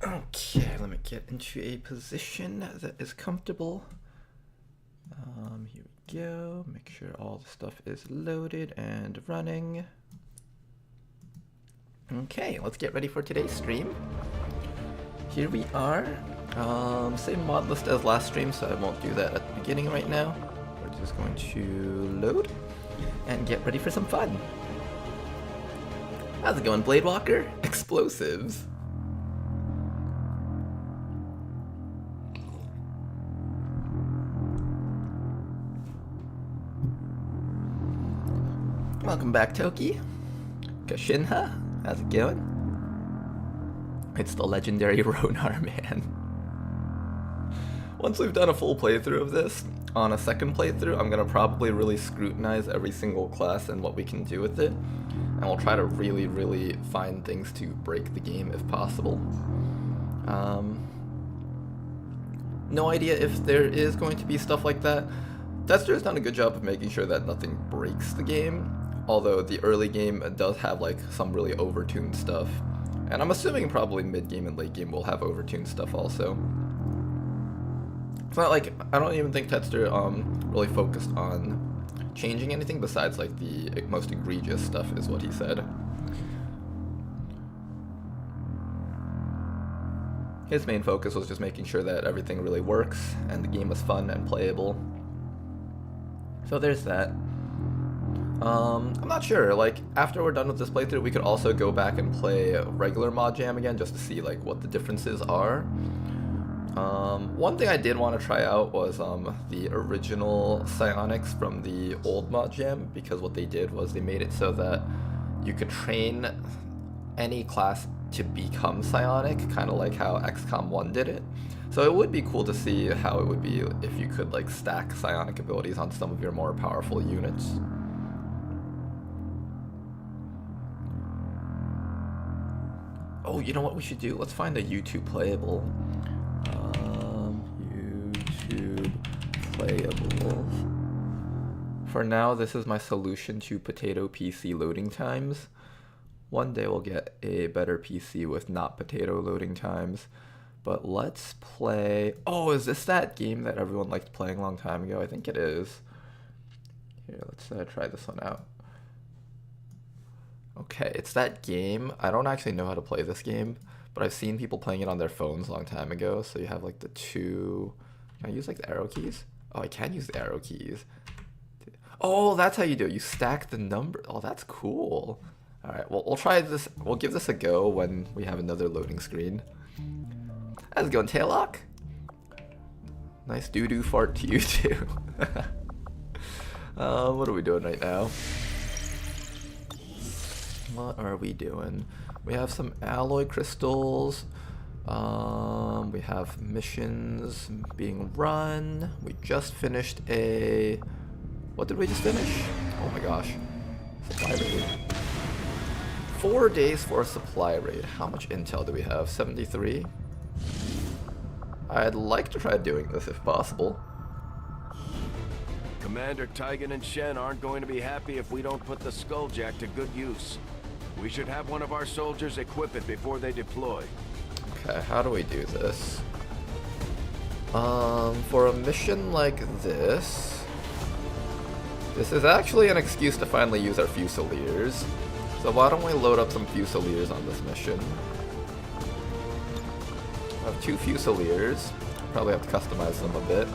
Okay, let me get into a position that is comfortable. Here we go. Make sure all the stuff is loaded and running. Okay, let's get ready for today's stream. Here we are. Same mod list as last stream, so I won't do that at the beginning right now. We're just going to load and get ready for some fun. How's it going, Blade Walker? Explosives. Welcome back, Toki. Kashinha, how's it going? It's the legendary Ronar, man. Once we've done a full playthrough of this, on a second playthrough, I'm gonna probably really scrutinize every single class and what we can do with it. And we'll try to really find things to break the game if possible. No idea if there is going to be stuff like that. Tester has done a good job of making sure that nothing breaks the game, although the early game does have like some really overtuned stuff. And I'm assuming probably mid-game and late game will have overtuned stuff also. It's not like, I don't even think Tester really focused on changing anything besides like the most egregious stuff is what he said. His main focus was just making sure that everything really works and the game was fun and playable. So there's that. I'm not sure, like, after we're done with this playthrough, we could also go back and play regular Mod Jam again, just to see, like, what the differences are. One thing I did want to try out was, the original Psionics from the old Mod Jam, because what they did was they made it so that you could train any class to become Psionic, kind of like how XCOM 1 did it. So it would be cool to see how it would be if you could, like, stack Psionic abilities on some of your more powerful units. Oh, you know what we should do? Let's find a YouTube playable. YouTube playable. For now, this is my solution to potato PC loading times. One day we'll get a better PC with not potato loading times. But let's play... Oh, is this that game that everyone liked playing a long time ago? I think it is. Here, let's try this one out. Okay, it's that game. I don't actually know how to play this game, but I've seen people playing it on their phones a long time ago. So you have like the two... Can I use like the arrow keys? Oh, I can use the arrow keys. Oh, that's how you do it. You stack the number. Oh, that's cool. All right, well, we'll try this. We'll give this a go when we have another loading screen. How's it going, Taillock? Nice doo-doo fart to you too. What are we doing right now? What are we doing? We have some alloy crystals. We have missions being run. We just finished a... What did we just finish? Oh my gosh. Supply raid. 4 days for a supply raid. How much intel do we have? 73? I'd like to try doing this if possible. Commander Tigan and Shen aren't going to be happy if we don't put the Skulljack to good use. We should have one of our soldiers equip it before they deploy. Okay, how do we do this? For a mission like this... This is actually an excuse to finally use our Fusiliers. So why don't we load up some Fusiliers on this mission? I have 2 Fusiliers. Probably have to customize them a bit.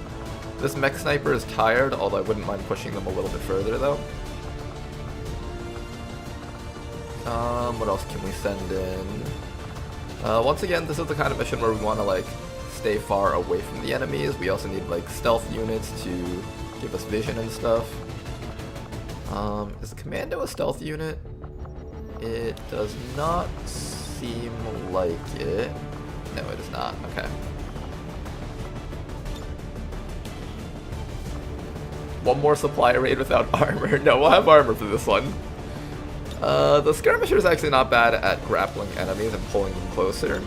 This mech sniper is tired, although I wouldn't mind pushing them a little bit further though. What else can we send in? Once again, this is the kind of mission where we want to like stay far away from the enemies. We also need like stealth units to give us vision and stuff. Is the Commando a stealth unit? It does not seem like it. No, it is not. Okay. One more supply raid without armor. No, we'll have armor for this one. The skirmisher is actually not bad at grappling enemies and pulling them closer.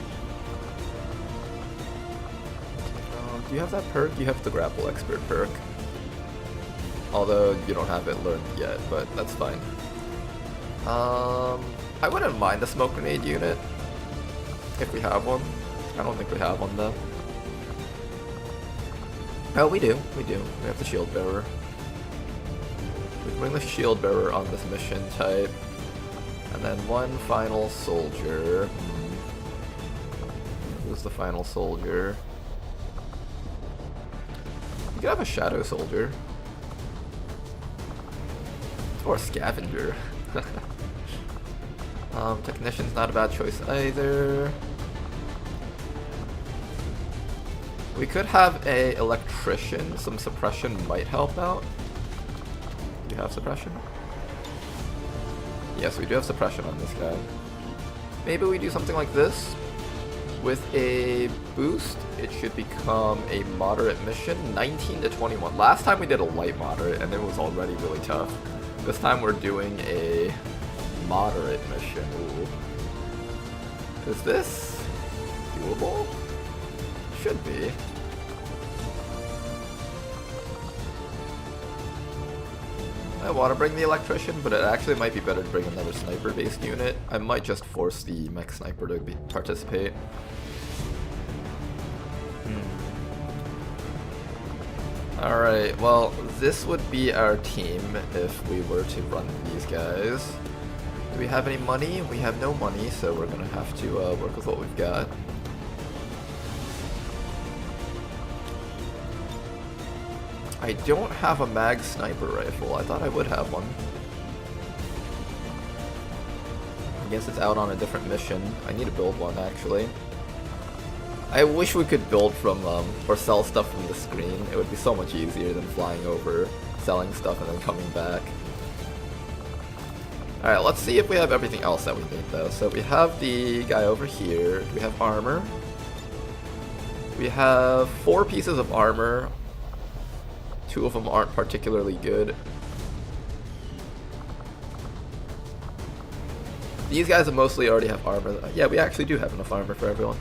Do you have that perk? You have the grapple expert perk. Although you don't have it learned yet, but that's fine. I wouldn't mind a smoke grenade unit if we have one. I don't think we have one though. Oh, we do. We do. We have the shield bearer. We can bring the shield bearer on this mission type. And then one final soldier. Who's the final soldier? We could have a shadow soldier. Or a scavenger. Technician's not a bad choice either. We could have a electrician. Some suppression might help out. Do you have suppression? Yes, we do have suppression on this guy. Maybe we do something like this. With a boost, it should become a moderate mission. 19 to 21. Last time we did a light moderate, and it was already really tough. This time we're doing a moderate mission. Ooh. Is this doable? Should be. I want to bring the electrician, but it actually might be better to bring another sniper-based unit. I might just force the mech sniper to participate. Alright, well, this would be our team if we were to run these guys. Do we have any money? We have no money, so we're going to have to work with what we've got. I don't have a mag sniper rifle. I thought I would have one. I guess it's out on a different mission. I need to build one, actually. I wish we could build from, or sell stuff from the screen. It would be so much easier than flying over, selling stuff, and then coming back. Alright, let's see if we have everything else that we need, though. So we have the guy over here. Do we have armor? We have 4 pieces of armor. 2 of them aren't particularly good. These guys mostly already have armor. Yeah, we actually do have enough armor for everyone.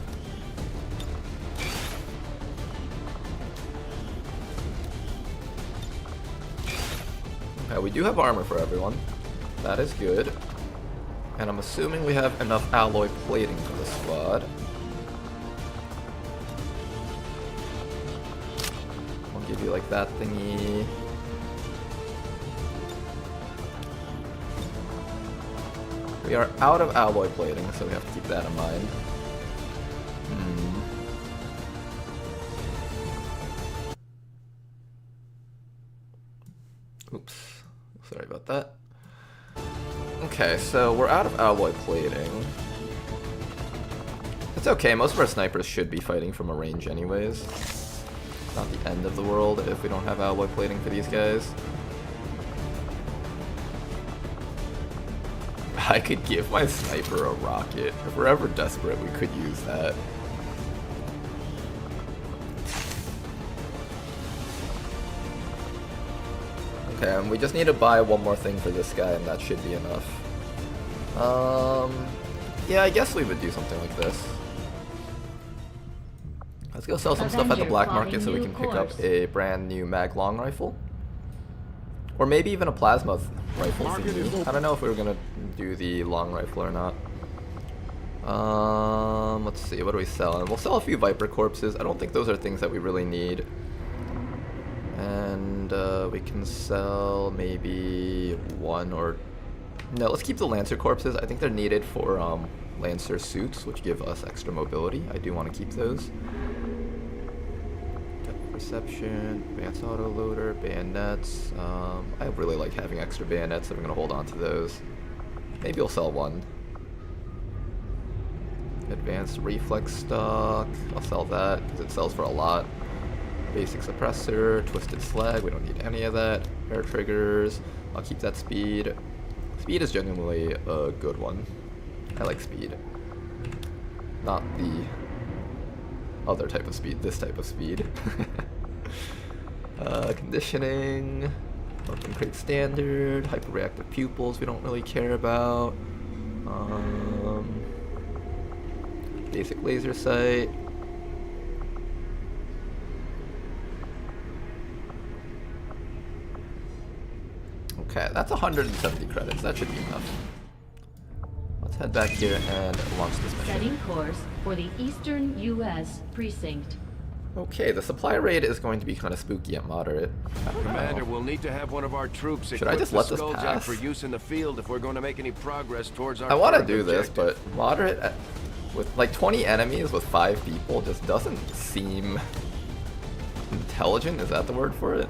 Okay, we do have armor for everyone. That is good. And I'm assuming we have enough alloy plating for the squad. I'll give you like that thingy. We are out of alloy plating, so we have to keep that in mind. Oops. Sorry about that. Okay, so we're out of alloy plating. It's okay, most of our snipers should be fighting from a range anyways. Not the end of the world if we don't have alloy plating for these guys. I could give my sniper a rocket. If we're ever desperate, we could use that. Okay, and we just need to buy one more thing for this guy, and that should be enough. Yeah, I guess we would do something like this. Let's go sell some stuff at the black market so we can pick up a brand new mag long rifle. Or maybe even a plasma rifle thingy. I don't know if we were gonna do the long rifle or not. Let's see, what are we selling? We'll sell a few Viper corpses. I don't think those are things that we really need. And we can sell maybe one or... No, let's keep the Lancer corpses. I think they're needed for Lancer suits, which give us extra mobility. I do want to keep those. Perception, advanced autoloader, bayonets. I really like having extra bayonets, so I'm going to hold on to those. Maybe I'll sell one. Advanced reflex stock. I'll sell that because it sells for a lot. Basic suppressor, twisted slag. We don't need any of that. Air triggers. I'll keep that speed. Speed is genuinely a good one. I like speed. Not the other type of speed, this type of speed. Conditioning, weapon crate standard, hyperreactive pupils we don't really care about. Basic laser sight. Okay, that's 170 credits, that should be enough. Let's head back here and launch this mission. Setting course for the Eastern U.S. Precinct. Okay, the supply raid is going to be kind of spooky at moderate. I don't Commander, know. we'll need to have one of our troops Should I just equip the let this Skulljack pass? for use in the field if we're going to make any progress towards our I want to current do this, objective. but moderate with like 20 enemies with 5 people just doesn't seem intelligent. Is that the word for it?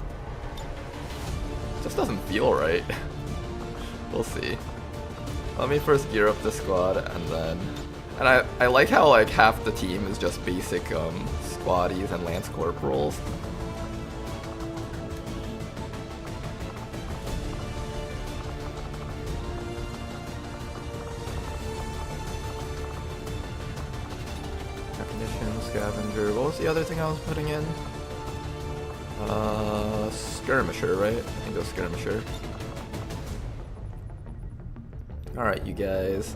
Just doesn't feel right. We'll see. Let me first gear up the squad and then... And I like how like half the team is just basic squaddies and lance corporals. Technician, scavenger. What was the other thing I was putting in? Skirmisher, right? I think it was skirmisher. Alright, you guys.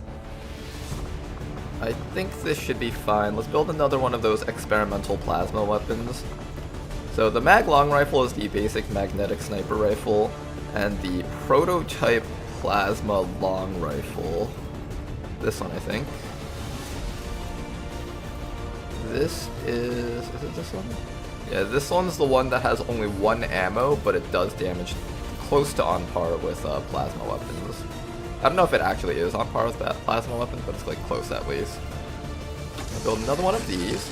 I think this should be fine. Let's build another one of those experimental plasma weapons. So the mag long rifle is the basic magnetic sniper rifle, and the prototype plasma long rifle. This one, I think. This is it this one? Yeah, this one's the one that has only 1 ammo, but it does damage close to on par with plasma weapons. I don't know if it actually is on par with that plasma weapon, but it's like close at least. I'll build another one of these,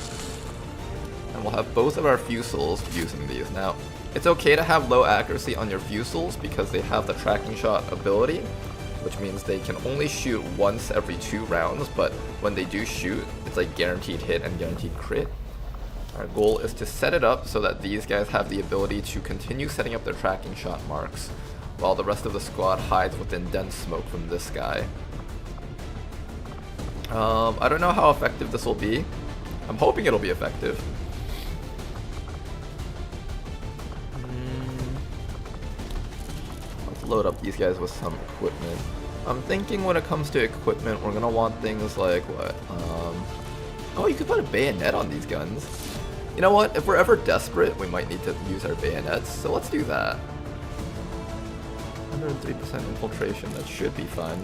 and we'll have both of our fusils using these. Now, it's okay to have low accuracy on your fusils because they have the tracking shot ability, which means they can only shoot once every 2 rounds, but when they do shoot, it's like guaranteed hit and guaranteed crit. Our goal is to set it up so that these guys have the ability to continue setting up their tracking shot marks, while the rest of the squad hides within dense smoke from this guy. I don't know how effective this will be. I'm hoping it'll be effective. Let's load up these guys with some equipment. I'm thinking when it comes to equipment, we're gonna want things like what? Oh, you could put a bayonet on these guns. You know what? If we're ever desperate, we might need to use our bayonets, so let's do that. 103% infiltration, that should be fun.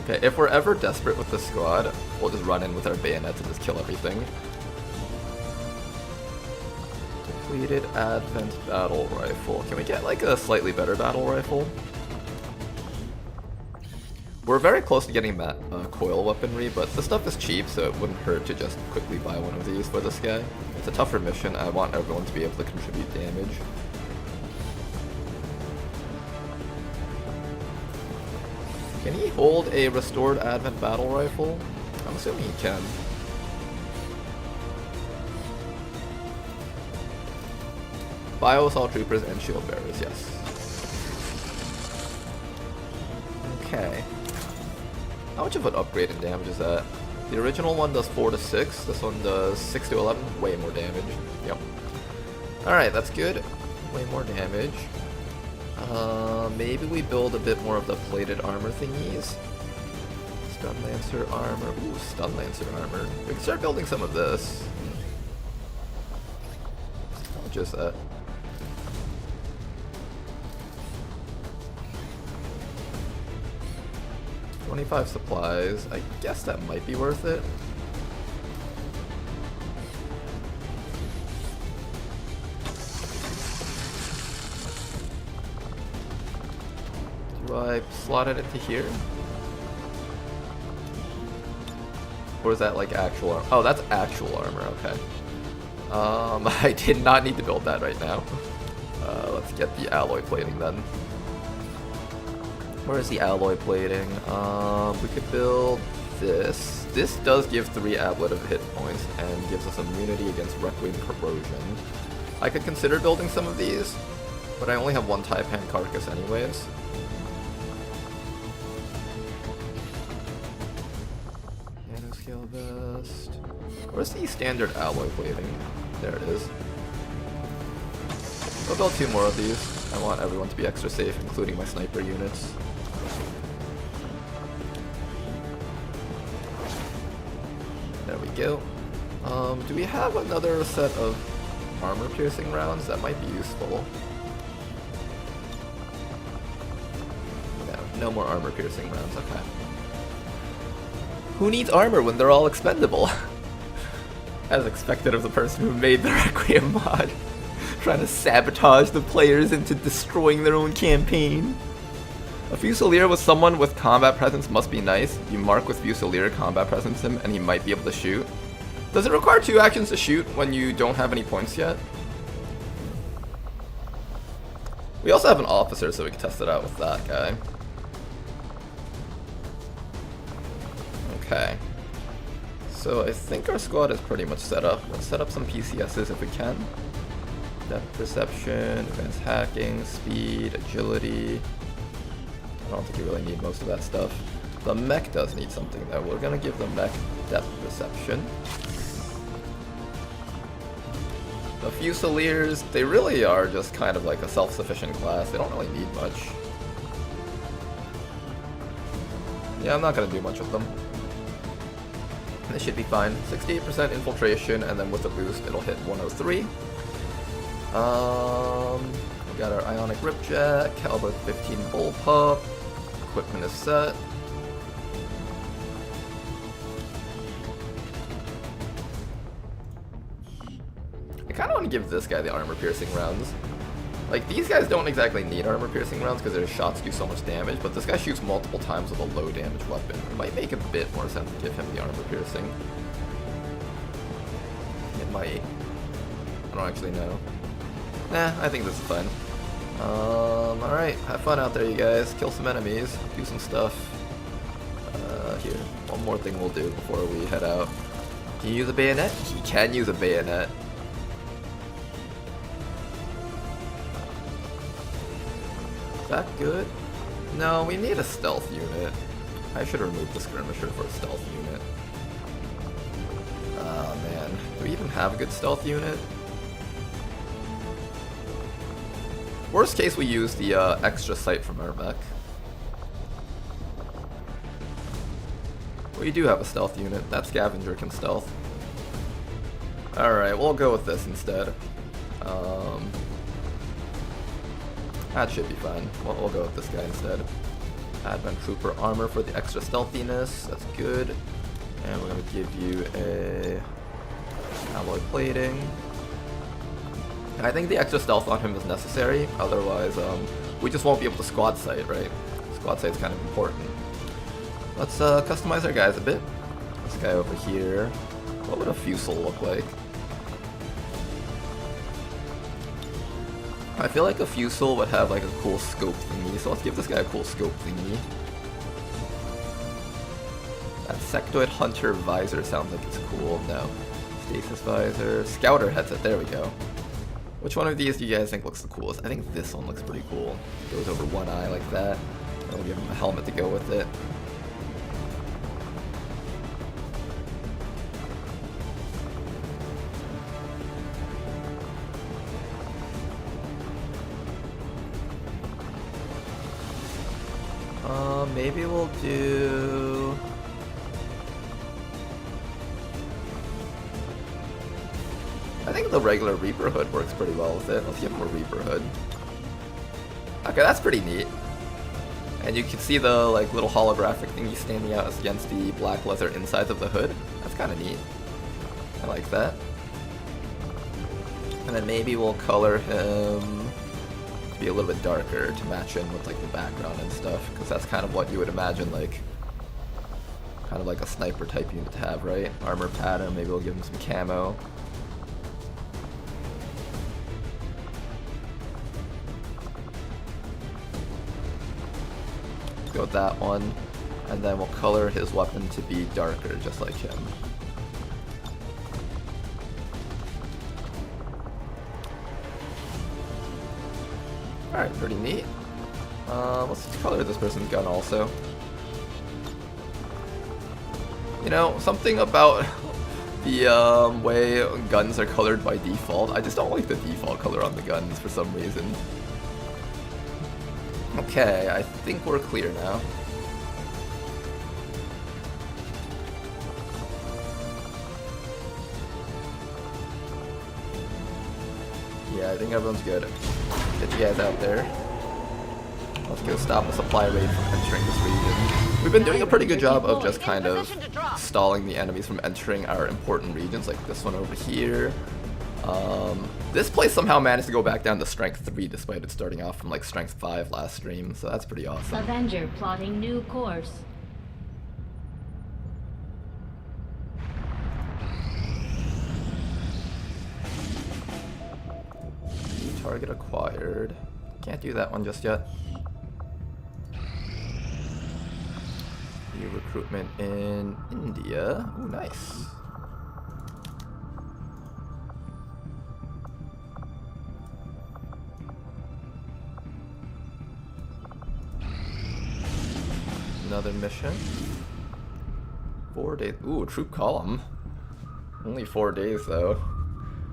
Okay, if we're ever desperate with the squad, we'll just run in with our bayonets and just kill everything. Depleted Advent Battle Rifle. Can we get like a slightly better battle rifle? We're very close to getting that coil weaponry, but the stuff is cheap, so it wouldn't hurt to just quickly buy one of these for this guy. It's a tougher mission. I want everyone to be able to contribute damage. Can he hold a restored Advent battle rifle? I'm assuming he can. Bio assault troopers and shield bearers, yes. Okay. How much of an upgrade in damage is that? The original one does 4 to 6, this one does 6 to 11, way more damage. Yep. Alright, that's good. Way more damage. Maybe we build a bit more of the plated armor thingies. Stun Lancer armor. Ooh, Stun Lancer armor. We can start building some of this. How much is that? $25 supplies. I guess that might be worth it. Do I slot it into here? Or is that like actual armor? Oh, that's actual armor, okay. I did not need to build that right now. Let's get the alloy plating then. Where is the alloy plating? We could build this. This does give 3 ablative hit points and gives us immunity against Requiem corrosion. I could consider building some of these, but I only have 1 Taipan carcass anyways. Nanoscale vest. Where's the standard alloy plating? There it is. I'll build 2 more of these. I want everyone to be extra safe, including my sniper units. There we go. Do we have another set of armor-piercing rounds? That might be useful. Yeah, No more armor-piercing rounds, okay. Who needs armor when they're all expendable? As expected of the person who made the Requiem mod. Trying to sabotage the players into destroying their own campaign. A Fusilier with someone with combat presence must be nice. You mark with Fusilier combat presence him and he might be able to shoot. Does it require 2 actions to shoot when you don't have any points yet? We also have an officer, so we can test it out with that guy. Okay. So I think our squad is pretty much set up. Let's set up some PCSs if we can. Depth perception, advanced hacking, speed, agility. I don't think you really need most of that stuff. The mech does need something though. We're gonna give the mech depth perception. The Fusiliers, they really are just kind of like a self-sufficient class. They don't really need much. Yeah, I'm not gonna do much with them. They should be fine. 68% infiltration, and then with the boost, it'll hit 103. We got our Ionic Ripjack, caliber 15 bullpup. Equipment is set. I kind of want to give this guy the armor-piercing rounds. Like, these guys don't exactly need armor-piercing rounds because their shots do so much damage, but this guy shoots multiple times with a low-damage weapon. It might make a bit more sense to give him the armor-piercing. It might. I don't actually know. Nah, I think this is fine. Alright, have fun out there, you guys. Kill some enemies, do some stuff. Here, one more thing we'll do before we head out. Can you use a bayonet? He can use a bayonet. Is that good? No, we need a stealth unit. I should remove the skirmisher for a stealth unit. Oh man, do we even have a good stealth unit? Worst case, we use the extra sight from our mech. We do have a stealth unit. That scavenger can stealth. Alright, we'll go with this instead. That should be fine. We'll go with this guy instead. Advent Trooper armor for the extra stealthiness. That's good. And we're going to give you a alloy plating. I think the extra stealth on him is necessary, otherwise we just won't be able to squad sight, right? Squad sight's kind of important. Let's customize our guys a bit. This guy over here. What would a Fusil look like? I feel like a Fusil would have like a cool scope thingy, so let's give this guy a cool scope thingy. That Sectoid Hunter visor sounds like it's cool. No. Stasis visor. Scouter headset, there we go. Which one of these do you guys think looks the coolest? I think this one looks pretty cool. Goes over one eye like that. And we'll give him a helmet to go with it. Maybe we'll do... I think the regular Reaper hood works pretty well with it. Let's give him a Reaper hood. Okay, that's pretty neat. And you can see the like little holographic thingy standing out against the black leather insides of the hood. That's kind of neat. I like that. And then maybe we'll color him to be a little bit darker to match in with like the background and stuff, because that's kind of what you would imagine like kind of like a sniper type unit to have, right? Armor pattern, maybe we'll give him some camo. Go with that one, and then we'll color his weapon to be darker, just like him. Alright, pretty neat. Let's color this person's gun also. You know, something about the way guns are colored by default. I just don't like the default color on the guns for some reason. Okay, I think we're clear now. Yeah, I think everyone's good. Get you guys out there. I'll Let's go stop the supply raid from entering this region. We've been doing a pretty good job of just kind of stalling the enemies from entering our important regions, like this one over here. This place somehow managed to go back down to strength 3 despite it starting off from like strength 5 last stream, so that's pretty awesome. Avenger plotting new course. Target acquired. Can't do that one just yet. New recruitment in India. Ooh, nice. Another mission. 4 days. Ooh, troop column. Only 4 days though.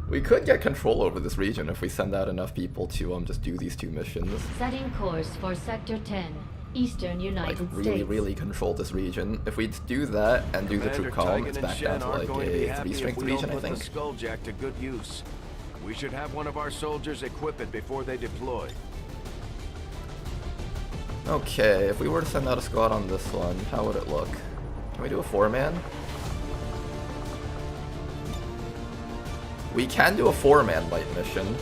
We could get control over this region if we send out enough people to just do these 2 missions. Setting course for Sector 10, Eastern United Like States. really control this region. If we do that and do the troop column, it's back down to like a 3 strength region, I think. The Skulljack to good use. We should have one of our soldiers equip it before they deploy. Okay, if we were to send out a squad on this one, how would it look? Can we do a 4-man? We can do a 4-man light mission.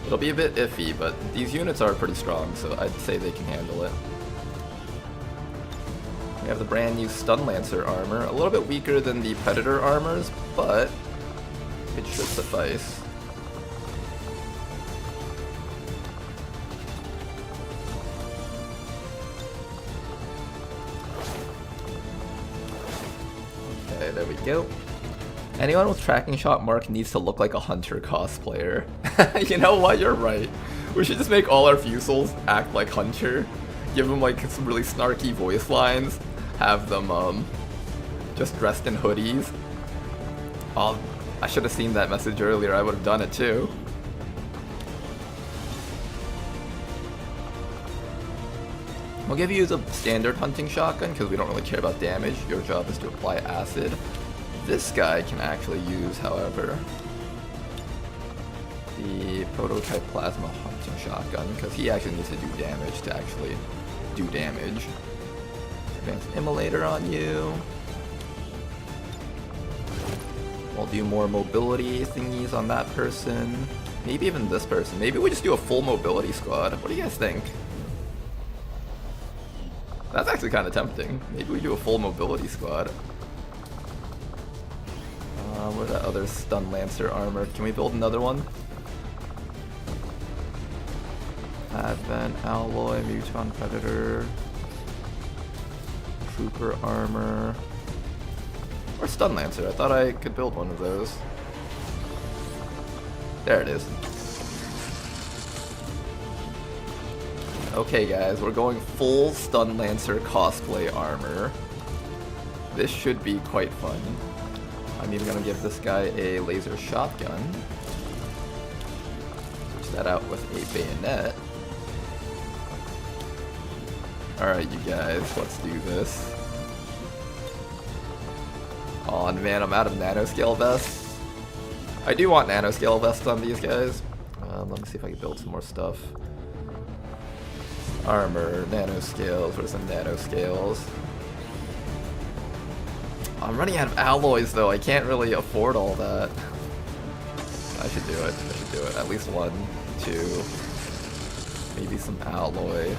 It'll be a bit iffy, but these units are pretty strong, so I'd say they can handle it. We have the brand new Stun Lancer armor, a little bit weaker than the Predator armors, but it should suffice. Okay, there we go. Anyone with tracking shot mark needs to look like a Hunter cosplayer. You know what? You're right. We should just make all our Fusils act like Hunter. Give them like some really snarky voice lines. Have them just dressed in hoodies. Oh, I should have seen that message earlier. I would have done it too. We'll give you the standard hunting shotgun because we don't really care about damage. Your job is to apply acid. This guy can actually use, however, the prototype plasma hunting shotgun because he actually needs to do damage to actually do damage. Advanced immolator on you. We'll do more mobility thingies on that person. Maybe even this person. Maybe we just do a full mobility squad. What do you guys think? That's actually kind of tempting. Maybe we do a full mobility squad. Where's that other Stun Lancer armor? Can we build another one? Advent, Alloy, Muton Predator, Trooper armor, or Stun Lancer. I thought I could build one of those. There it is. Okay guys, we're going full Stun Lancer cosplay armor. This should be quite fun. I'm even gonna give this guy a laser shotgun. Switch that out with a bayonet. Alright you guys, let's do this. Aw man, I'm out of nanoscale vests. I do want nanoscale vests on these guys. Let me see if I can build some more stuff. Armor, nanoscales, where's the nanoscales? I'm running out of alloys though, I can't really afford all that. I should do it, I should do it. At least 1, 2, maybe some alloy.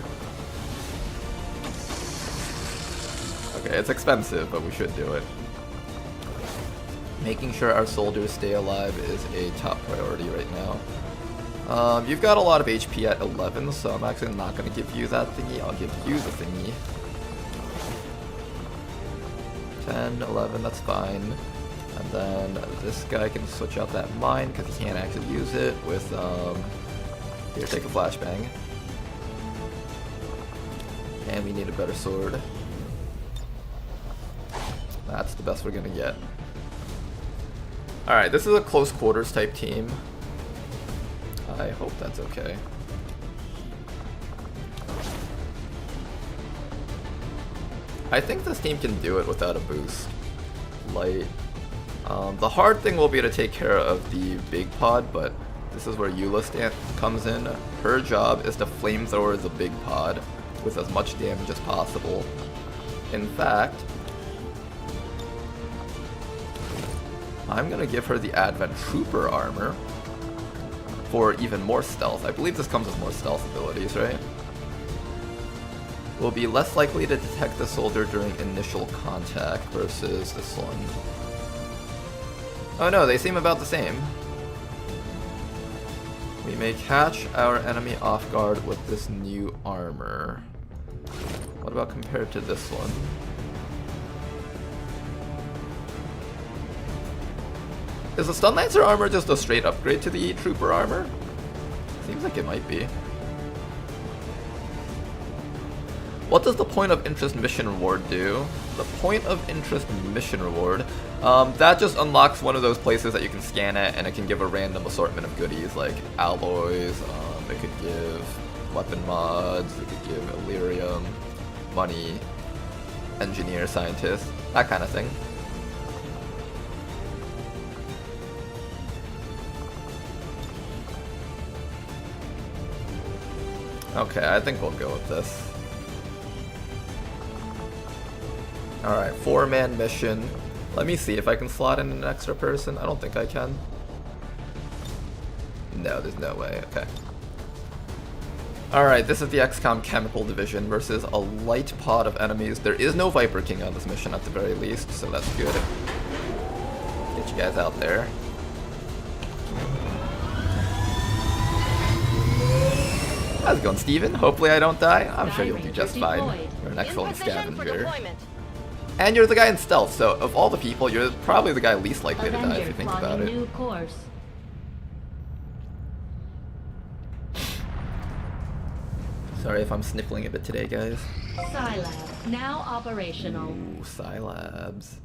Okay, it's expensive, but we should do it. Making sure our soldiers stay alive is a top priority right now. You've got a lot of HP at 11, so I'm actually not going to give you that thingy, I'll give you the thingy. 10, 11, that's fine. And then this guy can switch out that mine because he can't actually use it with, here, take a flashbang. And we need a better sword. That's the best we're gonna get. Alright, this is a close quarters type team. I hope that's okay. I think this team can do it without a boost. Light. The hard thing will be to take care of the big pod, but This is where Eula comes in. Her job is to flamethrower the big pod with as much damage as possible. In fact, I'm gonna give her the Advent Trooper armor for even more stealth. I believe this comes with more stealth abilities, right? Will be less likely to detect the soldier during initial contact versus this one. Oh no, they seem about the same. We may catch our enemy off guard with this new armor. What about compared to this one? Is the Stun Lancer armor just a straight upgrade to the Trooper armor? Seems like it might be. What does the point of interest mission reward do? The point of interest mission reward, that just unlocks one of those places that you can scan it and it can give a random assortment of goodies like alloys, it could give weapon mods, it could give Illyrium, money, engineer, scientist, that kind of thing. Okay, I think we'll go with this. Alright, 4-man mission. Let me see if I can slot in an extra person. I don't think I can. No, there's no way. Okay. Alright, this is the XCOM Chemical Division versus a light pod of enemies. There is no Viper King on this mission at the very least, so that's good. Get you guys out there. How's it going, Steven? Hopefully I don't die. I'm sure you'll do just fine. You're an excellent scavenger. And you're the guy in stealth, so of all the people, you're probably the guy least likely to die if you think about it. Sorry if I'm sniffling a bit today, guys. Scilab, now operational. Ooh, Scilabs.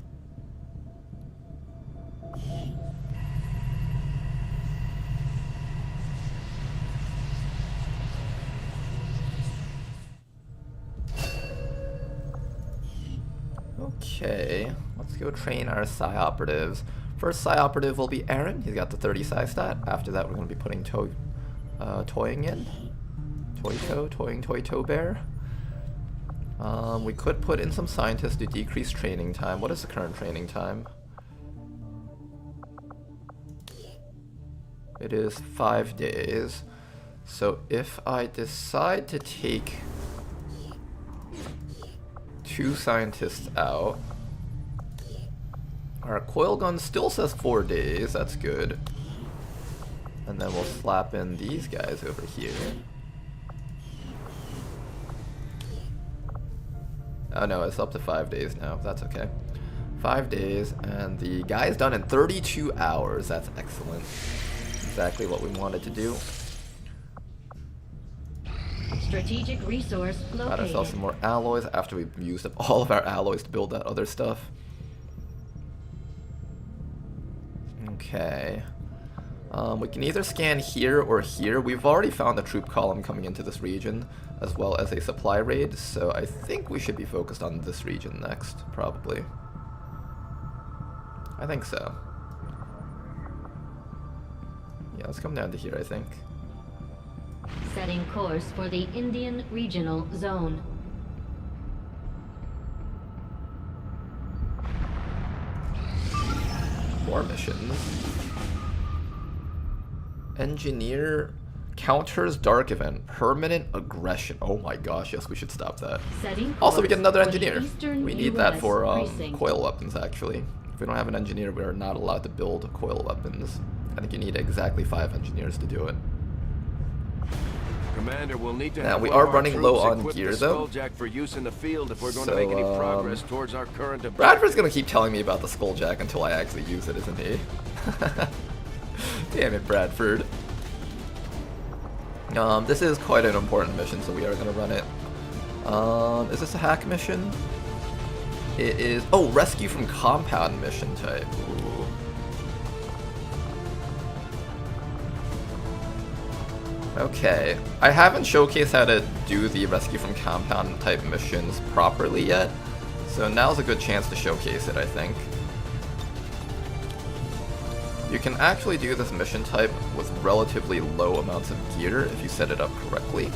Okay, let's go train our Psi operatives. First Psi operative will be Aaron. He's got the 30 Psi stat. After that, we're going to be putting Toying in. Toy Toe Bear. We could put in some scientists to decrease training time. What is the current training time? It is 5 days. So if I decide to take 2 scientists out, our coil gun still says 4 days. That's good. And then we'll slap in these guys over here. Oh no, it's up to 5 days now. That's okay. 5 days, and the guy's done in 32 hours. That's excellent. Exactly what we wanted to do. Strategic resource located. Got ourselves some more alloys after we've used up all of our alloys to build that other stuff. Okay. We can either scan here or here. We've already found a troop column coming into this region, as well as a supply raid, so I think we should be focused on this region next, probably. I think so. Yeah, let's come down to here, I think. Setting course for the Indian Regional Zone. More missions. Engineer counters dark event. Permanent aggression. Oh my gosh, yes, we should stop that. Also, we get another engineer. We need that for coil weapons, actually. If we don't have an engineer, we are not allowed to build coil weapons. I think you need exactly 5 engineers to do it. Commander, we'll need to now, have we one are of our running low troops on equip gear, the though. Skulljack for use in the field if we're going to make any progress towards our current objective. Bradford's gonna keep telling me about the Skulljack until I actually use it, isn't he? Damn it, Bradford. This is quite an important mission, so we are gonna run it. Is this a hack mission? It is. Oh, rescue from compound mission type. Ooh. Okay, I haven't showcased how to do the rescue from compound type missions properly yet, so now's a good chance to showcase it, I think. You can actually do this mission type with relatively low amounts of gear if you set it up correctly.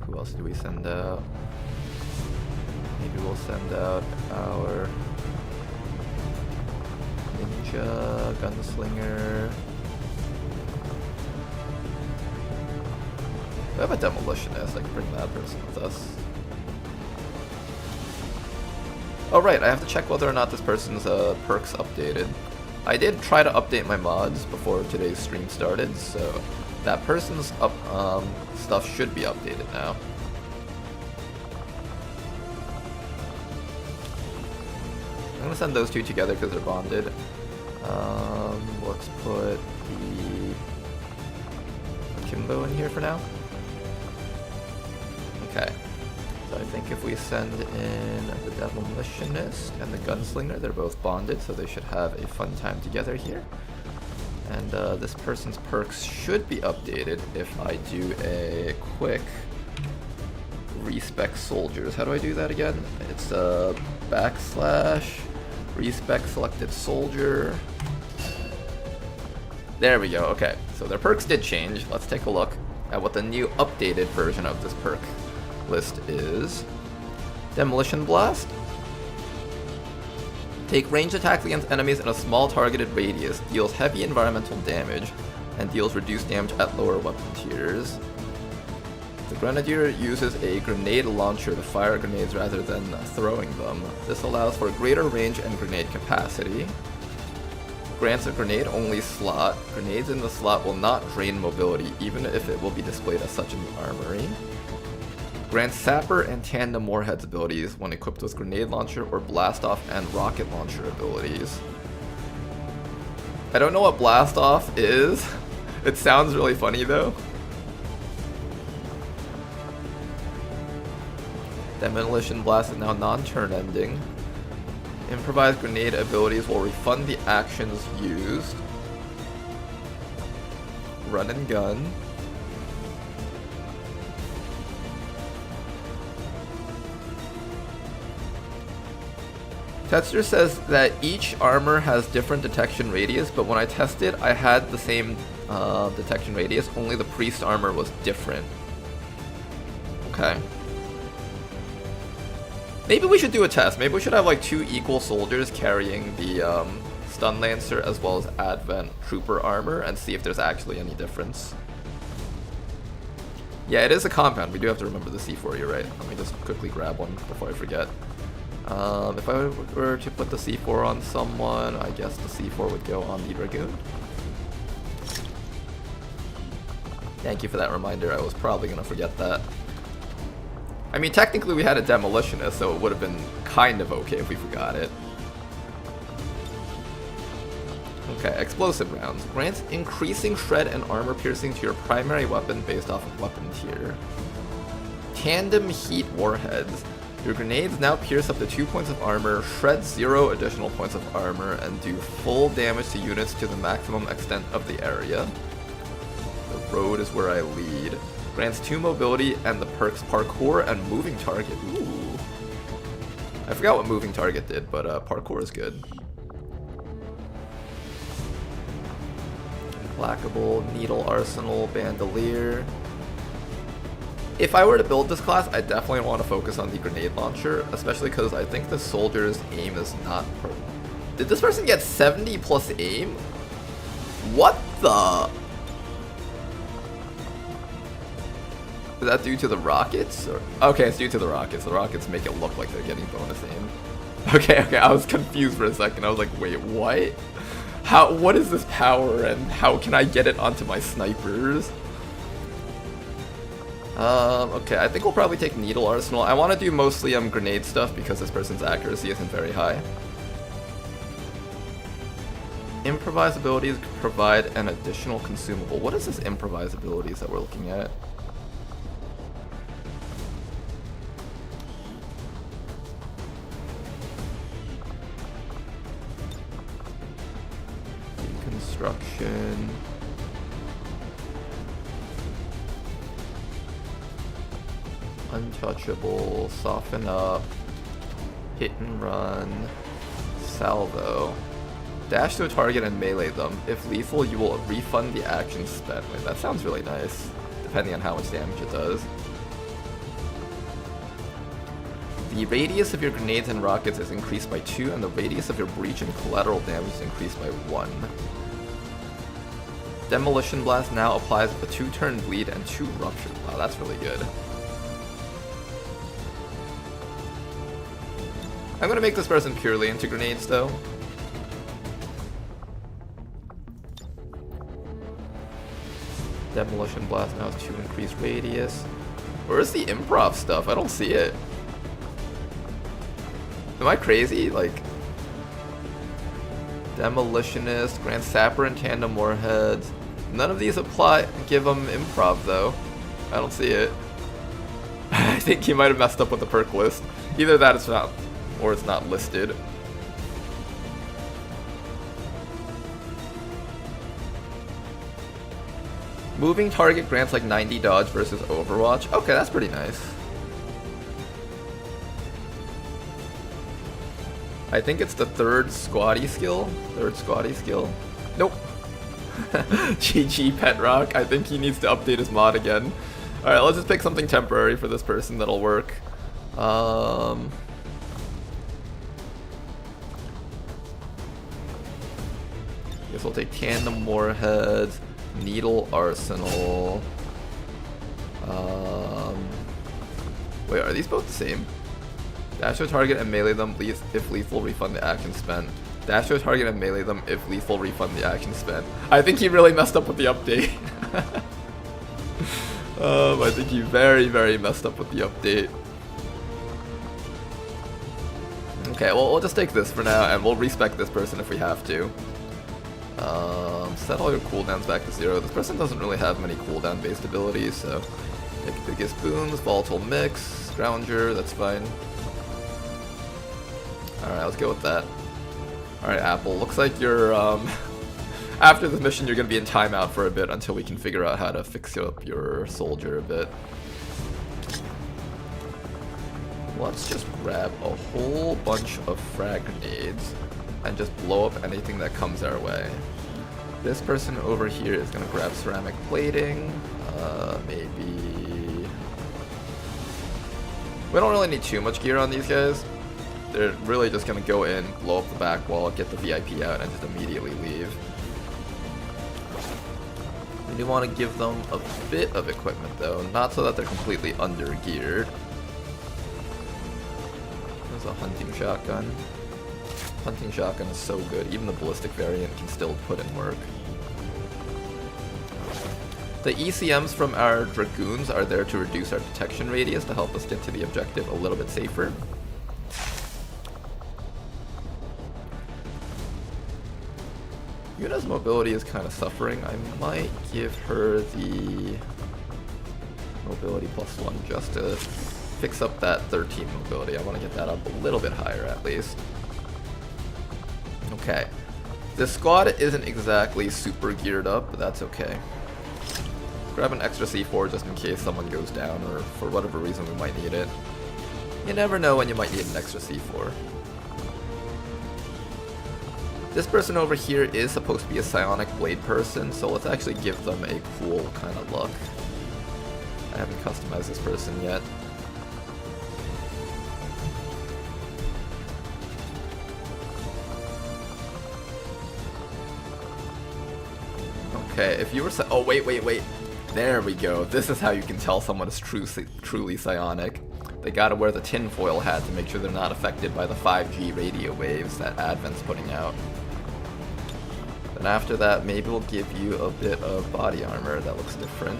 Who else do we send out? Maybe we'll send out our ninja, gunslinger. We have a demolitionist, I can bring that person with us. Oh right, I have to check whether or not this person's perks updated. I did try to update my mods before today's stream started, so that person's stuff should be updated now. I'm gonna send those two together because they're bonded. Let's put the Kimbo in here for now. Okay. So I think if we send in the demolitionist and the gunslinger, they're both bonded, so they should have a fun time together here. And this person's perks should be updated if I do a quick respec soldiers. How do I do that again? It's backslash respec selected soldier. There we go. Okay, so their perks did change. Let's take a look at what the new updated version of this perk list is. Demolition Blast. Take ranged attacks against enemies in a small targeted radius, deals heavy environmental damage, and deals reduced damage at lower weapon tiers. The Grenadier uses a grenade launcher to fire grenades rather than throwing them. This allows for greater range and grenade capacity. Grants a grenade-only slot. Grenades in the slot will not drain mobility, even if it will be displayed as such in the armory. Grants Sapper and Tandem Warheads abilities when equipped with Grenade Launcher or Blast Off and Rocket Launcher abilities. I don't know what Blast Off is. It sounds really funny though. Demolition Blast is now non-turn ending. Improvised Grenade abilities will refund the actions used. Run and Gun. Tester says that each armor has different detection radius, but when I tested, I had the same detection radius, only the priest armor was different. Okay. Maybe we should do a test. Maybe we should have like 2 equal soldiers carrying the Stun Lancer as well as Advent Trooper armor and see if there's actually any difference. Yeah, it is a compound. We do have to remember the C4, you're right. Let me just quickly grab one before I forget. If I were to put the C4 on someone, I guess the C4 would go on the Dragoon. Thank you for that reminder. I was probably going to forget that. I mean, technically we had a Demolitionist, so it would have been kind of okay if we forgot it. Okay, Explosive Rounds. Grants increasing shred and armor piercing to your primary weapon based off of weapon tier. Tandem Heat Warheads. Your grenades now pierce up to 2 points of armor, shred 0 additional points of armor, and do full damage to units to the maximum extent of the area. The road is where I lead. Grants 2 mobility and the perks Parkour and Moving Target. Ooh. I forgot what Moving Target did, but Parkour is good. Implacable, Needle Arsenal, Bandolier. If I were to build this class, I definitely want to focus on the grenade launcher, especially because I think the soldier's aim is not... Did this person get 70 plus aim? What the... Is that due to the rockets? Or... Okay, it's due to the rockets. The rockets make it look like they're getting bonus aim. Okay, I was confused for a second. I was like, wait, what? What is this power and how can I get it onto my snipers? Okay, I think we'll probably take Needle Arsenal. I want to do mostly grenade stuff because this person's accuracy isn't very high. Improvise abilities provide an additional consumable. What is this improvise abilities that we're looking at? Deconstruction. Untouchable, Soften Up, Hit and Run, Salvo. Dash to a target and melee them. If lethal, you will refund the action spent. Wait, that sounds really nice, depending on how much damage it does. The radius of your grenades and rockets is increased by 2, and the radius of your breach and collateral damage is increased by 1. Demolition Blast now applies a 2-turn bleed and 2 rupture. Wow, that's really good. I'm gonna make this person purely into grenades though. Demolition Blast now has 2 increased radius. Where's the improv stuff? I don't see it. Am I crazy? Like, Demolitionist, Grand Sapper, and Tandem Warheads. None of these apply. Give them improv though. I don't see it. I think he might have messed up with the perk list. Either that it's not, or it's not listed. Moving target grants like 90 dodge versus Overwatch. Okay, that's pretty nice. I think it's the third squatty skill. Nope. GG Pet Rock. I think he needs to update his mod again. Alright, let's just pick something temporary for this person that'll work. Guess we'll take Tandem Warheads, Needle Arsenal. Wait, are these both the same? Dash to a target and melee them if lethal, refund the action spent. Dash to a target and melee them if lethal, refund the action spent. I think he really messed up with the update. I think he very, very messed up with the update. Okay, well, we'll just take this for now, and we'll respec this person if we have to. Set all your cooldowns back to 0. This person doesn't really have many cooldown based abilities, so take biggest boons, volatile mix, scrounger, that's fine. Alright, let's go with that. Alright, Apple, looks like you're, after the mission you're gonna be in timeout for a bit until we can figure out how to fix up your soldier a bit. Let's just grab a whole bunch of frag grenades and just blow up anything that comes our way. This person over here is gonna grab ceramic plating, maybe... We don't really need too much gear on these guys. They're really just gonna go in, blow up the back wall, get the VIP out, and just immediately leave. We do want to give them a bit of equipment though, not so that they're completely under-geared. There's a hunting shotgun. Hunting shotgun is so good, even the ballistic variant can still put in work. The ECMs from our Dragoons are there to reduce our detection radius to help us get to the objective a little bit safer. Yuna's mobility is kind of suffering. I might give her the mobility +1 just to fix up that 13 mobility. I want to get that up a little bit higher at least. Okay. This squad isn't exactly super geared up, but that's okay. Grab an extra C4 just in case someone goes down or for whatever reason we might need it. You never know when you might need an extra C4. This person over here is supposed to be a psionic blade person, so let's actually give them a cool kind of look. I haven't customized this person yet. Okay, if you were oh wait. There we go. This is how you can tell someone is truly psionic. They gotta wear the tinfoil hat to make sure they're not affected by the 5G radio waves that Advent's putting out. Then after that, maybe we'll give you a bit of body armor that looks different.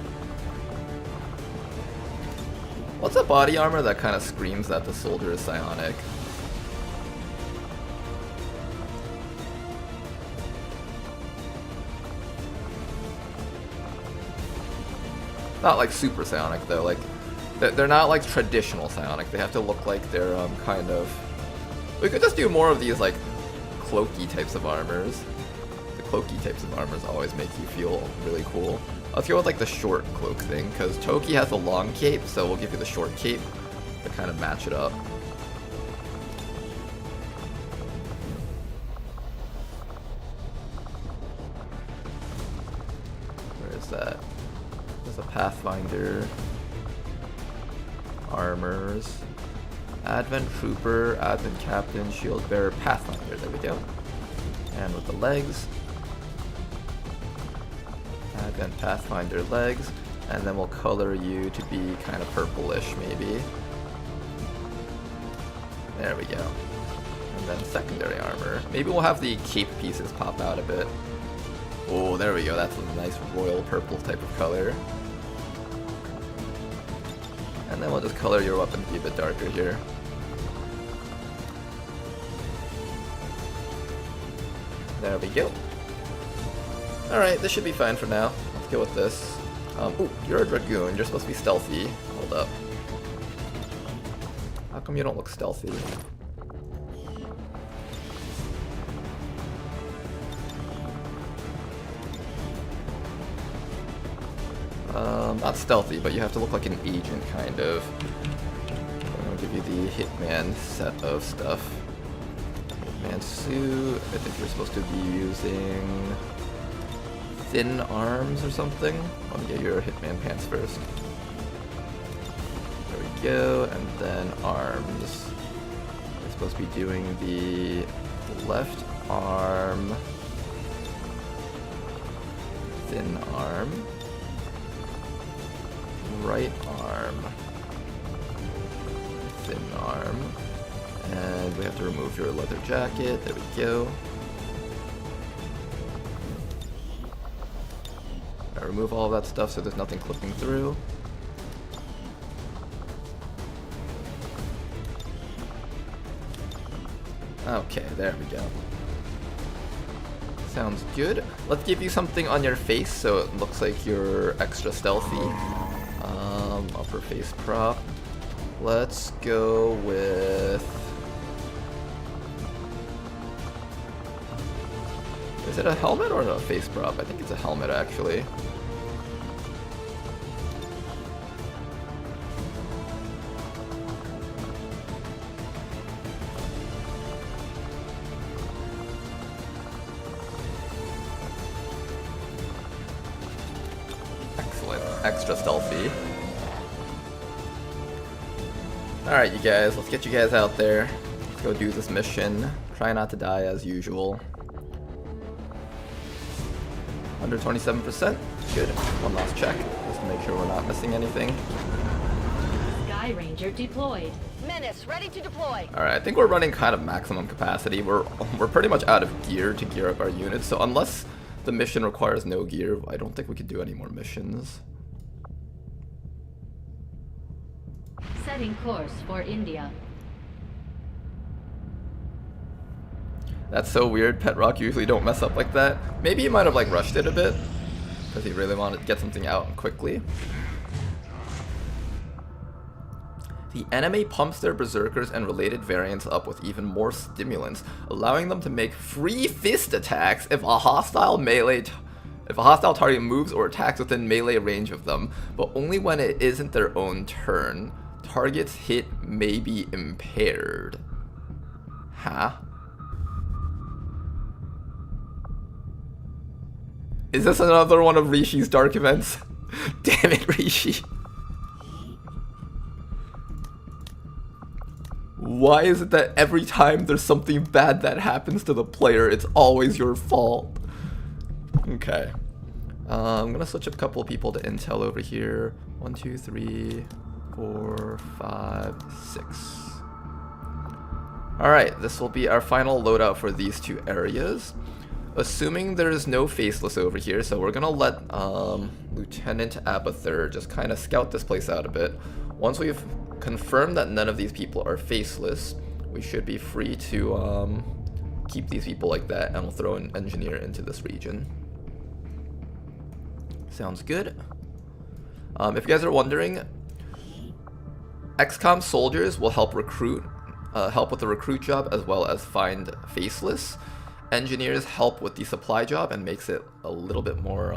What's a body armor that kind of screams that the soldier is psionic? Not like super psionic though, like they're not like traditional psionic. They have to look like they're kind of... We could just do more of these like cloaky types of armors. The cloaky types of armors always make you feel really cool. Let's go with like the short cloak thing, because Toki has a long cape, so we'll give you the short cape to kind of match it up. that? There's a Pathfinder. Armors. Advent Trooper, Advent Captain, Shield Bearer, Pathfinder. There we go. And with the legs. Advent Pathfinder legs. And then we'll color you to be kind of purplish, maybe. There we go. And then secondary armor. Maybe we'll have the cape pieces pop out a bit. Oh, there we go. That's a nice royal purple type of color. And then we'll just color your weapon to be a bit darker here. There we go. Alright, this should be fine for now. Let's go with this. Ooh, you're a Dragoon. You're supposed to be stealthy. Hold up. How come you don't look stealthy? Not stealthy, but you have to look like an agent, kind of. I'm gonna give you the Hitman set of stuff. Hitman suit. I think you're supposed to be using thin arms or something. Let me get your Hitman pants first. There we go, and then arms. You're supposed to be doing the left arm, thin arm. Right arm, thin arm, and we have to remove your leather jacket. There we go. I remove all of that stuff so there's nothing clipping through. Okay, there we go. Sounds good. Let's give you something on your face so it looks like you're extra stealthy. Upper face prop. Let's go with... Is it a helmet or a face prop? I think it's a helmet, actually. Excellent. Extra stealthy. Alright, you guys, let's get you guys out there. Let's go do this mission. Try not to die as usual. 127%. Good. One last check, just to make sure we're not missing anything. Sky Ranger deployed. Menace, ready to deploy. Alright, I think we're running kind of maximum capacity. We're pretty much out of gear to gear up our units, so unless the mission requires no gear, I don't think we could do any more missions. Setting course for India. That's so weird. Pet Rock usually don't mess up like that. Maybe he might have like rushed it a bit because he really wanted to get something out quickly. The enemy pumps their berserkers and related variants up with even more stimulants, allowing them to make free fist attacks if a hostile target moves or attacks within melee range of them, but only when it isn't their own turn. Target's hit may be impaired. Huh? Is this another one of Rishi's dark events? Damn it, Rishi. Why is it that every time there's something bad that happens to the player, it's always your fault? Okay. I'm gonna switch up a couple of people to intel over here. 1, 2, 3, 4, 5, 6. Alright, this will be our final loadout for these two areas. Assuming there's no faceless over here, so we're gonna let Lieutenant Abather just kind of scout this place out a bit. Once we've confirmed that none of these people are faceless, we should be free to keep these people like that, and we'll throw an engineer into this region. Sounds good. If you guys are wondering, XCOM soldiers will help recruit, help with the recruit job as well as find faceless. Engineers help with the supply job and makes it a little bit more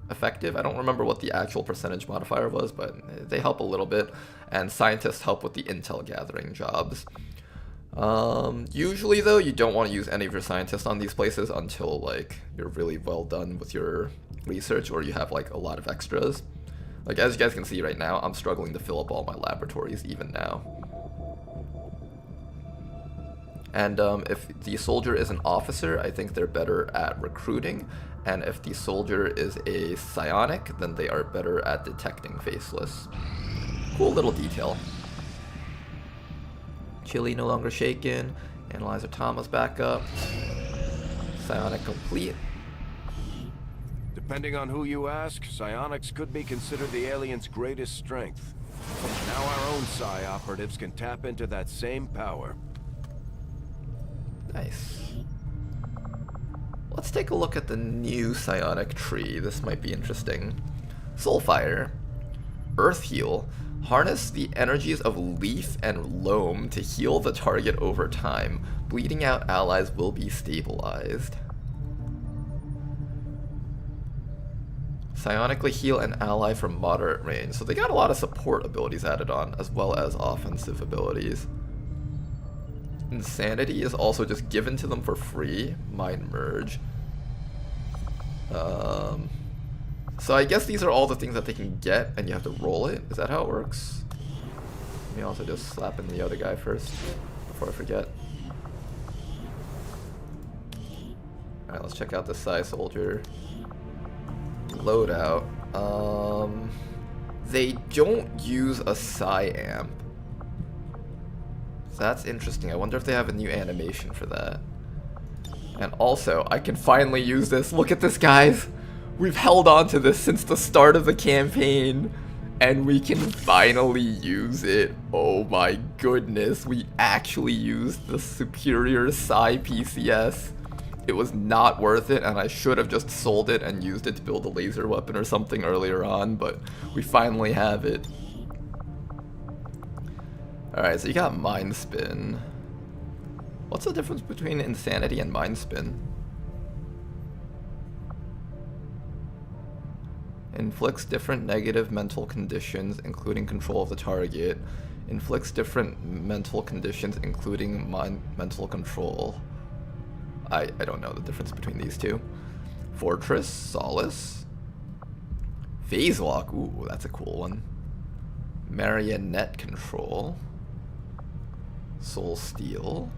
effective. I don't remember what the actual percentage modifier was, but they help a little bit. And scientists help with the intel gathering jobs. Usually though, you don't want to use any of your scientists on these places until like you're really well done with your research or you have like a lot of extras. Like as you guys can see right now, I'm struggling to fill up all my laboratories even now. And if the soldier is an officer, I think they're better at recruiting. And if the soldier is a psionic, then they are better at detecting faceless. Cool little detail. Chili no longer shaken. Analyzer Thomas back up. Psionic complete. Depending on who you ask, psionics could be considered the alien's greatest strength. Now our own psi operatives can tap into that same power. Nice. Let's take a look at the new psionic tree. This might be interesting. Soulfire. Earth Heal. Harness the energies of leaf and loam to heal the target over time. Bleeding out allies will be stabilized. Psionically heal an ally from moderate range. So they got a lot of support abilities added on, as well as offensive abilities. Insanity is also just given to them for free. Mind Merge. So I guess these are all the things that they can get, and you have to roll it. Is that how it works? Let me also just slap in the other guy first, before I forget. Alright, let's check out the Psi Soldier. Loadout. They don't use a Psi Amp. That's interesting. I wonder if they have a new animation for that. And also, I can finally use this. Look at this, guys! We've held on to this since the start of the campaign, and we can finally use it. Oh my goodness, we actually used the superior Psi PCS. It was not worth it, and I should have just sold it and used it to build a laser weapon or something earlier on, but we finally have it. Alright, so you got Mind Spin. What's the difference between Insanity and Mind Spin? Inflicts different negative mental conditions, including control of the target. Inflicts different mental conditions, including mental control. I don't know the difference between these two. Fortress, Solace. Phase Lock, ooh, that's a cool one. Marionette Control. Soul Steel.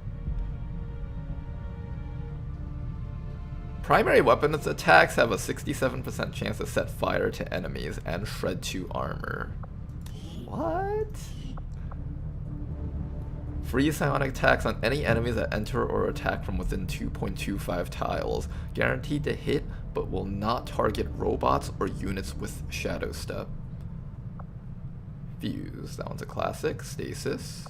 Primary weapons attacks have a 67% chance to set fire to enemies and shred 2 armor. What? Free psionic attacks on any enemies that enter or attack from within 2.25 tiles. Guaranteed to hit, but will not target robots or units with Shadow Step. Fuse, that one's a classic. Stasis.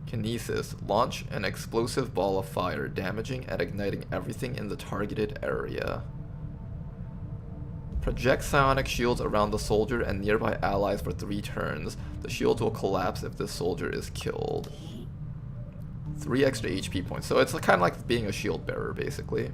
Kinesis, launch an explosive ball of fire, damaging and igniting everything in the targeted area. Project psionic shields around the soldier and nearby allies for 3 turns. The shields will collapse if the soldier is killed. 3 extra HP points, so it's kind of like being a shield bearer, basically.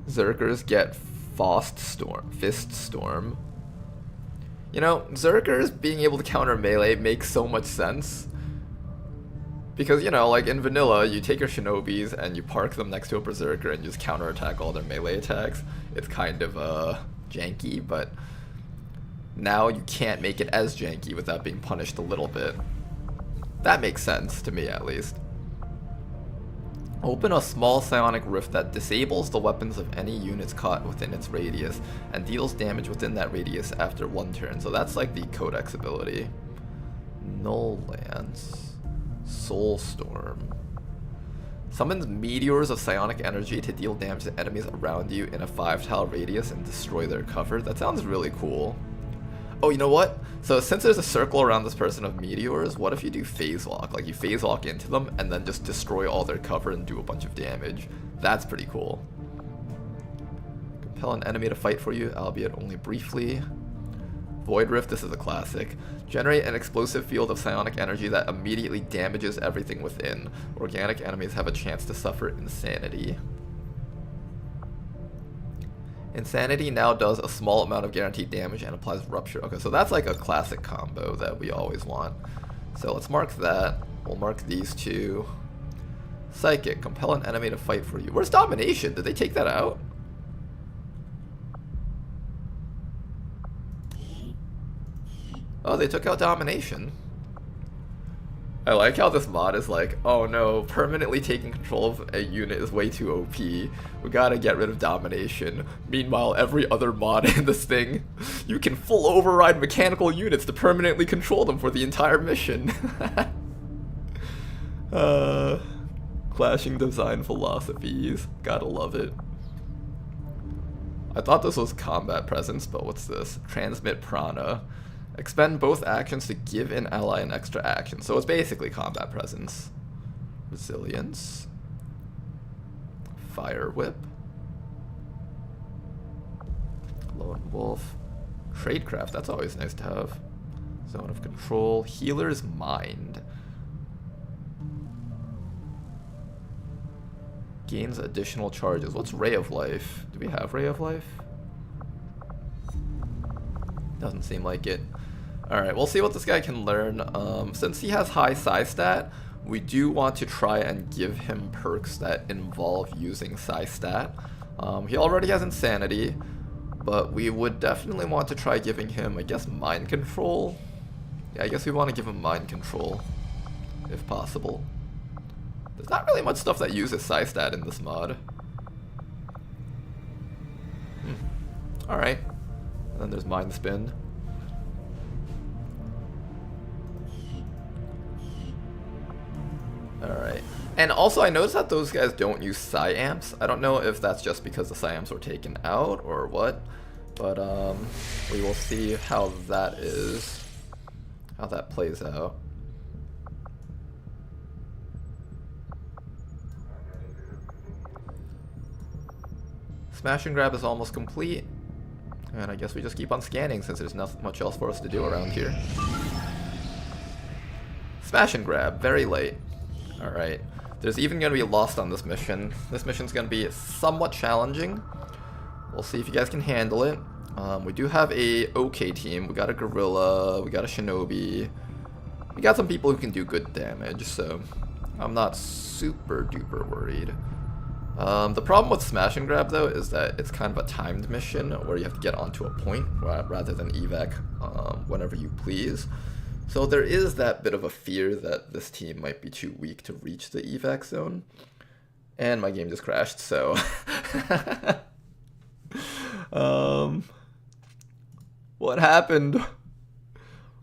Zerkers get Fist Storm. You know, Zerkers being able to counter melee makes so much sense. Because, you know, like in vanilla, you take your shinobis and you park them next to a berserker and just counterattack all their melee attacks. It's kind of janky, but now you can't make it as janky without being punished a little bit. That makes sense to me, at least. Open a small psionic rift that disables the weapons of any units caught within its radius and deals damage within that radius after 1 turn. So that's like the Codex ability. Null Lance. Soulstorm. Summons meteors of psionic energy to deal damage to enemies around you in a 5-tile radius and destroy their cover. That sounds really cool. Oh, you know what? So since there's a circle around this person of meteors, what if you do phase lock? Like you phase lock into them and then just destroy all their cover and do a bunch of damage. That's pretty cool. Compel an enemy to fight for you, albeit only briefly. Void Rift, this is a classic. Generate an explosive field of psionic energy that immediately damages everything within. Organic enemies have a chance to suffer insanity. Insanity now does a small amount of guaranteed damage and applies Rupture. Okay, so that's like a classic combo that we always want. So let's mark that. We'll mark these two. Psychic, compel an enemy to fight for you. Where's Domination? Did they take that out? Oh, they took out Domination. I like how this mod is like, oh no, permanently taking control of a unit is way too OP. We gotta get rid of Domination. Meanwhile, every other mod in this thing, you can full override mechanical units to permanently control them for the entire mission. Clashing design philosophies. Gotta love it. I thought this was combat presence, but what's this? Transmit prana. Expend both actions to give an ally an extra action. So it's basically combat presence. Resilience. Fire whip. Lone wolf. Tradecraft, that's always nice to have. Zone of control. Healer's mind. Gains additional charges. What's Ray of Life? Do we have Ray of Life? Doesn't seem like it. Alright, we'll see what this guy can learn. Since he has high psi stat, we do want to try and give him perks that involve using psi stat. He already has Insanity, but we would definitely want to try giving him, I guess, Mind Control? Yeah, I guess we want to give him Mind Control, if possible. There's not really much stuff that uses psi stat in this mod. Alright. And then there's Mind Spin. Alright. And also I noticed that those guys don't use psi amps. I don't know if that's just because the psi amps were taken out or what. But we will see how that is. How that plays out. Smash and grab is almost complete. And I guess we just keep on scanning since there's not much else for us to do around here. Smash and grab, very late. Alright. There's even going to be lost on this mission. This mission's going to be somewhat challenging. We'll see if you guys can handle it. We do have a okay team. We got a gorilla, we got a shinobi. We got some people who can do good damage, so I'm not super duper worried. The problem with Smash and Grab, though, is that it's kind of a timed mission where you have to get onto a point rather than evac whenever you please. So there is that bit of a fear that this team might be too weak to reach the evac zone. And my game just crashed, so... What happened?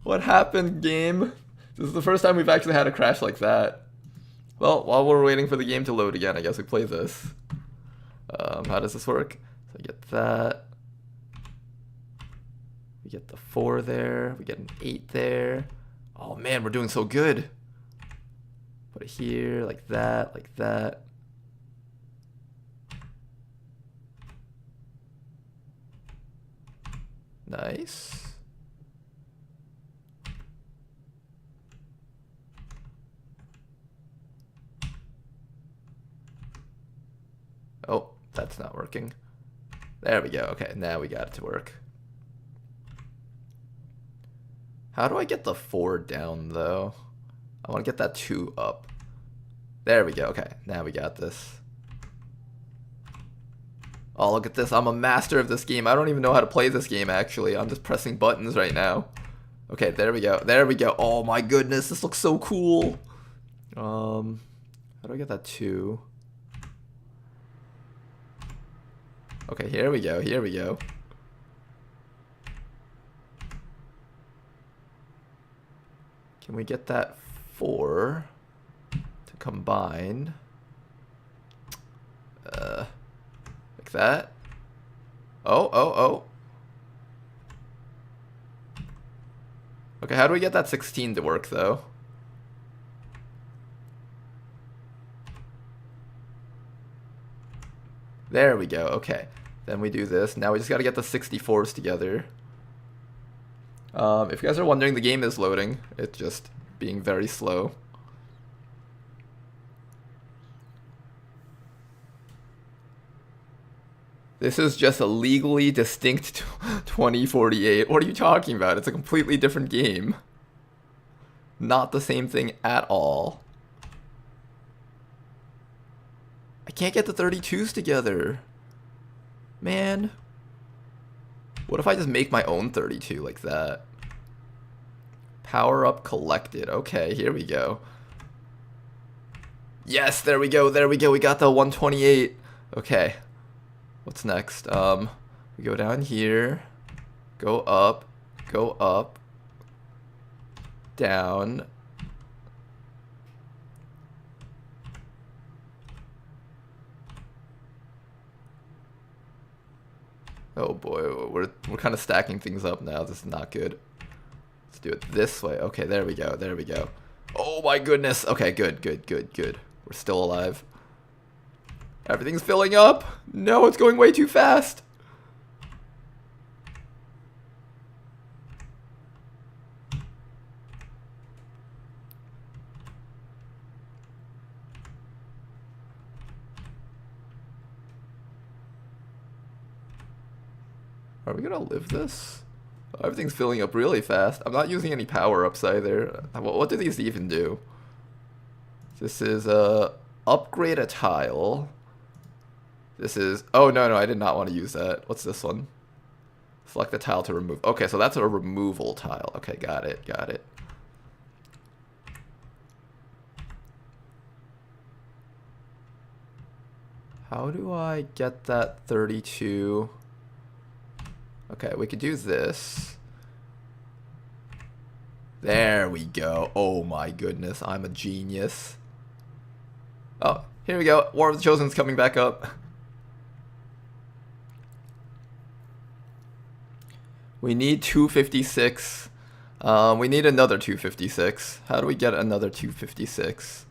What happened, game? This is the first time we've actually had a crash like that. Well, while we're waiting for the game to load again, I guess we play this. How does this work? So I get that. We get the 4 there. We get an 8 there. Oh man, we're doing so good. Put it here, like that, like that. Nice. Oh, that's not working. There we go. Okay, now we got it to work. How do I get the 4 down, though? I want to get that 2 up. There we go. Okay, now we got this. Oh, look at this. I'm a master of this game. I don't even know how to play this game, actually. I'm just pressing buttons right now. Okay, there we go. There we go. Oh, my goodness. This looks so cool. How do I get that 2? Okay, here we go. Here we go. Can we get that 4 to combine? Like that. Oh. Okay, how do we get that 16 to work, though? There we go. Okay. Then we do this. Now we just got to get the 64s together. If you guys are wondering, the game is loading. It's just being very slow. This is just a legally distinct 2048. What are you talking about? It's a completely different game. Not the same thing at all. I can't get the 32s together. Man. What if I just make my own 32 like that? Power up collected. Okay, here we go. Yes, there we go. There we go. We got the 128. Okay. What's next? We go down here. Go up. Go up. Down. Oh boy, we're kind of stacking things up now. This is not good. Let's do it this way. Okay, there we go. There we go. Oh my goodness. Okay, good, good, good, good. We're still alive. Everything's filling up. No, it's going way too fast. Are we gonna live this? Oh, everything's filling up really fast. I'm not using any power-ups either. What do these even do? This is upgrade a tile. This is, oh no, I did not want to use that. What's this one? Select a tile to remove. Okay, so that's a removal tile. Okay, got it, got it. How do I get that 32? Okay, we could do this. There we go. Oh my goodness, I'm a genius. Oh, here we go. War of the Chosen's coming back up. We need 256. We need another 256. How do we get another 256?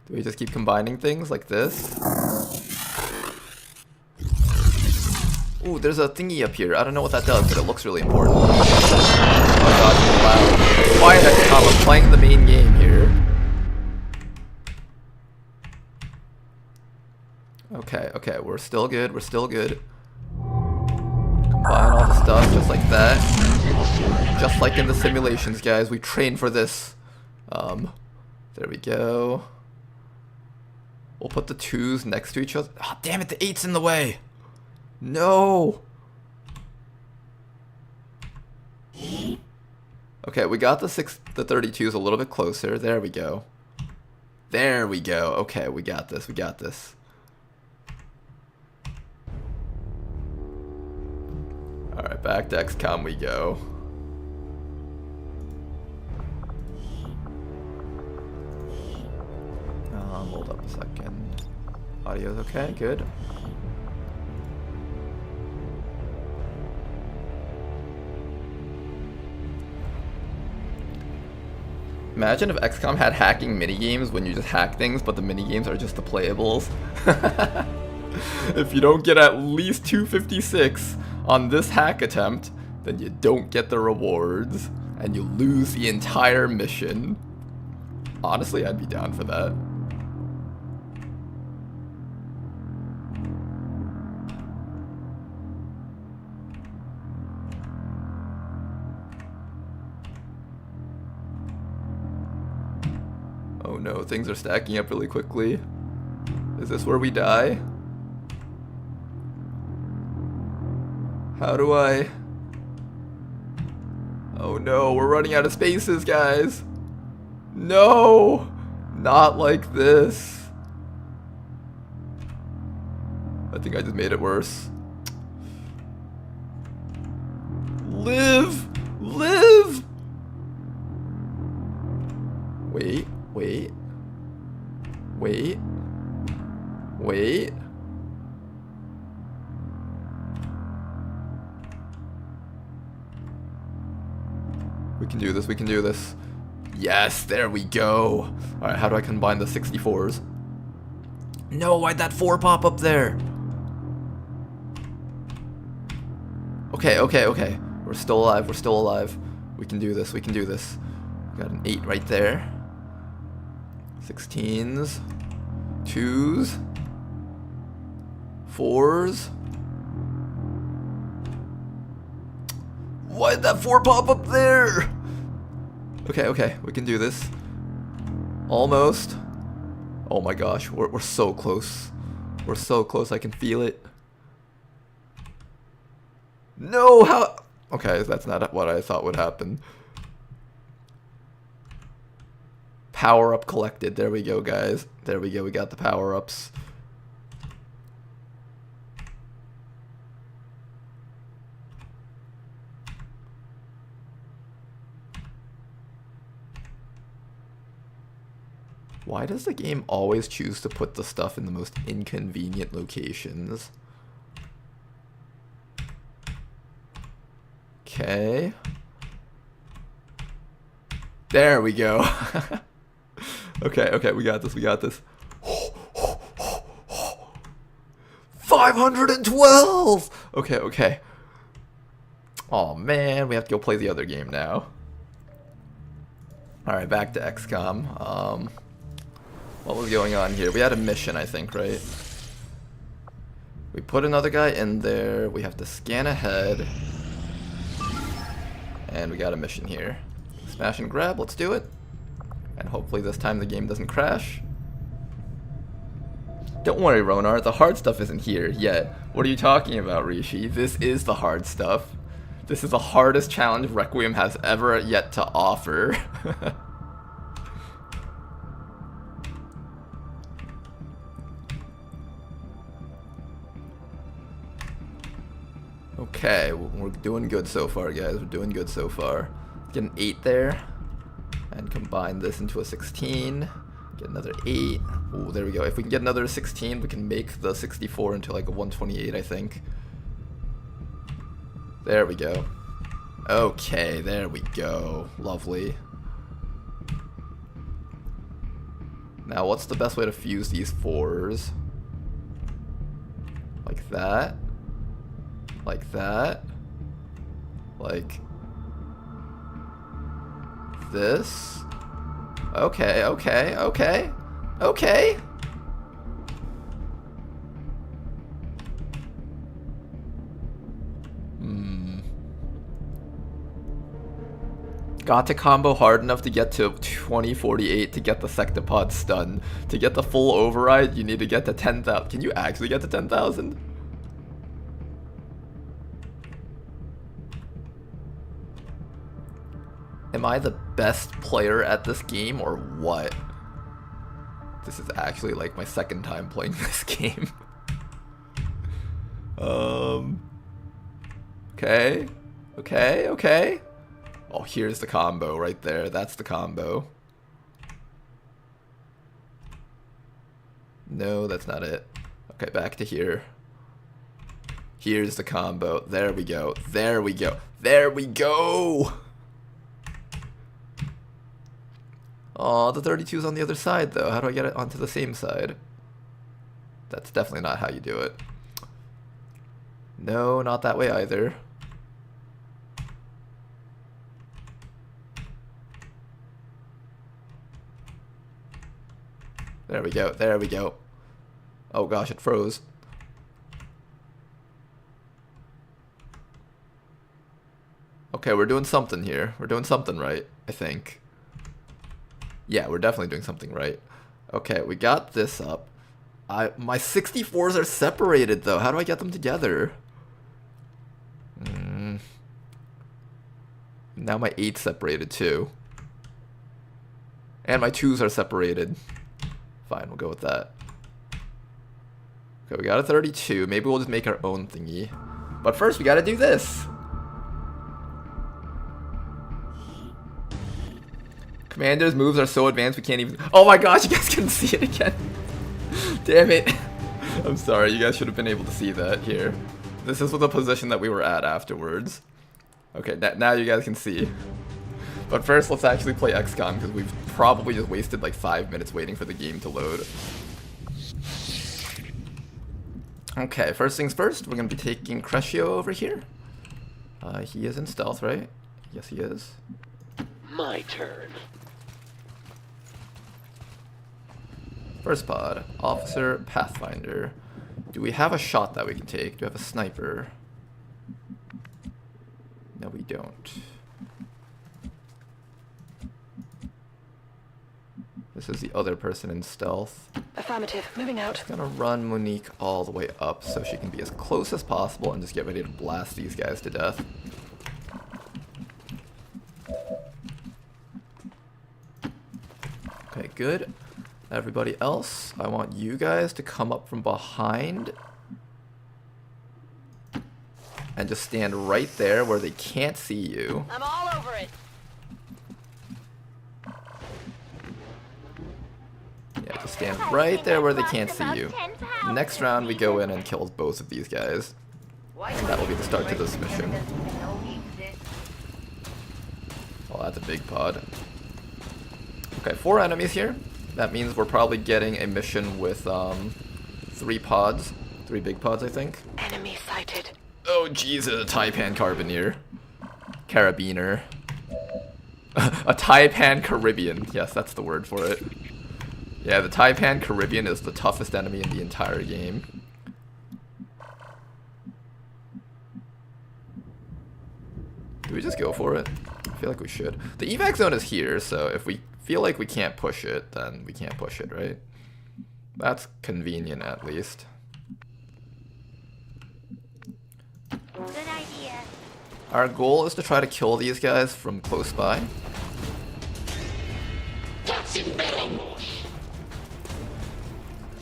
Do we just keep combining things like this? Ooh, there's a thingy up here. I don't know what that does, but it looks really important. Oh god, it's loud. Quiet, XCOM. I'm playing the main game here. Okay, okay, we're still good. We're still good. Combine all the stuff just like that. Just like in the simulations, guys. We train for this. There we go. We'll put the 2s next to each other. Oh, damn it, the 8's in the way. No. Okay, we got the 32s a little bit closer. There we go. There we go. Okay, we got this. We got this. All right, back to XCOM we go. Hold up a second. Audio's okay. Good. Imagine if XCOM had hacking minigames when you just hack things, but the minigames are just the playables. If you don't get at least 256 on this hack attempt, then you don't get the rewards, and you lose the entire mission. Honestly, I'd be down for that. Oh no, things are stacking up really quickly. Is this where we die? How do I... Oh no, we're running out of spaces, guys. No! Not like this. I think I just made it worse. Live! Live! Wait. Wait. Wait. Wait. We can do this, we can do this. Yes, there we go. Alright, how do I combine the 64s? No, why'd that 4 pop up there? Okay, okay, okay. We're still alive, we're still alive. We can do this, we can do this. Got an 8 right there. 16s, 2s, 4s. Why did that 4 pop up there? Okay, okay, we can do this. Almost. Oh my gosh, we're so close. We're so close, I can feel it. No, how? Okay, that's not what I thought would happen. Power up collected. There we go, guys. There we go, we got the power ups. Why does the game always choose to put the stuff in the most inconvenient locations? Okay. There we go. Okay, okay, we got this, we got this. 512! Okay, okay. Oh man, we have to go play the other game now. Alright, back to XCOM. What was going on here? We had a mission, I think, right? We put another guy in there. We have to scan ahead. And we got a mission here. Smash and grab, let's do it. And hopefully this time the game doesn't crash. Don't worry, Ronar, the hard stuff isn't here yet. What are you talking about, Rishi? This is the hard stuff. This is the hardest challenge Requiem has ever yet to offer. Okay, we're doing good so far, guys. We're doing good so far. Get an 8 there. And combine this into a 16. Get another 8. Ooh, there we go. If we can get another 16, we can make the 64 into like a 128, I think. There we go. Okay, there we go. Lovely. Now, what's the best way to fuse these 4s? Like that. Like that. Like this. Okay, okay, okay, okay. Got to combo hard enough to get to 2048 to get the Sectopod stun. To get the full override, you need to get to 10,000. Can you actually get to 10,000? Am I the best player at this game or what? This is actually like my second time playing this game. Okay. Okay, okay. Oh, here's the combo right there. That's the combo. No, that's not it. Okay, back to here. Here's the combo. There we go. There we go. There we go! Aw, the 32's on the other side, though. How do I get it onto the same side? That's definitely not how you do it. No, not that way either. There we go, there we go. Oh gosh, it froze. Okay, we're doing something here. We're doing something right, I think. Yeah, we're definitely doing something right. Okay, we got this up. My 64s are separated, though. How do I get them together? Now my 8's separated, too. And my 2s are separated. Fine, we'll go with that. Okay, we got a 32. Maybe we'll just make our own thingy. But first, we gotta do this. Commander's moves are so advanced we can't even... Oh my gosh, you guys couldn't see it again. Damn it. I'm sorry, you guys should have been able to see that here. This is the position that we were at afterwards. Okay, now you guys can see. But first, let's actually play XCOM, because we've probably just wasted like 5 minutes waiting for the game to load. Okay, first things first, we're going to be taking Crescio over here. He is in stealth, right? Yes, he is. My turn. First pod, Officer Pathfinder. Do we have a shot that we can take? Do we have a sniper? No, we don't. This is the other person in stealth. Affirmative. Moving out. I'm gonna run Monique all the way up so she can be as close as possible and just get ready to blast these guys to death. Okay, good. Everybody else, I want you guys to come up from behind and just stand right there where they can't see you. I'm all over it. Yeah, just stand right there where they can't see you. Next round, we go in and kill both of these guys. And that will be the start to this mission. Oh, that's a big pod. Okay, 4 enemies here. That means we're probably getting a mission with 3 pods. 3 big pods, I think. Enemy sighted. Oh, Jesus, a Taipan Carabiner. Carabiner. A Taipan Caribbean. Yes, that's the word for it. Yeah, the Taipan Caribbean is the toughest enemy in the entire game. Do we just go for it? I feel like we should. The evac zone is here, so if we feel like we can't push it, then we can't push it, right? That's convenient, at least. Good idea. Our goal is to try to kill these guys from close by.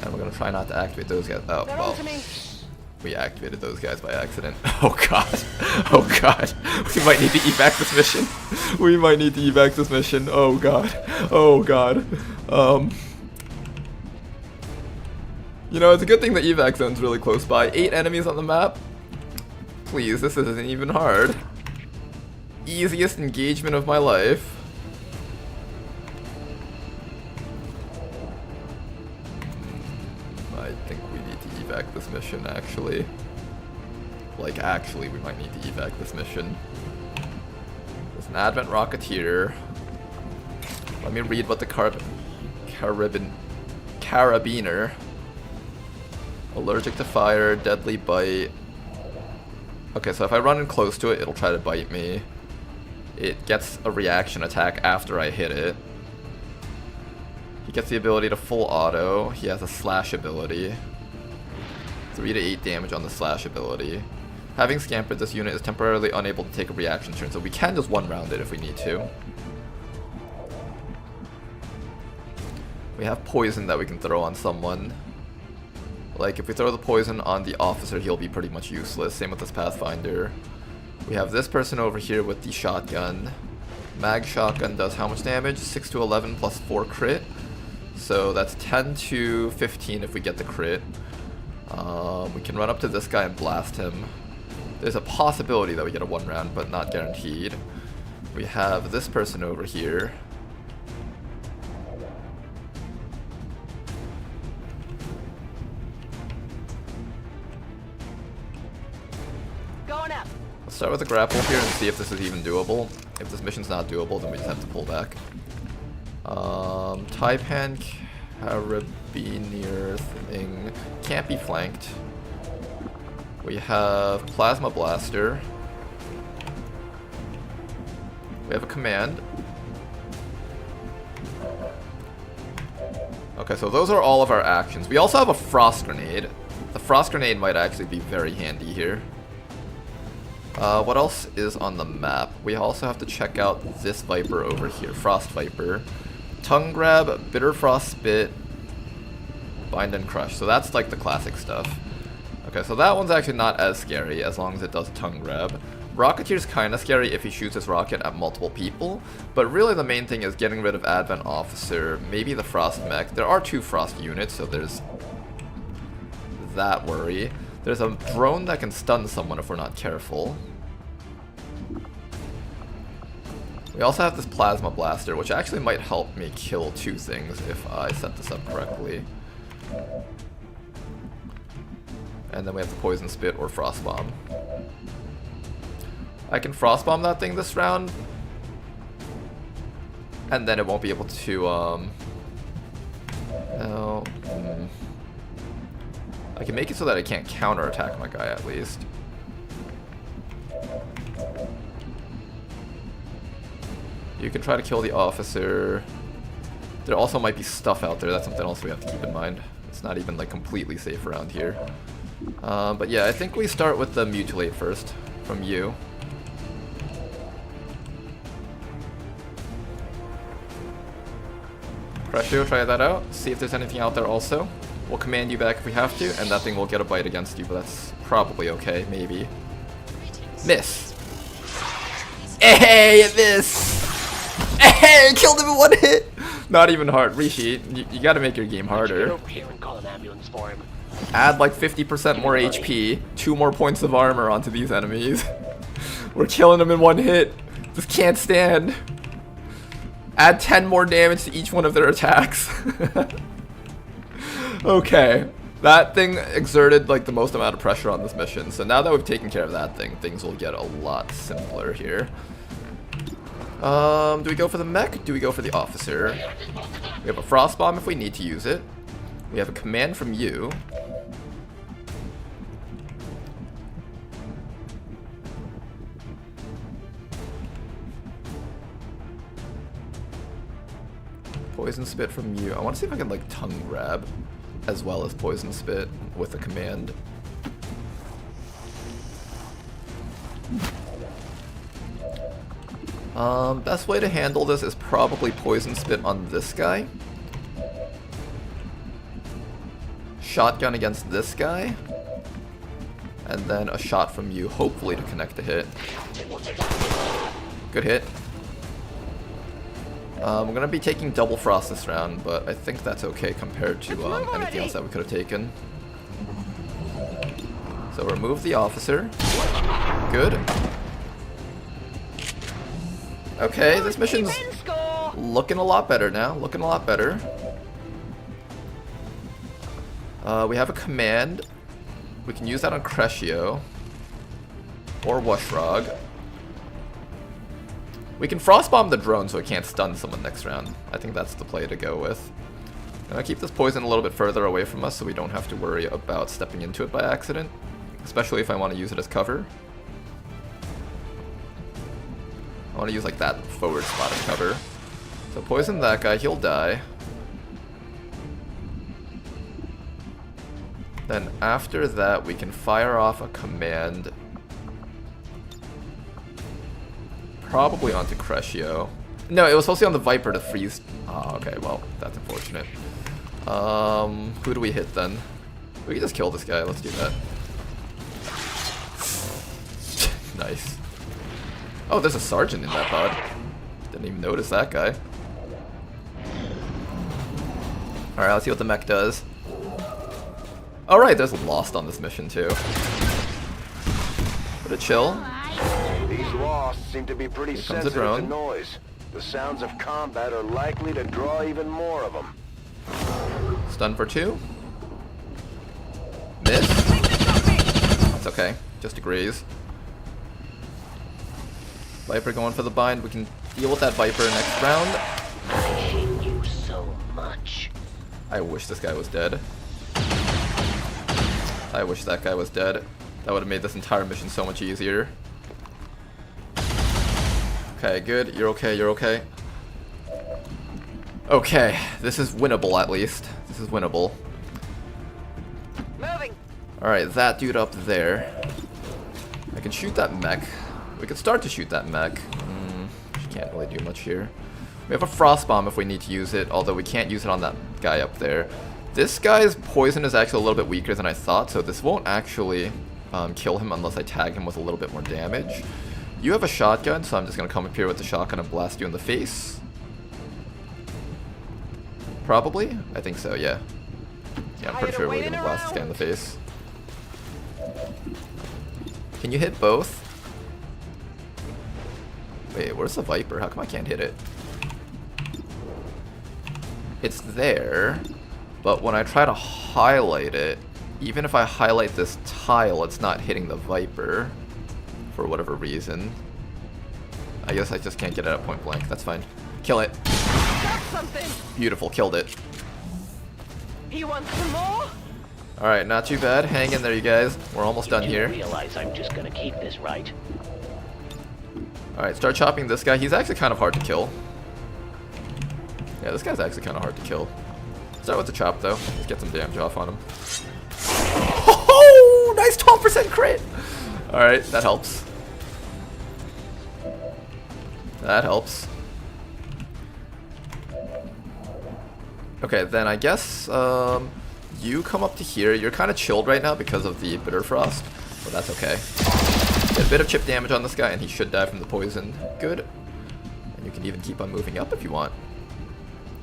And we're gonna try not to activate those guys. Oh, They're well. on to me. We activated those guys by accident. Oh god. Oh god. We might need to evac this mission. We might need to evac this mission. Oh god. Oh god. You know, it's a good thing the evac zone's really close by. 8 enemies on the map. Please, this isn't even hard. Easiest engagement of my life. I think we need to evac this mission, actually. Like, actually, we might need to evac this mission. There's an Advent Rocketeer. Let me read what the Carabiner. Allergic to fire, deadly bite. Okay, so if I run in close to it, it'll try to bite me. It gets a reaction attack after I hit it. He gets the ability to full auto. He has a slash ability. 3 to 8 damage on the slash ability. Having scampered, this unit is temporarily unable to take a reaction turn, so we can just one round it if we need to. We have poison that we can throw on someone. Like, if we throw the poison on the officer, he'll be pretty much useless. Same with this Pathfinder. We have this person over here with the shotgun. Mag shotgun does how much damage? 6 to 11 plus 4 crit. So that's 10 to 15 if we get the crit. We can run up to this guy and blast him. There's a possibility that we get a 1 round, but not guaranteed. We have this person over here. Going up. Let's start with a grapple here and see if this is even doable. If this mission's not doable, then we just have to pull back. Taipan Carabiner thing can't be flanked. We have Plasma Blaster. We have a command. Okay, so those are all of our actions. We also have a Frost Grenade. The Frost Grenade might actually be very handy here. What else is on the map? We also have to check out this Viper over here, Frost Viper. Tongue Grab, Bitter Frost Spit, Bind and Crush. So that's like the classic stuff. Okay, so that one's actually not as scary as long as it does Tongue Grab. Rocketeer's kind of scary if he shoots his rocket at multiple people, but really the main thing is getting rid of Advent Officer, maybe the Frost Mech. There are 2 Frost units, so there's that worry. There's a drone that can stun someone if we're not careful. We also have this Plasma Blaster, which actually might help me kill 2 things if I set this up correctly. And then we have the Poison Spit or Frost Bomb. I can Frost Bomb that thing this round, and then it won't be able to, I I can make it so that I can't counterattack my guy at least. You can try to kill the officer. There also might be stuff out there. That's something else we have to keep in mind. It's not even like completely safe around here. But yeah, I think we start with the mutilate first from you. Crescio, try that out. See if there's anything out there also. We'll command you back if we have to, and that thing will get a bite against you, but that's probably okay, maybe. Miss. Hey, it missed! Hey, killed him in one hit! Not even hard. Rishi, you gotta make your game harder. Get over here and call an ambulance for him. Add like 50% more HP, 2 more points of armor onto these enemies. We're killing them in one hit. Just can't stand. Add 10 more damage to each one of their attacks. Okay. That thing exerted like the most amount of pressure on this mission. So now that we've taken care of that thing, things will get a lot simpler here. Do we go for the mech? Do we go for the officer? We have a frost bomb if we need to use it. We have a command from you. Poison spit from you. I want to see if I can like tongue grab as well as poison spit with a command. Best way to handle this is probably poison spit on this guy. Shotgun against this guy. And then a shot from you, hopefully to connect a hit. Good hit. We're going to be taking double frost this round, but I think that's okay compared to anything else that we could have taken. So remove the officer. Good. Okay, this mission's looking a lot better now. Looking a lot better. We have a command. We can use that on Crescio. Or Washrog. We can frostbomb the drone so it can't stun someone next round. I think that's the play to go with. I'm gonna keep this poison a little bit further away from us so we don't have to worry about stepping into it by accident. Especially if I want to use it as cover. I want to use like that forward spot as cover. So poison that guy, he'll die. Then after that we can fire off a command. Probably onto Crescio. No, it was supposed to be on the Viper to freeze. Oh, okay, well, that's unfortunate. Who do we hit then? We can just kill this guy, let's do that. Nice. Oh, there's a sergeant in that pod. Didn't even notice that guy. Alright, let's see what the mech does. Alright, there's Lost on this mission too. But a chill. These Lost seem to be pretty sensitive to noise. The sounds of combat are likely to draw even more of them. Stun for 2. Miss. That's okay. Just a graze. Viper going for the bind. We can deal with that Viper next round. I hate you so much. I wish this guy was dead. I wish that guy was dead. That would have made this entire mission so much easier. Okay, good. You're okay, you're okay. Okay, this is winnable at least. This is winnable. Moving. Alright, that dude up there. I can shoot that mech. We could start to shoot that mech. Can't really do much here. We have a frost bomb if we need to use it, although we can't use it on that guy up there. This guy's poison is actually a little bit weaker than I thought, so this won't actually kill him unless I tag him with a little bit more damage. You have a shotgun, so I'm just going to come up here with the shotgun and blast you in the face. Probably? I think so, yeah. Yeah, I'm pretty sure we're going to blast this guy in the face. Can you hit both? Wait, where's the Viper? How come I can't hit it? It's there, but when I try to highlight it, even if I highlight this tile, it's not hitting the Viper for whatever reason. I guess I just can't get it at point blank. That's fine. Kill it. Got something. Beautiful, killed it. You want some more? Alright, not too bad. Hang in there, you guys. We're almost done You here. realize I'm just gonna keep this, right? Alright, start chopping this guy. He's actually kind of hard to kill. Yeah, this guy's actually kind of hard to kill. Start with the chop, though. Let's get some damage off on him. Oh, nice 12% crit! Alright, that helps. That helps. Okay, then I guess you come up to here. You're kind of chilled right now because of the Bitter Frost, but that's okay. Get a bit of chip damage on this guy, and he should die from the poison. Good. And you can even keep on moving up if you want.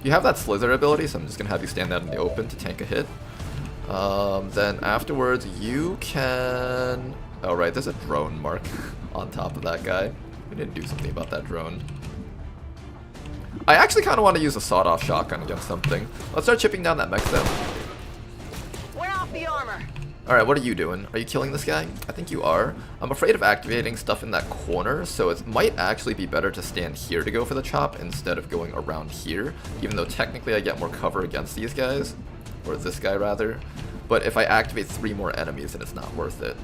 You have that Slither ability, so I'm just going to have you stand out in the open to tank a hit. Then afterwards, you can... Oh, right, there's a drone mark on top of that guy. We didn't do something about that drone. I actually kind of want to use a sawed-off shotgun against something. Let's start chipping down that mech then. Wear off the armor. Alright, what are you doing? Are you killing this guy? I think you are. I'm afraid of activating stuff in that corner, so it might actually be better to stand here to go for the chop instead of going around here, even though technically I get more cover against these guys. Or this guy, rather. But if I activate 3 more enemies, then it's not worth it.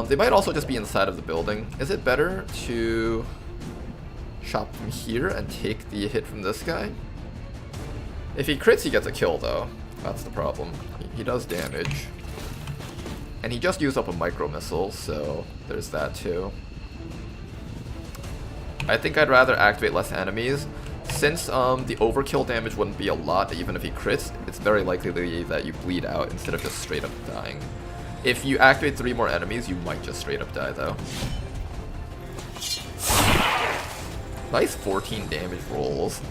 They might also just be inside of the building. Is it better to chop from here and take the hit from this guy? If he crits, he gets a kill, though. That's the problem. He does damage. And he just used up a micro missile, so there's that too. I think I'd rather activate less enemies. Since the overkill damage wouldn't be a lot, even if he crits, it's very likely that you bleed out instead of just straight up dying. If you activate 3 more enemies, you might just straight up die, though. Nice 14 damage rolls.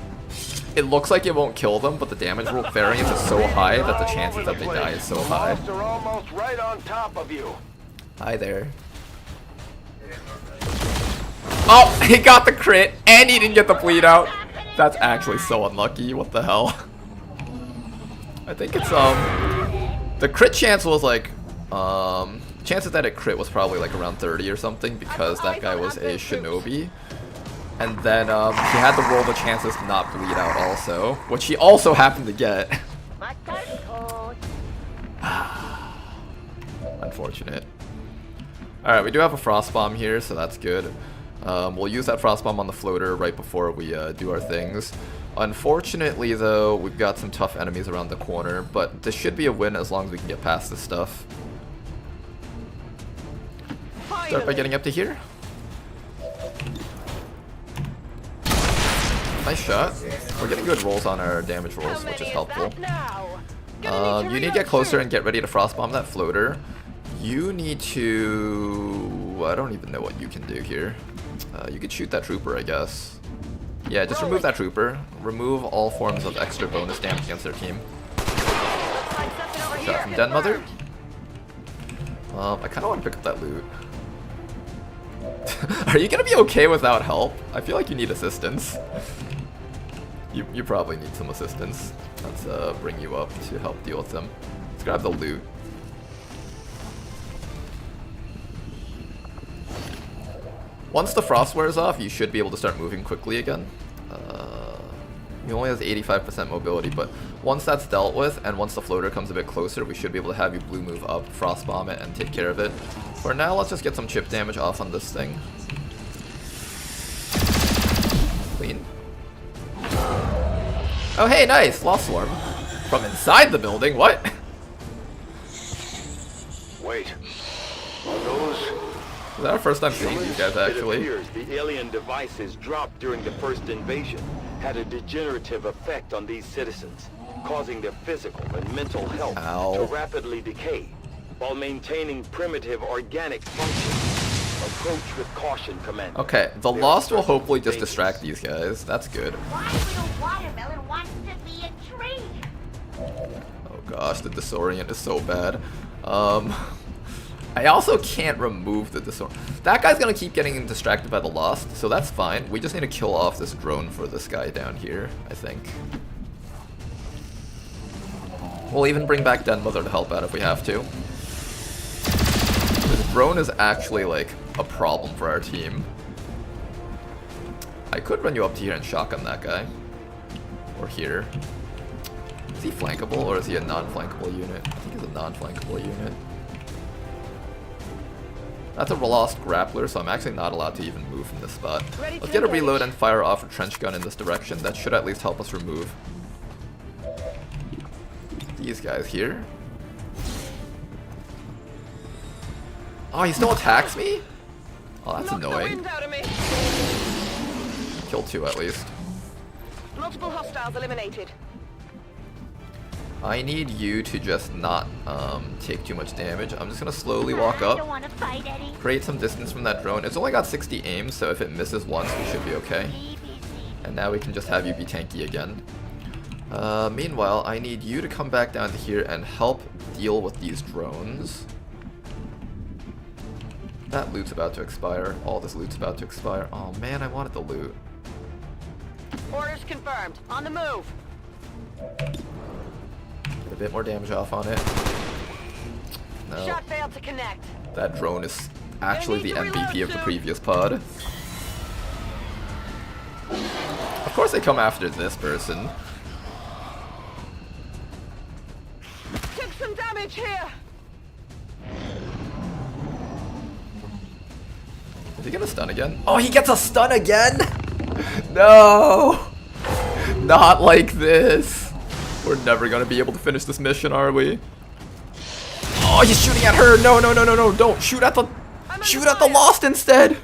It looks like it won't kill them, but the damage roll variance is so high that the chances that they die is so high. They're almost right on top of you. Hi there. Oh, he got the crit, and he didn't get the bleed out. That's actually so unlucky. What the hell? I think it's, the crit chance was like, chances that it crit was probably like around 30 or something because that guy was a shinobi. And then, he had to roll the chances to not bleed out also, which he also happened to get. Unfortunate. Alright, we do have a frost bomb here, so that's good. We'll use that frost bomb on the floater right before we do our things. Unfortunately, though, we've got some tough enemies around the corner, but this should be a win as long as we can get past this stuff. Start by getting up to here. Nice shot. We're getting good rolls on our damage rolls, which is helpful. You need to get closer and get ready to frost bomb that floater. You need to... I don't even know what you can do here. You could shoot that trooper, I guess. Yeah, just remove that trooper. Remove all forms of extra bonus damage against their team. Shot from Den Mother. I kind of want to pick up that loot. Are you gonna be okay without help? I feel like you need assistance. You probably need some assistance. Let's bring you up to help deal with them. Let's grab the loot. Once the frost wears off, you should be able to start moving quickly again. He only has 85% mobility, but once that's dealt with, and once the floater comes a bit closer, we should be able to have you blue move up, frost bomb it, and take care of it. For now, let's just get some chip damage off on this thing. Clean. Oh hey, nice! Lost Swarm. From inside the building, what? Wait. Are those... Is that our first time seeing these guys, actually? It appears the alien devices dropped during the first invasion had a degenerative effect on these citizens, causing their physical and mental health to rapidly decay, while maintaining primitive organic function. Approach with caution, Commander. Okay, the Lost will hopefully just distract these guys. That's good. Why little watermelon wants to be a tree? Oh gosh, the disorient is so bad. I also can't remove the disorient. That guy's gonna keep getting distracted by the Lost, so that's fine. We just need to kill off this drone for this guy down here, I think. We'll even bring back Den Mother to help out if we have to. This drone is actually like a problem for our team. I could run you up to here and shotgun that guy. Or here. Is he flankable or is he a non-flankable unit? I think he's a non-flankable unit. That's a lost grappler, so I'm actually not allowed to even move from this spot. Let's get a reload and fire off a trench gun in this direction. That should at least help us remove these guys here. Oh, he still attacks me? Oh, that's annoying. Kill 2 at least. Multiple hostiles eliminated. I need you to just not take too much damage. I'm just gonna slowly walk I don't up, want to fight, Eddie. create some distance from that drone. It's only got 60 aim, so if it misses once, we should be okay. And now we can just have you be tanky again. Meanwhile, I need you to come back down to here and help deal with these drones. That loot's about to expire. All this loot's about to expire. Oh man, I wanted the loot. Orders confirmed. On the move. Get a bit more damage off on it. No. Shot failed to connect. That drone is actually the MVP of the previous pod. Of course they come after this person. Took some damage here. Is he gonna stun again? Oh, he gets a stun again? No! Not like this. We're never gonna be able to finish this mission, are we? Oh, he's shooting at her! No, no, no, no, no! Don't shoot at the Lost instead!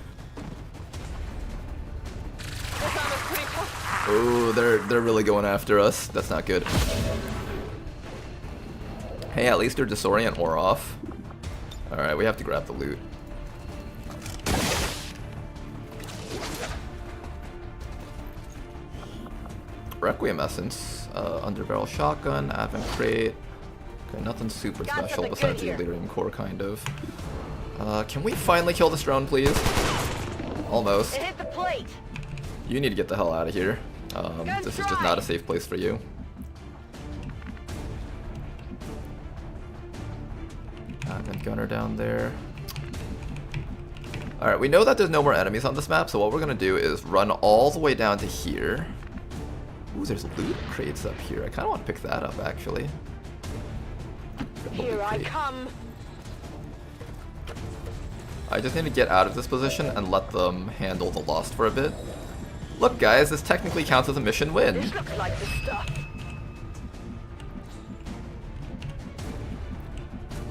Oh, they're really going after us. That's not good. Hey, at least they're disorient or off. All right, we have to grab the loot. Requiem Essence, underbarrel shotgun, advent crate. Okay, nothing super special besides the Elerium core, kind of. Can we finally kill this drone, please? Almost. It hit the plate. You need to get the hell out of here. This is just not a safe place for you. Advent gunner down there. Alright, we know that there's no more enemies on this map, so what we're gonna do is run all the way down to here. Ooh, there's loot crates up here. I kind of want to pick that up, actually. Here I come. I just need to get out of this position and let them handle the Lost for a bit. Look, guys, this technically counts as a mission win. This looks like the stuff.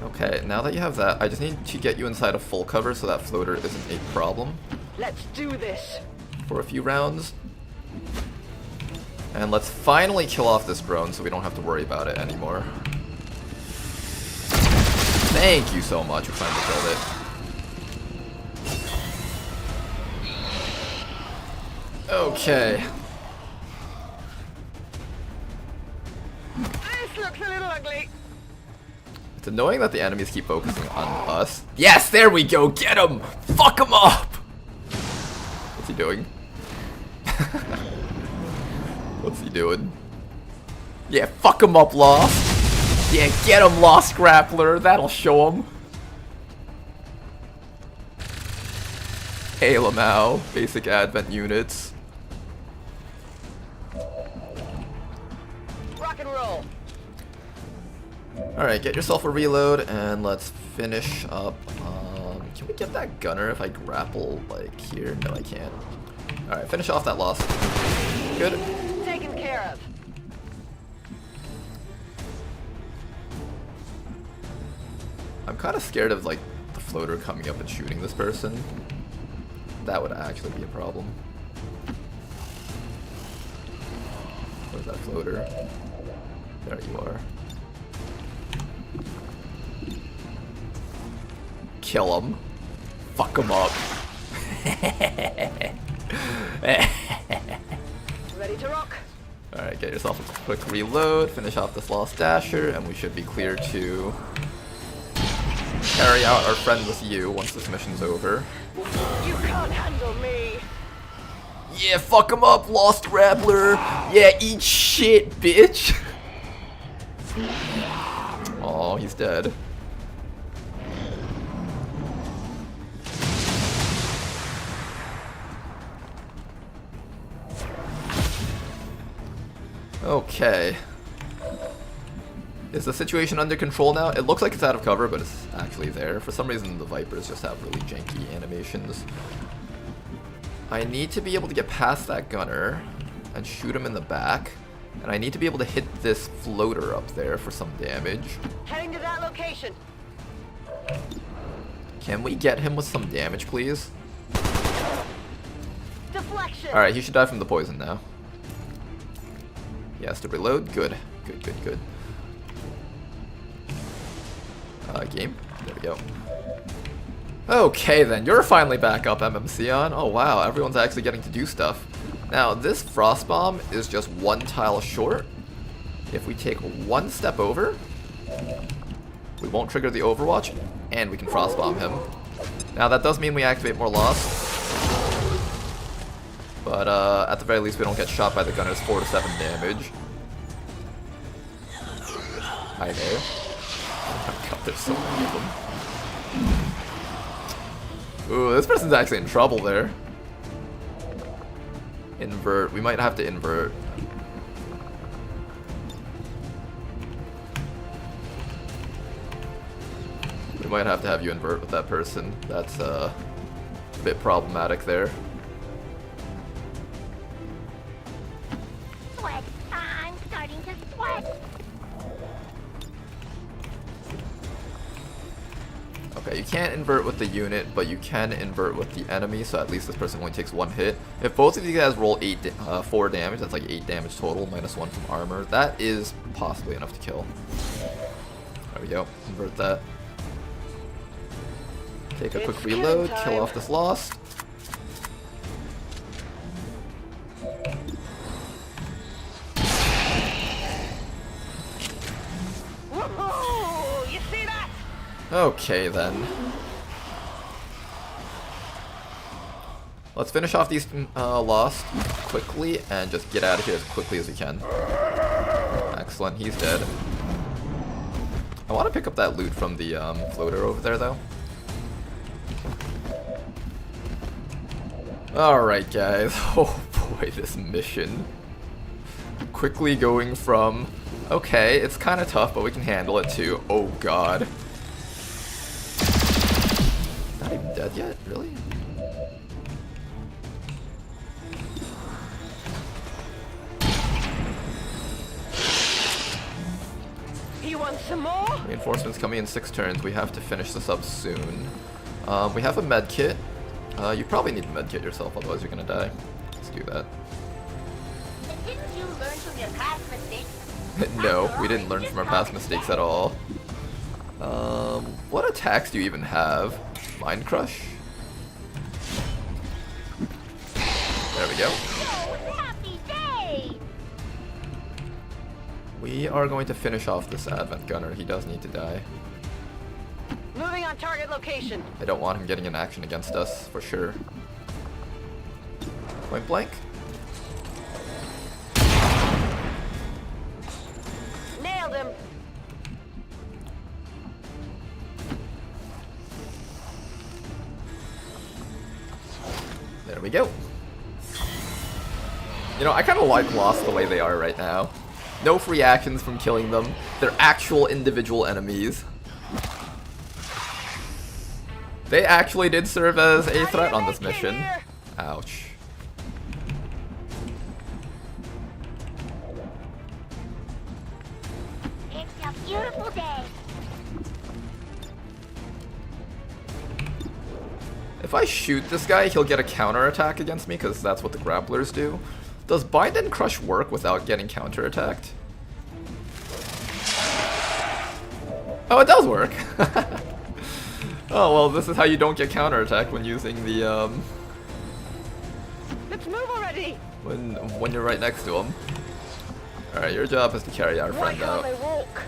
Okay, now that you have that, I just need to get you inside of full cover so that floater isn't a problem. Let's do this. For a few rounds. And let's finally kill off this drone so we don't have to worry about it anymore. Thank you so much. We finally killed it. Okay. This looks a little ugly. It's annoying that the enemies keep focusing on us. Yes, there we go. Get him. Fuck him up. What's he doing? What's he doing? Yeah, fuck him up, Lost. Yeah, get him, Lost Grappler. That'll show him. Hey, Lamau. Basic Advent units. Rock and roll. Alright, get yourself a reload, and let's finish up. Can we get that gunner if I grapple, like, here? No, I can't. Alright, finish off that Lost. Good. Taken care of. I'm kind of scared of, like, the floater coming up and shooting this person. That would actually be a problem. Where's that floater? There you are. Kill him. Fuck him up. Ready to rock. Alright, get yourself a quick reload, finish off this Lost Dasher, and we should be clear to carry out our friend with you once this mission's over. You can't handle me. Yeah, fuck him up, Lost Grappler! Yeah, eat shit, bitch! Oh, he's dead. Okay. Is the situation under control now? It looks like it's out of cover, but it's actually there. For some reason, the Vipers just have really janky animations. I need to be able to get past that gunner and shoot him in the back. And I need to be able to hit this floater up there for some damage. Heading to that location. Can we get him with some damage, please? Deflection. Alright, he should die from the poison now. He has to reload. Good. Good, good, good. Game. There we go. Okay then, you're finally back up, Psion. Oh wow, everyone's actually getting to do stuff. Now, this Frost Bomb is just one tile short. If we take one step over, we won't trigger the Overwatch, and we can Frost Bomb him. Now, that does mean we activate more loss. But at the very least, we don't get shot by the gunners 4 to 7 damage. Hi there. Oh god, there's so many of them. Ooh, this person's actually in trouble there. Invert. We might have to invert. We might have to have you invert with that person. That's a bit problematic there. Sweat. I'm starting to sweat. Okay, you can't invert with the unit, but you can invert with the enemy, so at least this person only takes 1 hit. If both of you guys roll 4 damage, that's like 8 damage total, -1 from armor. That is possibly enough to kill. There we go. Invert that. Take a quick reload, kill off this lost. Woohoo! You see that? Okay then. Let's finish off these lost quickly and just get out of here as quickly as we can. Excellent, he's dead. I want to pick up that loot from the floater over there though. Alright guys, oh boy, this mission. Quickly going from, okay, it's kind of tough but we can handle it, to, oh god. Not even dead yet, really? You want some more? Reinforcements coming in 6 turns, we have to finish this up soon. We have a med kit. You probably need a med kit yourself, otherwise you're gonna die. Let's do that. Didn't you learn from your past mistakes? No, we didn't learn from our past mistakes at all. What attacks do you even have? Mind Crush? There we go. Oh, happy day! We are going to finish off this Advent Gunner. He does need to die. Moving on target location. I don't want him getting in action against us, for sure. Point blank. Nailed him. There we go. You know, I kind of like Lost the way they are right now. No free actions from killing them. They're actual individual enemies. They actually did serve as a threat on this mission. Ouch. It's a beautiful day. If I shoot this guy, he'll get a counterattack against me, because that's what the grapplers do. Does Bind and Crush work without getting counterattacked? Oh, it does work! Oh, well, this is how you don't get counterattacked when using the, Let's move already. when you're right next to him. Alright, your job is to carry our friend out. They walk.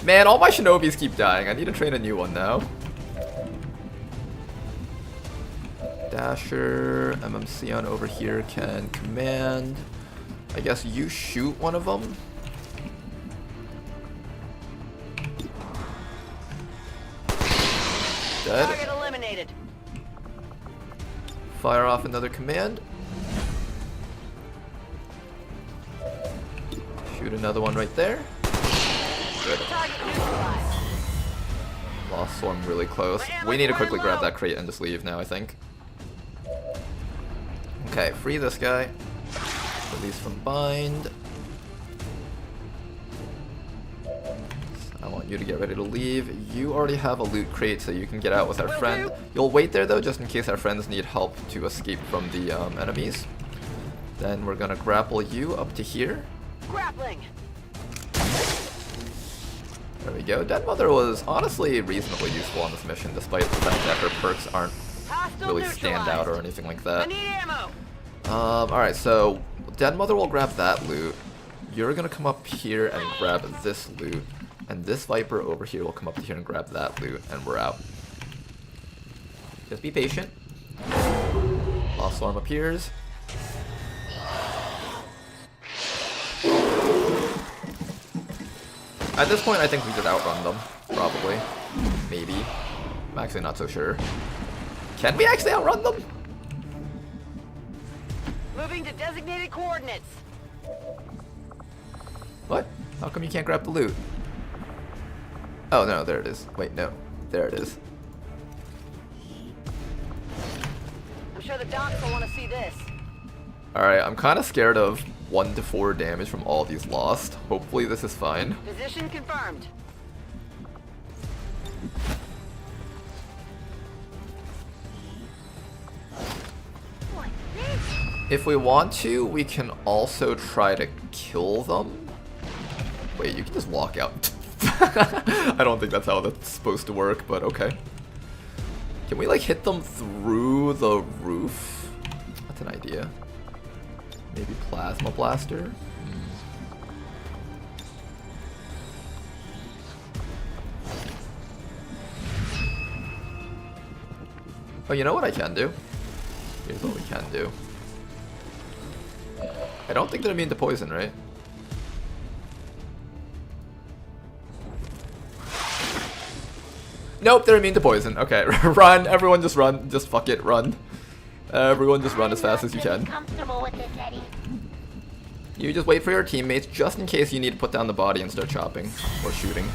Man, all my Shinobis keep dying. I need to train a new one now. Dasher, Psion over here can command. I guess you shoot one of them. Dead. Target eliminated. Fire off another command. Shoot another one right there. Good. Target neutralized. Lost Swarm really close. We need to quickly grab that crate and just leave now, I think. Okay, free this guy. Release from bind. I want you to get ready to leave. You already have a loot crate, so you can get out with our friend. You'll wait there though, just in case our friends need help to escape from the enemies. Then we're gonna grapple you up to here. Grappling. There we go. Dead Mother was honestly reasonably useful on this mission, despite the fact that her perks aren't Hostile really stand out or neutralized. anything like I that. need ammo. Alright, so Dead Mother will grab that loot. You're gonna come up here and grab this loot. And this Viper over here will come up to here and grab that loot, and we're out. Just be patient. Lost Swarm appears. At this point, I think we could outrun them. Probably. Maybe. I'm actually not so sure. Can we actually outrun them? Moving to designated coordinates. What? How come you can't grab the loot? Oh no, there it is. Wait, no. There it is. I'm sure the docs will want to see this. Alright, I'm kind of scared of 1 to 4 damage from all these lost. Hopefully this is fine. Position confirmed. If we want to, we can also try to kill them. Wait, you can just walk out. I don't think that's how that's supposed to work, but okay. Can we like hit them through the roof? That's an idea. Maybe Plasma Blaster? Oh, you know what I can do? Here's what we can do. I don't think they're immune to poison, right? Nope, they're immune to poison. Okay, run. Everyone just run. Just fuck it, run. Everyone just run as fast as you can. Comfortable with this, Eddie. You just wait for your teammates, just in case you need to put down the body and start chopping or shooting.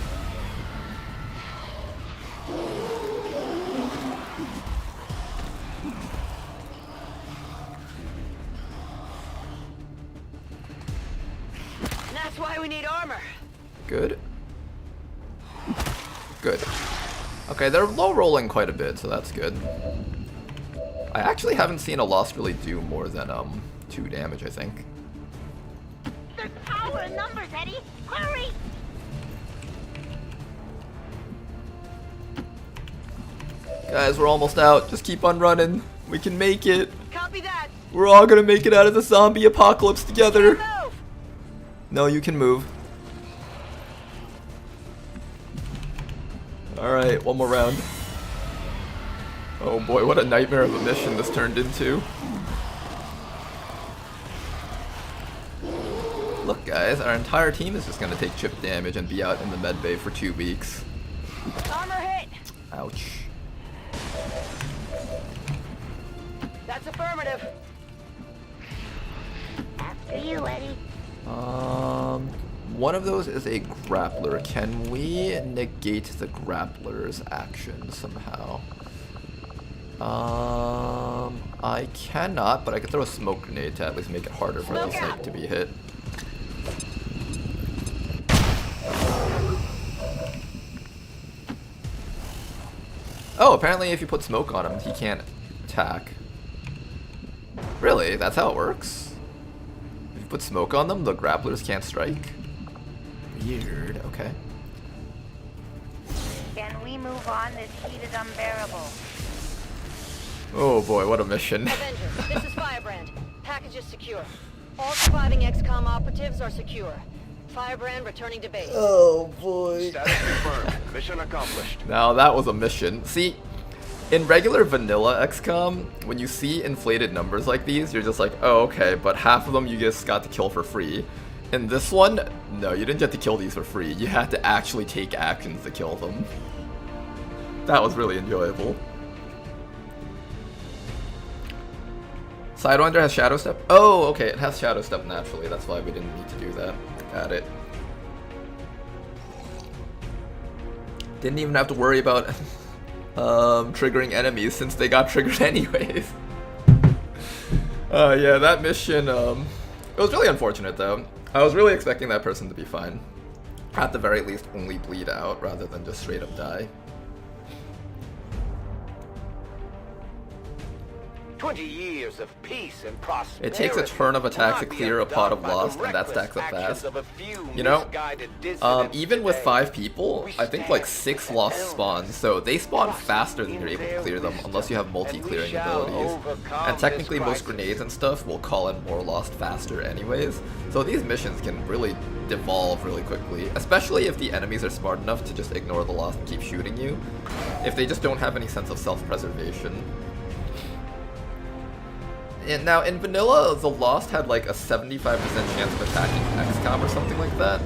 And that's why we need armor. Good. Good. Okay, they're low rolling quite a bit, so that's good. I actually haven't seen a lost really do more than 2 damage, I think. There's power in numbers, Eddie. Hurry! Guys, we're almost out. Just keep on running. We can make it. Copy that. We're all gonna make it out of the zombie apocalypse together. Move. No, you can move. Alright, one more round. Oh boy, what a nightmare of a mission this turned into. Look guys, our entire team is just gonna take chip damage and be out in the med bay for 2 weeks. Armor hit. Ouch. That's affirmative. After you, Eddie. One of those is a grappler. Can we negate the grappler's action somehow? I cannot, but I could throw a smoke grenade to at least make it harder for the snake to be hit. Oh, apparently if you put smoke on him, he can't attack. Really? That's how it works? If you put smoke on them, the grapplers can't strike? Weird, okay. Can we move on? This heat is unbearable. Oh boy, what a mission. Avenger, this is Firebrand. Package is secure. All surviving XCOM operatives are secure. Firebrand returning to base. Oh boy. Status confirmed. Mission accomplished. Now that was a mission. See, in regular vanilla XCOM, when you see inflated numbers like these, you're just like, oh okay, but half of them you just got to kill for free. In this one, no, you didn't get to kill these for free. You had to actually take actions to kill them. That was really enjoyable. Sidewinder has Shadow Step? Oh, okay, it has Shadow Step naturally. That's why we didn't need to do that. Got it. Didn't even have to worry about triggering enemies since they got triggered anyways. Yeah, that mission, it was really unfortunate though. I was really expecting that person to be fine. At the very least, only bleed out rather than just straight up die. 20 years of peace and prosperity. It takes a turn of attack to clear a pot of lost, and that stacks up fast. You know, even with 5 people, I think like 6 lost spawns, so they spawn faster than you're able to clear them, unless you have multi-clearing abilities. And technically most grenades and stuff will call in more lost faster anyways, so these missions can really devolve really quickly, especially if the enemies are smart enough to just ignore the lost and keep shooting you, if they just don't have any sense of self-preservation. And now in vanilla, the Lost had like a 75% chance of attacking XCOM or something like that.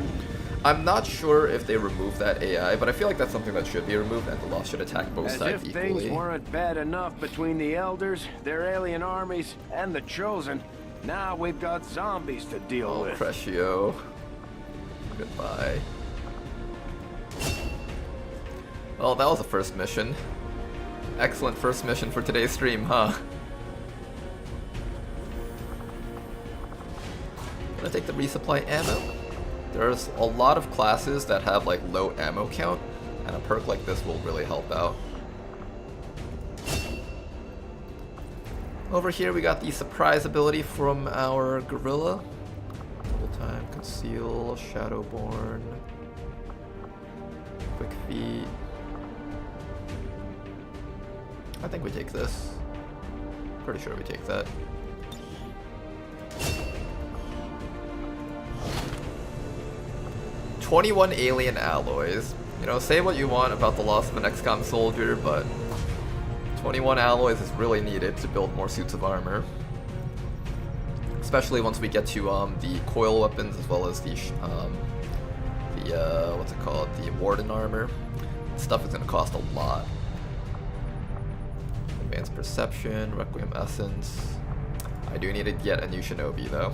I'm not sure if they removed that AI, but I feel like that's something that should be removed, and the Lost should attack both sides equally. As if things weren't bad enough between the Elders, their alien armies, and the Chosen. Now we've got zombies to deal with. Crescio. Goodbye. Well, that was the first mission. Excellent first mission for today's stream, huh? Gonna take the resupply ammo. There's a lot of classes that have like low ammo count, and a perk like this will really help out. Over here we got the surprise ability from our gorilla. Double time, conceal, shadowborn, quick feet. I think we take this. Pretty sure we take that. "21 alien alloys." You know, say what you want about the loss of an XCOM soldier, but 21 alloys is really needed to build more suits of armor. Especially once we get to the coil weapons as well as the what's it called? The Warden armor. Stuff is gonna cost a lot. Advanced Perception, Requiem Essence. I do need to get a new Shinobi though.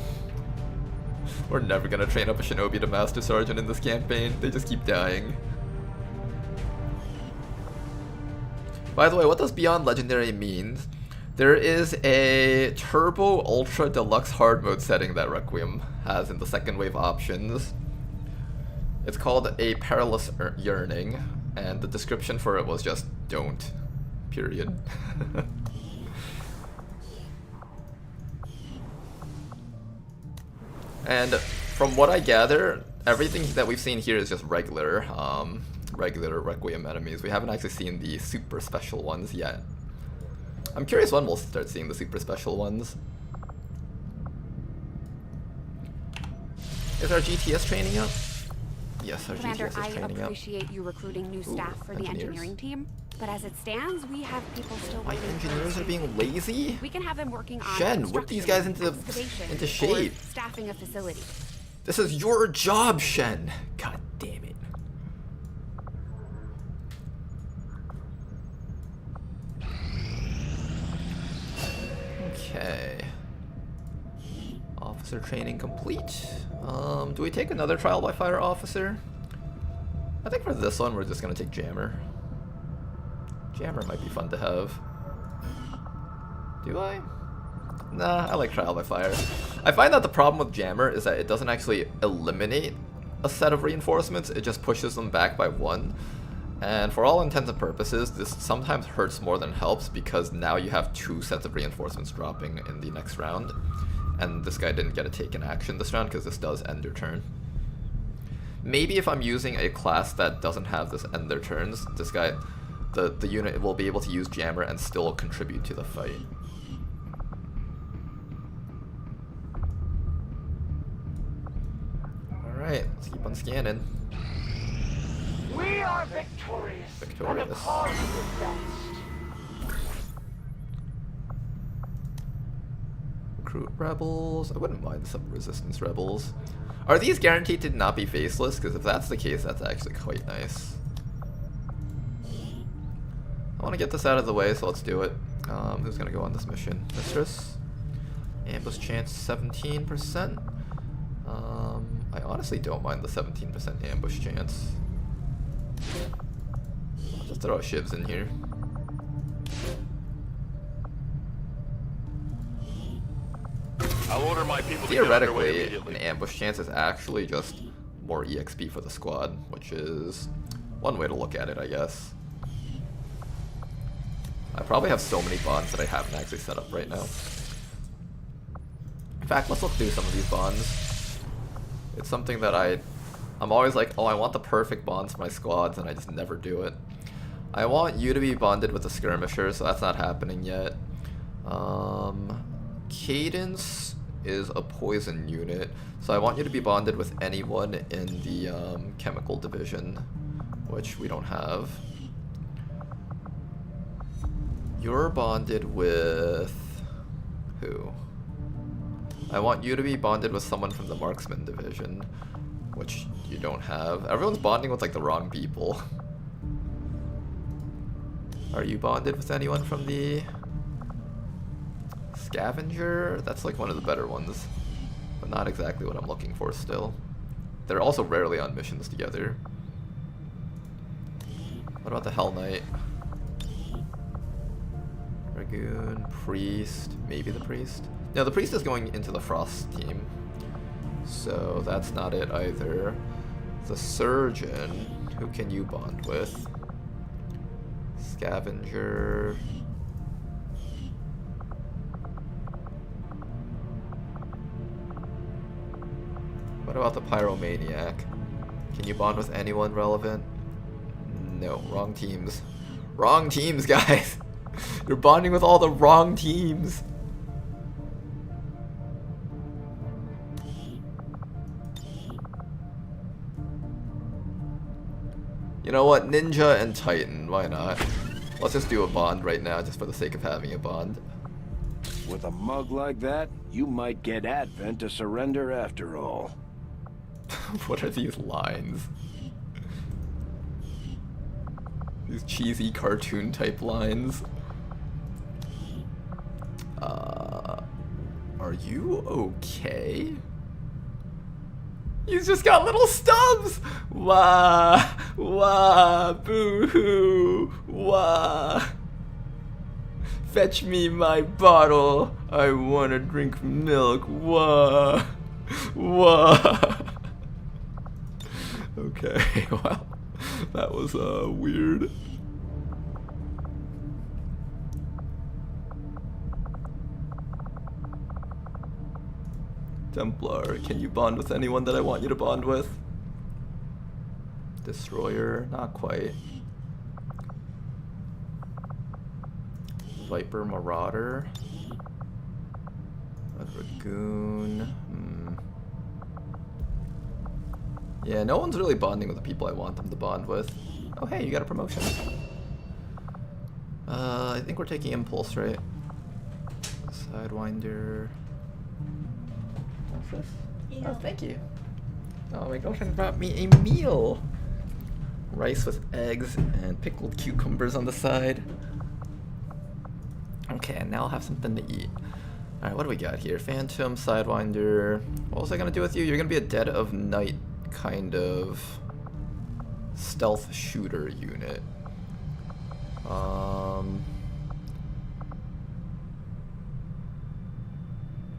We're never gonna train up a Shinobi to Master Sergeant in this campaign. They just keep dying. By the way, what does Beyond Legendary mean? There is a Turbo Ultra Deluxe Hard Mode setting that Requiem has in the second wave options. It's called a Perilous Yearning, and the description for it was just don't. Period. And from what I gather, everything that we've seen here is just regular Requiem enemies. We haven't actually seen the super special ones yet. I'm curious when we'll start seeing the super special ones. Is our GTS training up? Yes, our Commander, GTS is training I up. appreciate you recruiting new staff for the engineering team, but as it stands, we have people still My waiting. engineers are being lazy? We can have them working on Shen, whip these guys into shape. Staffing a facility. This is your job, Shen. God damn it. Okay. Officer training complete. Do we take another trial by fire officer? I think for this one we're just gonna take Jammer. Jammer might be fun to have. Do I? Nah, I like trial by fire. I find that the problem with Jammer is that it doesn't actually eliminate a set of reinforcements, it just pushes them back by 1. And for all intents and purposes, this sometimes hurts more than helps because now you have 2 sets of reinforcements dropping in the next round. And this guy didn't get a take in action this round because this does end their turn. Maybe if I'm using a class that doesn't have this end their turns, this guy, the unit will be able to use Jammer and still contribute to the fight. Alright, let's keep on scanning. We are victorious. Victorious. And the cause is advanced. Recruit rebels. I wouldn't mind some resistance rebels. Are these guaranteed to not be faceless? Because if that's the case, that's actually quite nice. I want to get this out of the way, so let's do it. Who's going to go on this mission? Mistress. Ambush chance 17%. I honestly don't mind the 17% ambush chance. Just throw shivs in here. I'll order my people to Theoretically, an ambush chance is actually just more EXP for the squad, which is one way to look at it, I guess. I probably have so many bonds that I haven't actually set up right now. In fact, let's look through some of these bonds. It's something that I'm always like, oh, I want the perfect bonds for my squads, and I just never do it. I want you to be bonded with the skirmisher, so that's not happening yet. Cadence is a poison unit, so I want you to be bonded with anyone in the chemical division, which we don't have. You're bonded with who? I want you to be bonded with someone from the marksman division, which you don't have. Everyone's bonding with like the wrong people. Are you bonded with anyone from the scavenger? That's like one of the better ones, but not exactly what I'm looking for still. They're also rarely on missions together. What about the Hell Knight? Dragoon, Priest, maybe the Priest? No, the Priest is going into the Frost team, so that's not it either. The Surgeon, who can you bond with? Scavenger. What about the Pyromaniac? Can you bond with anyone relevant? No, wrong teams. Wrong teams, guys! You're bonding with all the wrong teams! You know what? Ninja and Titan, why not? Let's just do a bond right now, just for the sake of having a bond. With a mug like that, you might get Advent to surrender after all. What are these lines? These cheesy cartoon type lines. Are you okay? He's just got little stubs! Wah! Wah! Boo-hoo! Wah! Fetch me my bottle! I wanna drink milk! Wah! Wah! Okay, wow. That was weird. Templar, can you bond with anyone that I want you to bond with? Destroyer, not quite. Viper Marauder. A Dragoon. Yeah, no one's really bonding with the people I want them to bond with. Oh hey, you got a promotion. I think we're taking Impulse, right? Sidewinder. What's this? Oh, thank you. Oh, my girlfriend brought me a meal. Rice with eggs and pickled cucumbers on the side. Okay, and now I'll have something to eat. Alright, what do we got here? Phantom, Sidewinder. What was I gonna do with you? You're gonna be a Dead of Night kind of stealth shooter unit.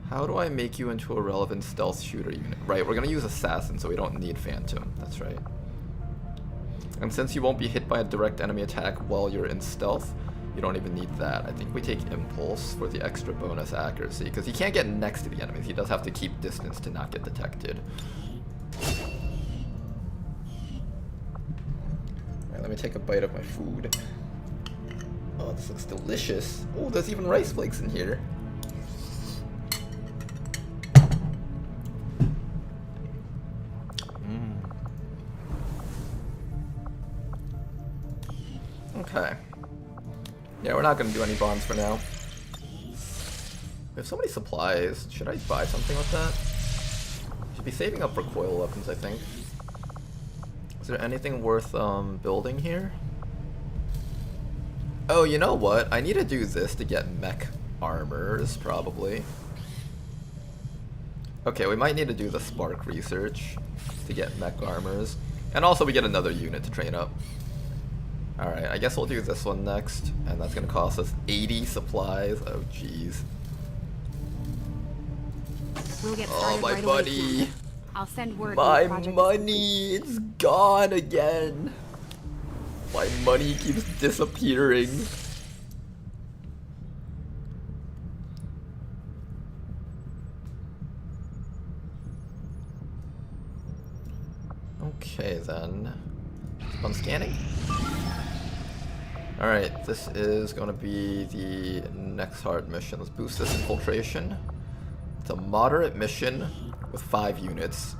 How do I make you into a relevant stealth shooter unit? Right, we're gonna use Assassin, so we don't need Phantom. That's right. And since you won't be hit by a direct enemy attack while you're in stealth, you don't even need that. I think we take Impulse for the extra bonus accuracy, because he can't get next to the enemies. He does have to keep distance to not get detected. Alright, let me take a bite of my food. Oh, this looks delicious. Oh, there's even rice flakes in here. Okay. Yeah, we're not going to do any bonds for now. We have so many supplies. Should I buy something with that? Should be saving up for coil weapons, I think. Is there anything worth building here? Oh, you know what? I need to do this to get mech armors, probably. Okay, we might need to do the Spark research to get mech armors. And also we get another unit to train up. Alright, I guess we'll do this one next, and that's gonna cost us 80 supplies. Oh jeez. We'll get Oh started my right away, money! Commander. I'll send word when My the project is money! It's gone again! My money keeps disappearing. Okay then. I'm scanning. Alright, this is gonna be the next hard mission. Let's boost this infiltration. It's a moderate mission with 5 units.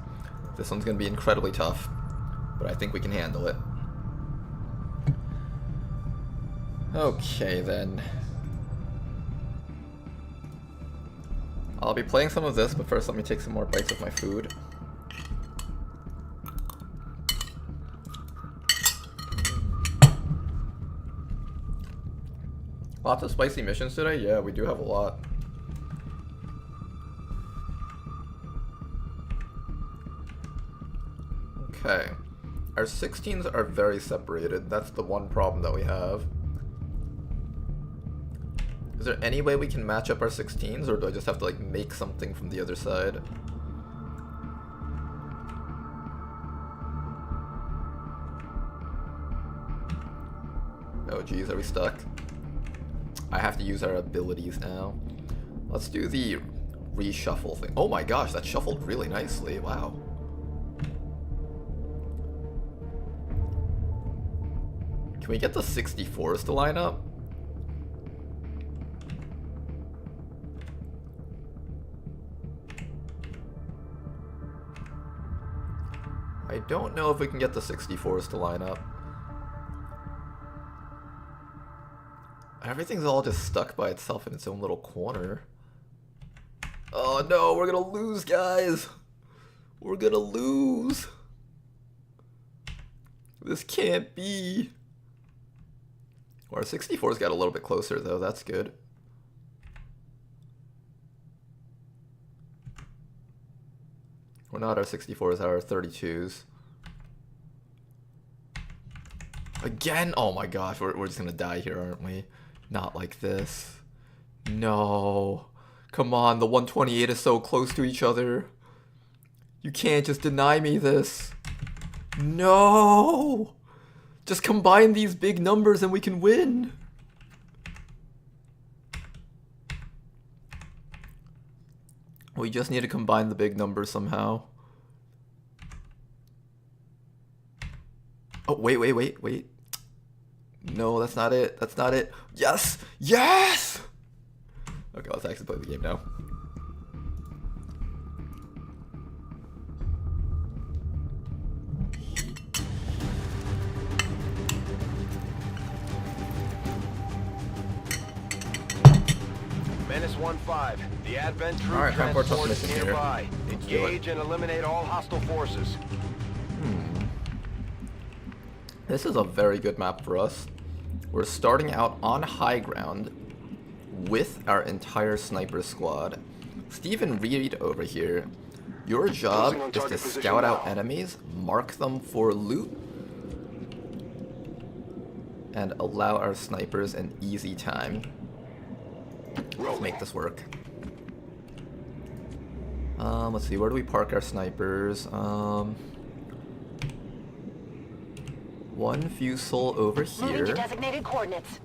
This one's gonna be incredibly tough, but I think we can handle it. Okay then. I'll be playing some of this, but first let me take some more bites of my food. Lots of spicy missions today? Yeah, we do have a lot. Okay. Our 16s are very separated. That's the one problem that we have. Is there any way we can match up our 16s, or do I just have to like make something from the other side? Oh geez, are we stuck? I have to use our abilities now. Let's do the reshuffle thing. Oh my gosh, that shuffled really nicely. Wow. Can we get the 64s to line up? I don't know if we can get the 64s to line up. Everything's all just stuck by itself in its own little corner. Oh no, we're gonna lose, guys! We're gonna lose! This can't be! Well, our 64's got a little bit closer though, that's good. We're not our 64s, our 32s. Again? Oh my gosh, we're just gonna die here, aren't we? Not like this. No. Come on, the 128 is so close to each other. You can't just deny me this. No! Just combine these big numbers and we can win. We just need to combine the big numbers somehow. Oh, wait. No, that's not it. That's not it. Yes! Yes! Okay, let's actually play the game now. Menace 1-5. The Advent troop Alright, transport is here. nearby. Engage and eliminate all hostile forces. This is a very good map for us. We're starting out on high ground with our entire sniper squad. Stephen Reed over here, your job is to scout out enemies, mark them for loot, and allow our snipers an easy time. Let's make this work. Let's see, where do we park our snipers? One fusel over Moving to here. designated coordinates.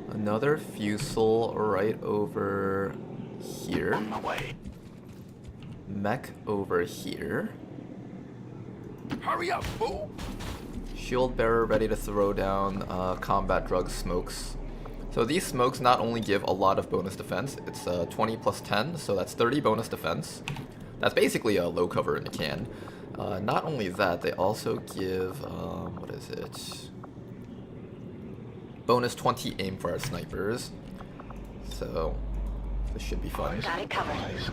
Another fusel right over here. On my way. Mech over here. Hurry up, fool! Shield bearer ready to throw down combat drug smokes. So these smokes not only give a lot of bonus defense, it's 20 plus 10, so that's 30 bonus defense. That's basically a low cover in a can. Not only that, they also give, what is it? Bonus 20 aim for our snipers. So, this should be fun. Got it covered.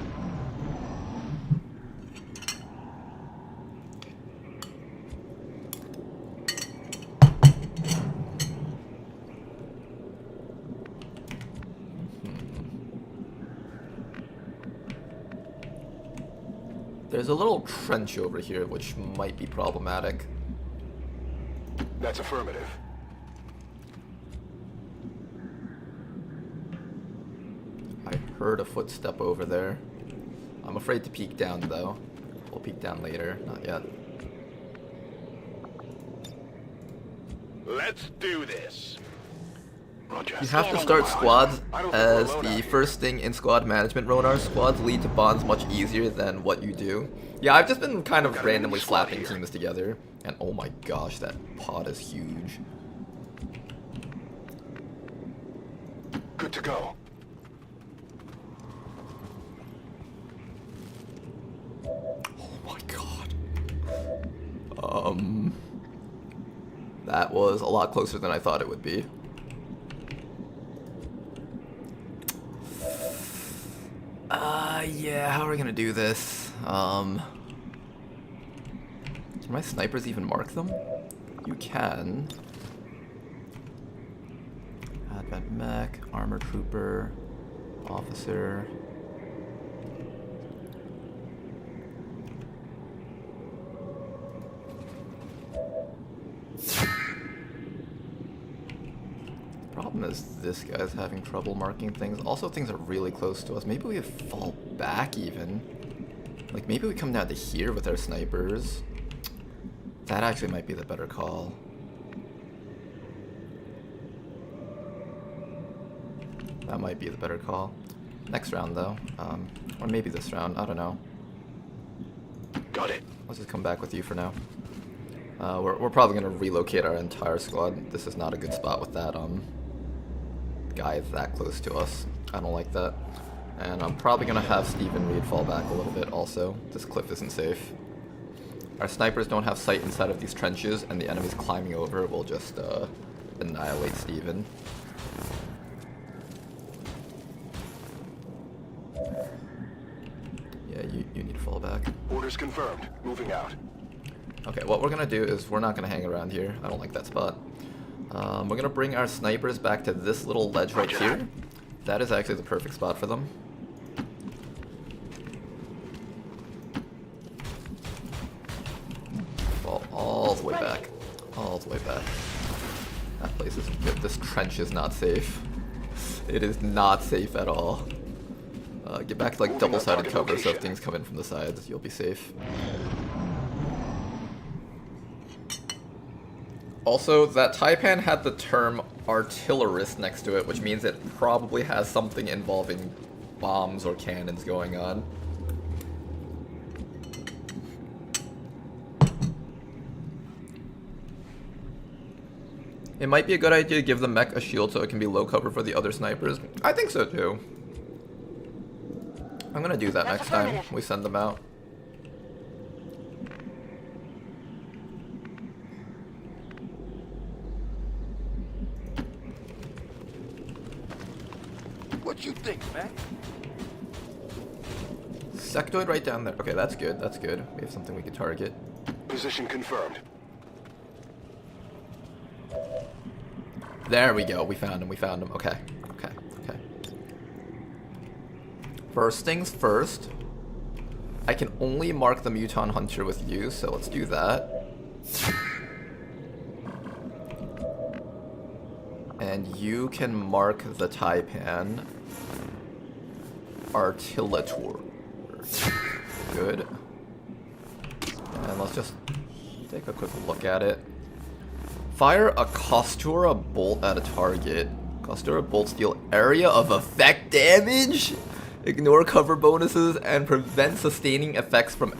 There's a little trench over here which might be problematic. That's affirmative. I heard a footstep over there. I'm afraid to peek down though. We'll peek down later, not yet. Let's do this. Roger. You have to start squads as the first thing in squad management, Ronar. Squads lead to bonds much easier than what you do. Yeah, I've just been kind of randomly slapping teams together. And oh my gosh, that pod is huge. Good to go. Oh my god. That was a lot closer than I thought it would be. Yeah, how are we gonna do this? Can my snipers even mark them? You can. Advent mech, armor trooper, officer. Problem is this guy's having trouble marking things. Also, things are really close to us. Maybe we fall back even. Like, maybe we come down to here with our snipers. That actually might be the better call. That might be the better call. Next round, though. Or maybe this round. I don't know. Got it. Let's just come back with you for now. We're probably going to relocate our entire squad. This is not a good spot with that guy that close to us. I don't like that. And I'm probably going to have Steven Reed fall back a little bit also. This cliff isn't safe. Our snipers don't have sight inside of these trenches, and the enemies climbing over will just annihilate Steven. Yeah, you need to fall back. Orders confirmed. Moving out. Okay, what we're going to do is we're not going to hang around here. I don't like that spot. We're going to bring our snipers back to this little ledge right here. That is actually the perfect spot for them. Fall all the way back. All the way back. That place is good. This trench is not safe. It is not safe at all. Get back to like double-sided cover so if things come in from the sides, you'll be safe. Also, that Taipan had the term artillerist next to it, which means it probably has something involving bombs or cannons going on. It might be a good idea to give the mech a shield so it can be low cover for the other snipers. I think so too. I'm gonna do that next time we send them out. What you think, man? Sectoid right down there. Okay, that's good. That's good. We have something we can target. Position confirmed. There we go. We found him. We found him. Okay. Okay. Okay. First things first. I can only mark the Muton Hunter with you, so let's do that. And you can mark the Taipan Artillator. Good. And let's just take a quick look at it. Fire a Costura bolt at a target. Costura bolts deal area of effect damage. Ignore cover bonuses and prevent sustaining effects from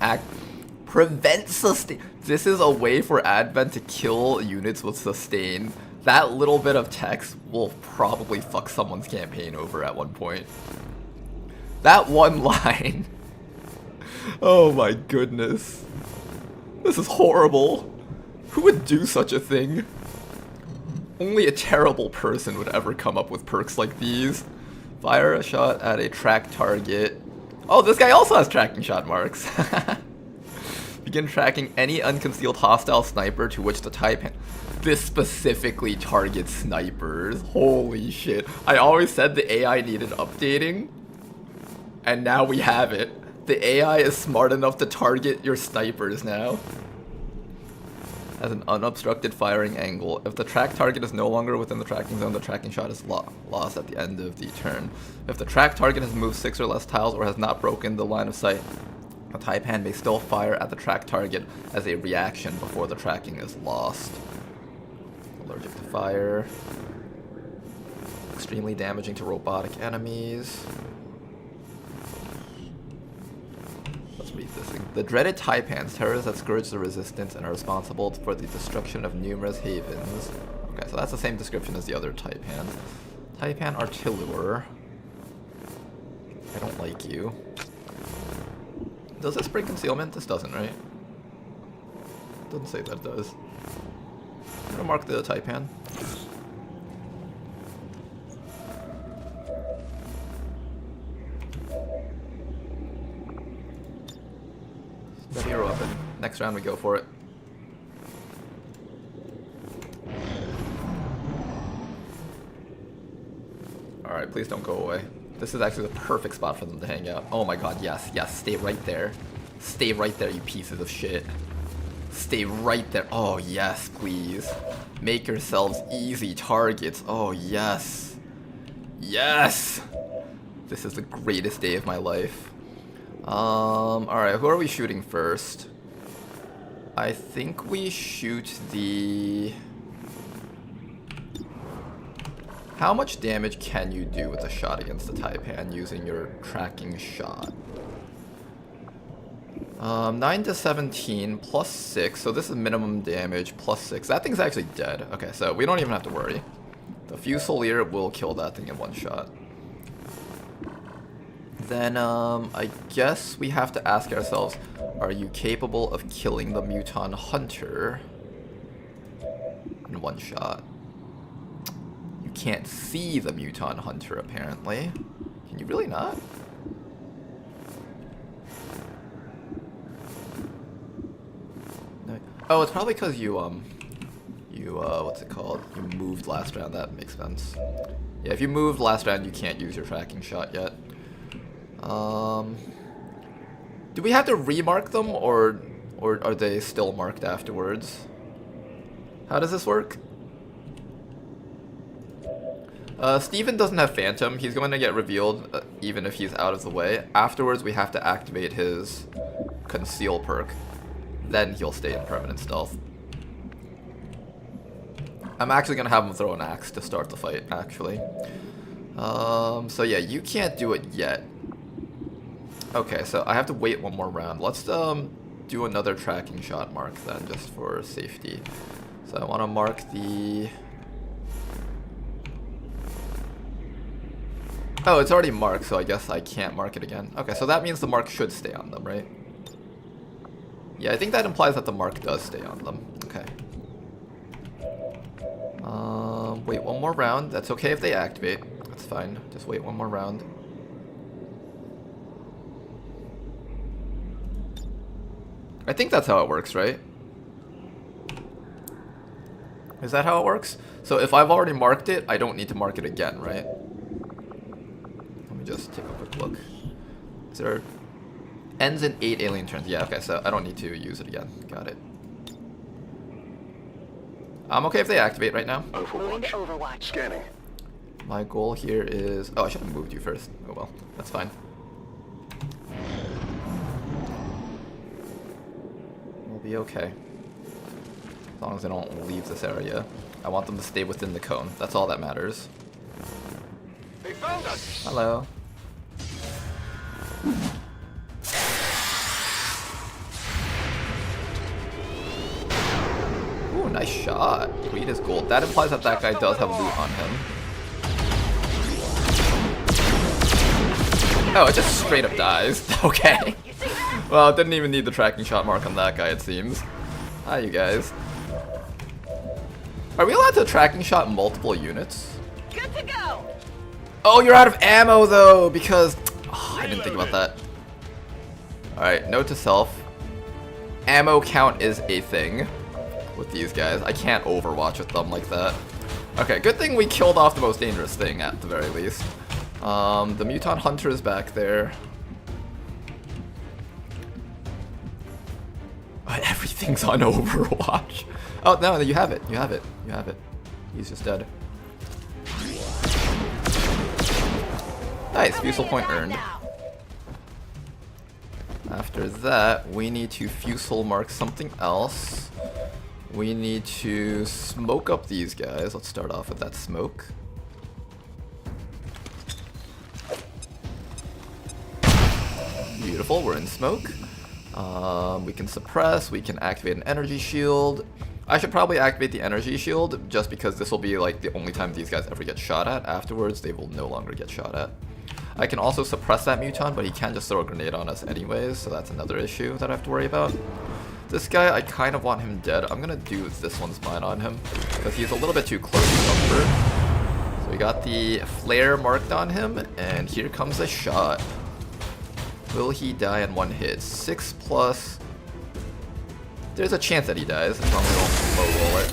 Prevent sustain. This is a way for Advent to kill units with sustain. That little bit of text will probably fuck someone's campaign over at one point. That one line. Oh my goodness. This is horrible. Who would do such a thing? Only a terrible person would ever come up with perks like these. Fire a shot at a track target. Oh, this guy also has tracking shot marks. Begin tracking any unconcealed hostile sniper to which the Taipan. This specifically targets snipers. Holy shit. I always said the AI needed updating. And now we have it. The AI is smart enough to target your snipers now. has an unobstructed firing angle. If the track target is no longer within the tracking zone, the tracking shot is lost at the end of the turn. If the track target has moved 6 or less tiles or has not broken the line of sight, the Taipan may still fire at the track target as a reaction before the tracking is lost. Allergic to fire. Extremely damaging to robotic enemies. Let's read this thing. The dreaded Taipans, terrorists that scourge the resistance and are responsible for the destruction of numerous havens. Okay, so that's the same description as the other Taipan. Taipan Artillerer. I don't like you. Does this bring concealment? This doesn't, right? Doesn't say that it does. I'm gonna mark the Taipan. Steady her weapon. Next round we go for it. Alright, please don't go away. This is actually the perfect spot for them to hang out. Oh my god, yes, yes, stay right there. Stay right there, you pieces of shit. Stay right there. Oh yes, please. Make yourselves easy targets. Oh yes. Yes! This is the greatest day of my life. Alright, who are we shooting first? I think we shoot the... How much damage can you do with a shot against the Taipan using your tracking shot? 9 to 17 plus 6, so this is minimum damage plus 6. That thing's actually dead. Okay, so we don't even have to worry. The Fusilier will kill that thing in one shot. Then, I guess we have to ask ourselves, are you capable of killing the Muton Hunter in one shot? You can't see the Muton Hunter, apparently. Can you really not? No. Oh, it's probably because you, what's it called? You moved last round, that makes sense. Yeah, if you moved last round, you can't use your tracking shot yet. Do we have to remark them, or are they still marked afterwards? How does this work? Steven doesn't have Phantom. He's going to get revealed even if he's out of the way. Afterwards, we have to activate his Conceal perk. Then he'll stay in permanent stealth. I'm actually going to have him throw an axe to start the fight, actually. So yeah, you can't do it yet. Okay, so I have to wait one more round. Let's do another tracking shot mark then, just for safety. So I want to mark the... Oh, it's already marked, so I guess I can't mark it again. Okay, so that means the mark should stay on them, right? Yeah, I think that implies that the mark does stay on them. Okay. Wait one more round. That's okay if they activate. That's fine. Just wait one more round. I think that's how it works, right? Is that how it works? So if I've already marked it, I don't need to mark it again, right? Let me just take a quick look. Is there... Ends in 8 alien turns. Yeah, okay, so I don't need to use it again. Got it. I'm okay if they activate right now. Moving to Overwatch. Scanning. My goal here is... Oh, I should have moved you first. Oh well, that's fine. We'll be okay. As long as they don't leave this area. I want them to stay within the cone. That's all that matters. They found us! Hello. Ooh, nice shot. Read his gold. That implies that that guy does have loot on him. Oh, it just straight up dies. Okay. Well, it didn't even need the tracking shot mark on that guy, it seems. Hi, you guys. Are we allowed to tracking shot multiple units? Good to go. Oh, you're out of ammo, though, because... Oh, I didn't think about that. Alright, note to self. Ammo count is a thing with these guys. I can't overwatch with them like that. Okay, good thing we killed off the most dangerous thing, at the very least. The Muton Hunter is back there. Everything's on Overwatch. Oh, no, you have it. You have it. You have it. He's just dead. Nice, fusel point earned. After that, we need to fusel mark something else. We need to smoke up these guys. Let's start off with that smoke. Beautiful, we're in smoke. We can suppress, we can activate an energy shield. I should probably activate the energy shield just because this will be like the only time these guys ever get shot at. Afterwards, they will no longer get shot at. I can also suppress that muton, but he can just throw a grenade on us anyways, so that's another issue that I have to worry about. This guy, I kind of want him dead. I'm gonna do this one's mine on him, because he's a little bit too close to comfort. So we got the flare marked on him, and here comes a shot. Will he die in one hit? 6+. There's a chance that he dies, as long as we don't low roll it.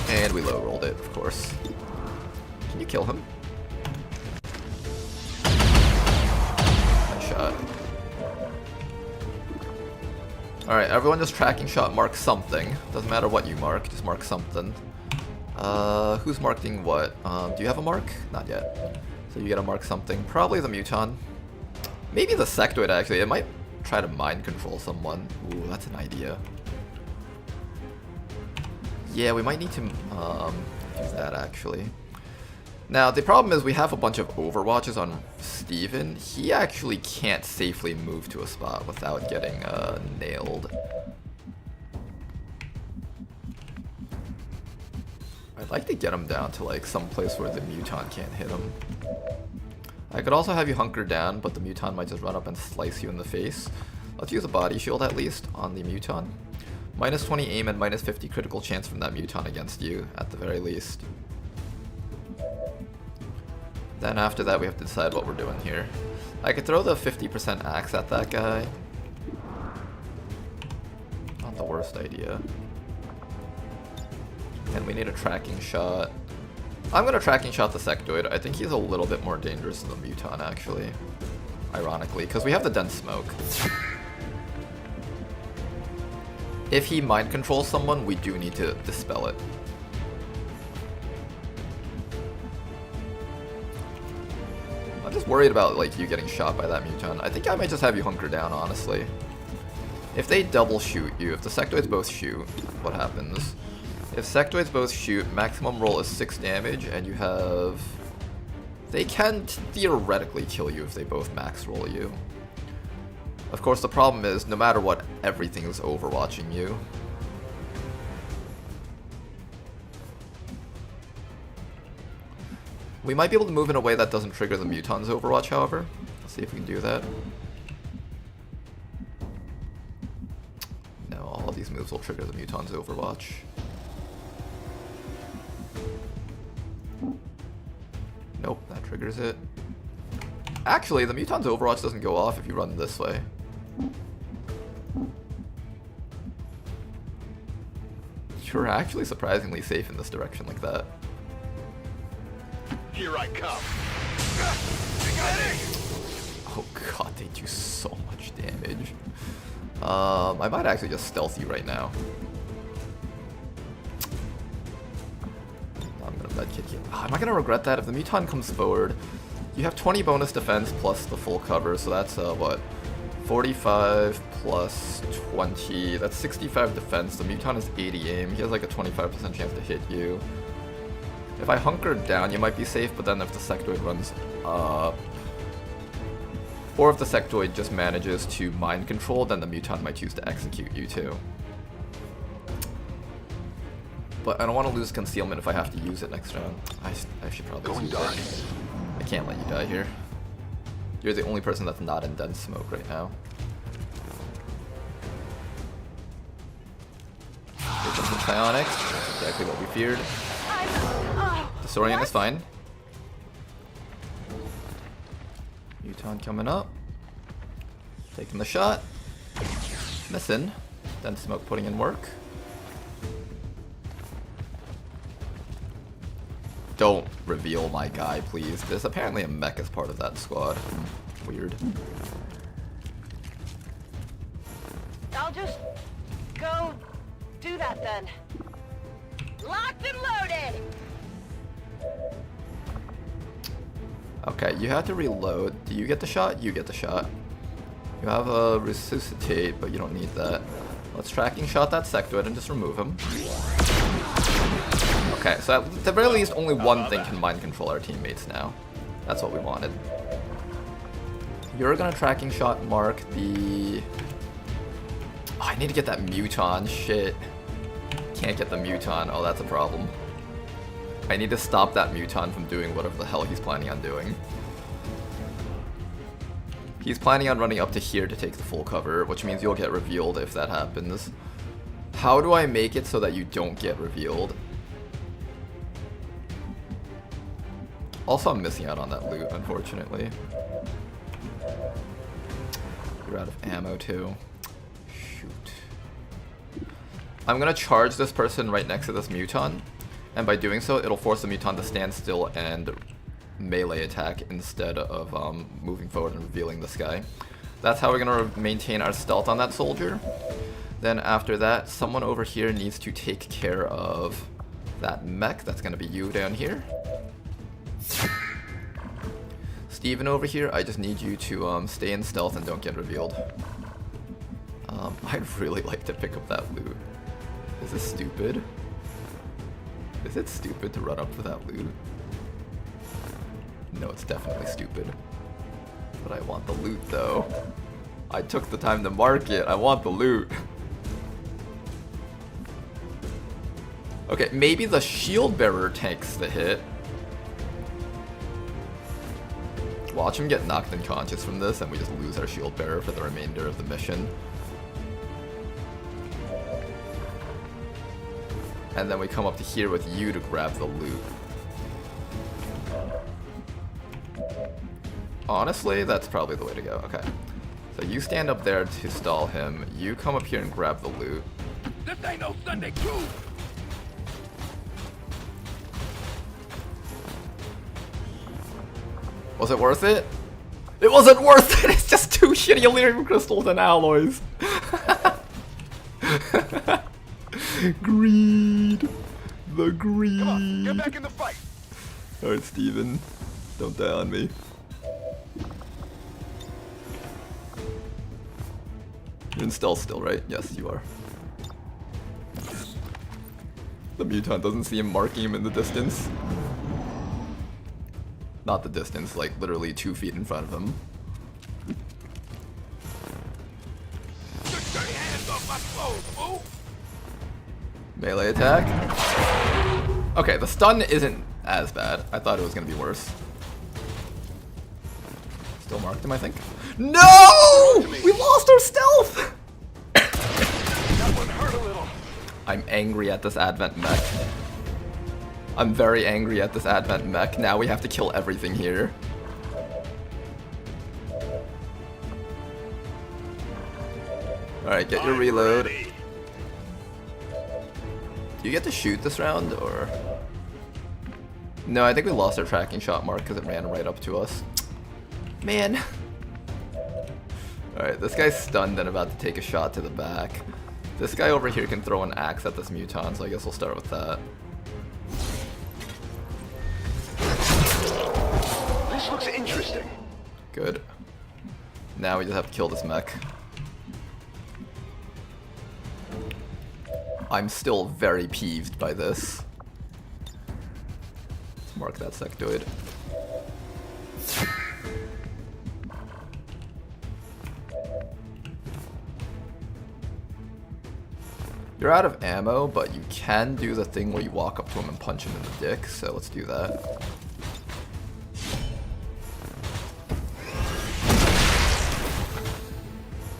And we low rolled it, of course. Can you kill him? Nice shot. Alright, everyone just tracking shot, mark something. Doesn't matter what you mark, just mark something. Who's marking what? Do you have a mark? Not yet. So you gotta mark something. Probably the muton. Maybe the sectoid actually. It might try to mind control someone. Ooh, that's an idea. Yeah, we might need to use that actually. Now, the problem is we have a bunch of overwatches on Steven. He actually can't safely move to a spot without getting nailed. I'd like to get him down to like some place where the muton can't hit him. I could also have you hunker down, but the muton might just run up and slice you in the face. Let's use a body shield at least on the muton. Minus 20 aim and minus 50 critical chance from that muton against you, at the very least. Then after that we have to decide what we're doing here. I could throw the 50% axe at that guy. Not the worst idea. And we need a tracking shot. I'm gonna tracking shot the sectoid. I think he's a little bit more dangerous than the muton actually. Ironically, because we have the dense smoke. If he mind controls someone, we do need to dispel it. I'm just worried about like you getting shot by that muton. I think I might just have you hunker down, honestly. If they double shoot you, if the sectoids both shoot, what happens? If sectoids both shoot, maximum roll is 6 damage, and you have... They can theoretically kill you if they both max roll you. Of course, the problem is, no matter what, everything is overwatching you. We might be able to move in a way that doesn't trigger the muton's overwatch, however. Let's see if we can do that. No, all of these moves will trigger the muton's overwatch. Nope, that triggers it. Actually, the muton's overwatch doesn't go off if you run this way. You're actually surprisingly safe in this direction like that. Here I come. Oh god, they do so much damage. I might actually just stealth you right now. I'm gonna medkit you. Am I gonna regret that? If the muton comes forward, you have 20 bonus defense plus the full cover, so that's what? 45 plus 20, that's 65 defense. The muton is 80 aim. He has like a 25% chance to hit you. If I hunker down, you might be safe, but then if the sectoid runs up, or if the sectoid just manages to mind control, then the muton might choose to execute you too. But I don't want to lose concealment if I have to use it next round. I should probably use it. I can't let you die here. You're the only person that's not in dense smoke right now. Here comes the Psionic. That's exactly what we feared. The Saurian is fine. Muton coming up. Taking the shot. Missing. Dense smoke putting in work. Don't reveal my guy, please. There's apparently a mech as part of that squad. Weird. I'll just go do that then. Locked and loaded! Okay, you have to reload. Do you get the shot? You get the shot. You have a resuscitate, but you don't need that. Let's tracking shot that sectoid and just remove him. Okay, so at the very least, only one thing can mind control our teammates now. That's what we wanted. You're gonna tracking shot mark the... Oh, I need to get that muton. Shit. Can't get the muton. Oh, that's a problem. I need to stop that muton from doing whatever the hell he's planning on doing. He's planning on running up to here to take the full cover, which means you'll get revealed if that happens. How do I make it so that you don't get revealed? Also, I'm missing out on that loot, unfortunately. You're out of ammo, too. Shoot. I'm gonna charge this person right next to this muton, and by doing so, it'll force the muton to stand still and melee attack instead of moving forward and revealing this guy. That's how we're gonna maintain our stealth on that soldier. Then after that, someone over here needs to take care of that mech. That's gonna be you down here. Steven over here, I just need you to stay in stealth and don't get revealed. I'd really like to pick up that loot. Is this stupid? Is it stupid to run up for that loot? No, it's definitely stupid. But I want the loot though. I took the time to mark it. I want the loot. Okay, maybe the shield bearer takes the hit. Watch him get knocked unconscious from this and we just lose our shield bearer for the remainder of the mission. And then we come up to here with you to grab the loot. Honestly, that's probably the way to go. Okay. So you stand up there to stall him. You come up here and grab the loot. This ain't no Sunday cruise. Was it worth it? It wasn't worth it! It's just 2 shitty Elerium crystals and alloys! Greed! The greed! Come on, get back in the fight. Alright, Steven. Don't die on me. You're in stealth still, right? Yes, you are. The mutant doesn't see him marking him in the distance. Not the distance, like literally 2 feet in front of him. Get your hands off my clothes, fool. Melee attack. Okay, the stun isn't as bad. I thought it was gonna be worse. Still marked him, I think. No! We lost our stealth! That one hurt a little. I'm angry at this advent mech. I'm very angry at this advent mech. Now we have to kill everything here. Alright, get your reload. Ready. Do you get to shoot this round, or...? No, I think we lost our tracking shot mark because it ran right up to us. Man. Alright, this guy's stunned and about to take a shot to the back. This guy over here can throw an axe at this mutant, so I guess we'll start with that. This looks interesting. Good. Now we just have to kill this mech. I'm still very peeved by this. Let's mark that sectoid. You're out of ammo, but you can do the thing where you walk up to him and punch him in the dick, so let's do that.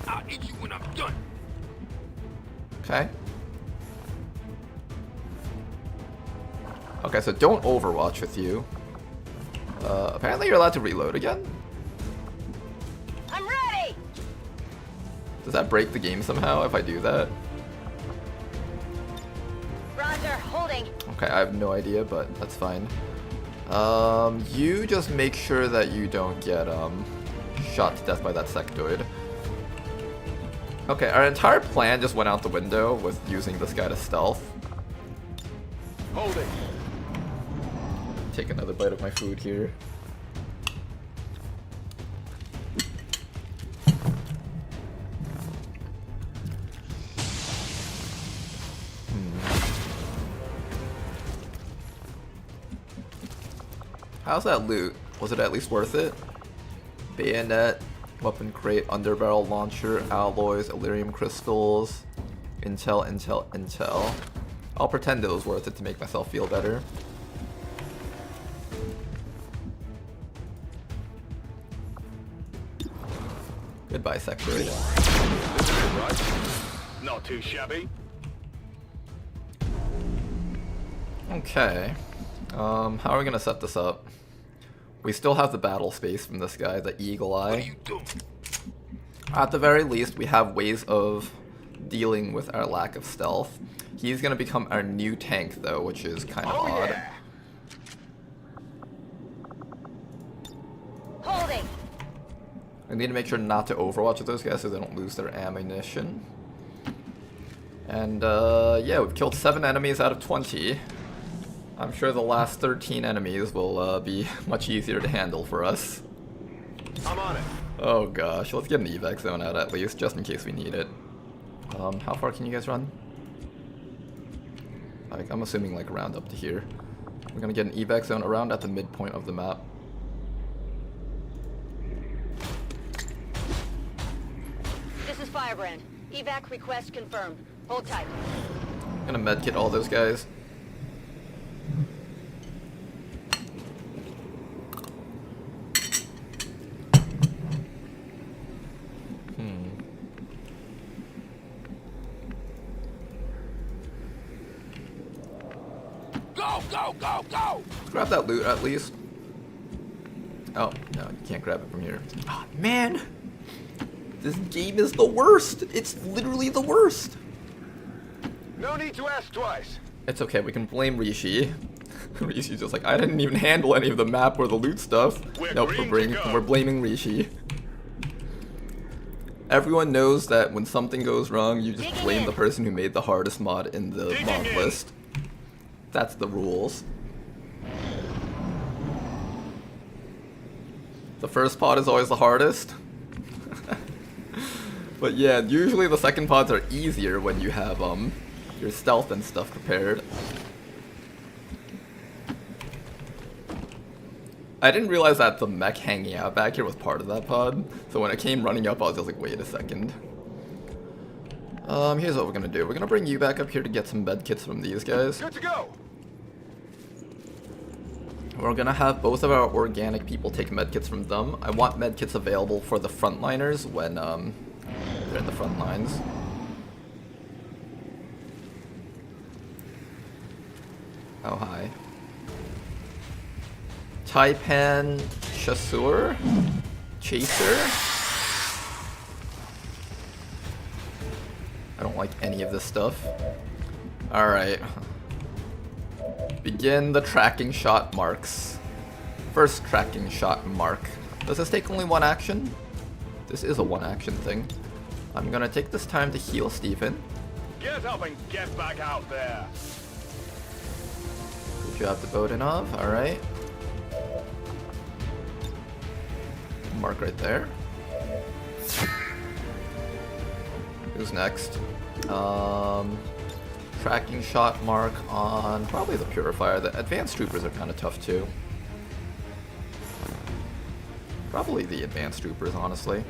I'll eat you when I'm done. Okay. Okay, so don't overwatch with you. Apparently you're allowed to reload again? I'm ready! Does that break the game somehow if I do that? Roger, holding. Okay, I have no idea, but that's fine. You just make sure that you don't get shot to death by that sectoid. Okay, our entire plan just went out the window with using this guy to stealth. Hold it. Take another bite of my food here. How's that loot? Was it at least worth it? Bayonet, weapon crate, underbarrel launcher, alloys, Illyrium crystals, intel. I'll pretend it was worth it to make myself feel better. Goodbye, Secretary. This is it, right? Not too shabby. Okay. How are we gonna set this up? We still have the battle space from this guy, the Eagle Eye. At the very least, we have ways of dealing with our lack of stealth. He's gonna become our new tank though, which is kind of odd. Yeah. Holding. We need to make sure not to overwatch with those guys so they don't lose their ammunition. And yeah, we've killed 7 enemies out of 20. I'm sure the last 13 enemies will be much easier to handle for us. I'm on it. Oh gosh, let's get an evac zone out at least, just in case we need it. How far can you guys run? Like, I'm assuming like around up to here. We're gonna get an evac zone around at the midpoint of the map. This is Firebrand. Evac request confirmed. Hold tight. I'm gonna medkit all those guys. Go! Grab that loot at least. Oh, no, you can't grab it from here. Oh, man! This game is the worst! It's literally the worst! No need to ask twice. It's okay, we can blame Rishi. Rishi's just like, I didn't even handle any of the map or the loot stuff. Nope, we're blaming Rishi. Everyone knows that when something goes wrong, you just blame the person who made the hardest mod in the mod list. That's the rules. The first pod is always the hardest. But yeah, usually the second pods are easier when you have your stealth and stuff prepared. I didn't realize that the mech hanging out back here was part of that pod. So when it came running up, I was just like, wait a second. Here's what we're gonna do. We're gonna bring you back up here to get some med kits from these guys. Good to go. We're gonna have both of our organic people take medkits from them. I want medkits available for the frontliners when they're in the front lines. Oh, hi. Taipan Chasseur? Chaser? I don't like any of this stuff. Alright. Begin the tracking shot marks. First tracking shot mark. Does this take only 1 action? This is a 1 action thing. I'm gonna take this time to heal Stephen. Get up and get back out there. Good job to Bodinov, alright. Mark right there. Who's next? Tracking shot mark on probably the Purifier. The advanced troopers are kind of tough too. Probably the advanced troopers, honestly.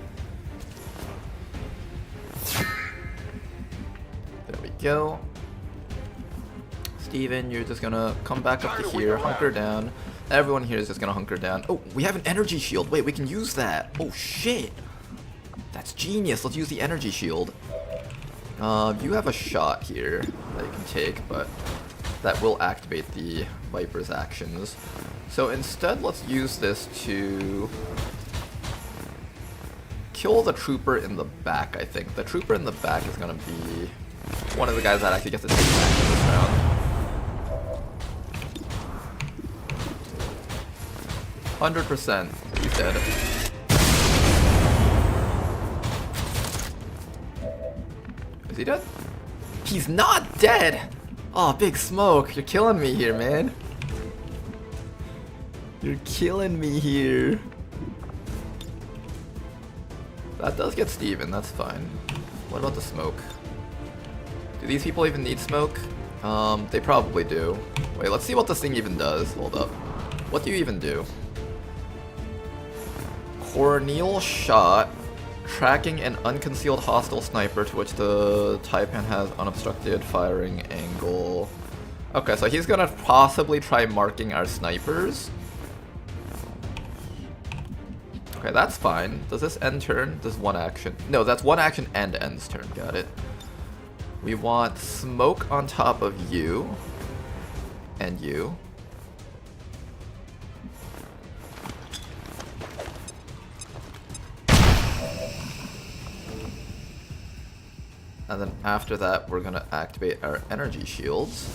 There we go. Steven, you're just gonna come back up to here, hunker down. Everyone here is just gonna hunker down. Oh, we have an energy shield. Wait, we can use that. Oh shit. That's genius. Let's use the energy shield. You have a shot here that you can take, but that will activate the Viper's actions. So instead, let's use this to kill the trooper in the back, I think. The trooper in the back is going to be one of the guys that actually gets to take action this round. 100%. He's dead. he dead? He's not dead! Oh, Big Smoke, you're killing me here, man. You're killing me here. That does get Steven, that's fine. What about the smoke? Do these people even need smoke? They probably do. Wait, let's see what this thing even does. Hold up. What do you even do? Corneal shot. Tracking an unconcealed hostile sniper to which the Taipan has unobstructed firing angle. Okay, so he's gonna possibly try marking our snipers. Okay, that's fine. Does this end turn? Does one action? No, that's one action and ends turn. Got it. We want smoke on top of you. And you. And then after that, we're gonna activate our energy shields.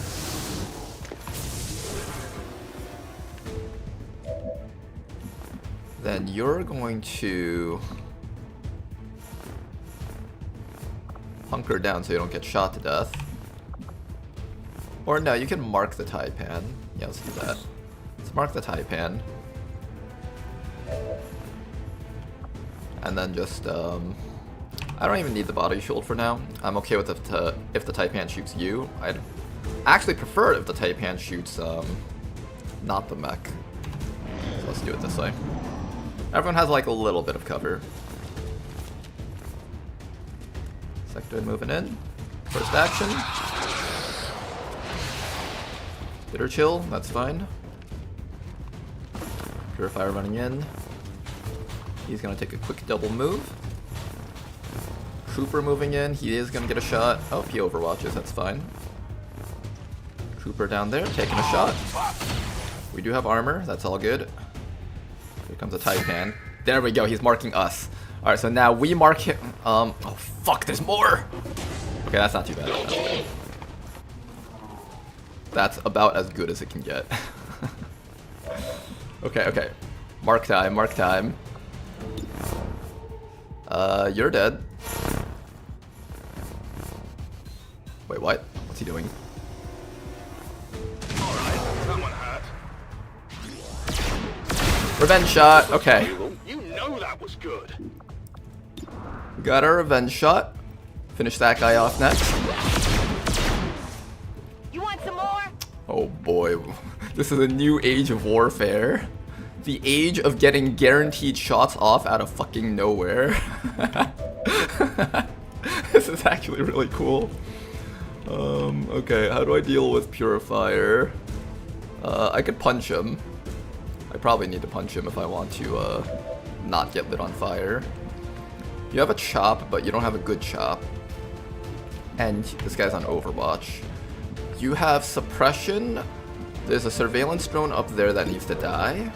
Then you're going to hunker down so you don't get shot to death. Or no, you can mark the Taipan. Yeah, let's do that. Let's mark the Taipan. And then just, I don't even need the body shield for now. I'm okay with if the Taipan shoots you. I'd actually prefer it if the Taipan shoots, not the mech. So let's do it this way. Everyone has like a little bit of cover. Sectoid moving in. First action. Bitter chill, that's fine. Purifier running in. He's gonna take a quick double move. Trooper moving in, he is gonna get a shot. Oh, he overwatches, that's fine. Trooper down there, taking a shot. We do have armor, that's all good. Here comes a Taipan. There we go, he's marking us. Alright, so now we mark him. Oh fuck, there's more! Okay, that's not too bad. That's about as good as it can get. Okay. Mark time, mark time. You're dead. Wait, what? What's he doing? Alright, that one hurt. Revenge shot, okay. You know that was good. Got our revenge shot. Finish that guy off next. You want some more? Oh boy, this is a new age of warfare. The age of getting guaranteed shots off out of fucking nowhere. This is actually really cool. Okay, how do I deal with Purifier? I could punch him. I probably need to punch him if I want to not get lit on fire. You have a chop, but you don't have a good chop. And this guy's on Overwatch. You have suppression. There's a surveillance drone up there that needs to die.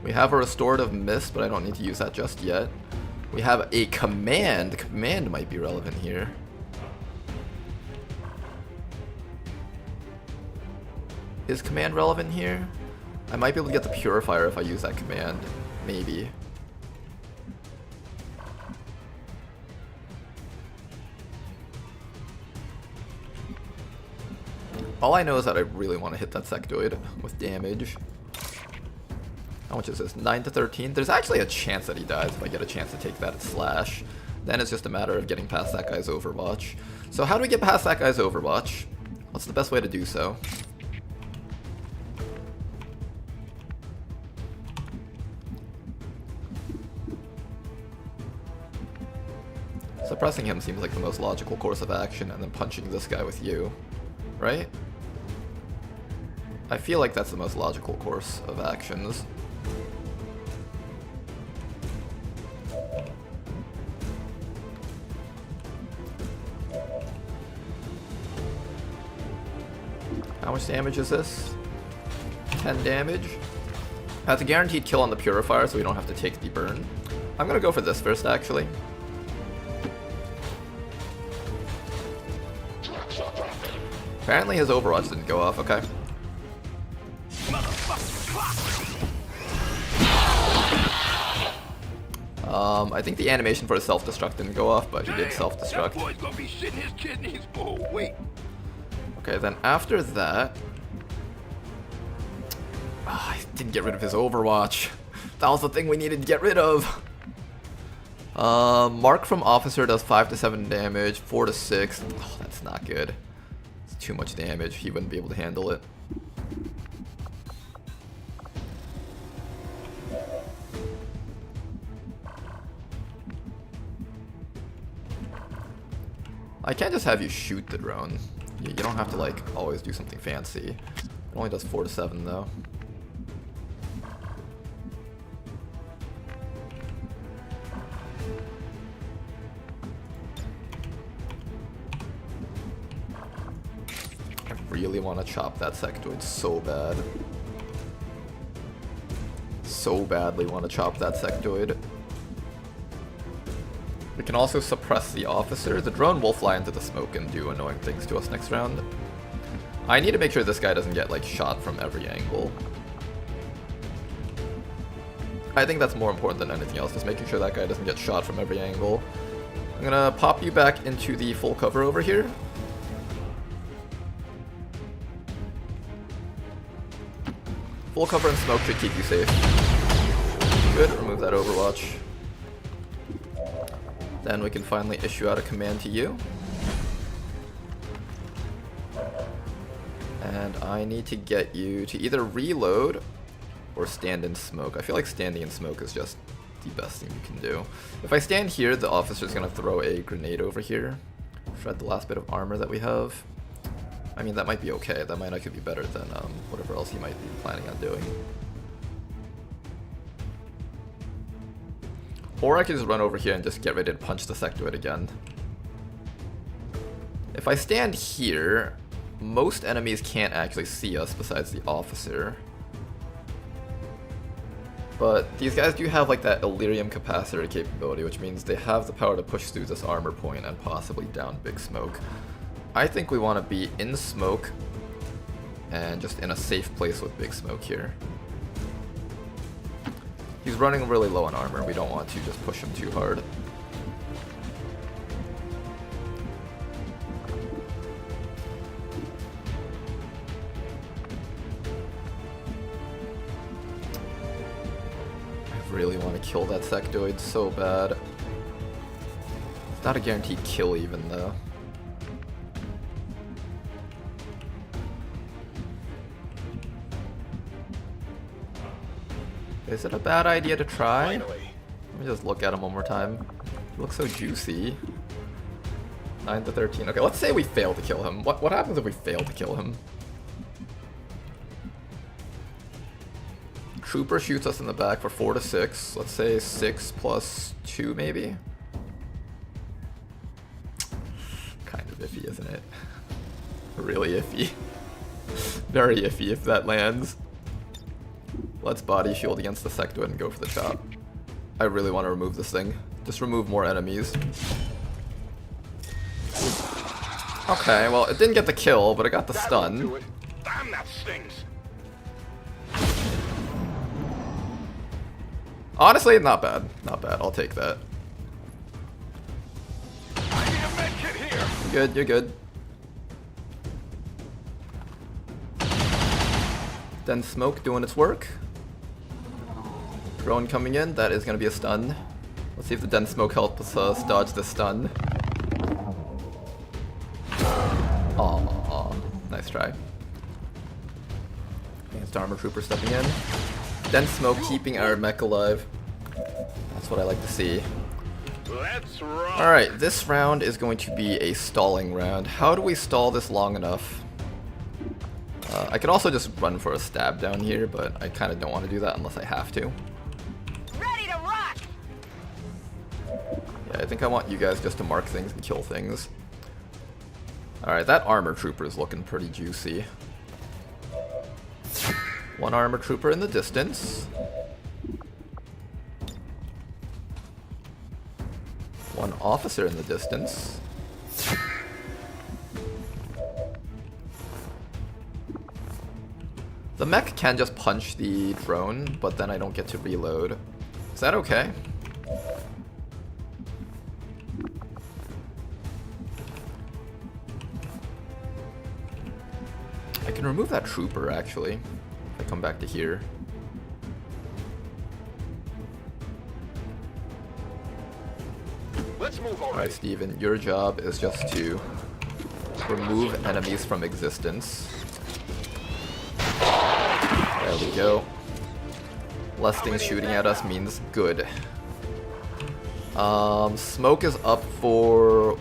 We have a restorative mist, but I don't need to use that just yet. We have a command. Command might be relevant here. Is command relevant here? I might be able to get the Purifier if I use that command. Maybe. All I know is that I really want to hit that sectoid with damage. How much is this? 9 to 13? There's actually a chance that he dies if I get a chance to take that slash. Then it's just a matter of getting past that guy's Overwatch. So how do we get past that guy's Overwatch? What's the best way to do so? Suppressing him seems like the most logical course of action, and then punching this guy with you, right? I feel like that's the most logical course of actions. How much damage is this? 10 damage. That's a guaranteed kill on the Purifier, so we don't have to take the burn. I'm gonna go for this first, actually. Apparently his Overwatch didn't go off, okay. I think the animation for his self-destruct didn't go off, but he did That self-destruct. boy's gonna be shitting his kidneys. Oh, wait. Okay, then after that... I didn't get rid of his Overwatch. That was the thing we needed to get rid of. Mark from Officer does 5 to 7 damage, 4 to 6. Oh, that's not good. It's too much damage. He wouldn't be able to handle it. I can't just have you shoot the drone. You don't have to like always do something fancy. It only does 4 to 7 though. I really want to chop that sectoid so bad. So badly want to chop that sectoid. We can also suppress the officer. The drone will fly into the smoke and do annoying things to us next round. I need to make sure this guy doesn't get like shot from every angle. I think that's more important than anything else, just making sure that guy doesn't get shot from every angle. I'm gonna pop you back into the full cover over here. Full cover and smoke should keep you safe. Good, remove that Overwatch. Then we can finally issue out a command to you. And I need to get you to either reload or stand in smoke. I feel like standing in smoke is just the best thing you can do. If I stand here, the officer's gonna throw a grenade over here. Shred the last bit of armor that we have. I mean, that might be okay. That might actually be better than whatever else he might be planning on doing. Or I can just run over here and just get ready to punch the sectoid again. If I stand here, most enemies can't actually see us besides the officer. But these guys do have like that Illyrium capacitor capability, which means they have the power to push through this armor point and possibly down Big Smoke. I think we want to be in smoke and just in a safe place with Big Smoke here. He's running really low on armor. We don't want to just push him too hard. I really want to kill that sectoid so bad. It's not a guaranteed kill even though. Is it a bad idea to try? Let me just look at him one more time. He looks so juicy. 9 to 13. Okay, let's say we fail to kill him. What happens if we fail to kill him? Trooper shoots us in the back for 4 to 6. Let's say 6 plus 2 maybe? Kind of iffy, isn't it? Really iffy. Very iffy if that lands. Let's body shield against the sectoid and go for the chop. I really want to remove this thing. Just remove more enemies. Okay, well, it didn't get the kill, but it got the stun. Damn, that stings. Honestly, not bad. Not bad. I'll take that. I need a med kit here. You're good, you're good. Then smoke doing its work. Drone coming in, that is going to be a stun. Let's see if the dense smoke helps us dodge the stun. Aww, nice try. Advanced armor trooper stepping in. Dense smoke keeping our mech alive. That's what I like to see. Let's rock. Alright, this round is going to be a stalling round. How do we stall this long enough? I could also just run for a stab down here, but I kind of don't want to do that unless I have to. Ready to rock! Yeah, I think I want you guys just to mark things and kill things. Alright, that armor trooper is looking pretty juicy. One armor trooper in the distance. One officer in the distance. The mech can just punch the drone, but then I don't get to reload. Is that okay? I can remove that trooper, actually, if I come back to here. Let's move already. Alright, Steven, your job is just to remove enemies from existence. There we go. Less things shooting at us means good. Smoke is up for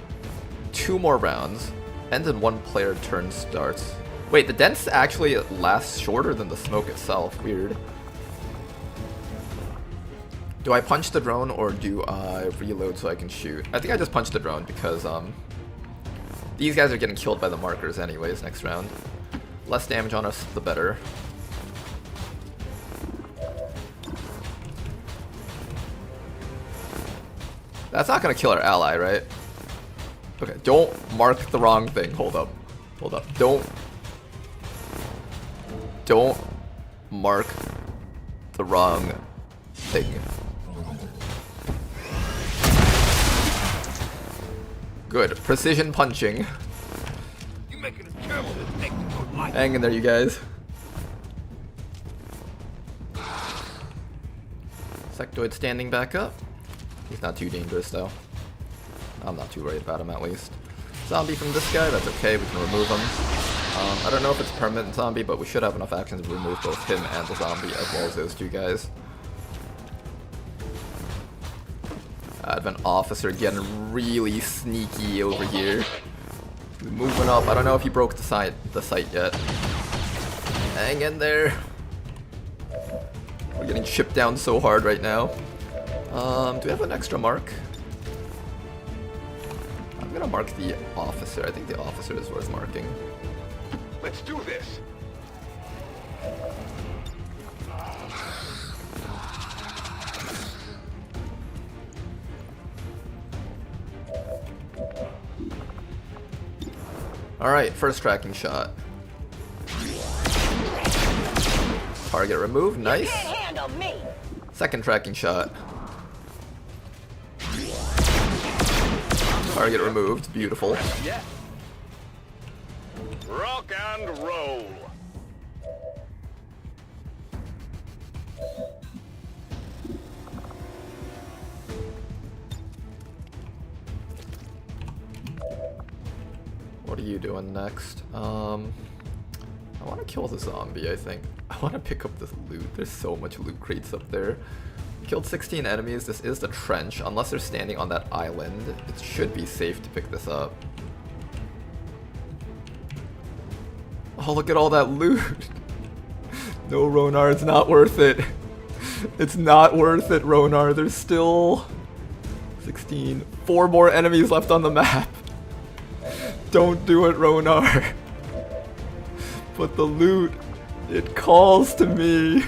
2 more rounds. Ends in 1 player turn starts. Wait, the dents actually last shorter than the smoke itself. Weird. Do I punch the drone or do I reload so I can shoot? I think I just punch the drone because these guys are getting killed by the markers anyways next round. Less damage on us, the better. That's not gonna kill our ally, right? Okay, don't mark the wrong thing. Hold up. Hold up. Don't mark the wrong thing. Good. Precision punching. You making us careful to think about life. Hang in there, you guys. Sectoid standing back up. He's not too dangerous, though. I'm not too worried about him, at least. Zombie from this guy, that's okay, we can remove him. I don't know if it's permanent zombie, but we should have enough actions to remove both him and the zombie, as well as those 2 guys. Advent officer getting really sneaky over here. Moving up, I don't know if he broke the site yet. Hang in there. We're getting chipped down so hard right now. Do we have an extra mark? I'm gonna mark the officer. I think the officer is worth marking. Let's do this. Alright, first tracking shot. Target removed, nice. Can't handle me. Second tracking shot. Target removed, beautiful. Yeah. Rock and roll. What are you doing next? I want to kill the zombie, I think. I want to pick up this loot. There's so much loot crates up there. Killed 16 enemies. This is the trench. Unless they're standing on that island, it should be safe to pick this up. Oh, look at all that loot. No, Ronar, it's not worth it. It's not worth it, Ronar. There's still 16. 4 more enemies left on the map. Don't do it, Ronar. But the loot, it calls to me.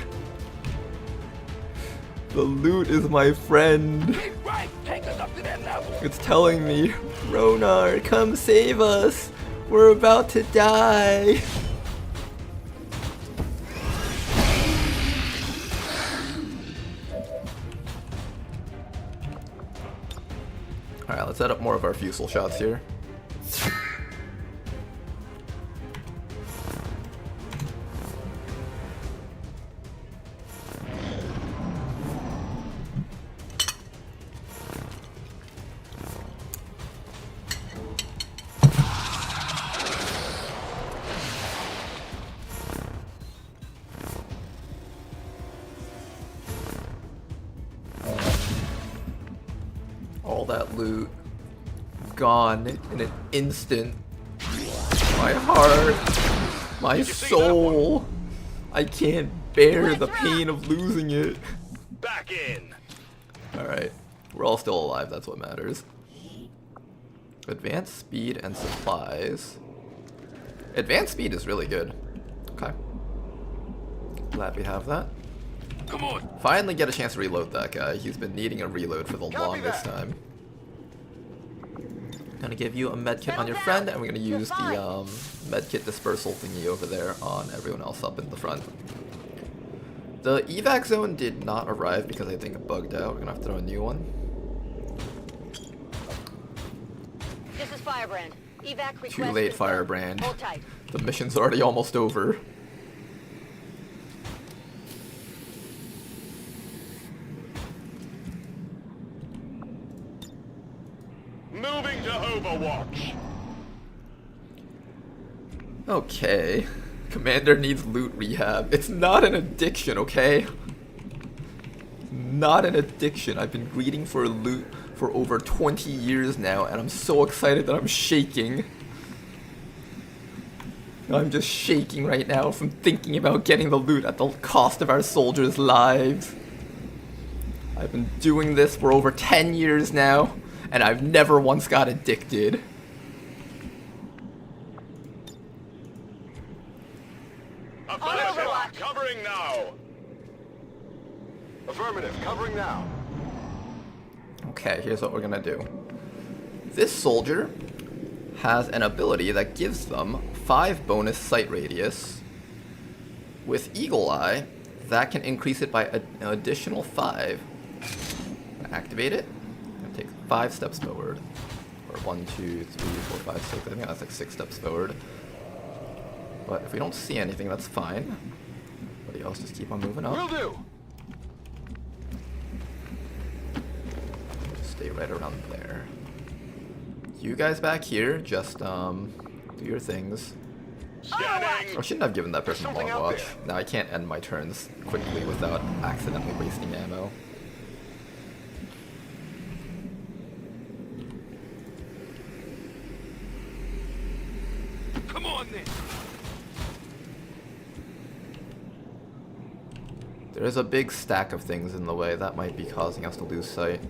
The loot is my friend. Keep right. Take us up to that level. It's telling me, Ronar, come save us. We're about to die. Alright, let's set up more of our fusel shots here. All that loot gone in an instant. My heart, my soul. I can't bear the pain of losing it. Back in. Alright, we're all still alive, that's what matters. Advanced speed and supplies. Advanced speed is really good. Okay. Glad we have that. Come on. Finally get a chance to reload that guy. He's been needing a reload for the longest time. Gonna give you a medkit on your friend, and we're gonna use the medkit dispersal thingy over there on everyone else up in the front. The evac zone did not arrive because I think it bugged out. We're gonna have to throw a new one. This is Firebrand. Evac request Too late, confirmed. Firebrand. Hold tight. The mission's already almost over. Moving to Overwatch. Okay. Commander needs loot rehab. It's not an addiction, okay? Not an addiction. I've been greeting for loot for over 20 years now, and I'm so excited that I'm shaking. I'm just shaking right now from thinking about getting the loot at the cost of our soldiers' lives. I've been doing this for over 10 years now, and I've never once got addicted. Affirmative. Covering now. Affirmative. Covering now. Okay, here's what we're gonna do. This soldier has an ability that gives them 5 bonus sight radius. With Eagle Eye, that can increase it by an additional 5. Activate it, and take 5 steps forward. Or 1, 2, 3, 4, 5, 6. I think that's like 6 steps forward. But if we don't see anything, that's fine. Everybody else just keep on moving up. Will do. Just stay right around there. You guys back here, just do your things. Scanning. I shouldn't have given that person a Something long out watch. there. Now I can't end my turns quickly without accidentally wasting ammo. Come on then. There's a big stack of things in the way that might be causing us to lose sight.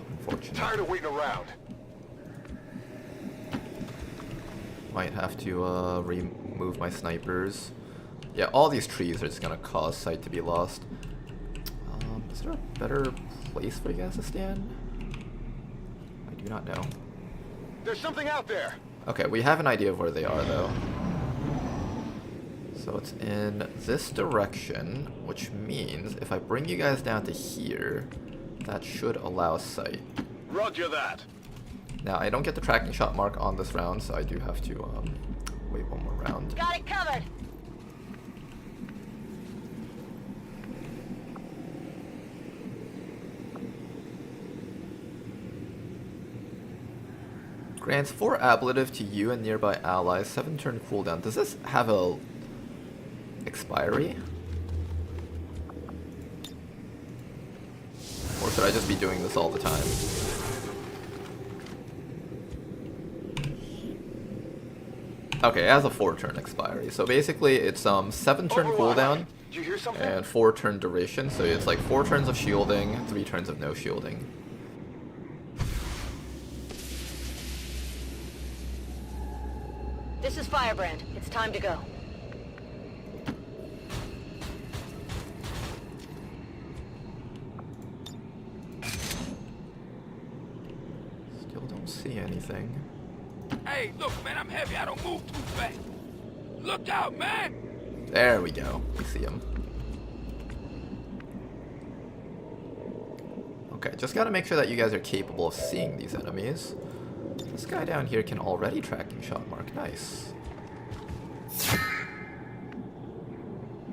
Unfortunate. Tired of waiting around. Might have to remove my snipers. Yeah, all these trees are just gonna cause sight to be lost. Is there a better place for you guys to stand? I do not know. There's something out there. Okay, we have an idea of where they are though. So it's in this direction, which means if I bring you guys down to here, that should allow sight. Roger that. Now, I don't get the tracking shot mark on this round, so I do have to wait one more round. Got it covered. Grants 4 ablative to you and nearby allies, 7 turn cooldown. Does this have a expiry? Or should I just be doing this all the time? Okay, it has a 4 turn expiry. So basically it's 7 turn cooldown Did you hear something? and 4 turn duration. So it's like 4 turns of shielding, 3 turns of no shielding. This is Firebrand. It's time to go. Still don't see anything. Hey, look, man, I'm heavy. I don't move too fast. Look out, man. There we go. We see him. Okay, just gotta make sure that you guys are capable of seeing these enemies. This guy down here can already tracking shot mark. Nice.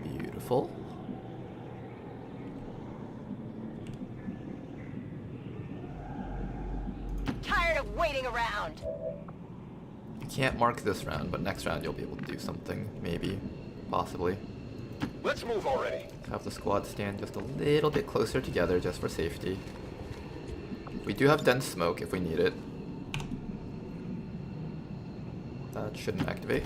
Beautiful. Tired of waiting around. You can't mark this round, but next round you'll be able to do something. Maybe. Possibly. Let's move already. Have the squad stand just a little bit closer together just for safety. We do have dense smoke if we need it. That shouldn't activate.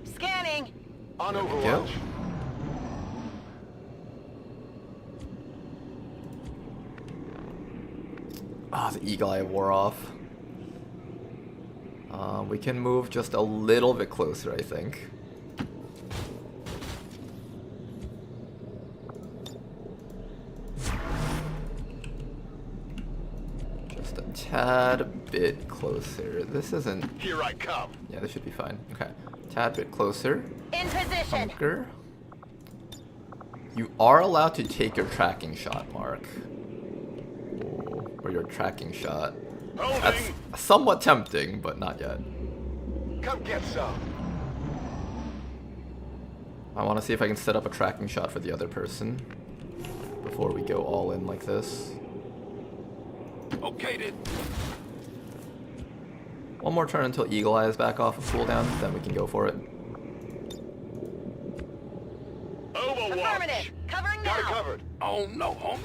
Scanning. On There we Overwatch. go. Ah, the eagle eye wore off. We can move just a little bit closer, I think. Just a tad bit closer. This isn't... Here I come. Yeah, this should be fine. Okay. Tad bit closer. In position. Bunker. You are allowed to take your tracking shot mark. Oh, where your tracking shot. That's somewhat tempting, but not yet. Come get some. I want to see if I can set up a tracking shot for the other person before we go all in like this. Okay then. One more turn until Eagle Eye is back off of cooldown, then we can go for it. Affirmative. Covering now. Got it covered. Oh no, homie.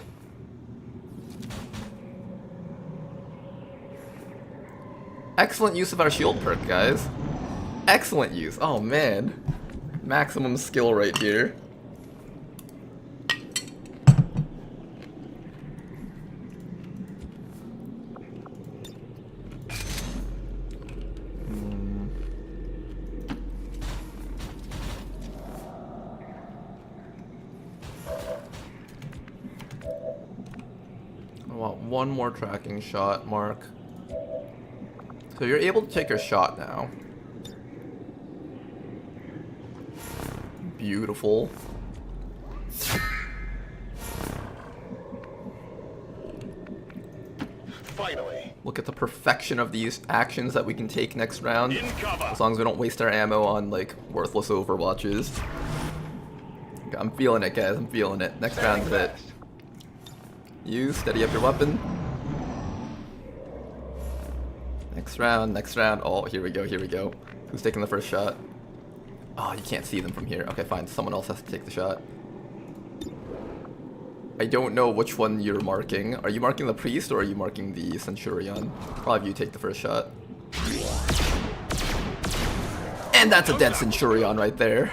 Excellent use of our shield perk, guys. Excellent use. Oh man. Maximum skill right here. I want one more tracking shot, Mark. So you're able to take your shot now. Beautiful. Finally. Look at the perfection of these actions that we can take next round. In cover. As long as we don't waste our ammo on like worthless overwatches. I'm feeling it, guys. I'm feeling it. Next round's it. You steady up your weapon. Next round, next round. Oh, here we go, here we go. Who's taking the first shot? Oh, you can't see them from here. Okay, fine. Someone else has to take the shot. I don't know which one you're marking. Are you marking the priest or are you marking the centurion? I'll have you take the first shot. And that's a dead centurion right there.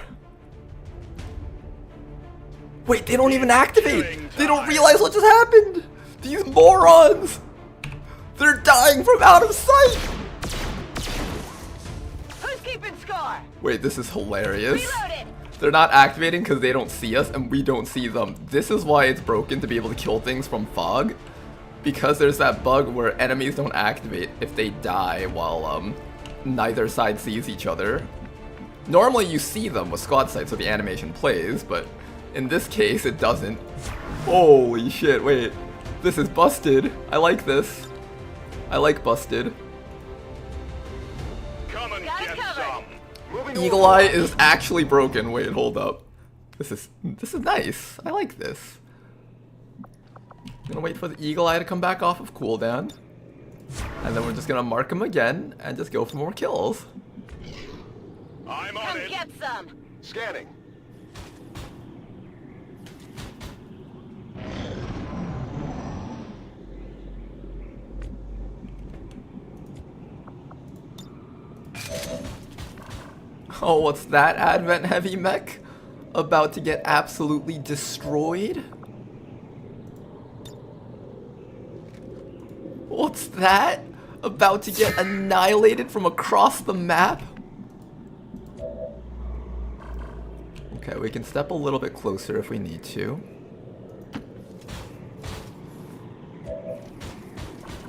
Wait, they don't even activate! They don't realize what just happened! These morons! They're dying from out of sight! Who's keeping score? Wait, this is hilarious. Reloaded. They're not activating because they don't see us and we don't see them. This is why it's broken to be able to kill things from fog. Because there's that bug where enemies don't activate if they die while neither side sees each other. Normally you see them with squad sight so the animation plays, but in this case it doesn't. Holy shit, wait. This is busted. I like this. I like busted. Come and Got it get covered. some. Moving Eagle Eye is actually broken. Wait, hold up. This is nice. I like this. Gonna wait for the Eagle Eye to come back off of cooldown. And then we're just gonna mark him again and just go for more kills. I'm on Come it. get some. Scanning. Oh, what's that, Advent Heavy Mech? About to get absolutely destroyed? What's that? About to get annihilated from across the map? Okay, we can step a little bit closer if we need to.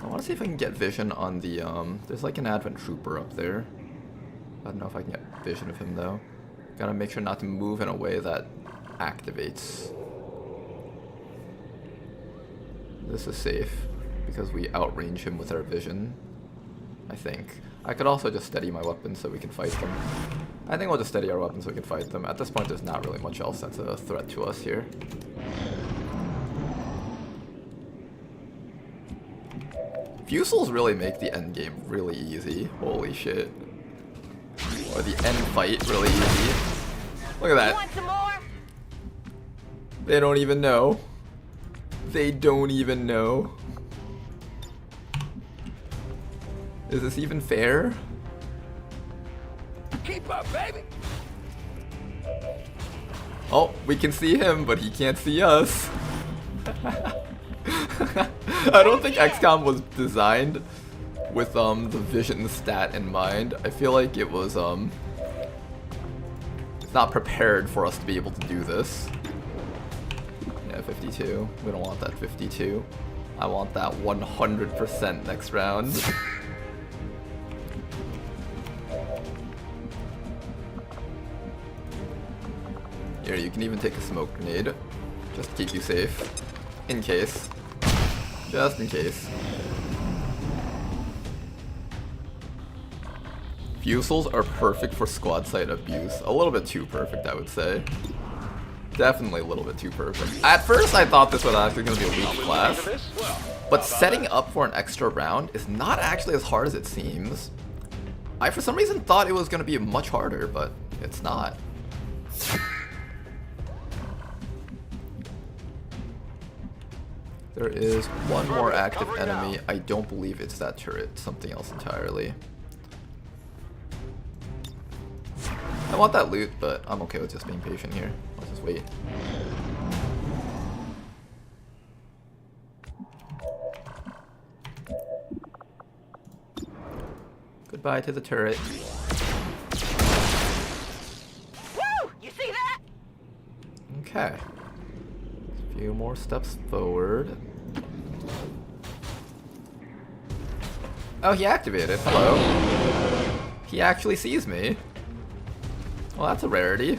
I want to see if I can get vision on the, there's like an Advent Trooper up there. I don't know if I can get vision of him though. Gotta make sure not to move in a way that activates. This is safe because we outrange him with our vision, I think. I could also just steady my weapon so we can fight them. I think we'll just steady our weapon so we can fight them. At this point there's not really much else that's a threat to us here. Fusils really make the end game really easy. Holy shit. Or the end fight really easy. Look at that. Want some more? They don't even know. They don't even know. Is this even fair? Keep up, baby. Oh, we can see him, but he can't see us. I don't think XCOM was designed with the vision stat in mind. I feel like it was it's not prepared for us to be able to do this. Yeah, 52. We don't want that 52. I want that 100% next round. Here, you can even take a smoke grenade just to keep you safe in case. Just in case. Fusels are perfect for squad site abuse. A little bit too perfect, I would say. Definitely a little bit too perfect. At first I thought this was actually going to be a weak class, but setting up for an extra round is not actually as hard as it seems. I for some reason thought it was going to be much harder, but it's not. There is one more active enemy. I don't believe it's that turret, something else entirely. I want that loot, but I'm okay with just being patient here. Let's just wait. Goodbye to the turret. Woo! You see that? Okay. A few more steps forward. Oh, he activated. Hello. He actually sees me. Well, that's a rarity.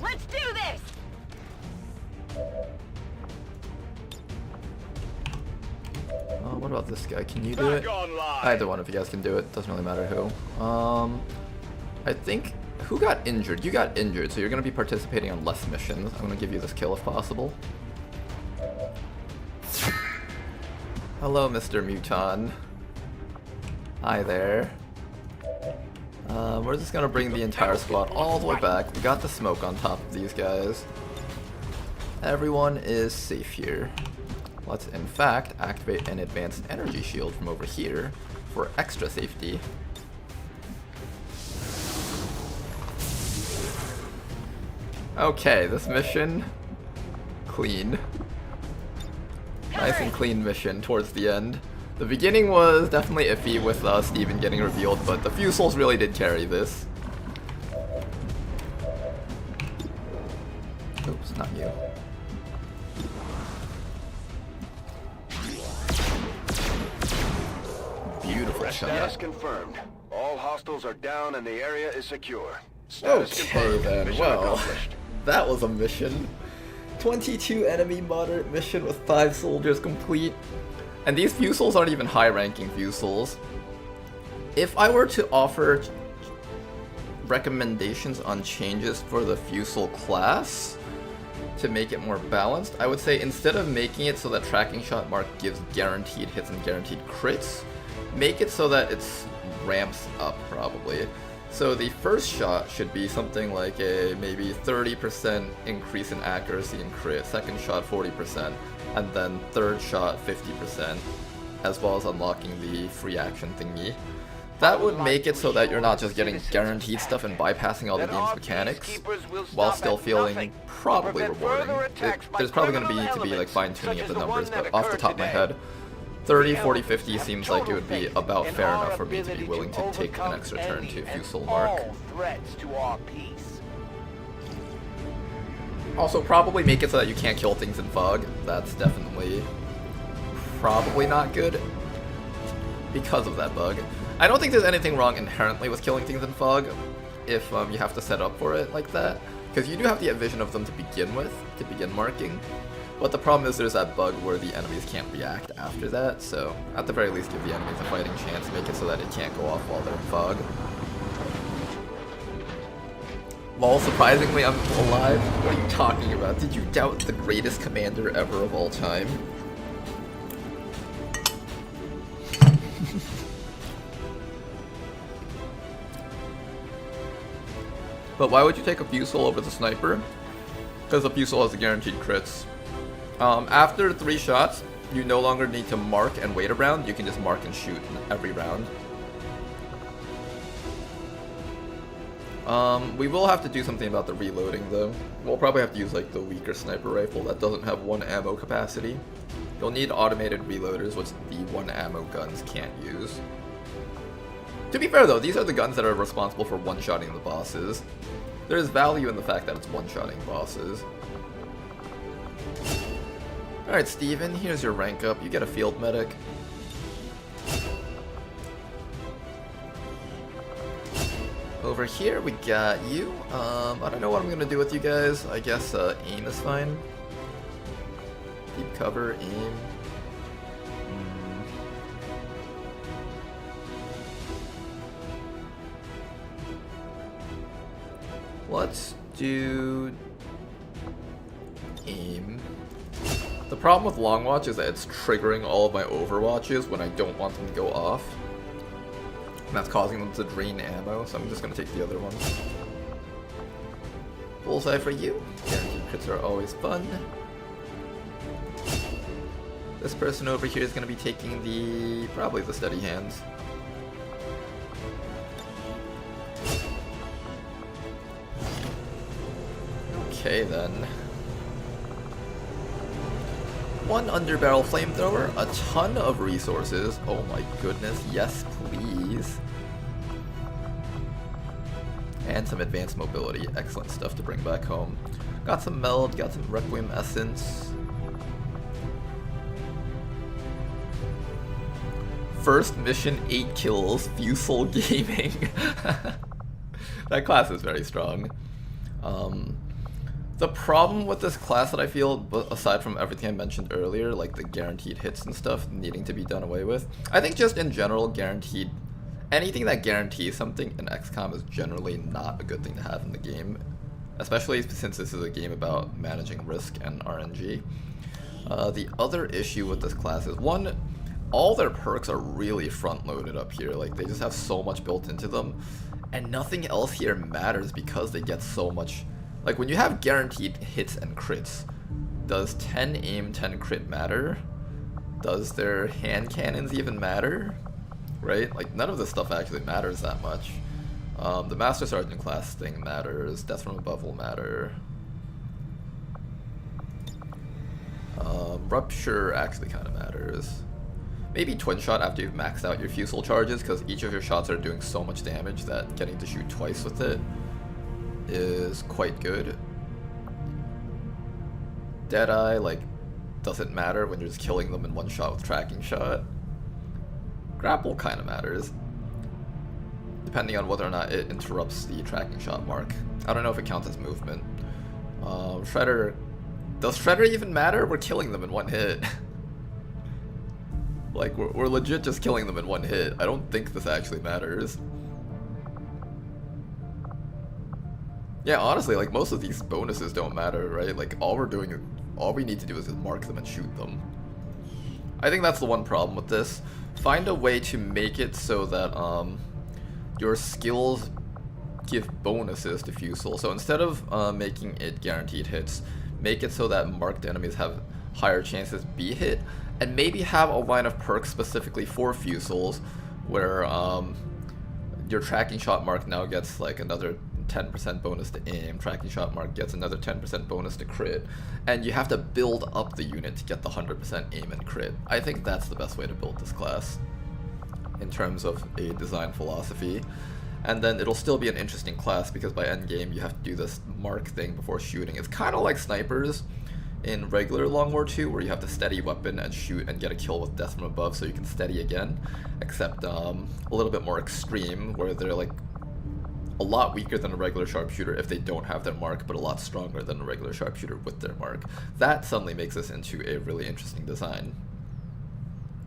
Let's do this. What about this guy? Can you do it? Either one of you guys can do it. Doesn't really matter who. I think... Who got injured? You got injured, so you're going to be participating on less missions. I'm going to give you this kill if possible. Hello, Mr. Muton. Hi there. We're just going to bring the entire squad all the way back. We got the smoke on top of these guys. Everyone is safe here. Let's, in fact, activate an advanced energy shield from over here for extra safety. Okay, this mission, clean. Nice and clean mission towards the end. The beginning was definitely iffy with Steven getting revealed, but the Fusels really did carry this. Oops, not you. Beautiful shot. Status confirmed. All hostiles are down and the area is secure. Status Okay confirmed. then, Mission well, accomplished. that was a mission. 22 enemy moderate mission with 5 soldiers complete. And these Fusels aren't even high-ranking Fusels. If I were to offer recommendations on changes for the Fusel class to make it more balanced, I would say instead of making it so that tracking shot mark gives guaranteed hits and guaranteed crits, make it so that it ramps up probably. So the first shot should be something like a maybe 30% increase in accuracy and crit, second shot 40%, and then third shot 50%, as well as unlocking the free action thingy. That would make it so that you're not just getting guaranteed stuff and bypassing all the game's mechanics, while still feeling probably rewarding. There's probably going to need to be like fine-tuning of the numbers, but off the top of my head, 30, 40, 50 seems like it would be about fair enough for me to be willing to take an extra turn to Fusel mark. Also, probably make it so that you can't kill things in fog. That's definitely probably not good because of that bug. I don't think there's anything wrong inherently with killing things in fog if you have to set up for it like that, because you do have the vision of them to begin with, to begin marking. But the problem is there's that bug where the enemies can't react after that, so at the very least give the enemies a fighting chance, make it so that it can't go off while they're in fog. Lol, surprisingly I'm alive? What are you talking about? Did you doubt the greatest commander ever of all time? But why would you take a Fusel over the sniper? Because the Fusel has the guaranteed crits. After 3 shots, you no longer need to mark and wait a round, you can just mark and shoot every round. We will have to do something about the reloading though. We'll probably have to use like the weaker sniper rifle that doesn't have 1 ammo capacity. You'll need automated reloaders, which the 1 ammo guns can't use. To be fair though, these are the guns that are responsible for one-shotting the bosses. There is value in the fact that it's one-shotting bosses. Alright Steven, here's your rank up. You get a field medic. Over here we got you. I don't know what I'm gonna do with you guys. I guess aim is fine. cover, aim. Let's do aim. The problem with Long Watch is that it's triggering all of my overwatches when I don't want them to go off. And that's causing them to drain ammo, so I'm just gonna take the other one. Bullseye for you. Guaranteed crits are always fun. This person over here is gonna be taking probably the steady hands. Okay then. One underbarrel flamethrower, a ton of resources. Oh my goodness, yes please. And some advanced mobility, excellent stuff to bring back home. Got some meld, got some Requiem essence. First mission, 8 kills, Fusel Gaming. That class is very strong. The problem with this class that I feel, aside from everything I mentioned earlier, like the guaranteed hits and stuff needing to be done away with, I think just in general, anything that guarantees something in XCOM is generally not a good thing to have in the game, especially since this is a game about managing risk and RNG. The other issue with this class is, one, all their perks are really front-loaded up here. Like, they just have so much built into them, and nothing else here matters because they get so much. Like, when you have guaranteed hits and crits, does 10 aim, 10 crit matter? Does their hand cannons even matter? Right? Like, none of this stuff actually matters that much. The Master Sergeant class thing matters. Death from Above will matter. Rupture actually kind of matters. Maybe Twin Shot after you've maxed out your Fusel charges, because each of your shots are doing so much damage that getting to shoot twice with it is quite good. Deadeye, like, doesn't matter when you're just killing them in one shot with Tracking Shot. Grapple kind of matters, depending on whether or not it interrupts the Tracking Shot mark. I don't know if it counts as movement. Shredder, does Shredder even matter? We're killing them in one hit. Like, we're legit just killing them in one hit. I don't think this actually matters. Yeah, honestly, like, most of these bonuses don't matter, right? Like, all we need to do is just mark them and shoot them. I think that's the one problem with this. Find a way to make it so that, your skills give bonuses to Fusel. So instead of, making it guaranteed hits, make it so that marked enemies have higher chances be hit, and maybe have a line of perks specifically for Fusels, where, your Tracking Shot mark now gets, like, another 10% bonus to aim, Tracking Shot mark gets another 10% bonus to crit, and you have to build up the unit to get the 100% aim and crit. I think that's the best way to build this class in terms of a design philosophy. And then it'll still be an interesting class because by endgame you have to do this mark thing before shooting. It's kind of like snipers in regular Long War 2, where you have to steady weapon and shoot and get a kill with Death from Above so you can steady again, except a little bit more extreme, where they're like a lot weaker than a regular sharpshooter if they don't have their mark, but a lot stronger than a regular sharpshooter with their mark. That suddenly makes this into a really interesting design.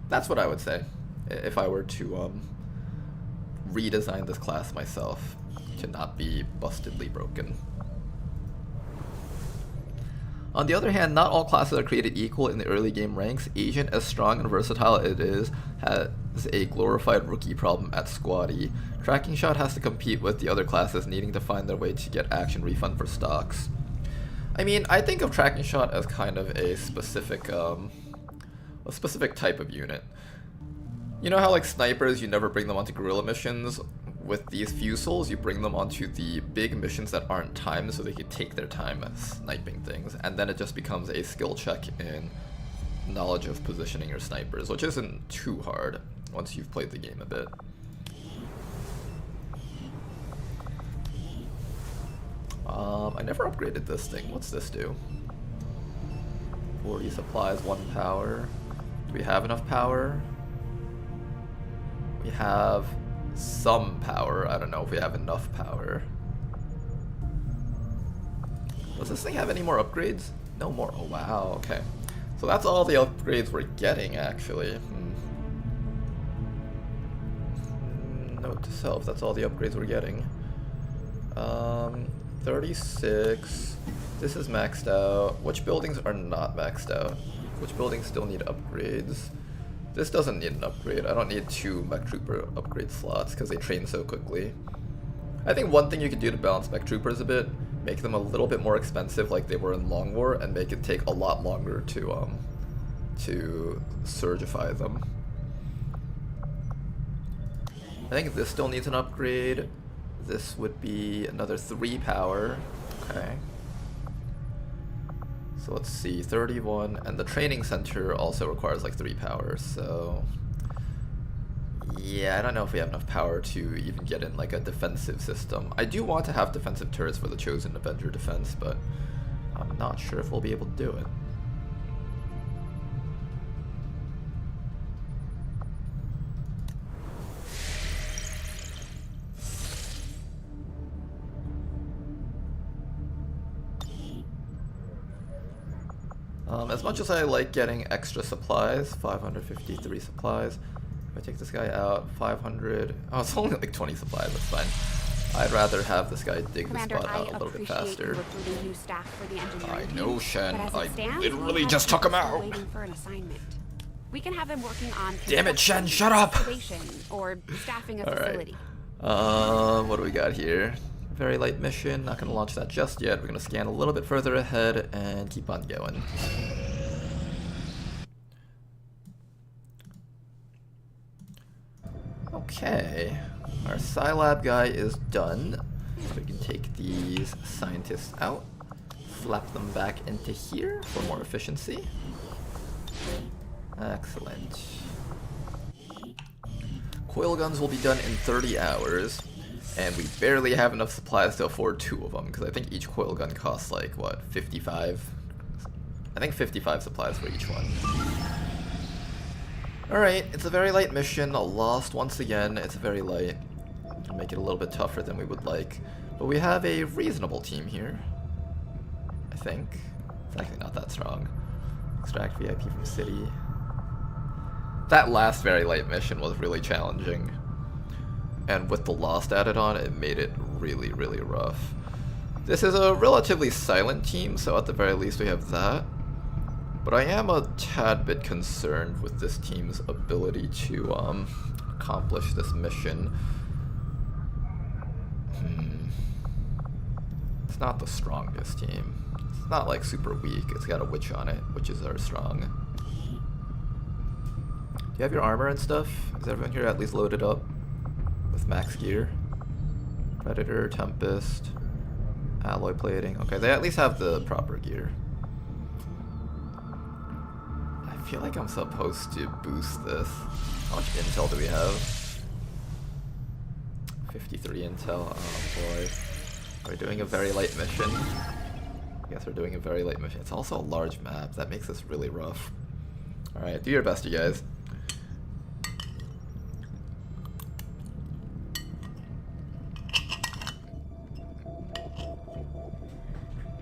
That's what I would say if I were to redesign this class myself to not be bustedly broken. On the other hand, not all classes are created equal in the early game ranks. Agent, as strong and versatile as it is, has a glorified rookie problem at Squatty. Tracking Shot has to compete with the other classes, needing to find their way to get action refund for stocks. I mean, I think of Tracking Shot as kind of a specific type of unit. You know how, like, snipers, you never bring them onto guerrilla missions? With these Fusels, you bring them onto the big missions that aren't timed so they can take their time sniping things, and then it just becomes a skill check in knowledge of positioning your snipers, which isn't too hard once you've played the game a bit. I never upgraded this thing. What's this do? 40 supplies, 1 power. Do we have enough power? We have some power. I don't know if we have enough power. Does this thing have any more upgrades? No more. Oh wow, okay. So So that's all the upgrades we're getting, actually. Note to self, that's all the upgrades we're getting. 36. This is maxed out. Which buildings are not maxed out? Which buildings still need upgrades? This doesn't need an upgrade. I don't need 2 mech trooper upgrade slots because they train so quickly. I think one thing you could do to balance mech troopers a bit, make them a little bit more expensive like they were in Long War, and make it take a lot longer to surgify them. I think this still needs an upgrade. This would be another 3 power. Okay. So let's see, 31, and the training center also requires like 3 power, so yeah, I don't know if we have enough power to even get in like a defensive system. I do want to have defensive turrets for the Chosen Avenger defense, but I'm not sure if we'll be able to do it. As much as I like getting extra supplies, 553 supplies. If I take this guy out, 500. Oh, it's only like 20 supplies. That's fine. I'd rather have this guy dig the spot out a little bit faster. New staff for the engineering I know, Shen. I stands, literally just took him out. Waiting for an assignment. We can have them working on. Damn it, Shen! Shut up. Or staffing a All facility. Right. What do we got here? Very light mission. Not gonna launch that just yet. We're gonna scan a little bit further ahead and keep on going. Okay, our Scilab guy is done. So we can take these scientists out, slap them back into here for more efficiency. Excellent. Coil guns will be done in 30 hours, and we barely have enough supplies to afford 2 of them, because I think each coil gun costs like, what, 55? I think 55 supplies for each one. Alright, it's a very light mission, lost once again. It's very light. It'll make it a little bit tougher than we would like. But we have a reasonable team here, I think. It's actually not that strong. Extract VIP from city. That last very light mission was really challenging. And with the Lost added on, it made it really, really rough. This is a relatively silent team, so at the very least we have that. But I am a tad bit concerned with this team's ability to accomplish this mission. It's not the strongest team. It's not like super weak. It's got a witch on it. Witches are strong. Do you have your armor and stuff? Is everyone here at least loaded up with max gear? Predator, Tempest, alloy plating. Okay, they at least have the proper gear. I feel like I'm supposed to boost this. How much intel do we have? 53 intel. Oh boy. Are we doing a very light mission? I guess we're doing a very light mission. It's also a large map. That makes this really rough. Alright, do your best, you guys.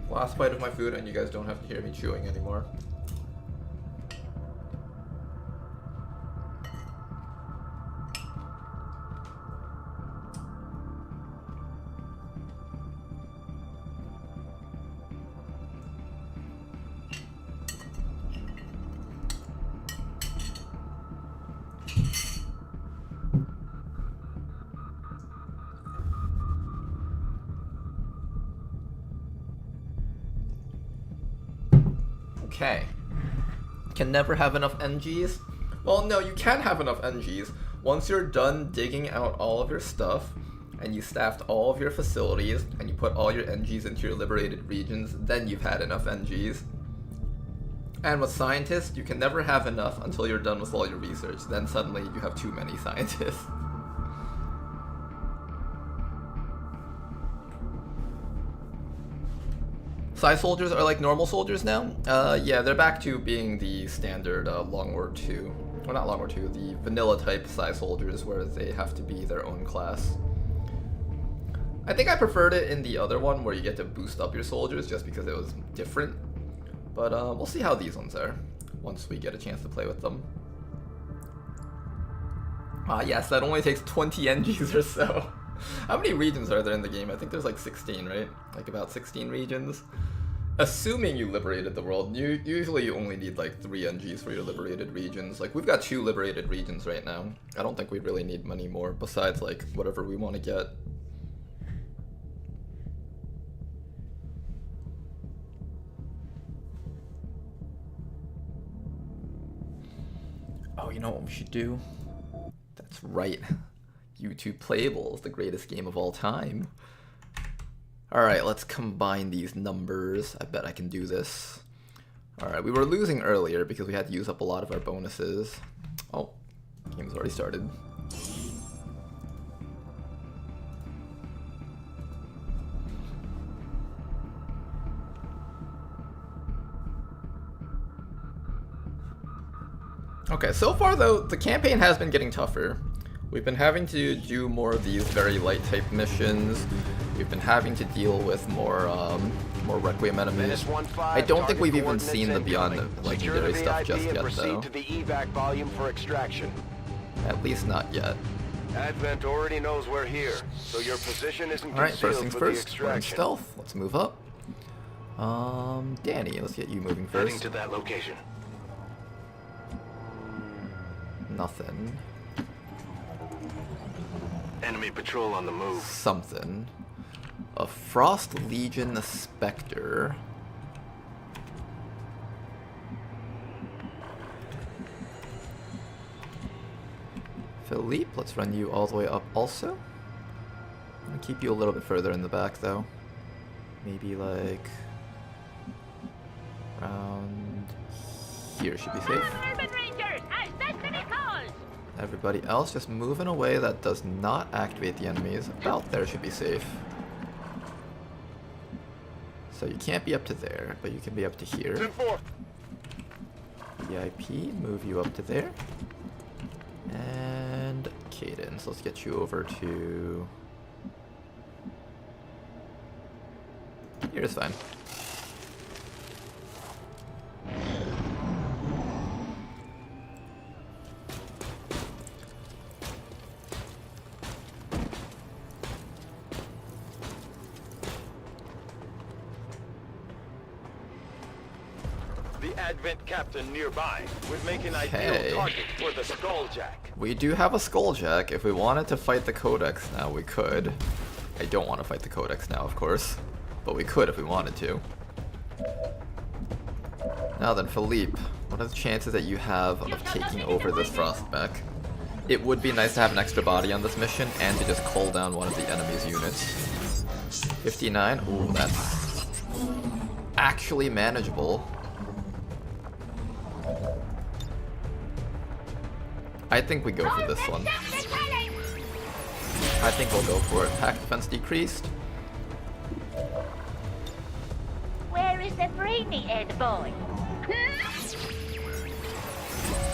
Last bite of my food, and you guys don't have to hear me chewing anymore. Okay. Can never have enough NGs? Well, no, you can have enough NGs. Once you're done digging out all of your stuff, and you staffed all of your facilities, and you put all your NGs into your liberated regions, then you've had enough NGs. And with scientists, you can never have enough until you're done with all your research. Then suddenly you have too many scientists. Psi soldiers are like normal soldiers now? Yeah, they're back to being the standard Long War 2. Well, not Long War 2, the vanilla type Psi soldiers where they have to be their own class. I think I preferred it in the other one where you get to boost up your soldiers just because it was different. But we'll see how these ones are. once we get a chance to play with them. Ah, yes, that only takes 20 NGs or so. How many regions are there in the game? I think there's like 16, right? Like about 16 regions. Assuming you liberated the world, usually you only need like 3 NGs for your liberated regions. Like, we've got 2 liberated regions right now. I don't think we really need many more besides like whatever we want to get. Oh, you know what we should do? That's right. YouTube Playable is the greatest game of all time. Alright, let's combine these numbers. I bet I can do this. Alright, we were losing earlier because we had to use up a lot of our bonuses. Oh, game's already started. Okay, so far though, the campaign has been getting tougher. We've been having to do more of these very light type missions. We've been having to deal with more Requiem enemies. I don't think we've even seen the Beyond the Legendary stuff just yet though. To the evac volume for extraction. At least not yet. Advent already knows we're here, so your position isn't Alright, first things concealed for the first, we're in extraction. stealth. Let's move up. Danny, let's get you moving first. Heading to that location. Nothing. Enemy patrol on the move. Something. A Frost Legion Spectre. Philippe, let's run you all the way up also. I'm gonna keep you a little bit further in the back though. Maybe like around here should be safe. Everybody else just move in a way that does not activate the enemies. About there should be safe. So you can't be up to there, but you can be up to here. VIP, move you up to there. And Cadence, let's get you over to... Here's fine. Advent captain nearby would make an ideal target for the Skulljack. We do have a Skulljack. If we wanted to fight the Codex now, we could. I don't want to fight the Codex now, of course. But we could if we wanted to. Now then, Philippe, what are the chances that you have of taking over this Frostback? It would be nice to have an extra body on this mission and to just cull down one of the enemy's units. 59? Ooh, that's actually manageable. I think we go for this one. I think we'll go for it. Attack defense decreased. Where is the brainy-head boy?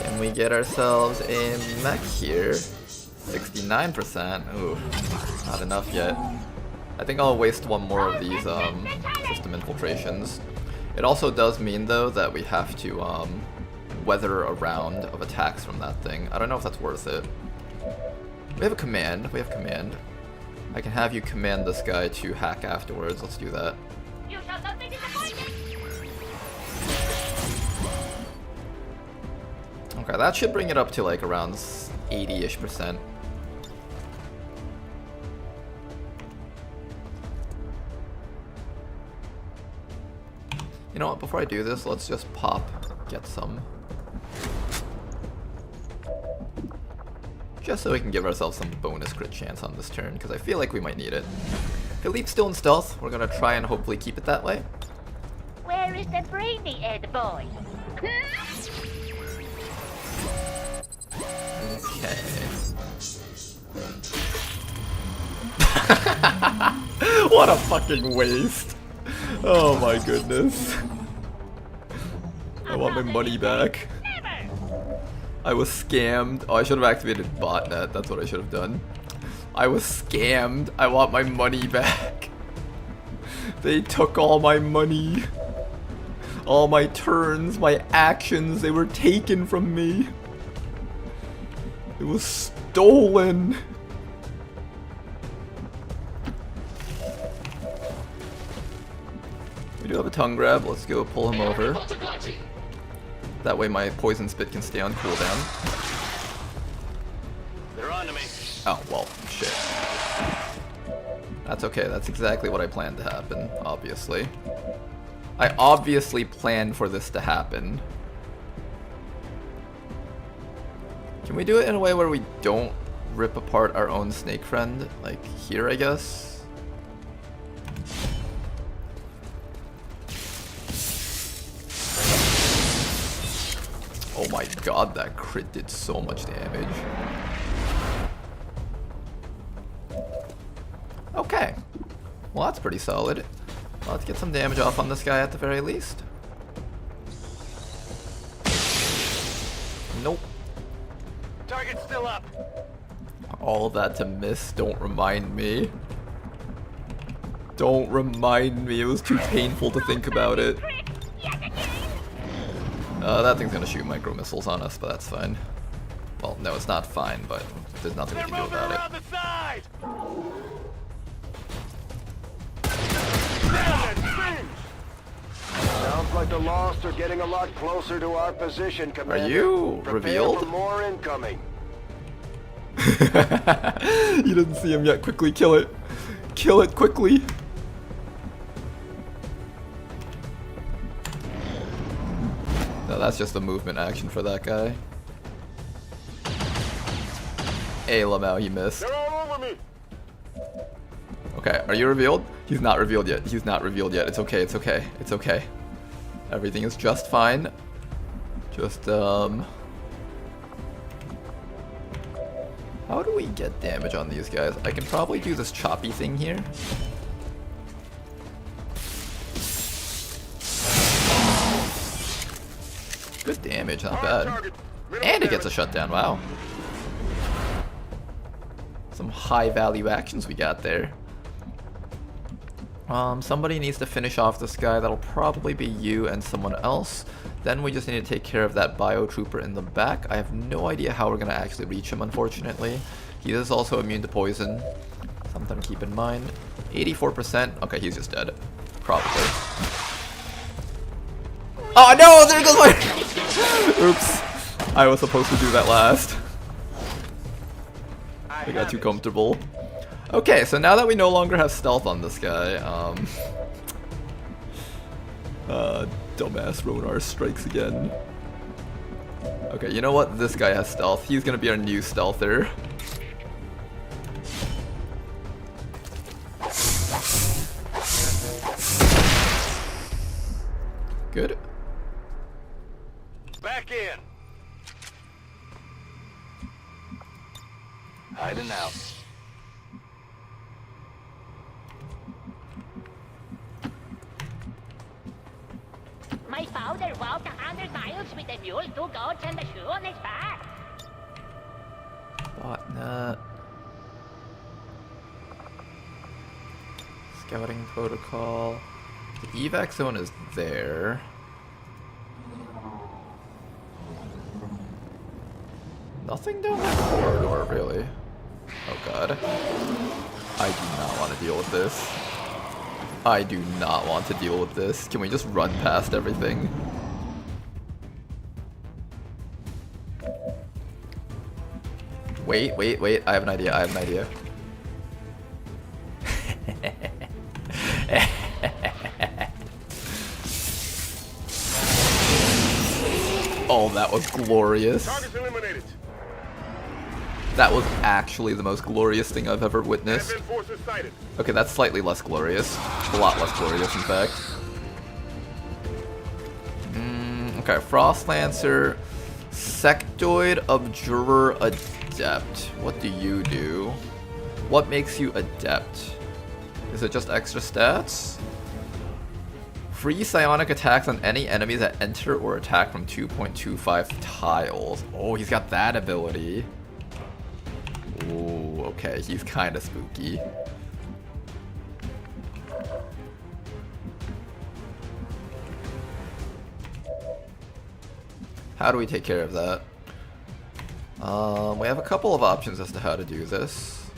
Can we get ourselves a mech here? 69%. Ooh, not enough yet. I think I'll waste one more of these system infiltrations. It also does mean though that we have to weather a round of attacks from that thing. I don't know if that's worth it. We have a command. We have command. I can have you command this guy to hack afterwards. Let's do that. You shall not be disappointed. Okay, that should bring it up to like around 80-ish%. You know what, before I do this, let's just get some. Just so we can give ourselves some bonus crit chance on this turn, because I feel like we might need it. Philippe's still in stealth. We're gonna try and hopefully keep it that way. Where is the brainy-head boy? Okay. What a fucking waste. Oh my goodness. I want my money back. I was scammed. Oh, I should have activated botnet. That's what I should have done. I was scammed. I want my money back. They took all my money. All my turns, my actions, they were taken from me. It was stolen. We do have a tongue grab. Let's go pull him over. That way my poison spit can stay on cooldown. They're on to me. Oh, well, shit. That's okay. That's exactly what I planned to happen, obviously. I obviously planned for this to happen. Can we do it in a way where we don't rip apart our own snake friend? Like here, I guess? Oh my god, that crit did so much damage. Okay. Well, that's pretty solid. Let's get some damage off on this guy at the very least. Nope. Target's still up. All of that to miss. Don't remind me. Don't remind me. It was too painful to think about it. That thing's gonna shoot micro missiles on us, but that's fine. Well, no, it's not fine, but there's nothing we can do about it. The side. Sounds like the Lost are getting a lot closer to our position, Commander. Are you revealed? For more incoming. You didn't see him yet. Quickly kill it. Kill it quickly. No, that's just a movement action for that guy. Hey, Lamau, he missed. They're all over me. Okay, are you revealed? He's not revealed yet. He's not revealed yet. It's okay, it's okay. It's okay. Everything is just fine. Just, how do we get damage on these guys? I can probably do this choppy thing here. Good damage, not bad. And it gets a shutdown, wow. Some high value actions we got there. Somebody needs to finish off this guy. That'll probably be you and someone else. Then we just need to take care of that biotrooper in the back. I have no idea how we're gonna actually reach him, unfortunately. He is also immune to poison. Something to keep in mind. 84%. Okay, he's just dead. Probably. Oh no! There goes my... Oops. I was supposed to do that last. I got too comfortable. Okay, so now that we no longer have stealth on this guy, dumbass Ronar strikes again. Okay, you know what? This guy has stealth. He's gonna be our new stealther. Good. Back in. Hiding out. My father walked 100 miles with a mule, 2 goats, and a shoe on his back. Botnet. Scouting protocol. The evac zone is there. Nothing down that corridor, really. Oh god. I do not want to deal with this. I do not want to deal with this. Can we just run past everything? Wait, wait, wait. I have an idea. I have an idea. Oh, that was glorious. Targets eliminated. That was actually the most glorious thing I've ever witnessed. Forces sighted. Okay, that's slightly less glorious. A lot less glorious, in fact. Okay, Frost Lancer, Sectoid Abjurer Adept. What do you do? What makes you Adept? Is it just extra stats? Free psionic attacks on any enemies that enter or attack from 2.25 tiles. Oh, he's got that ability. Ooh, okay, he's kind of spooky. How do we take care of that? We have a couple of options as to how to do this.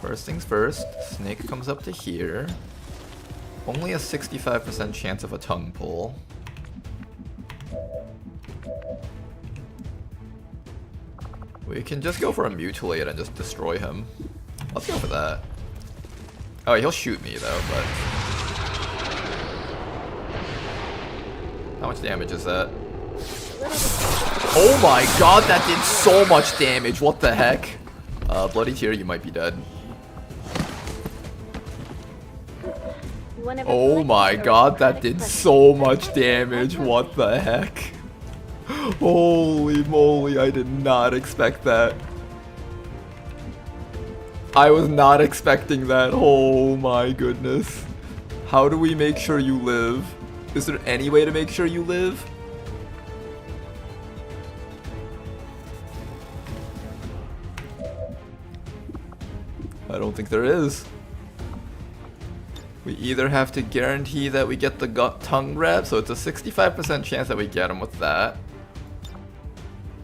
First things first, Snake comes up to here. Only a 65% chance of a tongue pull. We can just go for a mutilate and just destroy him. Let's go for that. Oh, he'll shoot me though, but... How much damage is that? Oh my god, that did so much damage! What the heck? Bloody Tear, you might be dead. Oh my god, that did so much damage! What the heck? Holy moly, I did not expect that. I was not expecting that. Oh my goodness. How do we make sure you live? Is there any way to make sure you live? I don't think there is. We either have to guarantee that we get the tongue grab, so it's a 65% chance that we get him with that.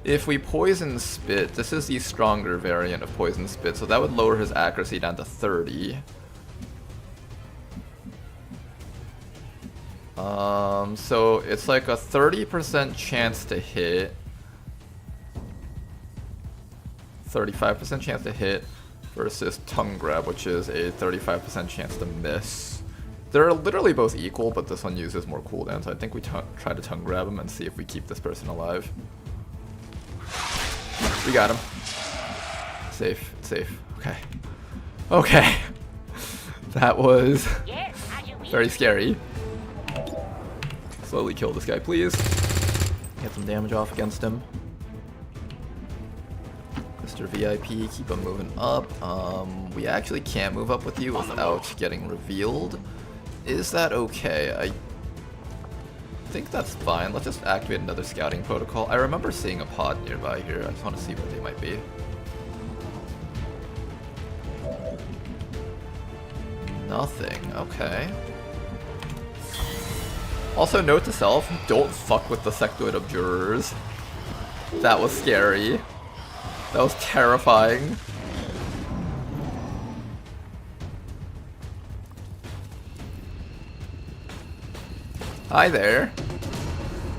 If we poison spit, this is the stronger variant of poison spit, so that would lower his accuracy down to 30. So it's like a 30% chance to hit, 35% chance to hit, versus tongue grab, which is a 35% chance to miss. They're literally both equal, but this one uses more cooldown, so I think we try to tongue grab him and see if we keep this person alive. We got him. Safe, safe. Okay. Okay. That was very scary. Slowly kill this guy, please. Get some damage off against him. Mr. VIP, keep him moving up. We actually can't move up with you without getting revealed. Is that okay? I think that's fine. Let's just activate another scouting protocol. I remember seeing a pod nearby here. I just want to see what they might be. Nothing. Okay. Also, note to self, don't fuck with the sectoid observers. That was scary. That was terrifying. Hi there.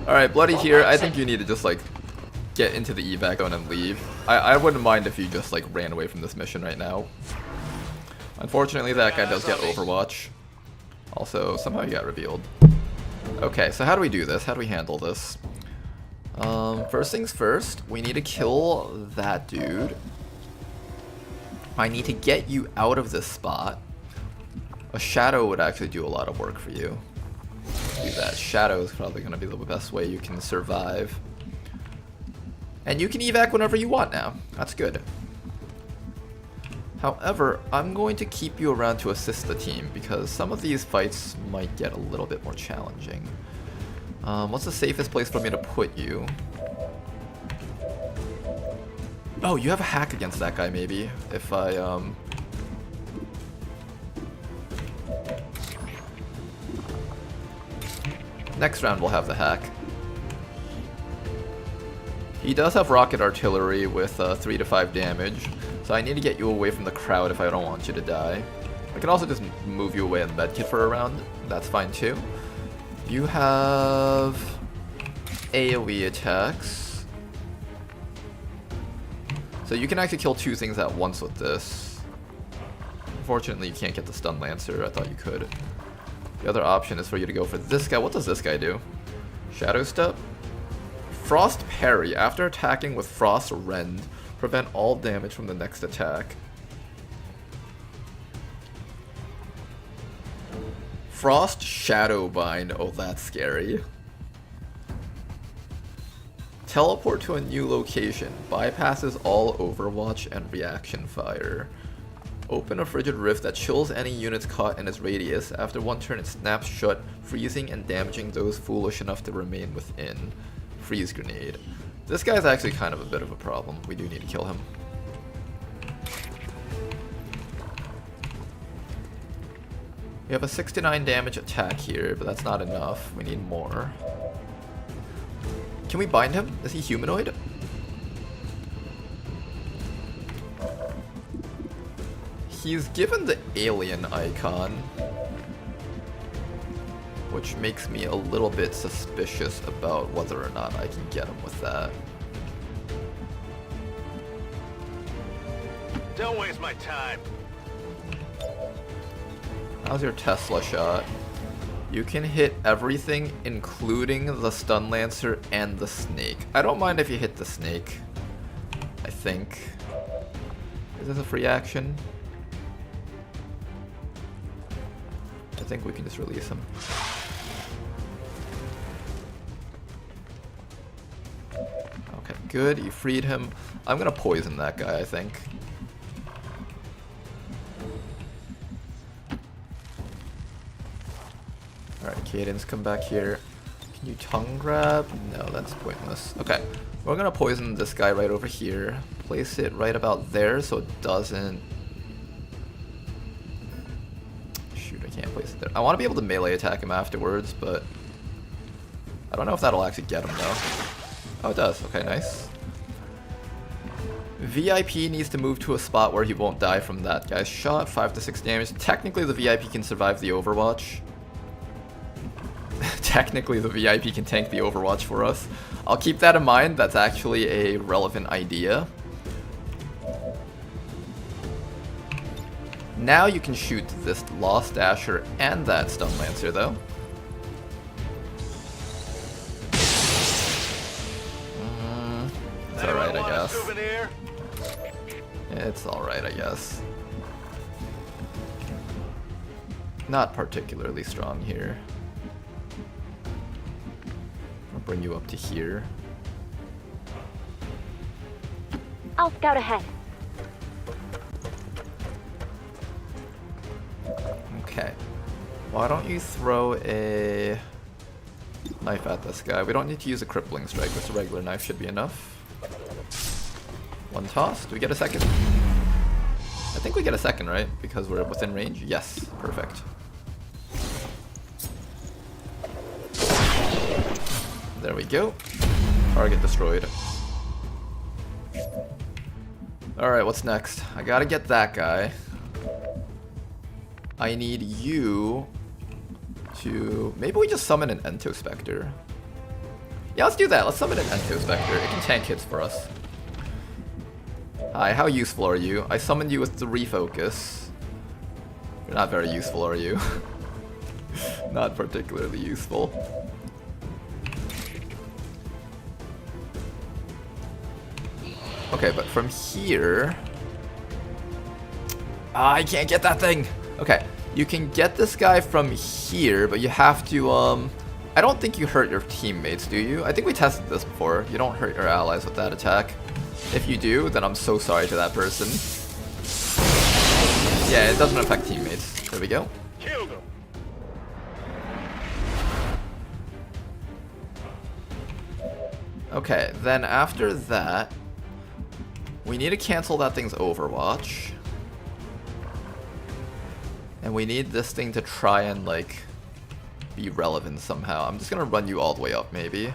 Alright, Bloody here. I think you need to just like get into the evac zone and leave. I wouldn't mind if you just like ran away from this mission right now. Unfortunately, that guy does get Overwatch. Also, somehow he got revealed. Okay, so how do we do this? How do we handle this? First things first, we need to kill that dude. I need to get you out of this spot. A shadow would actually do a lot of work for you. Do that. Shadow is probably going to be the best way you can survive. And you can evac whenever you want now. That's good. However, I'm going to keep you around to assist the team because some of these fights might get a little bit more challenging. What's the safest place for me to put you? Oh, you have a hack against that guy maybe. If I, Next round we'll have the hack. He does have rocket artillery with 3 to 5 damage, so I need to get you away from the crowd if I don't want you to die. I can also just move you away in medkit for a round. That's fine too. You have AoE attacks. So you can actually kill 2 things at once with this. Unfortunately, you can't get the Stun Lancer. I thought you could. The other option is for you to go for this guy. What does this guy do? Shadow Step? Frost Parry. After attacking with Frost Rend, prevent all damage from the next attack. Frost Shadowbind. Oh, that's scary. Teleport to a new location. Bypasses all Overwatch and reaction fire. Open a frigid rift that chills any units caught in its radius. After one turn, it snaps shut, freezing and damaging those foolish enough to remain within. Freeze grenade. This guy's actually kind of a bit of a problem. We do need to kill him. We have a 69 damage attack here, but that's not enough. We need more. Can we bind him? Is he humanoid? He's given the alien icon, which makes me a little bit suspicious about whether or not I can get him with that. Don't waste my time. How's your Tesla shot? You can hit everything, including the Stun Lancer and the Snake. I don't mind if you hit the Snake, I think. Is this a free action? I think we can just release him. Okay, good. You freed him. I'm gonna poison that guy, I think. Alright, Cadence, come back here. Can you tongue grab? No, that's pointless. Okay, we're gonna poison this guy right over here. Place it right about there so it doesn't... Shoot, I can't place it there. I want to be able to melee attack him afterwards, but... I don't know if that'll actually get him, though. Oh, it does. Okay, nice. VIP needs to move to a spot where he won't die from that guy's shot. 5 to 6 damage. Technically, the VIP can survive the Overwatch. Technically, the VIP can tank the Overwatch for us. I'll keep that in mind. That's actually a relevant idea. Now you can shoot this Lost Dasher and that Stun Lancer, though. It's alright, I guess. It's alright, I guess. Not particularly strong here. I'll bring you up to here. I'll scout ahead. Okay. Why don't you throw a knife at this guy? We don't need to use a crippling strike. Just a regular knife should be enough. One toss. Do we get a second? I think we get a second, right? Because we're within range? Yes. Perfect. There we go. Target destroyed. Alright, what's next? I gotta get that guy. I need you to... Maybe we just summon an Ento Spectre. Yeah, let's do that. Let's summon an Ento Spectre. It can tank hits for us. Hi, how useful are you? I summoned you with the refocus. You're not very useful, are you? Not particularly useful. Okay, but from here... I can't get that thing! Okay, you can get this guy from here, but you have to, I don't think you hurt your teammates, do you? I think we tested this before. You don't hurt your allies with that attack. If you do, then I'm so sorry to that person. Yeah, it doesn't affect teammates. There we go. Killed him. Okay, then after that, we need to cancel that thing's Overwatch. And we need this thing to try and, like, be relevant somehow. I'm just gonna run you all the way up, maybe.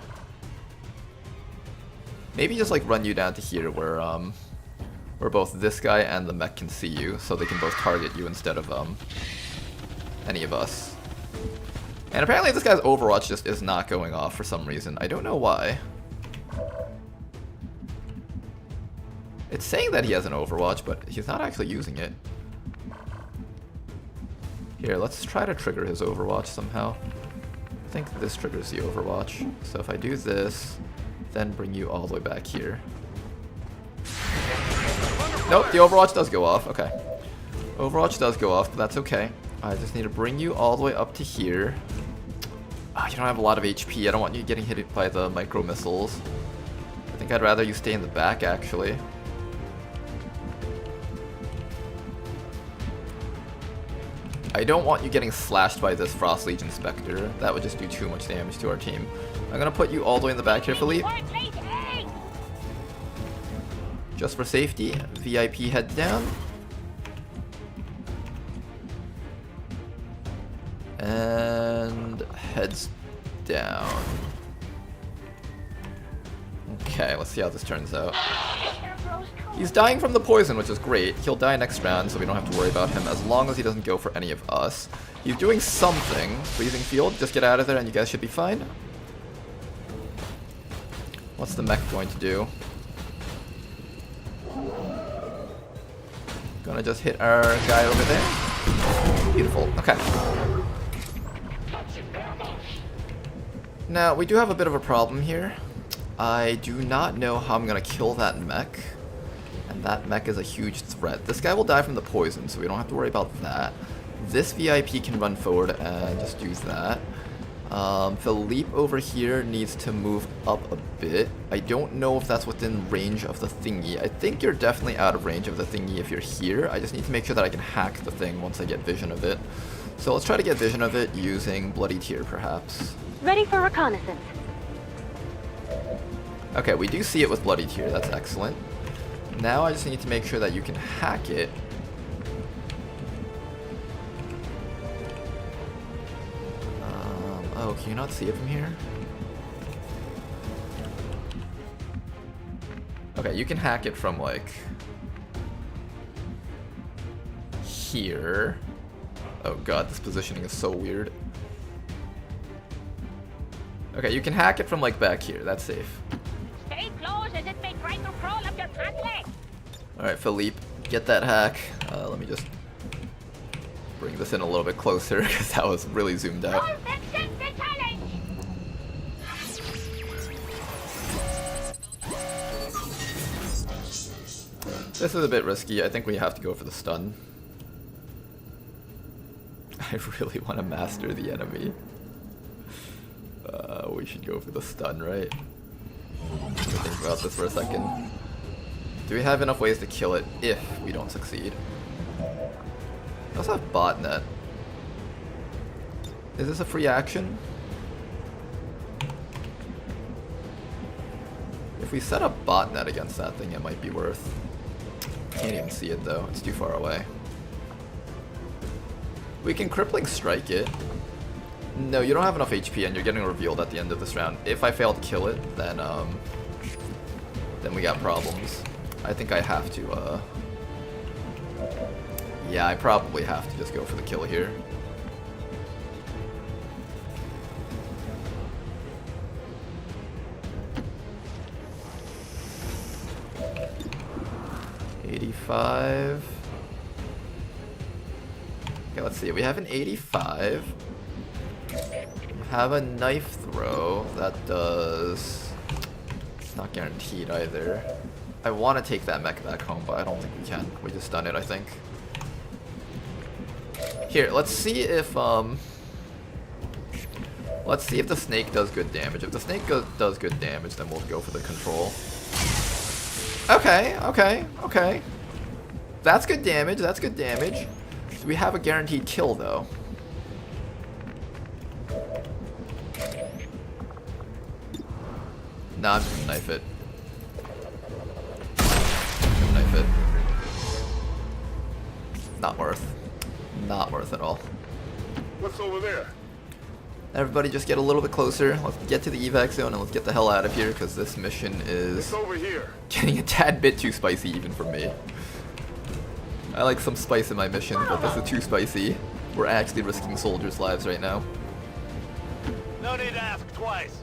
Maybe just, like, run you down to here where both this guy and the mech can see you, so they can both target you instead of, any of us. And apparently this guy's Overwatch just is not going off for some reason. I don't know why. It's saying that he has an Overwatch, but he's not actually using it. Here, let's try to trigger his Overwatch somehow. I think this triggers the Overwatch. So if I do this, then bring you all the way back here. Nope, the Overwatch does go off. Okay. Overwatch does go off, but that's okay. I just need to bring you all the way up to here. Ah, you don't have a lot of HP. I don't want you getting hit by the micro missiles. I think I'd rather you stay in the back, actually. I don't want you getting slashed by this Frost Legion Spectre. That would just do too much damage to our team. I'm gonna put you all the way in the back here, Philippe. Just for safety, VIP head down. And heads down. Okay, let's see how this turns out. He's dying from the poison, which is great. He'll die next round, so we don't have to worry about him as long as he doesn't go for any of us. He's doing something. Freezing field, just get out of there and you guys should be fine. What's the mech going to do? Gonna just hit our guy over there. Beautiful, okay. Now, we do have a bit of a problem here. I do not know how I'm gonna kill that mech. And that mech is a huge threat. This guy will die from the poison, so we don't have to worry about that. This VIP can run forward and just use that. Philippe over here needs to move up a bit. I don't know if that's within range of the thingy. I think you're definitely out of range of the thingy if you're here. I just need to make sure that I can hack the thing once I get vision of it. So let's try to get vision of it using Bloody Tear, perhaps. Ready for reconnaissance. Okay, we do see it with Bloody Tear. That's excellent. Now I just need to make sure that you can hack it. Oh, can you not see it from here? Okay, you can hack it from, like, here. Oh god, this positioning is so weird. Okay, you can hack it from, like, back here. That's safe. Stay close as it may try to crawl up your front leg. Alright, Philippe, get that hack. Let me just bring this in a little bit closer, because that was really zoomed out. Accept the challenge. This is a bit risky. I think we have to go for the stun. I really want to master the enemy. We should go for the stun, right? Let me think about this for a second. Do we have enough ways to kill it if we don't succeed? We also have botnet. Is this a free action? If we set up botnet against that thing, it might be worth. Can't even see it though, it's too far away. We can crippling strike it. No, you don't have enough HP and you're getting revealed at the end of this round. If I fail to kill it, then we got problems. I think I have to, yeah, I probably have to just go for the kill here. $85. Okay, let's see. We have an 85. Have a knife throw that does. It's not guaranteed either. I want to take that mech back home, but I don't think we can. We just done it, I think. Here, let's see if the snake does good damage. If the snake does good damage, then we'll go for the control. Okay, okay, okay. That's good damage. That's good damage. So we have a guaranteed kill, though. Nah, I'm just gonna knife it. Knife it. Not worth. Not worth at all. What's over there? Everybody just get a little bit closer. Let's get to the evac zone and let's get the hell out of here because this mission is over here. Getting a tad bit too spicy even for me. I like some spice in my mission, but this is too spicy. We're actually risking soldiers' lives right now. No need to ask twice.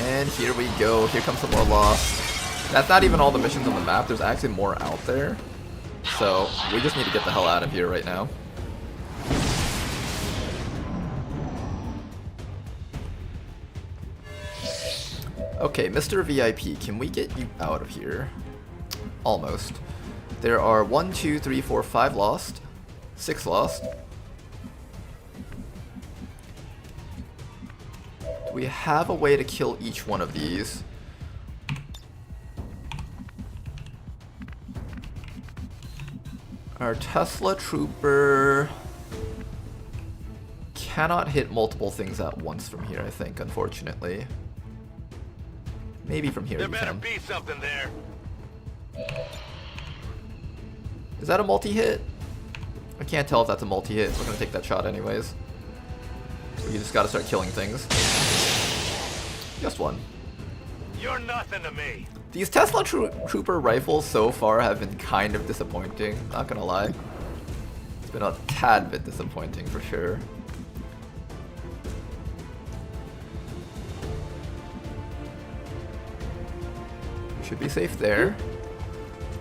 And here we go. Here comes some more loss. That's not even all the missions on the map. There's actually more out there. So we just need to get the hell out of here right now. Okay, Mr. VIP, can we get you out of here? Almost. There are 1, 2, 3, 4, 5 lost. 6 lost. We have a way to kill each one of these. Our Tesla Trooper cannot hit multiple things at once from here, I think, unfortunately. Maybe from here There you better can. be something there. Is that a multi-hit? I can't tell if that's a multi-hit. We're gonna take that shot anyways. So you just gotta start killing things. Just one. You're nothing to me. These Tesla Trooper rifles so far have been kind of disappointing, not gonna lie. It's been a tad bit disappointing for sure. We should be safe there.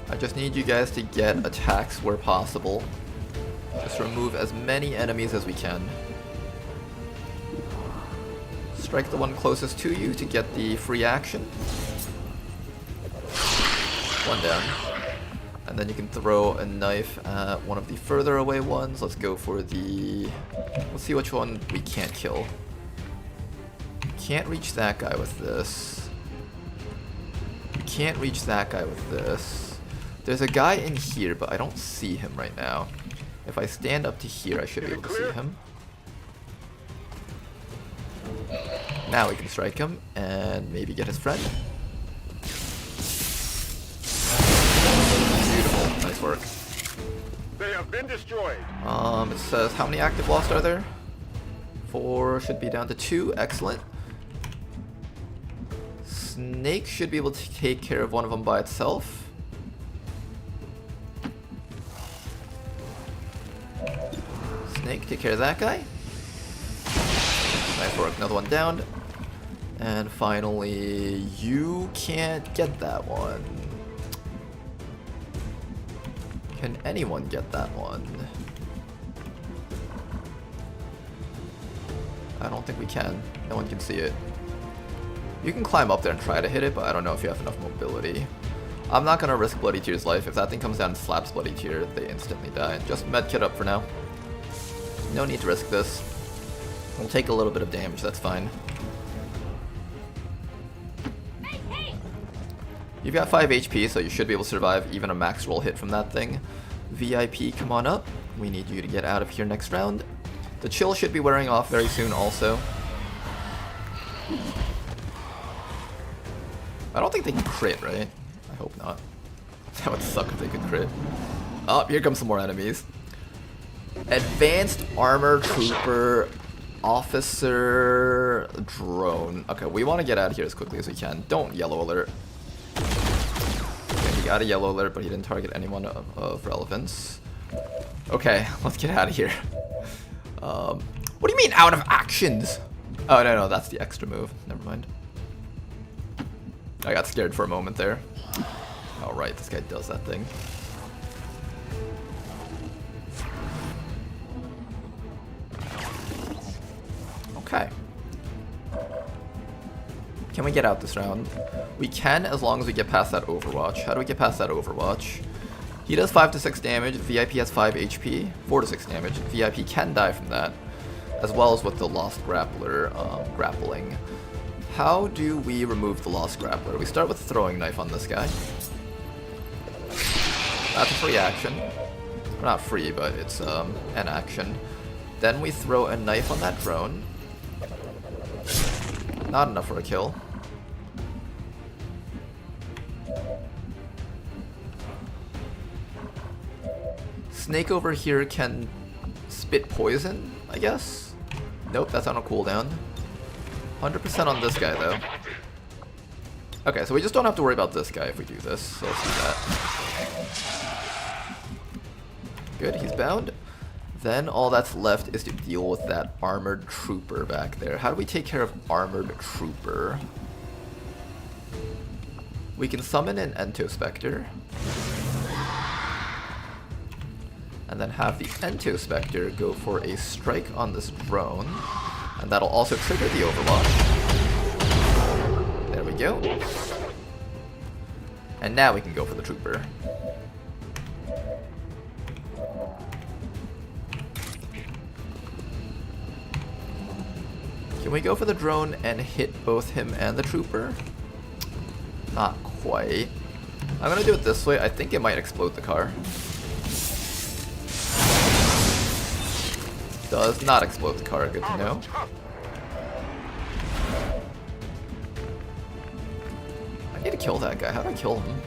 I just need you guys to get attacks where possible. Just remove as many enemies as we can. Strike the one closest to you to get the free action. One down. And then you can throw a knife at one of the further away ones. Let's go for the... Let's see which one we can't kill. Can't reach that guy with this. Can't reach that guy with this. There's a guy in here, but I don't see him right now. If I stand up to here, I should be able to see him. Now we can strike him and maybe get his friend. Beautiful, nice work. They have been destroyed. It says how many active lost are there? 4, should be down to 2, excellent. Snake should be able to take care of one of them by itself. Snake, take care of that guy. Nice work, another one down. And finally, you can't get that one. Can anyone get that one? I don't think we can. No one can see it. You can climb up there and try to hit it, but I don't know if you have enough mobility. I'm not gonna risk Bloody Tear's life. If that thing comes down and slaps Bloody Tear, they instantly die. Just medkit up for now. No need to risk this. We'll take a little bit of damage, that's fine. You've got 5 HP, so you should be able to survive even a max roll hit from that thing. VIP, come on up. We need you to get out of here next round. The chill should be wearing off very soon also. I don't think they can crit, right? I hope not. That would suck if they could crit. Oh, here comes some more enemies. Advanced Armor Trooper Officer Drone. Okay, we want to get out of here as quickly as we can. Don't yellow alert. Okay, he got a yellow alert, but he didn't target anyone of relevance. Okay, let's get out of here. What do you mean out of actions? Oh, no, that's the extra move. Never mind. I got scared for a moment there. Alright, this guy does that thing. Okay. Can we get out this round? We can, as long as we get past that Overwatch. How do we get past that Overwatch? He does 5 to 6 damage, VIP has 5 HP, 4 to 6 damage. VIP can die from that, as well as with the Lost Grappler grappling. How do we remove the Lost Grappler? We start with a throwing knife on this guy. That's a free action. Well, not free, but it's an action. Then we throw a knife on that drone. Not enough for a kill. Snake over here can spit poison, I guess? Nope, that's on a cooldown. 100% on this guy, though. Okay, so we just don't have to worry about this guy if we do this, so let's do that. Good, he's bound. Then all that's left is to deal with that armored trooper back there. How do we take care of armored trooper? We can summon an Entospector. And then have the Entospector go for a strike on this drone. And that'll also trigger the Overwatch. There we go. And now we can go for the trooper. Can we go for the drone and hit both him and the trooper? Not quite. I'm gonna do it this way. I think it might explode the car. Does not explode the car, good to know. I need to kill that guy. How do I kill him?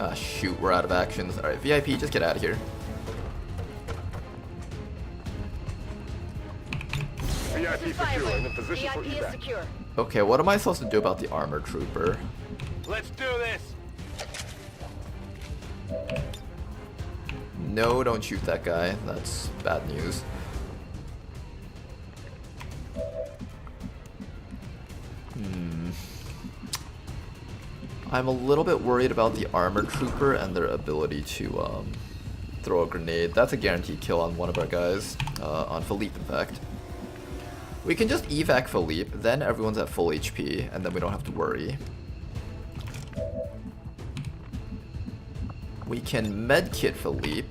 Ah, shoot, we're out of actions. Alright, VIP, just get out of here. VIP secure and in position for VIP is evac. secure. Okay, what am I supposed to do about the armor trooper? Let's do this. No, don't shoot that guy. That's bad news. I'm a little bit worried about the armor trooper and their ability to throw a grenade. That's a guaranteed kill on one of our guys, on Philippe in fact. We can just evac Philippe, then everyone's at full HP, and then we don't have to worry. We can medkit Philippe.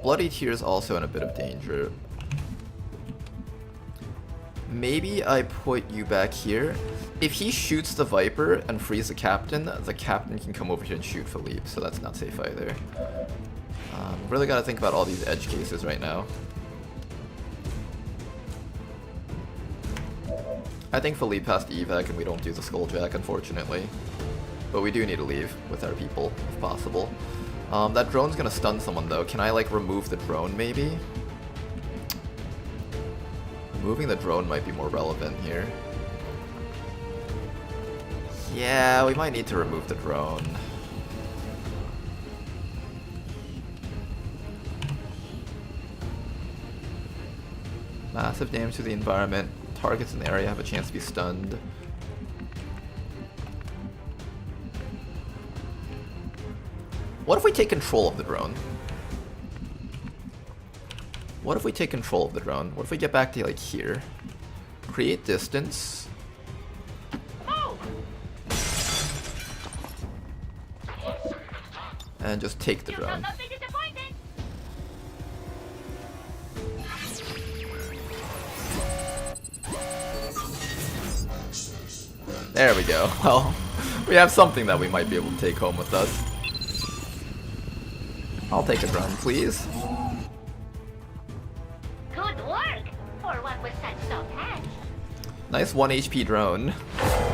Bloody Tear's also in a bit of danger. Maybe I put you back here. If he shoots the Viper and frees the captain can come over here and shoot Philippe, so that's not safe either. Really gotta think about all these edge cases right now. I think Philippe has to evac and we don't do the Skulljack, unfortunately. But we do need to leave with our people, if possible. That drone's gonna stun someone though. Can I like remove the drone maybe? Moving the drone might be more relevant here. Yeah, we might need to remove the drone. Massive damage to the environment. Targets in the area have a chance to be stunned. What if we take control of the drone? What if we take control of the drone? What if we get back to like here? Create distance. And just take the drone. There we go. Well, we have something that we might be able to take home with us. I'll take a drone, please. Good work for what was such soft hands. Nice 1 HP drone.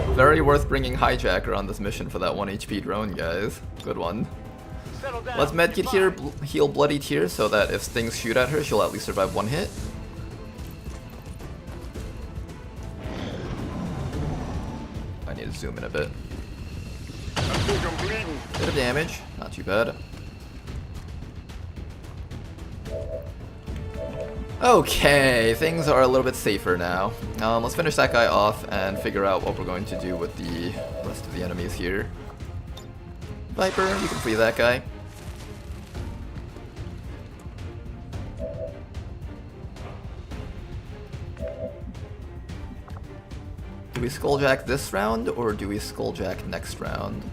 Very worth bringing Hijacker on this mission for that 1 HP drone, guys. Good one. Let's medkit here, heal Bloody Tear, so that if things shoot at her, she'll at least survive 1 hit. I need to zoom in a bit. Bit of damage, not too bad. Okay, things are a little bit safer now. Let's finish that guy off and figure out what we're going to do with the rest of the enemies here. Viper, you can free that guy. Do we Skulljack this round, or do we Skulljack next round?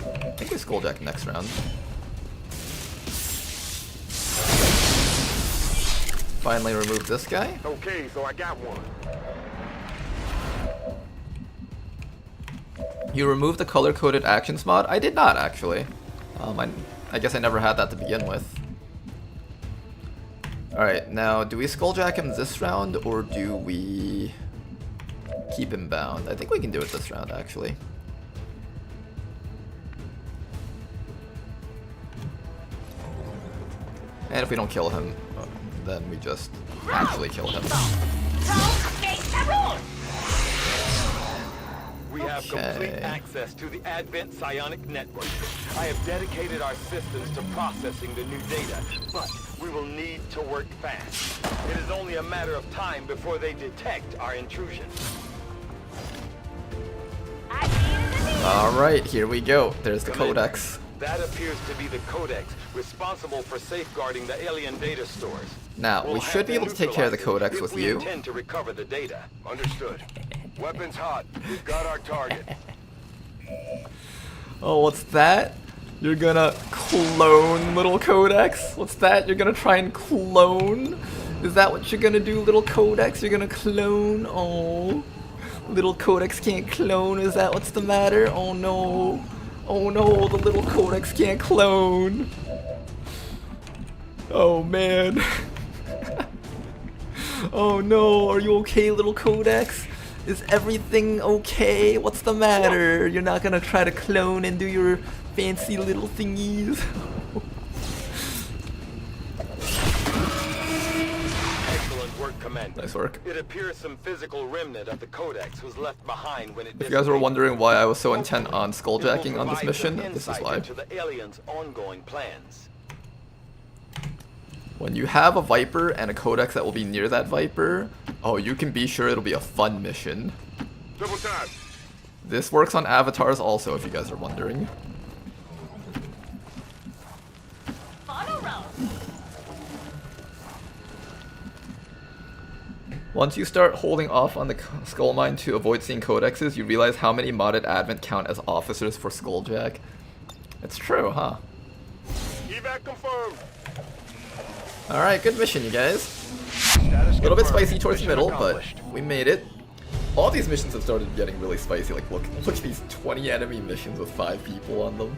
I think we Skulljack next round. Finally remove this guy. Okay, so I got one. You removed the color-coded actions mod? I did not, actually. I guess I never had that to begin with. Alright, now, do we Skulljack him this round, or do we keep him bound? I think we can do it this round, actually. And if we don't kill him, then we just actually kill him. We have complete access to the Advent Psionic network. I have dedicated our systems to processing the new data, but we will need to work fast. It is only a matter of time before they detect our intrusion. Alright, here we go. There's the codex. That appears to be the codex responsible for safeguarding the alien data stores. Now, we should be able to take care of the codex with you. We intend to recover the data. Understood. Weapons hot. We've got our target. Oh, what's that? You're gonna clone little codex? What's that? You're gonna try and clone? Is that what you're gonna do, little codex? You're gonna clone? Oh, little codex can't clone. Is that what's the matter? Oh no. Oh no, the little codex can't clone. Oh man. Oh no, are you okay, little codex? Is everything okay? What's the matter? You're not gonna try to clone and do your fancy little thingies? Excellent work, Commander. Nice work. It appears some physical remnant of the Codex was left behind when it. If you guys were wondering why I was so intent on skulljacking on this mission, this is why. Into the aliens' ongoing plans. When you have a Viper and a Codex that will be near that Viper, oh, you can be sure it'll be a fun mission. Triple time. This works on avatars also, if you guys are wondering. Auto roll. Once you start holding off on the skull mine to avoid seeing codexes, you realize how many modded advent count as officers for Skulljack. It's true, huh? Evac confirmed. Alright, good mission, you guys. A little bit spicy towards the middle, but we made it. All these missions have started getting really spicy. Like, look at these 20 enemy missions with 5 people on them.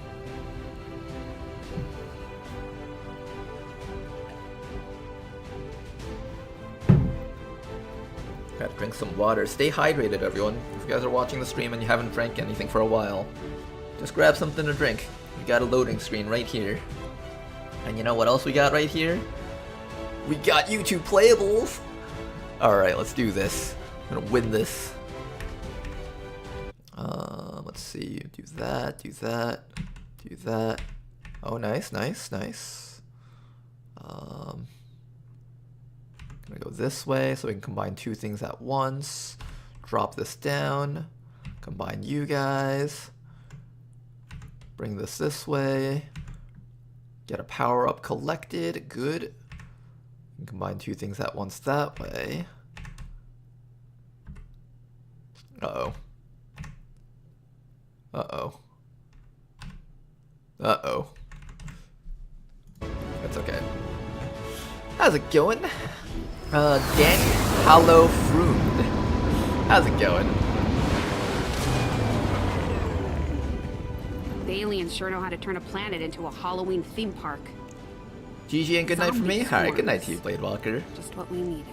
Gotta drink some water. Stay hydrated, everyone. If you guys are watching the stream and you haven't drank anything for a while, just grab something to drink. We got a loading screen right here. And you know what else we got right here? We got YouTube playables! Alright, let's do this. I'm gonna win this. Let's see. Do that, do that, do that. Oh, nice, nice, nice. Gonna go this way so we can combine 2 things at once. Drop this down. Combine you guys. Bring this way. Get a power up collected. Good. Combine 2 things at once that way. Uh-oh. Uh-oh. Uh-oh. It's okay. How's it going? Danny Hollow Frood. How's it going? The aliens sure know how to turn a planet into a Halloween theme park. GG and good night for me. Alright, good night to you, Bladewalker. Just what we needed.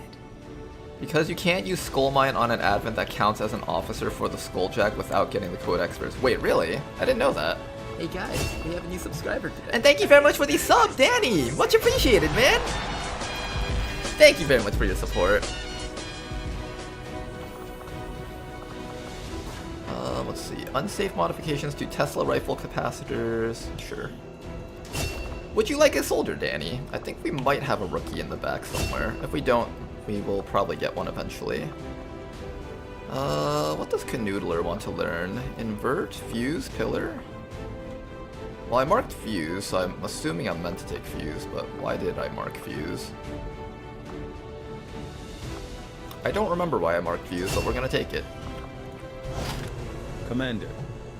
Because you can't use Skull Mine on an advent that counts as an officer for the Skulljack without getting the Codex first. Wait, really? I didn't know that. Hey guys, we have a new subscriber today. And thank you very much for the sub, Danny! Much appreciated, man! Thank you very much for your support. Let's see. Unsafe modifications to Tesla rifle capacitors. Sure. Would you like a soldier, Danny? I think we might have a rookie in the back somewhere. If we don't, we will probably get one eventually. What does Canoodler want to learn? Invert, fuse, pillar? Well, I marked fuse, so I'm assuming I'm meant to take fuse, but why did I mark fuse? I don't remember why I marked fuse, but we're gonna take it. Commander,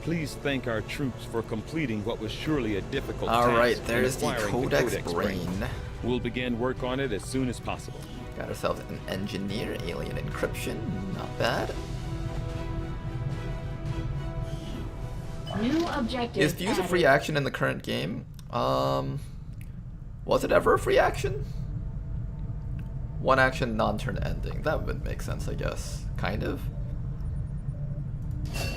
please thank our troops for completing what was surely a difficult task. Alright, there's the acquiring Codex brain. We'll begin work on it as soon as possible. Got ourselves an engineer, alien encryption, not bad. New objective. Is fuse a free action in the current game? Was it ever a free action? One action, non-turn ending. That would make sense, I guess. Kind of.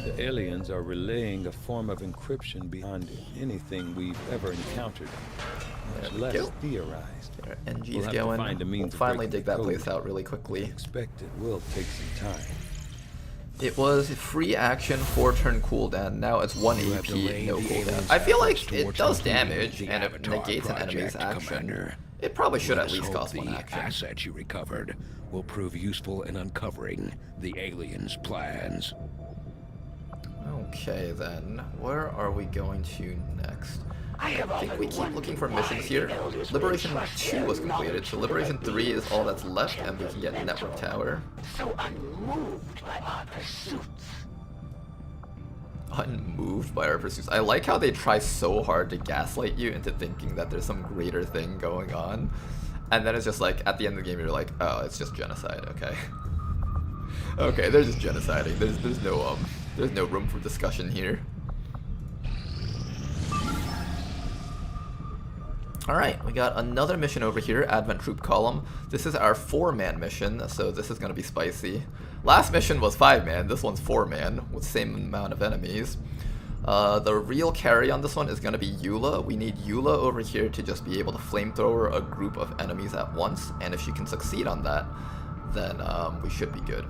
The aliens are relaying a form of encryption beyond anything we've ever encountered. Much less theorized. Our NG's We'll have to going. find a means We'll of finally breaking dig that the place code. out really quickly. Expect it will take some time. It was free action, 4-turn cooldown. Now it's 1 You have AP, delayed no the cooldown. aliens' I feel like efforts it towards does completing damage, the and it Avatar negates an enemy's project, action. Commander. It probably should Let at us least hope cost 1 the action. assets you recovered will prove useful in uncovering the aliens' plans. Okay then, where are we going to next? I think we keep looking for missions here. Liberation 2 was completed, so Liberation 3 is all that's left, and we can get Network Tower. So unmoved by our pursuits. Unmoved by our pursuits. I like how they try so hard to gaslight you into thinking that there's some greater thing going on. And then it's just like, at the end of the game, you're like, oh, it's just genocide, okay. Okay, they're just genociding. There's no room for discussion here. Alright, we got another mission over here, Advent Troop Column. This is our 4-man mission, so this is going to be spicy. Last mission was 5-man, this one's 4-man, with the same amount of enemies. The real carry on this one is going to be Eula. We need Eula over here to just be able to flamethrower a group of enemies at once, and if she can succeed on that, then we should be good.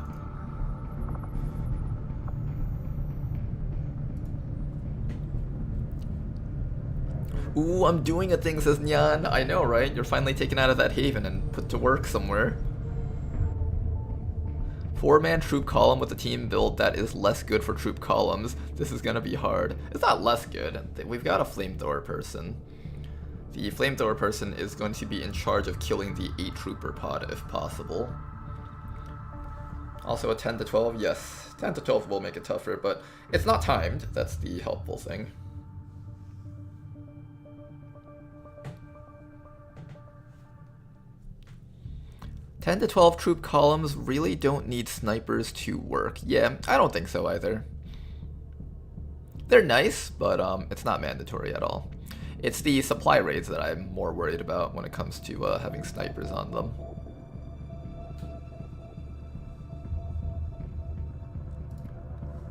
Ooh, I'm doing a thing, says Nyan. I know, right? You're finally taken out of that haven and put to work somewhere. 4-man troop column with a team build that is less good for troop columns. This is gonna be hard. It's not less good. We've got a flamethrower person. The flamethrower person is going to be in charge of killing the 8-trooper pod if possible. Also a 10 to 12, yes. 10 to 12 will make it tougher, but it's not timed. That's the helpful thing. "10 to 12 troop columns really don't need snipers to work." Yeah, I don't think so either. They're nice, but it's not mandatory at all. It's the supply raids that I'm more worried about when it comes to having snipers on them.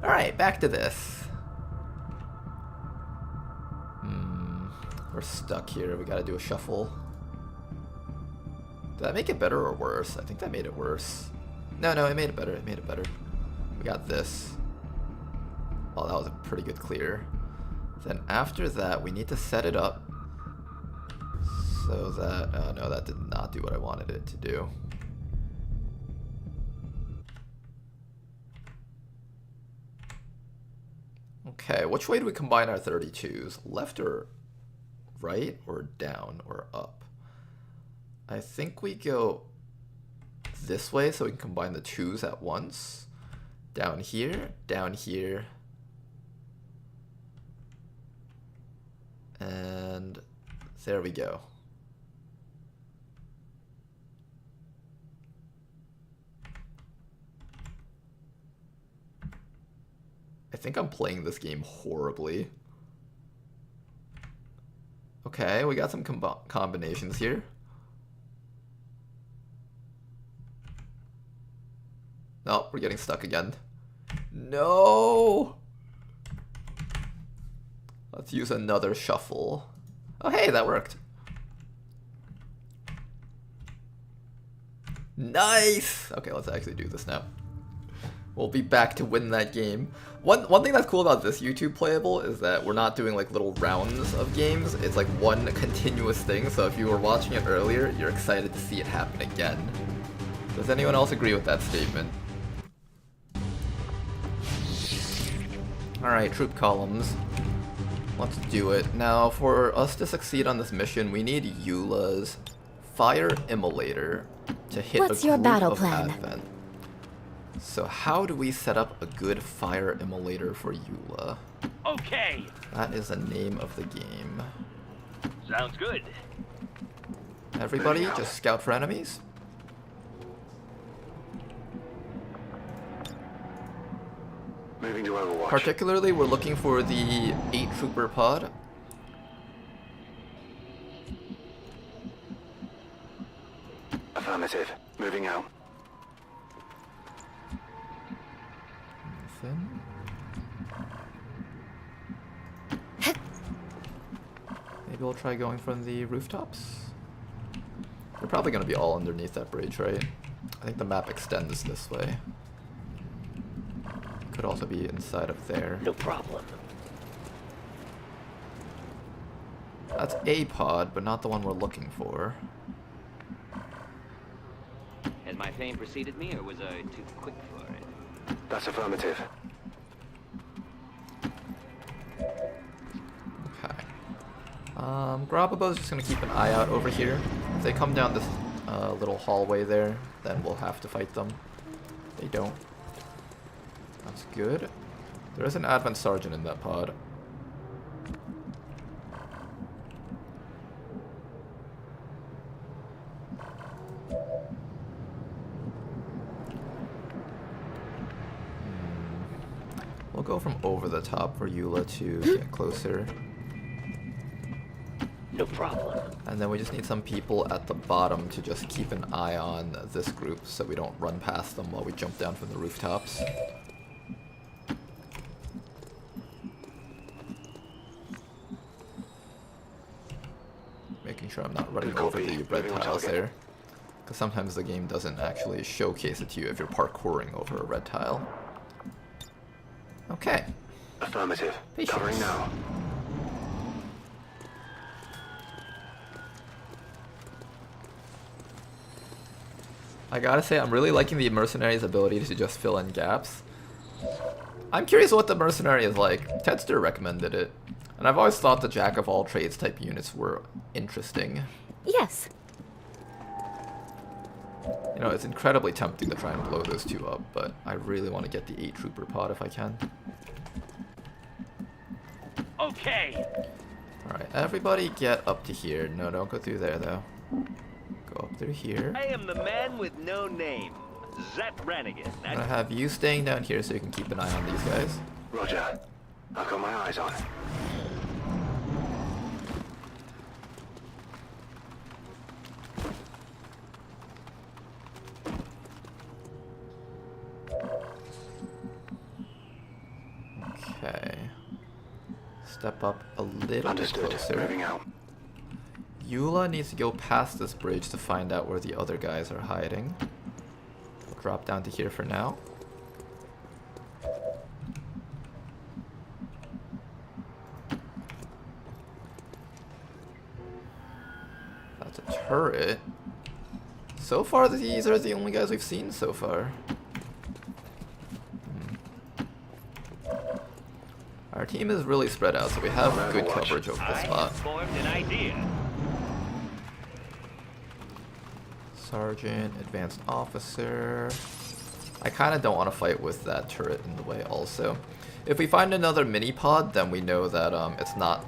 Alright, back to this. We're stuck here, we gotta do a shuffle. Did that make it better or worse? I think that made it worse. No, it made it better. It made it better. We got this. Oh, that was a pretty good clear. Then after that, we need to set it up so that... Oh no, that did not do what I wanted it to do. Okay, which way do we combine our 32s? Left or right or down or up? I think we go this way so we can combine the 2s at once. Down here, and there we go. I think I'm playing this game horribly. Okay, we got some combinations here. No, we're getting stuck again. No! Let's use another shuffle. Oh hey, that worked. Nice! Okay, let's actually do this now. We'll be back to win that game. One thing that's cool about this YouTube playable is that we're not doing like little rounds of games. It's like one continuous thing, so if you were watching it earlier, you're excited to see it happen again. Does anyone else agree with that statement? Alright, troop columns. Let's do it. Now, for us to succeed on this mission, we need Eula's fire immolator to hit What's a your group battle of plan? Advent. So how do we set up a good fire immolator for Eula? Okay. That is the name of the game. Sounds good. Everybody, just scout for enemies. Moving to Overwatch. Particularly, we're looking for the 8-trooper pod. Affirmative. Moving out. Nothing. Maybe we'll try going from the rooftops. They're probably going to be all underneath that bridge, right? I think the map extends this way. Could also be inside of there. No problem. That's a pod, but not the one we're looking for. Has my fame preceded me, or was I too quick for it? That's affirmative. Okay. Grababo's just gonna keep an eye out over here. If they come down this little hallway there, then we'll have to fight them. If they don't. That's good. There is an Advent Sergeant in that pod. We'll go from over the top for Eula to get closer. No problem. And then we just need some people at the bottom to just keep an eye on this group so we don't run past them while we jump down from the rooftops. Making sure I'm not running over the red tiles there. Because sometimes the game doesn't actually showcase it to you if you're parkouring over a red tile. Okay. Affirmative. Patience. Covering now. I gotta say, I'm really liking the mercenary's ability to just fill in gaps. I'm curious what the mercenary is like. Tedster recommended it. And I've always thought the jack of all trades type units were interesting. Yes. You know, it's incredibly tempting to try and blow those two up, but I really want to get the 8 trooper pod if I can. Okay. Alright, everybody get up to here. No, don't go through there though. Go up through here. I am the man with no name. Zet Rannigan. I'm gonna have you staying down here so you can keep an eye on these guys. Roger. I've got my eyes on. Okay. Step up a little Understood. bit closer. Moving out. Eula needs to go past this bridge to find out where the other guys are hiding. We'll drop down to here for now. That's a turret. So far, these are the only guys we've seen so far. Our team is really spread out, so we have good coverage over the spot. Formed an idea. Sergeant, advanced officer. I kind of don't want to fight with that turret in the way also. If we find another mini pod, then we know that it's not...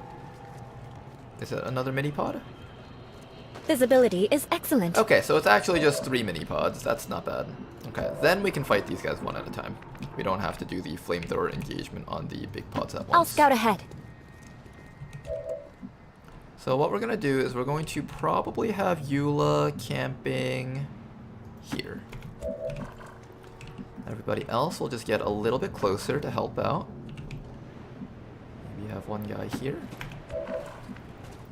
Is it another mini pod? Visibility is excellent. Okay, so it's actually just 3 mini pods. That's not bad. Okay, then we can fight these guys one at a time. We don't have to do the flamethrower engagement on the big pods at once. I'll scout ahead. So what we're going to do is we're going to probably have Eula camping here. Everybody else will just get a little bit closer to help out. Maybe have one guy here.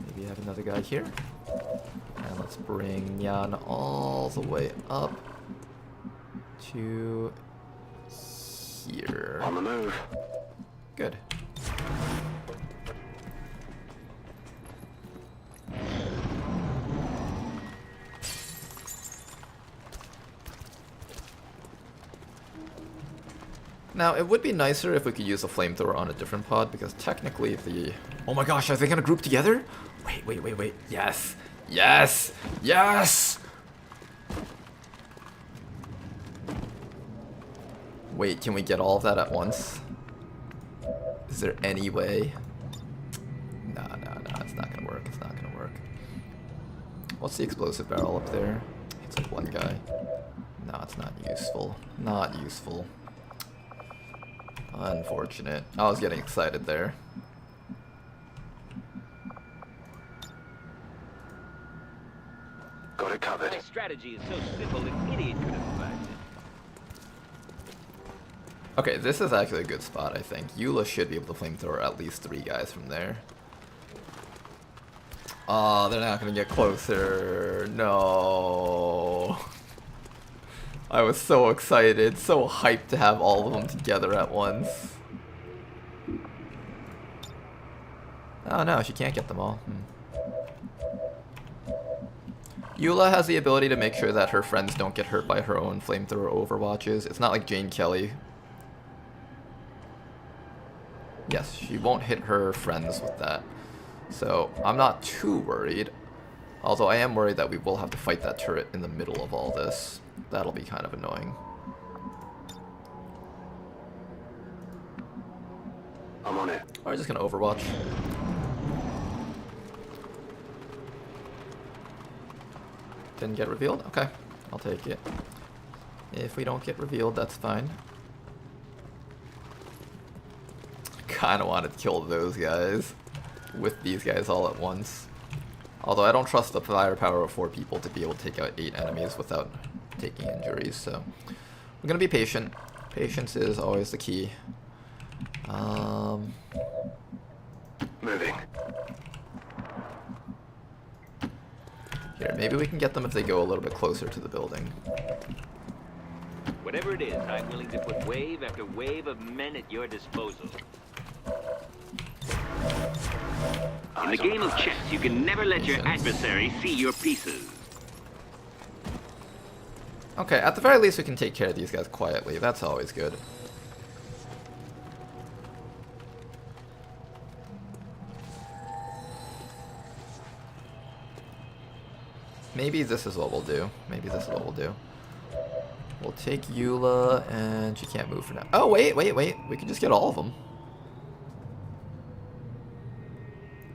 Maybe have another guy here. And let's bring Yan all the way up to here. On the move. Good. Now, it would be nicer if we could use a flamethrower on a different pod, because technically the... Oh my gosh, are they gonna group together? Wait. Yes! Yes! Yes! Wait, can we get all of that at once? Is there any way? No, it's not gonna work. It's not gonna work. What's the explosive barrel up there? It's like one guy. No, it's not useful. Not useful. Unfortunate. I was getting excited there. Got it covered. My strategy is so simple an idiot could have devised it. Okay, this is actually a good spot, I think. Eula should be able to flamethrower at least 3 guys from there. Oh, they're not gonna get closer. No. I was so excited, so hyped to have all of them together at once. Oh no, she can't get them all. Eula has the ability to make sure that her friends don't get hurt by her own flamethrower overwatches. It's not like Jane Kelly. Yes, she won't hit her friends with that. So, I'm not too worried. Although I am worried that we will have to fight that turret in the middle of all this. That'll be kind of annoying. I'm on it. We're just gonna overwatch. Didn't get revealed? Okay, I'll take it. If we don't get revealed, that's fine. Kinda wanted to kill those guys with these guys all at once. Although I don't trust the firepower of 4 people to be able to take out 8 enemies without taking injuries, so we're gonna be patient. Patience is always the key. Moving. Here, maybe we can get them if they go a little bit closer to the building. Whatever it is, I'm willing to put wave after wave of men at your disposal. In the game of chess, you can never let your adversary see your pieces. Okay, at the very least we can take care of these guys quietly. That's always good. Maybe this is what we'll do. Maybe this is what we'll do. We'll take Eula, and she can't move for now. Oh, wait. We can just get all of them.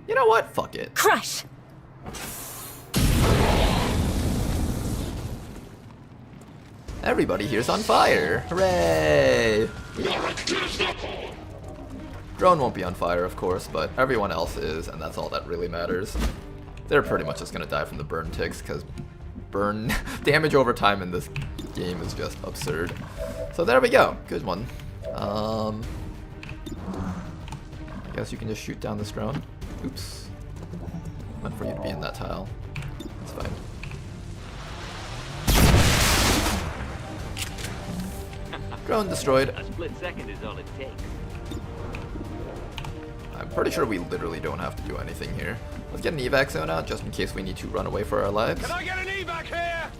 You know what? Fuck it. Crush! Everybody here's on fire. Hooray! Drone won't be on fire, of course, but everyone else is, and that's all that really matters. They're pretty much just gonna die from the burn ticks, because burn damage over time in this game is just absurd. So there we go. Good one. I guess you can just shoot down this drone. Oops. Meant for you to be in that tile. That's fine. Drone destroyed. A split second is all it takes. I'm pretty sure we literally don't have to do anything here. Let's get an evac zone out just in case we need to run away for our lives. Can I get an evac here?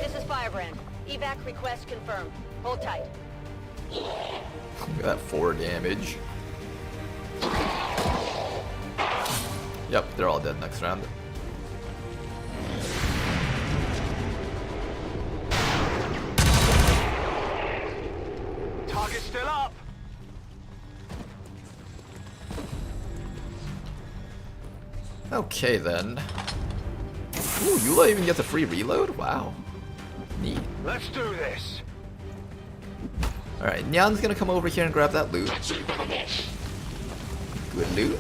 This is Firebrand. Evac request confirmed. Hold tight. Look at that 4 damage. Yep, they're all dead next round. Target's still up. Okay then. Ooh, Eula even gets a free reload? Wow. Neat. Let's do this. Alright, Nyan's gonna come over here and grab that loot. Good loot.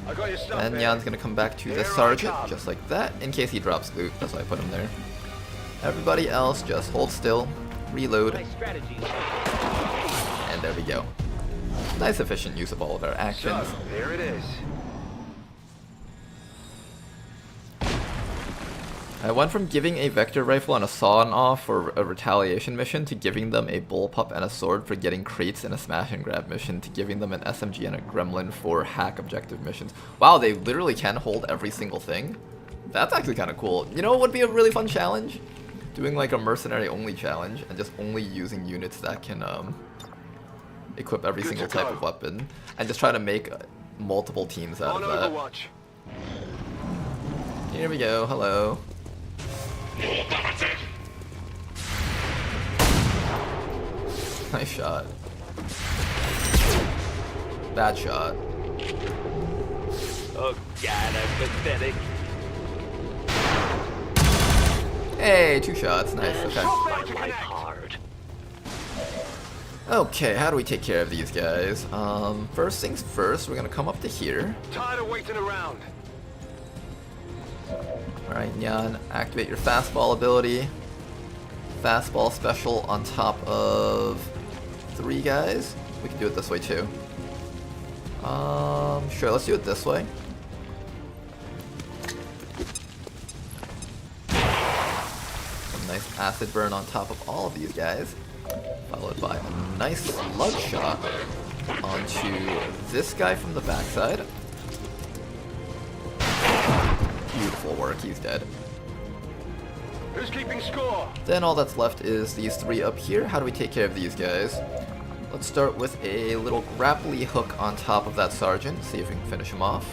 I got your stuff. And Nyan's gonna come back to this sergeant, just like that, in case he drops loot. That's why I put him there. Everybody else just hold still, reload, and there we go. Nice efficient use of all of our actions. So, here it is. I went from giving a vector rifle and a sawn-off for a retaliation mission to giving them a bullpup and a sword for getting crates in a smash and grab mission to giving them an SMG and a gremlin for hack objective missions. Wow, they literally can hold every single thing? That's actually kind of cool. You know what would be a really fun challenge? Doing like a mercenary only challenge and just only using units that can equip every single type of weapon and just try to make multiple teams out of that. Here we go, hello. Nice shot. Bad shot. Oh god, I'm pathetic. Hey, 2 shots. Nice. Okay. Okay, how do we take care of these guys? First things first, we're gonna come up to here. Tired of waiting around. Alright, Nyan, activate your fastball ability. Fastball special on top of 3 guys. We can do it this way too. Sure, let's do it this way. Some nice acid burn on top of all of these guys. Followed by a nice slug shot onto this guy from the backside. Beautiful work, he's dead. Who's keeping score? Then all that's left is these 3 up here. How do we take care of these guys? Let's start with a little grapply hook on top of that sergeant. See if we can finish him off.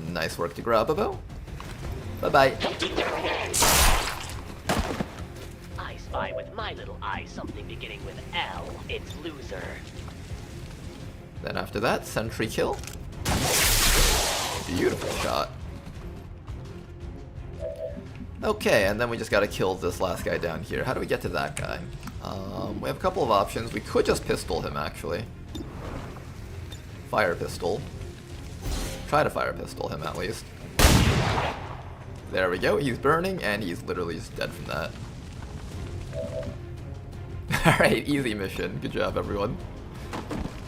Nice work to Grababo. Bye-bye. I spy with my little eye something beginning with L. It's loser. Then after that, sentry kill. Beautiful shot. Okay, and then we just gotta kill this last guy down here. How do we get to that guy? We have a couple of options. We could just pistol him, actually. fire pistol. Try to fire pistol him at least. There we go, he's burning, and he's literally just dead from that. Alright, easy mission. Good job, everyone.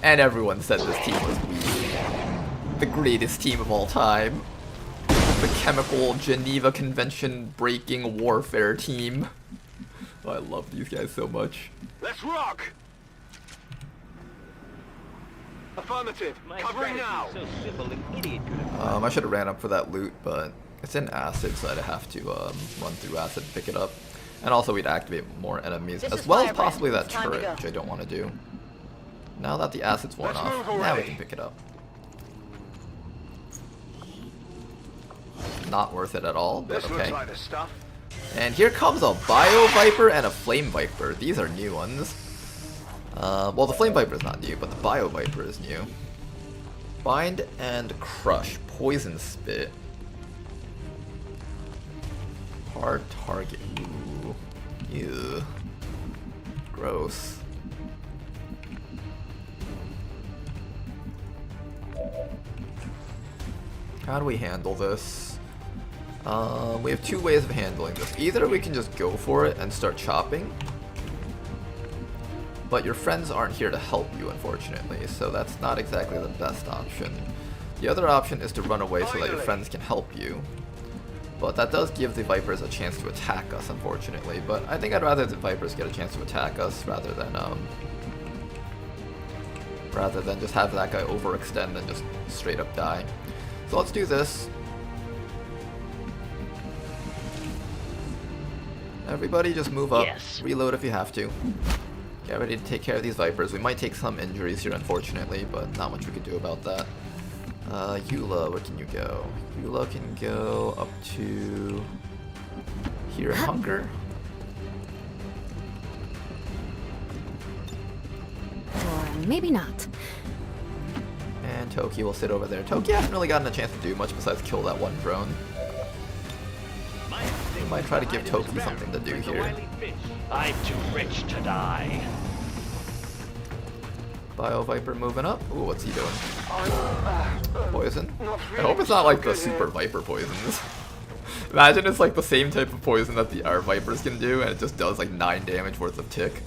And everyone said this team was weak. The greatest team of all time. The Chemical Geneva Convention breaking warfare team. Oh, I love these guys so much. Let's rock! Affirmative. Covering now. So simple, an idiot could have. I should have ran up for that loot, but it's in acid, so I'd have to run through acid and pick it up. And also we'd activate more enemies, as well as possibly that turret, which I don't want to do. Now that the acid's worn off, now we can pick it up. Not worth it at all, but okay. And here comes a Bio Viper and a Flame Viper. These are new ones. Well, the Flame Viper is not new, but the Bio Viper is new. Bind and Crush. Poison Spit. Hard target. Ooh. Ew. Gross. How do we handle this? We have two ways of handling this. Either we can just go for it and start chopping, but your friends aren't here to help you, unfortunately, so that's not exactly the best option. The other option is to run away so that your friends can help you, but that does give the Vipers a chance to attack us, unfortunately. But I think I'd rather the Vipers get a chance to attack us rather than just have that guy overextend and just straight up die. So let's do this. Everybody just move up, reload if you have to. Get ready to take care of these Vipers. We might take some injuries here, unfortunately, but not much we can do about that. Eula, where can you go? Eula can go up to here in Hunger. Or maybe not. And Toki will sit over there. Toki hasn't really gotten a chance to do much besides kill that one drone. We might try to give Toki something to do here. I'm too rich to die. Bio Viper moving up. Ooh, what's he doing? Poison? I hope it's not like the Super Viper poisons. Imagine it's like the same type of poison that our Vipers can do, and it just does like 9 damage worth of tick.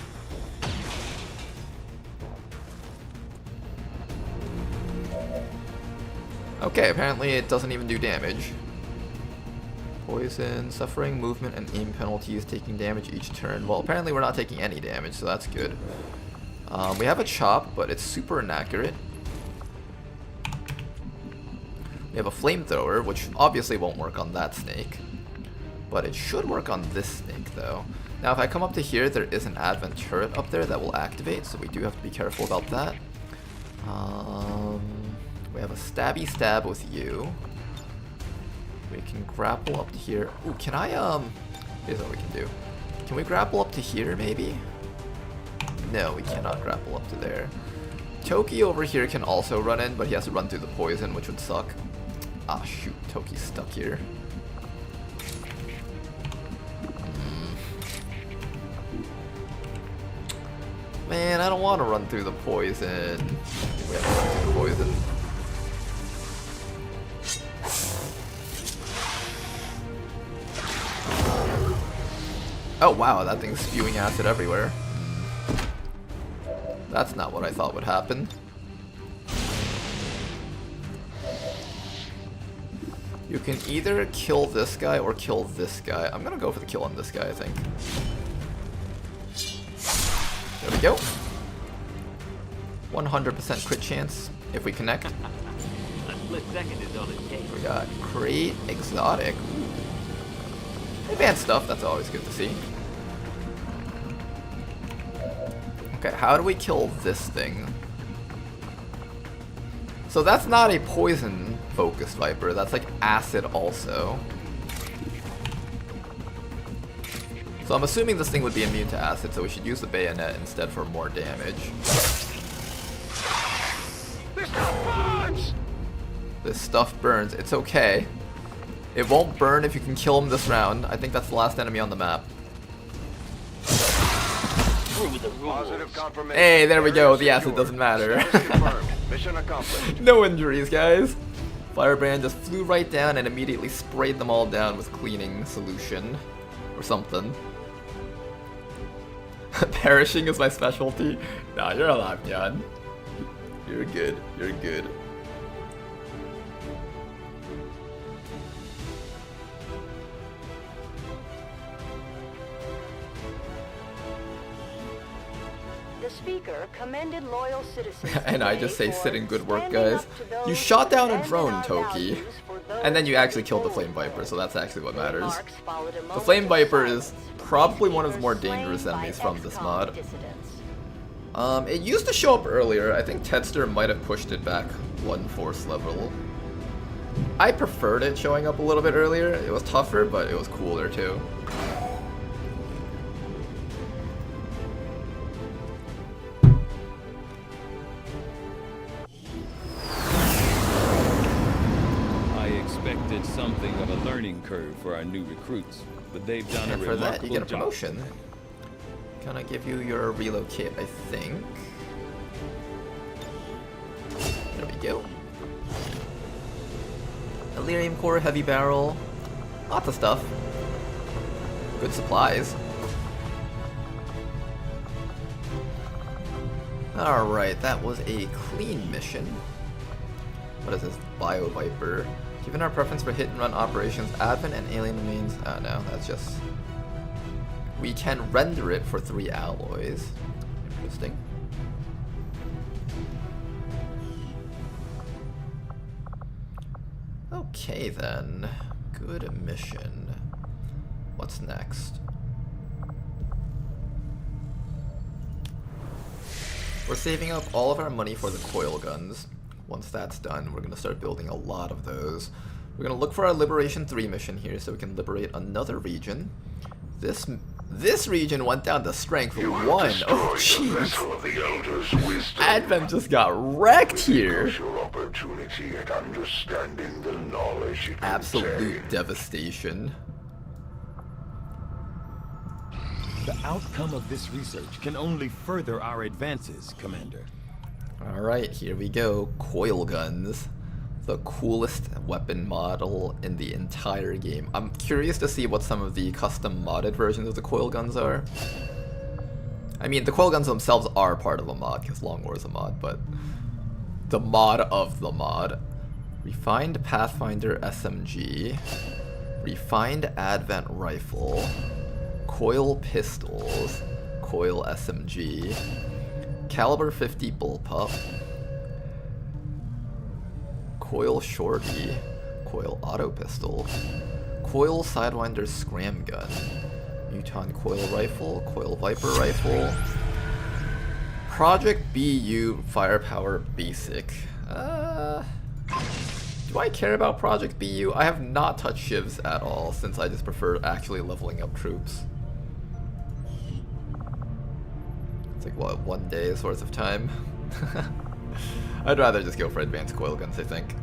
Okay, apparently it doesn't even do damage. Poison, suffering, movement, and aim penalties, taking damage each turn. Well, apparently we're not taking any damage, so that's good. We have a chop, but it's super inaccurate. We have a flamethrower, which obviously won't work on that snake. But it should work on this snake, though. Now, if I come up to here, there is an advent turret up there that will activate, so we do have to be careful about that. We have a stabby stab with you. We can grapple up to here. Ooh, can I, here's what we can do. Can we grapple up to here, maybe? No, we cannot grapple up to there. Toki over here can also run in, but he has to run through the poison, which would suck. Ah, shoot, Toki's stuck here. Man, I don't want to run through the poison. We have to run through the poison. Oh wow, that thing's spewing acid everywhere. That's not what I thought would happen. You can either kill this guy or kill this guy. I'm gonna go for the kill on this guy, I think. There we go. 100% crit chance if we connect. A split second is all it takes. We got Great Exotic. Advanced stuff, that's always good to see. Okay, how do we kill this thing? So that's not a poison-focused Viper, that's like acid also. So I'm assuming this thing would be immune to acid, so we should use the bayonet instead for more damage. This stuff burns. It's okay. It won't burn if you can kill him this round. I think that's the last enemy on the map. Through the rules. Hey, there we go. The acid doesn't matter. Mission accomplished. No injuries, guys. Firebrand just flew right down and immediately sprayed them all down with cleaning solution. Or something. Perishing is my specialty. Nah, you're alive, Jan. You're good. You're good. The speaker commended loyal citizens. And I just say sit in good work, guys. You shot down a drone, Toki. And then you actually killed the Flame Viper, so that's actually what matters. The Flame Viper is probably one of the more dangerous enemies from this mod. It used to show up earlier. I think Tedster might have pushed it back 1 force level. I preferred it showing up a little bit earlier. It was tougher, but it was cooler too. Expected something of a learning curve for our new recruits, but they've done and a for remarkable that, you get a job. promotion. Gonna give you your relocate, I think. There we go. Elerium core, heavy barrel, lots of stuff. Good supplies. Alright, that was a clean mission. What is this? Bio Viper. Given our preference for hit-and-run operations, Advent and Alien Remains... Oh no, that's just... We can render it for 3 alloys. Interesting. Okay then. Good mission. What's next? We're saving up all of our money for the coil guns. Once that's done, we're going to start building a lot of those. We're going to look for our Liberation 3 mission here so we can liberate another region. This region went down to strength 1. Oh, jeez. Advent just got wrecked here. Absolute devastation. The outcome of this research can only further our advances, Commander. Alright, here we go. Coil guns. The coolest weapon model in the entire game. I'm curious to see what some of the custom modded versions of the coil guns are. I mean, the coil guns themselves are part of a mod, because Long War is a mod, but the mod of the mod. Refined Pathfinder SMG. Refined Advent Rifle. Coil Pistols. Coil SMG. Caliber 50 Bullpup, Coil Shorty, Coil Auto Pistol, Coil Sidewinder Scram Gun, Muton Coil Rifle, Coil Viper Rifle, Project BU Firepower Basic. Do I care about Project BU? I have not touched shivs at all since I just prefer actually leveling up troops. It's like, what, 1 day's worth of time? I'd rather just go for advanced coil guns, I think.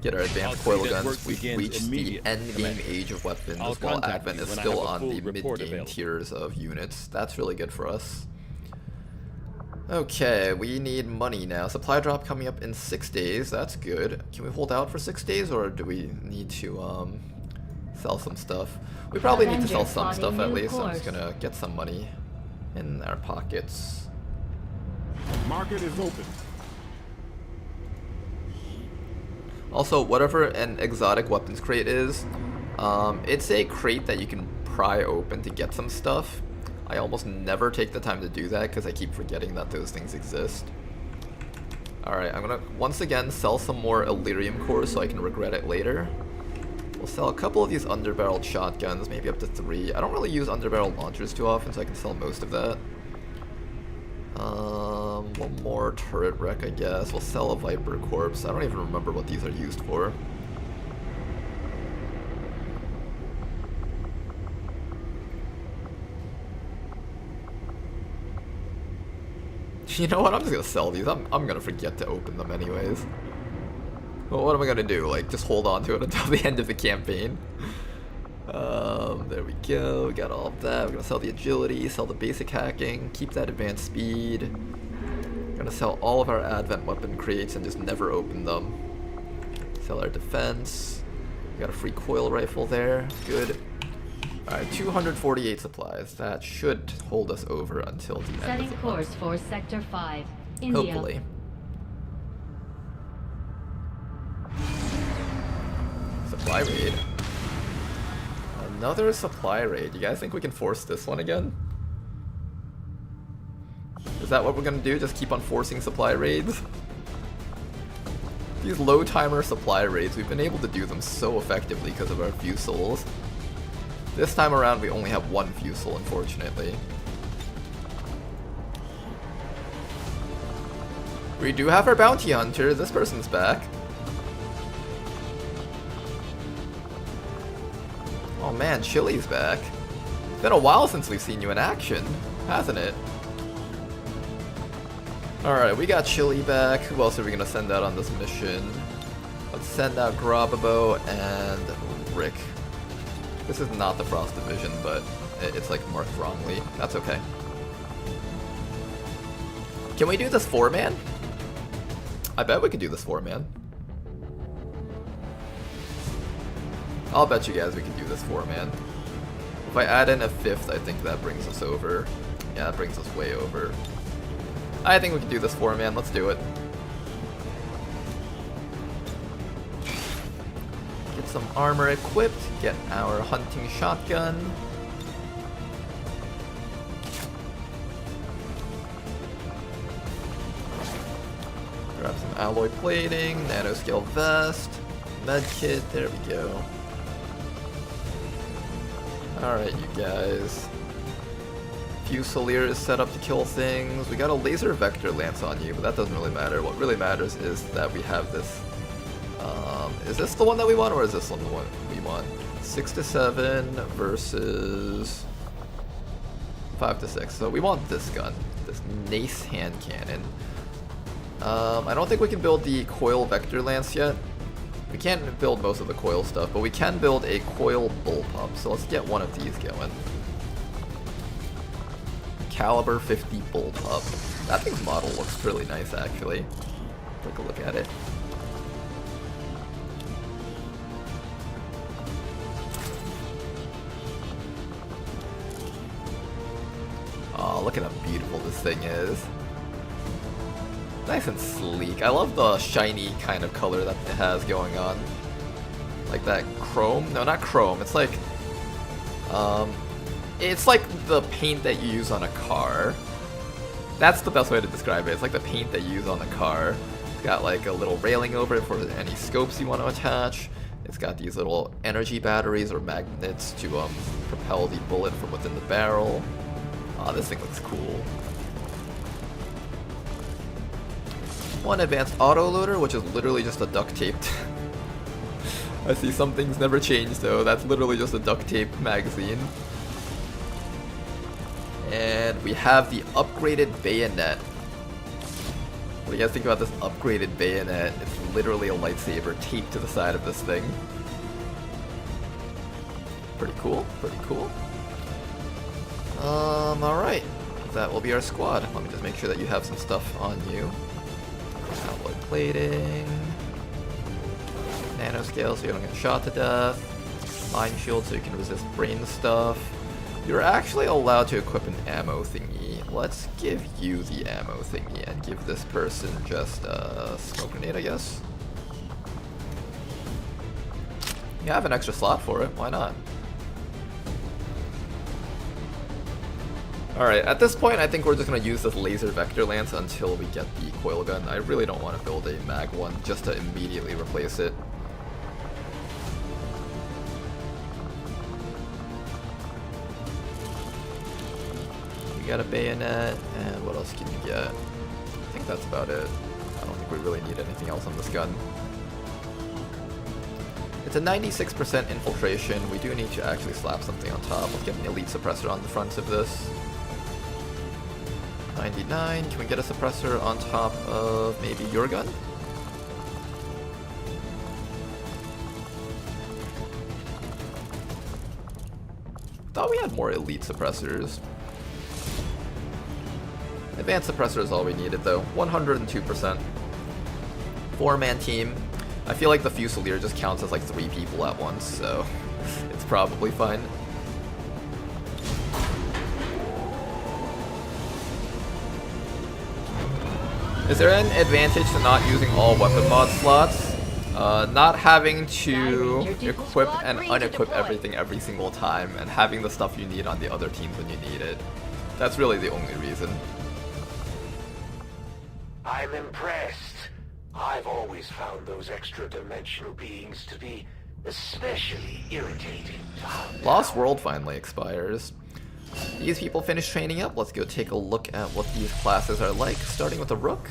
Get our advanced coil guns. We've reached the end-game age of weapons, while Advent is still on the mid-game tiers of units. That's really good for us. Okay, we need money now. Supply drop coming up in 6 days. That's good. Can we hold out for 6 days, or do we need to sell some stuff? We probably need to sell some stuff at least. I'm just gonna get some money in our pockets. Market is open. Also, whatever an exotic weapons crate is, it's a crate that you can pry open to get some stuff. I almost never take the time to do that because I keep forgetting that those things exist. Alright, I'm gonna once again sell some more Elerium cores so I can regret it later. We'll sell a couple of these underbarreled shotguns, maybe up to 3. I don't really use underbarreled launchers too often, so I can sell most of that. One more turret wreck, I guess. We'll sell a Viper corpse. I don't even remember what these are used for. You know what? I'm just gonna sell these. I'm gonna forget to open them anyways. Well, what am I gonna do? Like, just hold on to it until the end of the campaign? There we go. We got all of that. We're gonna sell the agility, sell the basic hacking, keep that advanced speed. gonna sell all of our Advent weapon crates and just never open them. Sell our defense. We got a free coil rifle there. Good. Alright, 248 supplies. That should hold us over until the end of the Setting month. course for Sector 5, India. Hopefully. Supply raid. Another supply raid. You guys think we can force this one again? Is that what we're gonna do? Just keep on forcing supply raids? These low timer supply raids, we've been able to do them so effectively because of our Fusils. This time around we only have one Fusil, unfortunately. We do have our bounty hunter. This person's back. Oh man, Chili's back. It's been a while since we've seen you in action, hasn't it? Alright, we got Chili back. Who else are we gonna send out on this mission? Let's send out Grababo and Rick. This is not the Frost Division, but it's like marked wrongly. That's okay. Can we do this 4-man? I bet we could do this 4-man. I'll bet you guys we can do this 4-man. If I add in a 5th, I think that brings us over. Yeah, that brings us way over. I think we can do this 4-man. Let's do it. Get some armor equipped. Get our hunting shotgun. Grab some alloy plating, nanoscale vest, medkit. There we go. Alright, you guys. Fusilier is set up to kill things. We got a laser vector lance on you, but that doesn't really matter. What really matters is that we have this. Is this the one that we want, or is this one the one we want? 6 to 7 versus 5 to 6. So we want this gun, this Nace hand cannon. I don't think we can build the coil vector lance yet. We can't build most of the coil stuff, but we can build a coil bullpup. So let's get one of these going. Caliber 50 bullpup. That thing's model looks really nice, actually. Take a look at it. Oh, look at how beautiful this thing is. Nice and sleek. I love the shiny kind of color that it has going on. Like that chrome? No, not chrome. It's like the paint that you use on a car. That's the best way to describe it. It's like the paint that you use on a car. It's got like a little railing over it for any scopes you want to attach. It's got these little energy batteries or magnets to propel the bullet from within the barrel. This thing looks cool. One advanced autoloader, which is literally just a duct taped. I see some things never change though. That's literally just a duct tape magazine. And we have the upgraded bayonet. What do you guys think about this upgraded bayonet? It's literally a lightsaber taped to the side of this thing. Pretty cool, pretty cool. Alright. That will be our squad. Let me just make sure that you have some stuff on you. Alloy plating. Nanoscale so you don't get shot to death. Mind shield so you can resist brain stuff. You're actually allowed to equip an ammo thingy. Let's give you the ammo thingy and give this person just a smoke grenade, I guess. You have an extra slot for it, why not? Alright, at this point I think we're just going to use this laser vector lance until we get the coil gun. I really don't want to build a mag one just to immediately replace it. You got a bayonet, and what else can you get? I think that's about it. I don't think we really need anything else on this gun. It's a 96% infiltration. We do need to actually slap something on top. Let's get an elite suppressor on the front of this. 99. Can we get a suppressor on top of maybe your gun? Thought we had more elite suppressors. Advanced suppressor is all we needed though. 102%. 4-man team. I feel like the Fusilier just counts as like 3 people at once, so it's probably fine. Is there an advantage to not using all weapon mod slots? Not having to equip and unequip everything every single time, and having the stuff you need on the other teams when you need it. That's really the only reason. I'm impressed. I've always found those extra-dimensional beings to be especially irritating. Lost World finally expires. These people finished training up. Let's go take a look at what these classes are like, starting with the Rook.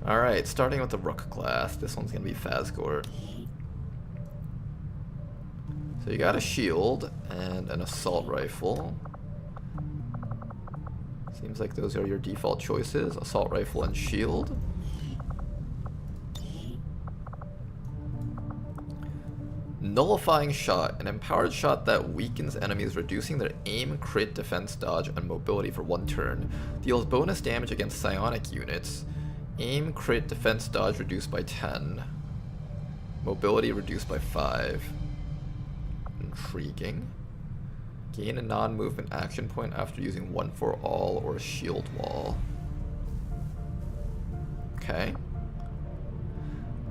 Alright, starting with the Rook class. This one's gonna be Phasgor. So you got a shield and an assault rifle. Seems like those are your default choices, assault rifle and shield. Nullifying Shot, an empowered shot that weakens enemies, reducing their aim, crit, defense, dodge, and mobility for 1 turn. Deals bonus damage against psionic units. Aim, crit, defense, dodge reduced by 10. Mobility reduced by 5. Intriguing. Gain a non-movement action point after using 1 for all or a shield wall. Okay.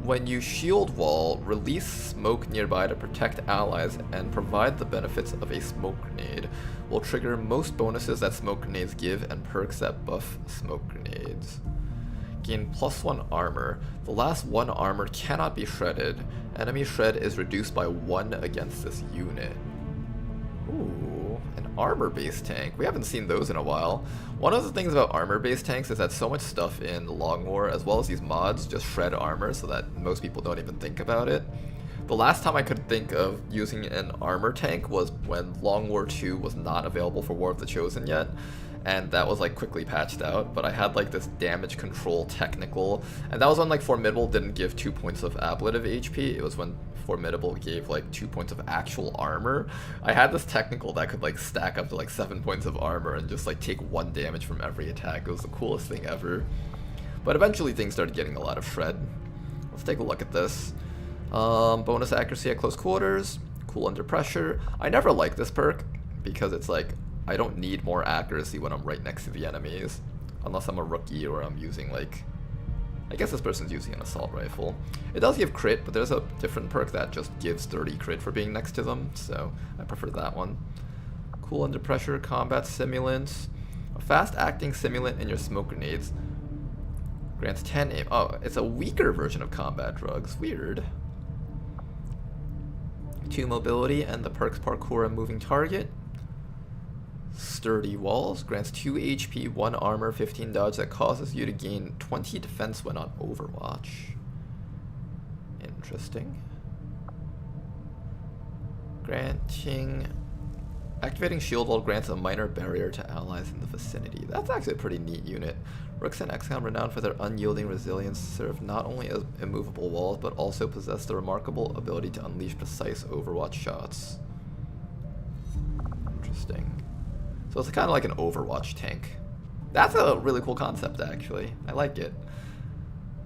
When you shield wall, release smoke nearby to protect allies and provide the benefits of a smoke grenade. Will trigger most bonuses that smoke grenades give and perks that buff smoke grenades. Gain +1 armor. The last 1 armor cannot be shredded. Enemy shred is reduced by 1 against this unit. Ooh, an armor-based tank. We haven't seen those in a while. One of the things about armor-based tanks is that so much stuff in the Long War, as well as these mods, just shred armor so that most people don't even think about it. The last time I could think of using an armor tank was when Long War 2 was not available for War of the Chosen yet, and that was like quickly patched out, but I had like this damage control technical, and that was when like Formidable didn't give 2 points of ablative HP. It was when Formidable gave like 2 points of actual armor. I had this technical that could like stack up to like 7 points of armor and just like take 1 damage from every attack. It was the coolest thing ever. But eventually things started getting a lot of shred. Let's take a look at this. Bonus accuracy at close quarters, cool under pressure. I never like this perk because it's like I don't need more accuracy when I'm right next to the enemies, unless I'm a rookie or I'm using like, I guess this person's using an assault rifle. It does give crit, but there's a different perk that just gives 30 crit for being next to them, so I prefer that one. Cool under pressure, combat simulants. A fast acting simulant in your smoke grenades grants 10 aim. Oh, it's a weaker version of combat drugs. Weird. 2 mobility and the perks parkour and moving target. Sturdy walls grants 2 HP, 1 armor, 15 dodge that causes you to gain 20 defense when on Overwatch. Interesting. Activating shield wall grants a minor barrier to allies in the vicinity. That's actually a pretty neat unit. Rooks in XCOM, renowned for their unyielding resilience, serve not only as immovable walls, but also possess the remarkable ability to unleash precise Overwatch shots. Interesting. So it's kind of like an Overwatch tank. That's a really cool concept, actually. I like it.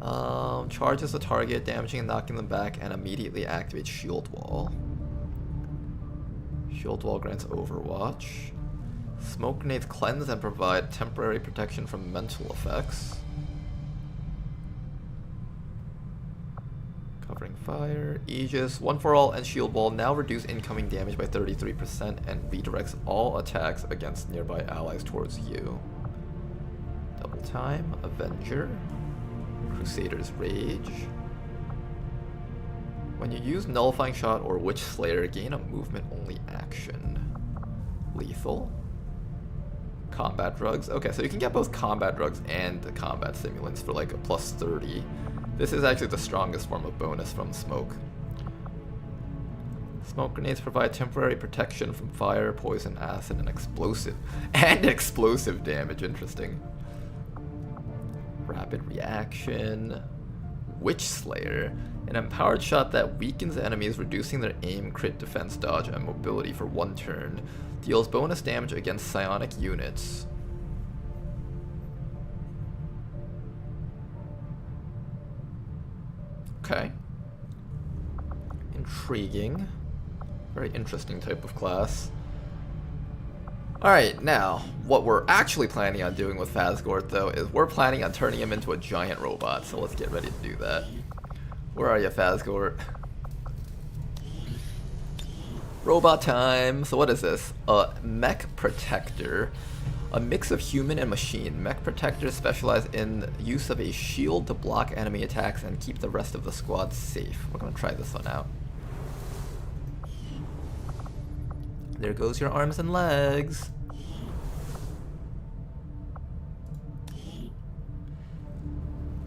Charges the target, damaging and knocking them back, and immediately activates shield wall. Shield wall grants Overwatch. Smoke grenades cleanse and provide temporary protection from mental effects. Covering fire. Aegis. 1 for all and shield wall now reduce incoming damage by 33% and redirects all attacks against nearby allies towards you. Double time. Avenger. Crusader's Rage. When you use Nullifying Shot or Witch Slayer, gain a movement-only action. Lethal. Combat drugs. Okay, so you can get both combat drugs and the combat stimulants for like a +30. This is actually the strongest form of bonus from smoke. Smoke grenades provide temporary protection from fire, poison, acid, and explosive damage. Interesting. Rapid reaction. Witch Slayer. An empowered shot that weakens enemies, reducing their aim, crit, defense, dodge, and mobility for 1 turn. Deals bonus damage against psionic units. Okay. Intriguing. Very interesting type of class. Alright, now, what we're actually planning on doing with Fazgort, though, is we're planning on turning him into a giant robot, so let's get ready to do that. Where are you, Fazgort? Robot time! So what is this? A Mech Protector. A mix of human and machine. Mech Protectors specialize in use of a shield to block enemy attacks and keep the rest of the squad safe. We're gonna try this one out. There goes your arms and legs.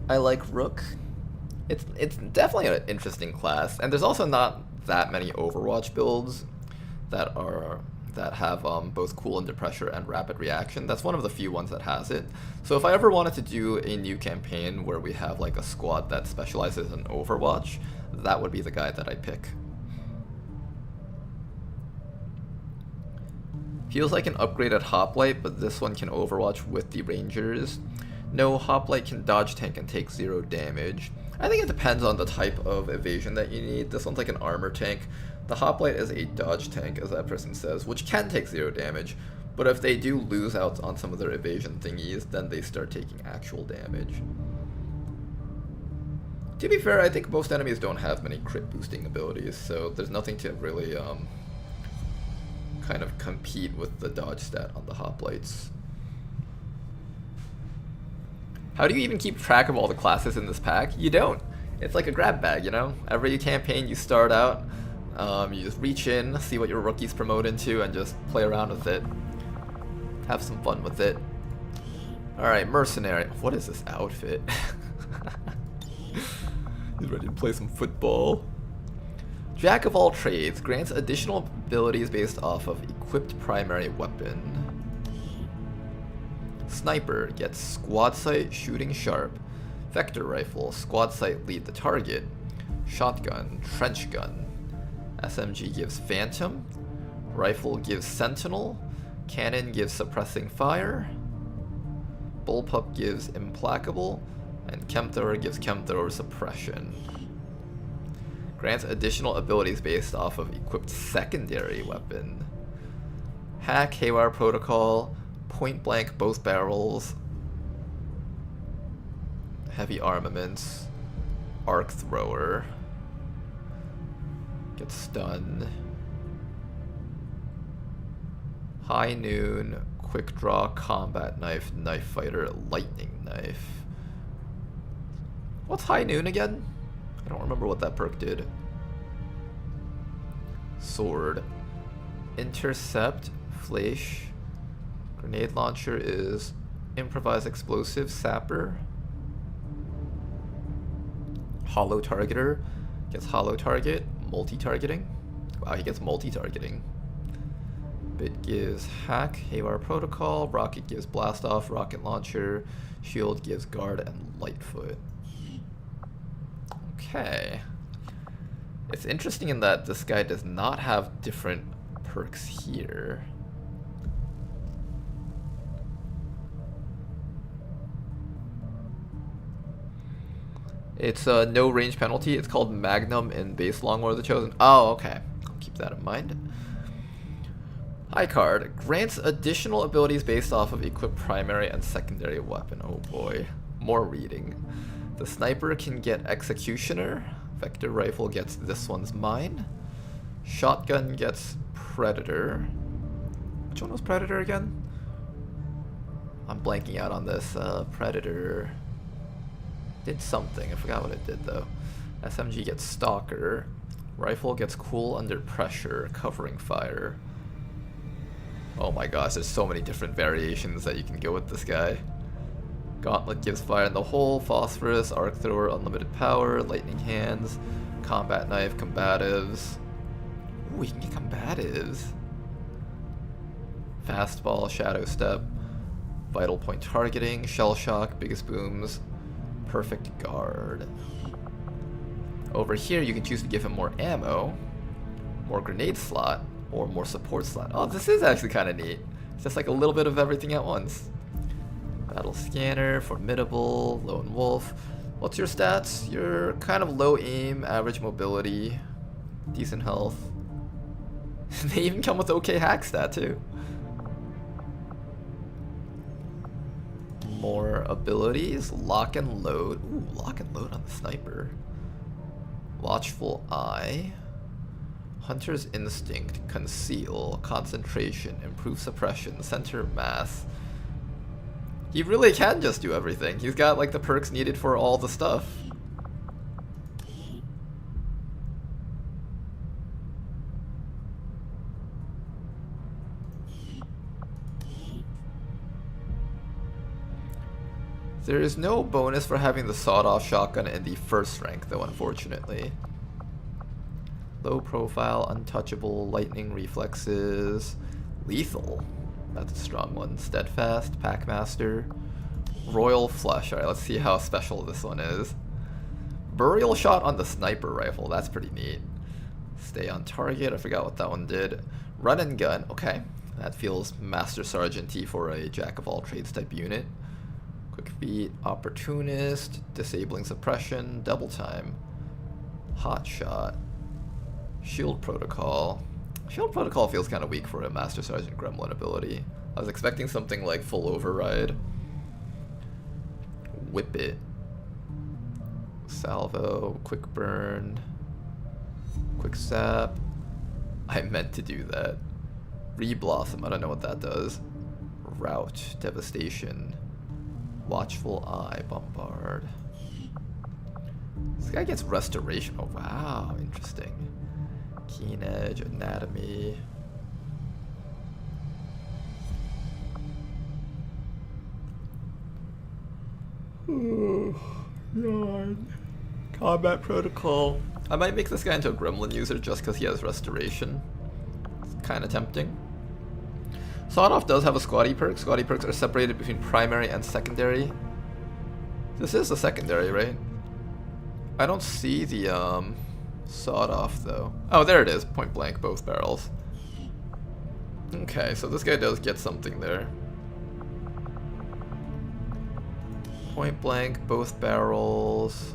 I like Rook. It's definitely an interesting class, and there's also not that many Overwatch builds that have both cool under pressure and rapid reaction. That's one of the few ones that has it. So if I ever wanted to do a new campaign where we have like a squad that specializes in Overwatch, that would be the guy that I'd pick. Feels like an upgraded Hoplite, but this one can Overwatch with the Rangers. No, Hoplite can dodge tank and take 0 damage. I think it depends on the type of evasion that you need. This one's like an armor tank. The Hoplite is a dodge tank, as that person says, which can take 0 damage. But if they do lose out on some of their evasion thingies, then they start taking actual damage. To be fair, I think most enemies don't have many crit boosting abilities, so there's nothing to really kind of compete with the dodge stat on the Hoplites. How do you even keep track of all the classes in this pack? You don't. It's like a grab bag, you know? Every campaign you start out, you just reach in, see what your rookies promote into, and just play around with it. Have some fun with it. Alright, Mercenary. What is this outfit? He's ready to play some football. Jack of all trades grants additional abilities based off of equipped primary weapon. Sniper gets squad sight, shooting sharp. Vector rifle, squad sight, lead the target. Shotgun, trench gun. SMG gives phantom. Rifle gives sentinel. Cannon gives suppressing fire. Bullpup gives implacable. And Chemthrower gives Chemthrower suppression. Grants additional abilities based off of equipped secondary weapon. Hack, Haywire Protocol, point blank both barrels, heavy armaments, arc thrower, gets stun, high noon, quick draw, combat knife, knife fighter, lightning knife. What's high noon again? I don't remember what that perk did. Sword. Intercept. Flash. Grenade launcher is improvised explosive. Sapper. Hollow targeter. Gets hollow target. Multi-targeting. Wow, he gets multi-targeting. Bit gives hack. Haywire protocol. Rocket gives blast off. Rocket launcher. Shield gives guard and lightfoot. Okay. It's interesting in that this guy does not have different perks here. It's no range penalty. It's called Magnum in base Long War of the Chosen. Oh, okay. I'll keep that in mind. High card. Grants additional abilities based off of equipped primary and secondary weapon. Oh boy. More reading. The sniper can get Executioner. Vector rifle gets this one's mine. Shotgun gets Predator. Which one was Predator again? I'm blanking out on this. Predator did something. I forgot what it did though. SMG gets Stalker. Rifle gets cool under pressure, covering fire. Oh my gosh, there's so many different variations that you can go with this guy. Gauntlet gives fire in the hole, phosphorus, arc thrower, unlimited power, lightning hands, combat knife, combatives. Ooh, we can get combatives. Fastball, shadow step, vital point targeting, shell shock, biggest booms, perfect guard. Over here, you can choose to give him more ammo, more grenade slot, or more support slot. Oh, this is actually kind of neat. It's just like a little bit of everything at once. Battle scanner, formidable, lone wolf. What's your stats? You're kind of low aim, average mobility, decent health. They even come with okay hack stat too. More abilities, lock and load. Ooh, lock and load on the sniper. Watchful eye. Hunter's instinct, conceal, concentration, improve suppression, center mass. He really can just do everything. He's got like the perks needed for all the stuff. There is no bonus for having the sawed-off shotgun in the first rank, though, unfortunately. Low profile, untouchable, lightning reflexes, lethal. That's a strong one. Steadfast, Packmaster, Royal Flush. Alright, let's see how special this one is. Burial shot on the sniper rifle. That's pretty neat. Stay on target. I forgot what that one did. Run and gun. Okay. That feels Master Sergeant-y for a jack-of-all-trades type unit. Quick feet, opportunist, disabling suppression, double time, hot shot, shield protocol. Shield protocol feels kind of weak for a Master Sergeant Gremlin ability. I was expecting something like full override. Whip it, salvo, quick burn, quick sap. I meant to do that. Reblossom, I don't know what that does. Rout, devastation. Watchful eye, bombard. This guy gets restoration. Oh wow, interesting. Keen edge, anatomy. God. Combat protocol. I might make this guy into a gremlin user just because he has restoration. It's kind of tempting. Sawed-off does have a squatty perk. Squatty perks are separated between primary and secondary. This is the secondary, right? I don't see the sawed-off though. Oh, there it is. Point blank, both barrels. Okay, so this guy does get something there. Point blank, both barrels.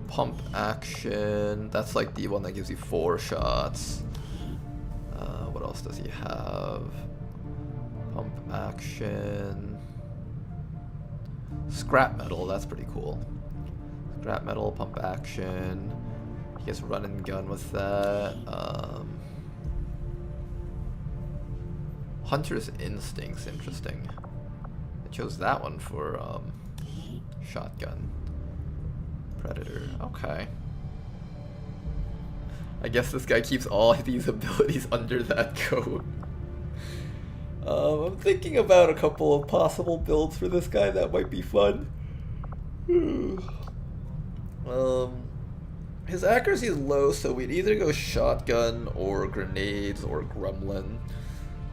Pump action. That's like the one that gives you 4 shots. What else does he have? Pump action. Scrap metal, that's pretty cool. Scrap metal, pump action. He gets run and gun with that. Hunter's instincts, interesting. I chose that one for shotgun. Predator, okay. I guess this guy keeps all these abilities under that coat. I'm thinking about a couple of possible builds for this guy that might be fun. His accuracy is low, so we'd either go shotgun or grenades or gremlin.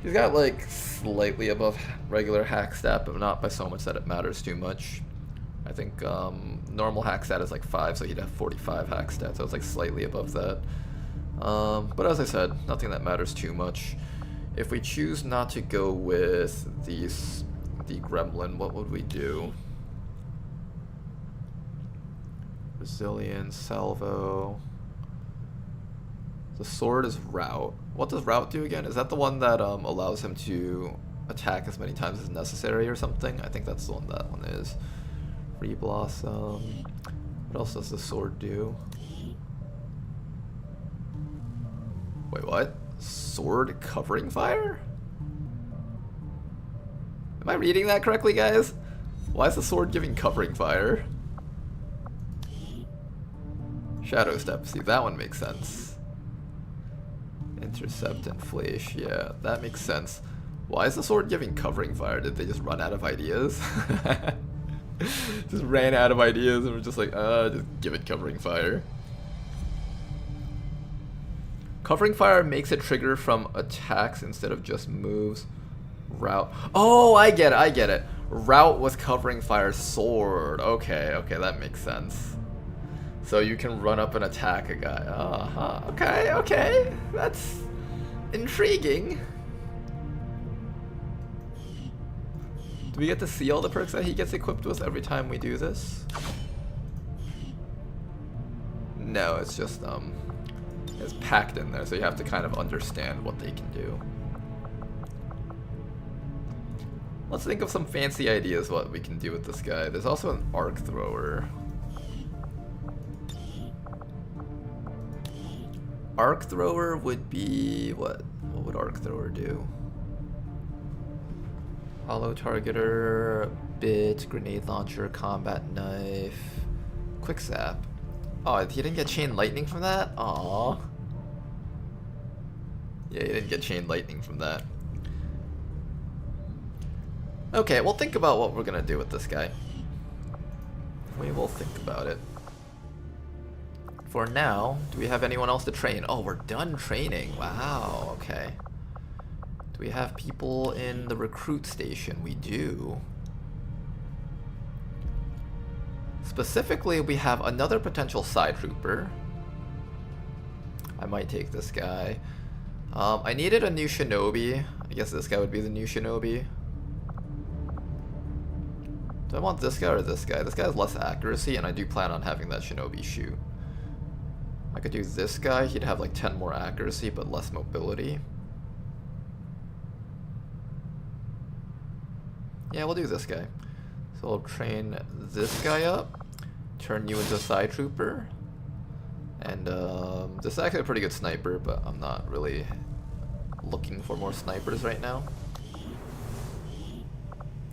He's got like slightly above regular hack stat, but not by so much that it matters too much. I think normal hack stat is like 5, so he'd have 45 hack stat, so it's like slightly above that. But as I said, nothing that matters too much. If we choose not to go with the gremlin, what would we do? Resilience, salvo. The sword is rout. What does rout do again? Is that the one that allows him to attack as many times as necessary or something? I think that's the one that one is. Free blossom. What else does the sword do? Wait, what? Sword covering fire? Am I reading that correctly, guys? Why is the sword giving covering fire? Shadow step. See, that one makes sense. Intercept and flash. Yeah, that makes sense. Why is the sword giving covering fire? Did they just run out of ideas? Just ran out of ideas and were just like, just give it covering fire. Covering fire makes it trigger from attacks instead of just moves. Route. Oh, I get it. Route with covering fire sword. Okay, that makes sense. So you can run up and attack a guy. Okay, okay. That's intriguing. Do we get to see all the perks that he gets equipped with every time we do this? No, it's just it's packed in there, so you have to kind of understand what they can do. Let's think of some fancy ideas what we can do with this guy. There's also an arc thrower. Arc thrower would be what? What would arc thrower do? Hollow targeter, bit, grenade launcher, combat knife, quick zap. Oh, he didn't get chain lightning from that? Aww. Yeah, he didn't get chain lightning from that. Okay, we'll think about what we're gonna do with this guy. We will think about it. For now, do we have anyone else to train? Oh, we're done training. Wow, okay. Do we have people in the recruit station? We do. Specifically, we have another potential side trooper. I might take this guy. I needed a new shinobi. I guess this guy would be the new shinobi. Do I want this guy or this guy? This guy has less accuracy, and I do plan on having that shinobi shoot. I could do this guy. He'd have like 10 more accuracy, but less mobility. Yeah, we'll do this guy. So we'll train this guy up, turn you into a side trooper, and this is actually a pretty good sniper, but I'm not really looking for more snipers right now.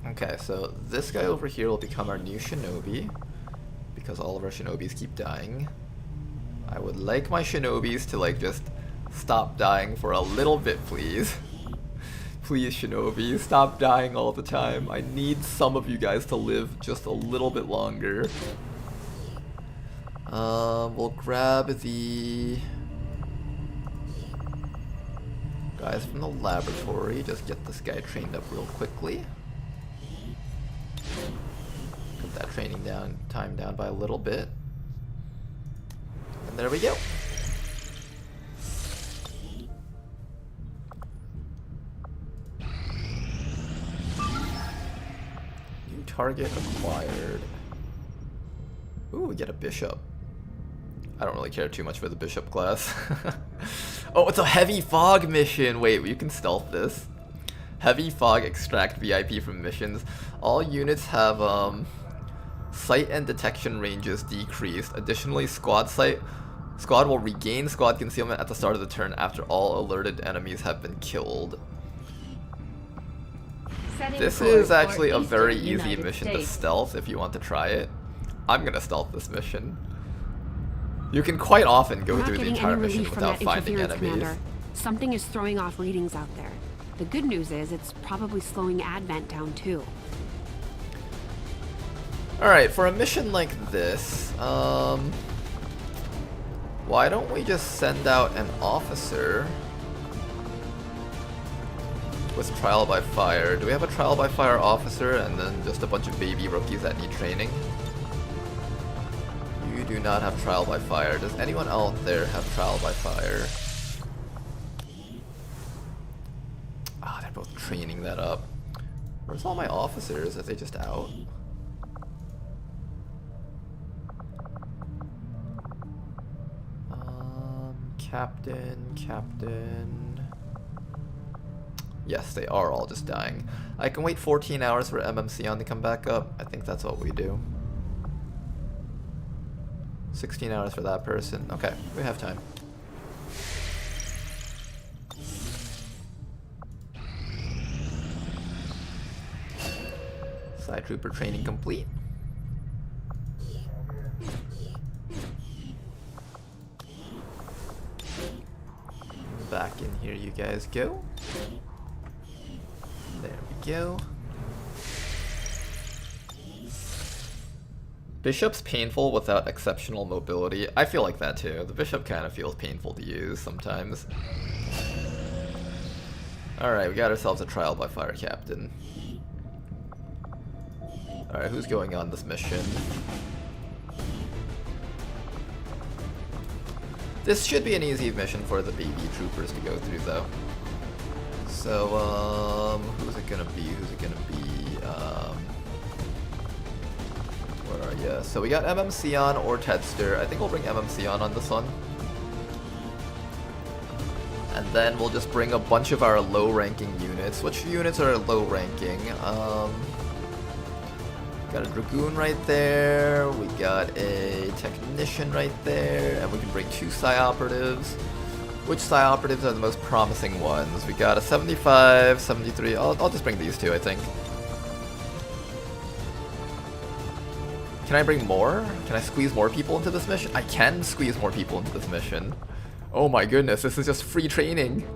Okay, so this guy over here will become our new shinobi, because all of our shinobis keep dying. I would like my shinobis to like just stop dying for a little bit, please. Please, shinobi, stop dying all the time. I need some of you guys to live just a little bit longer. We'll grab the guys from the laboratory. Just get this guy trained up real quickly. Cut that training time down by a little bit. And there we go. New target acquired. Ooh, we get a bishop. I don't really care too much for the bishop class. Oh, it's a heavy fog mission. Wait, you can stealth this. Heavy fog extract VIP from missions. All units have sight and detection ranges decreased. Additionally, squad will regain squad concealment at the start of the turn after all alerted enemies have been killed. This is actually a very easy mission to stealth if you want to try it. I'm gonna stealth this mission. You can quite often go through the entire mission without finding enemies. Commander. Something is throwing off readings out there. The good news is it's probably slowing Advent down too. Alright, for a mission like this, why don't we just send out an officer with trial by fire? Do we have a trial by fire officer and then just a bunch of baby rookies that need training? You do not have trial by fire. Does anyone out there have trial by fire? Ah, they're both training that up. Where's all my officers? Are they just out? Captain. Yes, they are all just dying. I can wait 14 hours for Psionic to come back up. I think that's what we do. 16 hours for that person. Okay, we have time. Side trooper training complete. Back in here you guys go. There we go. Bishop's painful without exceptional mobility. I feel like that too. The bishop kind of feels painful to use sometimes. Alright, we got ourselves a trial by fire captain. Alright, who's going on this mission? This should be an easy mission for the baby troopers to go through, though. So, who's it gonna be? Who's it gonna be? Where are ya? So we got Psion or Tedster. I think we'll bring Psion on this one. And then we'll just bring a bunch of our low-ranking units. Which units are low-ranking? Got a Dragoon right there, we got a Technician right there, and we can bring 2 Psi Operatives. Which Psi Operatives are the most promising ones? We got a 75, 73, I'll just bring these 2, I think. Can I bring more? Can I squeeze more people into this mission? I can squeeze more people into this mission. Oh my goodness, this is just free training.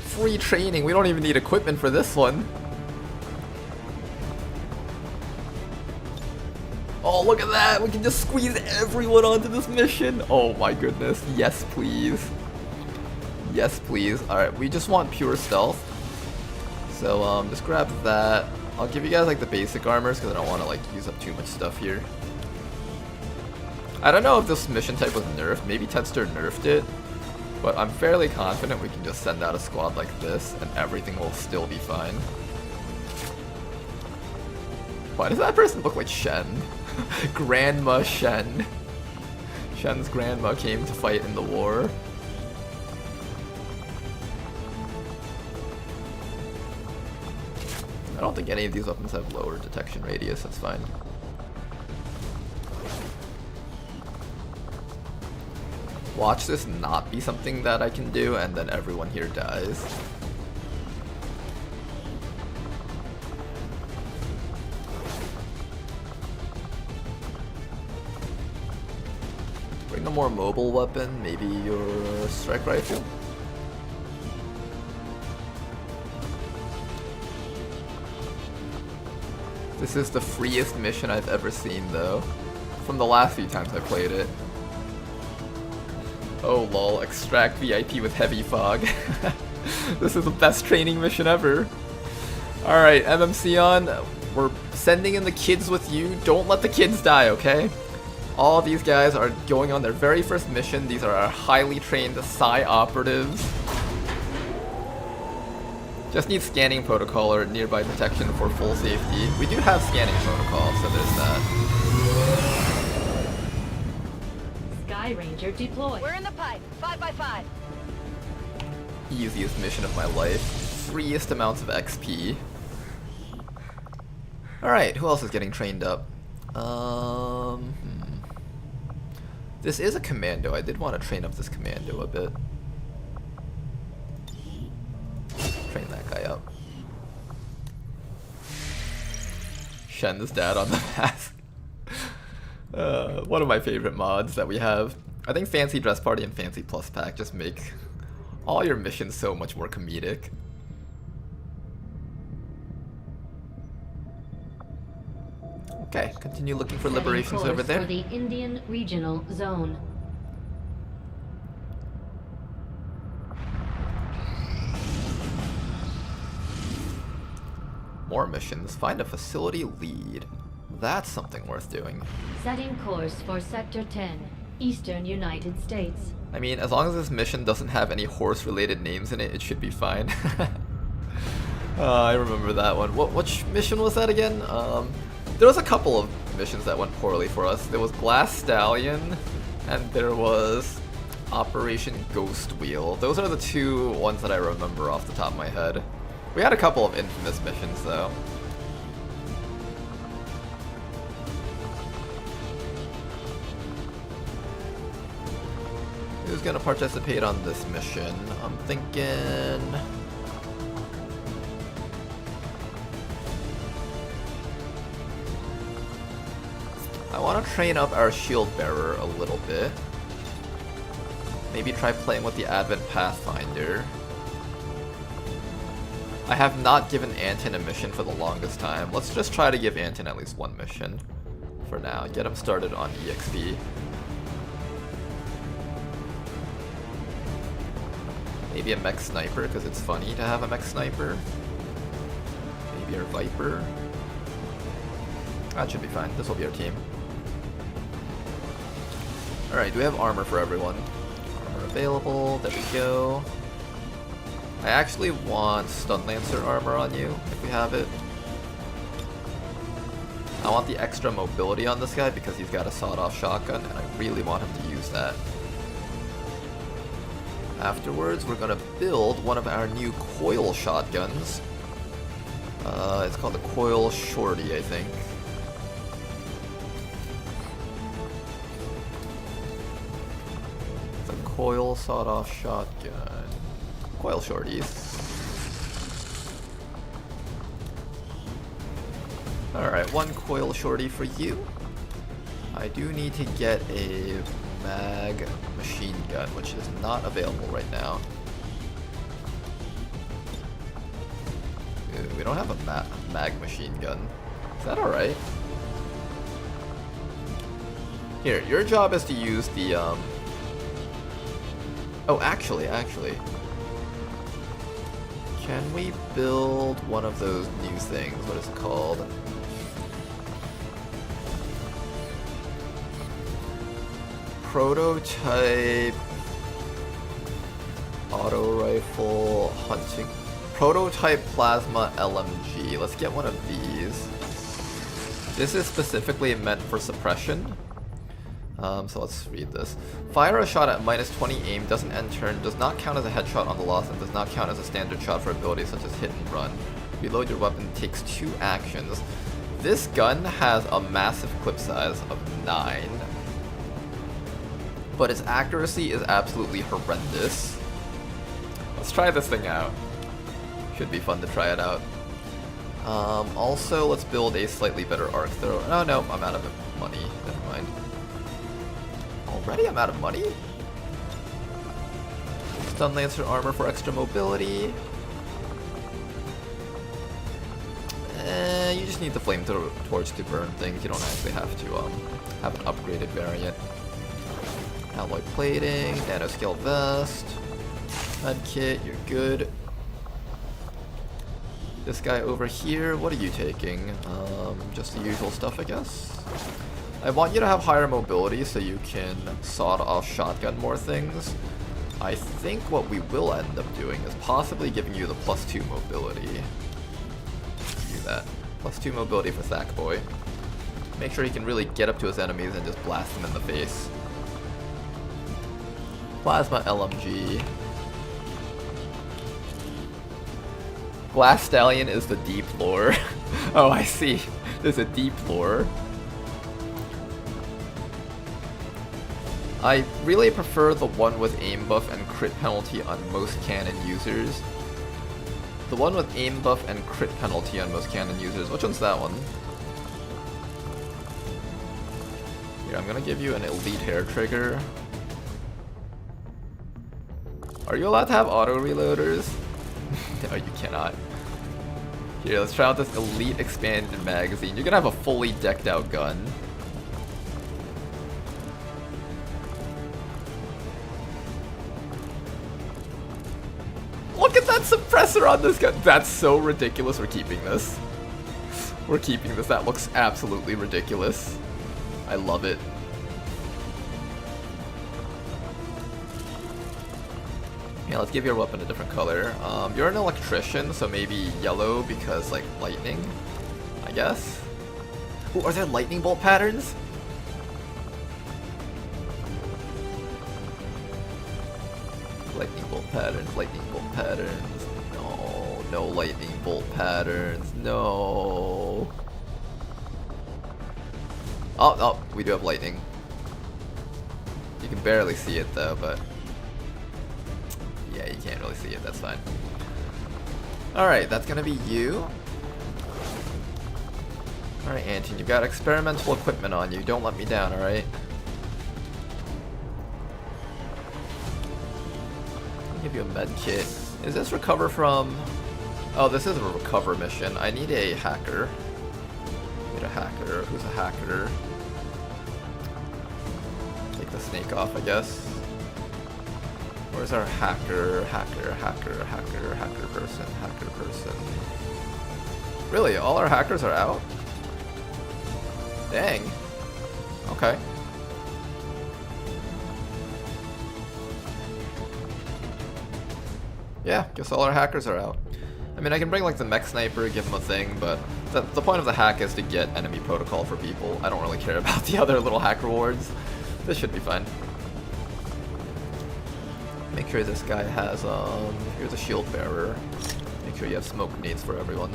Free training, we don't even need equipment for this one. Oh, look at that! We can just squeeze everyone onto this mission! Oh my goodness. Yes, please. Yes, please. Alright, we just want pure stealth. So, just grab that. I'll give you guys, like, the basic armors, because I don't want to, like, use up too much stuff here. I don't know if this mission type was nerfed. Maybe Tedster nerfed it. But I'm fairly confident we can just send out a squad like this, and everything will still be fine. Why does that person look like Shen? Grandma Shen. Shen's grandma came to fight in the war. I don't think any of these weapons have lower detection radius, that's fine. Watch this not be something that I can do, and then everyone here dies. Bring a more mobile weapon, maybe your strike rifle. This is the freest mission I've ever seen, though, from the last few times I played it. Oh lol, extract VIP with heavy fog. This is the best training mission ever. Alright, Psion, we're sending in the kids with you. Don't let the kids die, okay? All these guys are going on their very first mission. These are our highly trained Psi operatives. Just need scanning protocol or nearby detection for full safety. We do have scanning protocol, so there's that. Sky Ranger deployed. We're in the pipe. 5x5. Easiest mission of my life. Freest amounts of XP. Alright, who else is getting trained up? This is a commando. I did want to train up this commando a bit. Train that guy up. Shen's dad on the mask. One of my favorite mods that we have. I think Fancy Dress Party and Fancy Plus Pack just make all your missions so much more comedic. Okay, continue looking for liberations over there. For the Indian Regional Zone. More missions. Find a facility lead. That's something worth doing. Setting course for Sector 10, Eastern United States. I mean, as long as this mission doesn't have any horse-related names in it, it should be fine. I remember that one. Which mission was that again? There was a couple of missions that went poorly for us. There was Glass Stallion, and there was Operation Ghost Wheel. Those are the two ones that I remember off the top of my head. We had a couple of infamous missions, though. Who's gonna participate on this mission? I'm thinking... I want to train up our shield bearer a little bit. Maybe try playing with the Advent Pathfinder. I have not given Anton a mission for the longest time. Let's just try to give Anton at least one mission for now. Get him started on EXP. Maybe a mech sniper, because it's funny to have a mech sniper. Maybe our Viper. That should be fine. This will be our team. Alright, do we have armor for everyone? armor available. There we go. I actually want Stun Lancer armor on you, if we have it. I want the extra mobility on this guy because he's got a sawed-off shotgun, and I really want him to use that. Afterwards, we're gonna build one of our new coil shotguns. It's called the Coil Shorty, I think. It's a coil sawed-off shotgun. Coil Shorties. Alright, one Coil Shorty for you. I do need to get a mag machine gun, which is not available right now. Ooh, we don't have a mag machine gun. Is that alright? Here, your job is to use the, Oh, actually. Can we build one of those new things? What is it called? Prototype auto rifle hunting. Prototype plasma LMG. Let's get one of these. This is specifically meant for suppression. So let's read this. Fire a shot at -20 aim, doesn't end turn, does not count as a headshot on the loss, and does not count as a standard shot for abilities such as hit and run. Reload your weapon, takes 2 actions. This gun has a massive clip size of 9. But its accuracy is absolutely horrendous. Let's try this thing out. Should be fun to try it out. Also, let's build a slightly better arc throw. Oh no, I'm out of money. Never mind. Already I'm out of money? Stun Lancer armor for extra mobility. You just need the flamethrower torch to burn things. You don't actually have to have an upgraded variant. Alloy plating, nanoscale vest, medkit, you're good. This guy over here, what are you taking? Just the usual stuff, I guess. I want you to have higher mobility so you can sawed off shotgun more things. I think what we will end up doing is possibly giving you the +2 mobility. Do that. +2 mobility for Sackboy. Make sure he can really get up to his enemies and just blast them in the face. Plasma LMG. Glass Stallion is the deep lore. Oh, I see. There's a deep lore. I really prefer the one with aim buff and crit penalty on most cannon users. The one with aim buff and crit penalty on most cannon users. Which one's that one? Here, I'm gonna give you an elite hair trigger. Are you allowed to have auto reloaders? No, you cannot. Here, let's try out this elite expanded magazine. You're gonna have a fully decked out gun. Look at that suppressor on this gun. That's so ridiculous. We're keeping this. We're keeping this. That looks absolutely ridiculous. I love it. Yeah, let's give your weapon a different color. You're an electrician, so maybe yellow because, like, lightning, I guess. Ooh, are there lightning bolt patterns? Lightning bolt patterns, lightning bolt patterns. No, no lightning bolt patterns, no. Oh, we do have lightning. You can barely see it though, but yeah, you can't really see it, that's fine. Alright, that's gonna be you. Alright, Anton, you've got experimental equipment on you. Don't let me down, alright? I'll give you a med kit. Is this recover from... Oh, this is a recover mission. I need a hacker. I need a hacker. Who's a hacker? Take the snake off, I guess. Where's our hacker person? Really? All our hackers are out? Dang. Okay. Yeah, guess all our hackers are out. I mean, I can bring like the mech sniper, give them a thing, but the point of the hack is to get enemy protocol for people. I don't really care about the other little hack rewards. This should be fine. Make sure this guy has, here's a shield bearer. Make sure you have smoke grenades for everyone.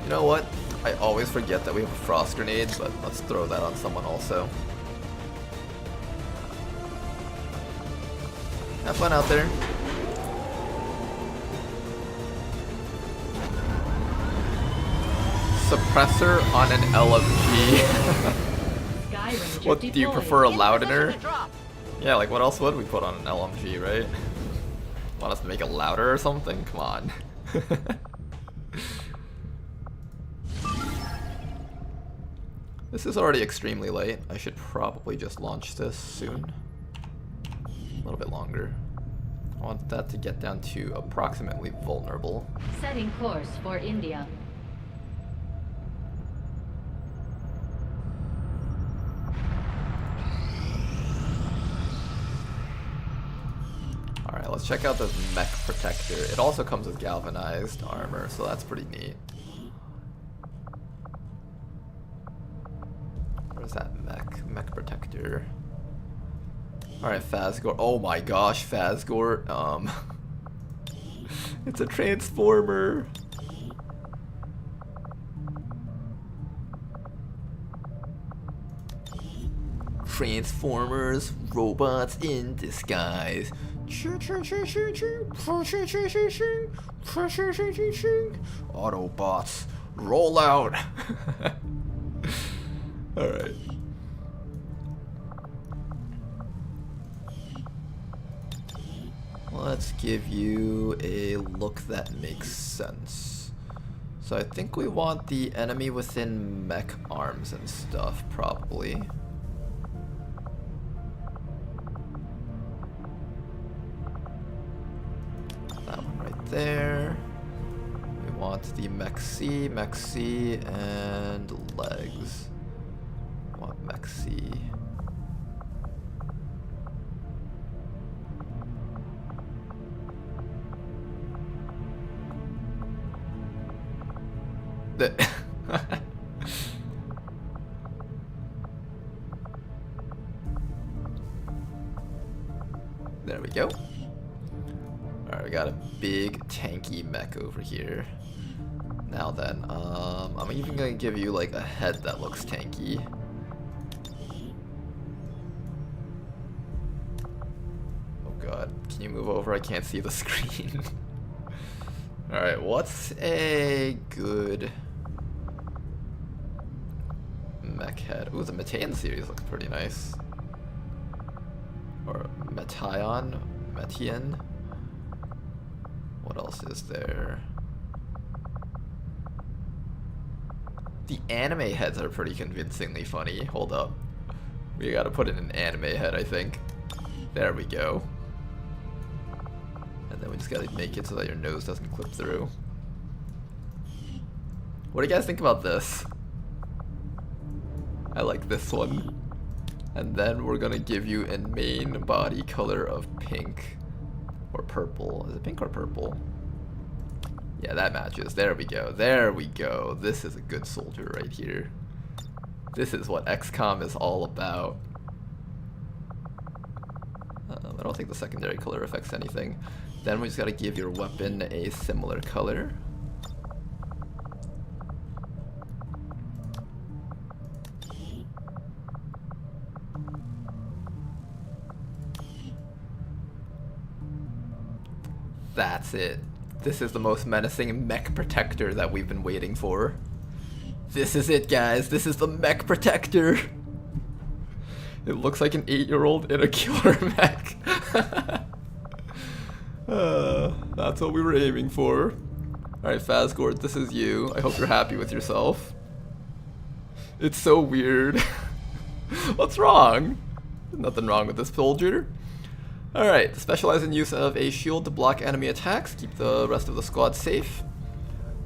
You know what? I always forget that we have a frost grenade, but let's throw that on someone also. Have fun out there. Suppressor on an LMG. What, do you prefer a loudener? Yeah, like what else would we put on an LMG, right? Want us to make it louder or something? Come on. This is already extremely late. I should probably just launch this soon. A little bit longer. I want that to get down to approximately vulnerable. Setting course for India. Alright, let's check out the mech protector. It also comes with galvanized armor, so that's pretty neat. Where's that mech protector? Alright, Phasgor. Oh my gosh, Phasgor. It's a transformer. Transformers, robots in disguise. Autobots, roll out. Alright. Let's give you a look that makes sense. So I think we want the enemy within mech arms and stuff, probably. That one right there. We want the mech C, and legs. We want mech C. There we go. Alright, we got a big tanky mech over here. Now then, I'm even gonna give you like a head that looks tanky. Oh god, can you move over? I can't see the screen. Alright, what's a good mech head? Ooh, the Metean series looks pretty nice. Or Metean? What else is there? The anime heads are pretty convincingly funny. Hold up. We gotta put in an anime head, I think. There we go. And then we just gotta make it so that your nose doesn't clip through. What do you guys think about this? I like this one. And then we're gonna give you a main body color of pink or purple. Is it pink or purple? Yeah, that matches. There we go. There we go. This is a good soldier right here. This is what XCOM is all about. I don't think the secondary color affects anything. Then we just gotta give your weapon a similar color. That's it. This is the most menacing mech protector that we've been waiting for. This is it, guys. This is the mech protector. It looks like an 8-year-old in a killer mech. That's what we were aiming for. Alright, Phasgord, this is you. I hope you're happy with yourself. It's so weird. What's wrong? Nothing wrong with this soldier. Alright, specialize in use of a shield to block enemy attacks. Keep the rest of the squad safe.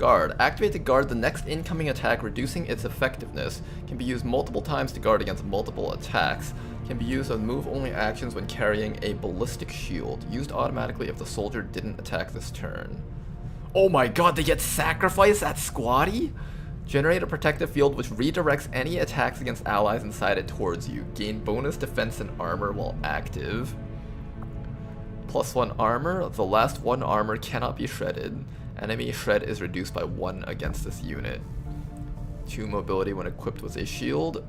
Guard. Activate to guard the next incoming attack, reducing its effectiveness. Can be used multiple times to guard against multiple attacks. Can be used on move-only actions when carrying a ballistic shield. Used automatically if the soldier didn't attack this turn. Oh my god, they get sacrificed at squatty? Generate a protective field which redirects any attacks against allies inside it towards you. Gain bonus defense and armor while active. +1 armor. The last 1 armor cannot be shredded. Enemy shred is reduced by 1 against this unit. 2 mobility when equipped with a shield.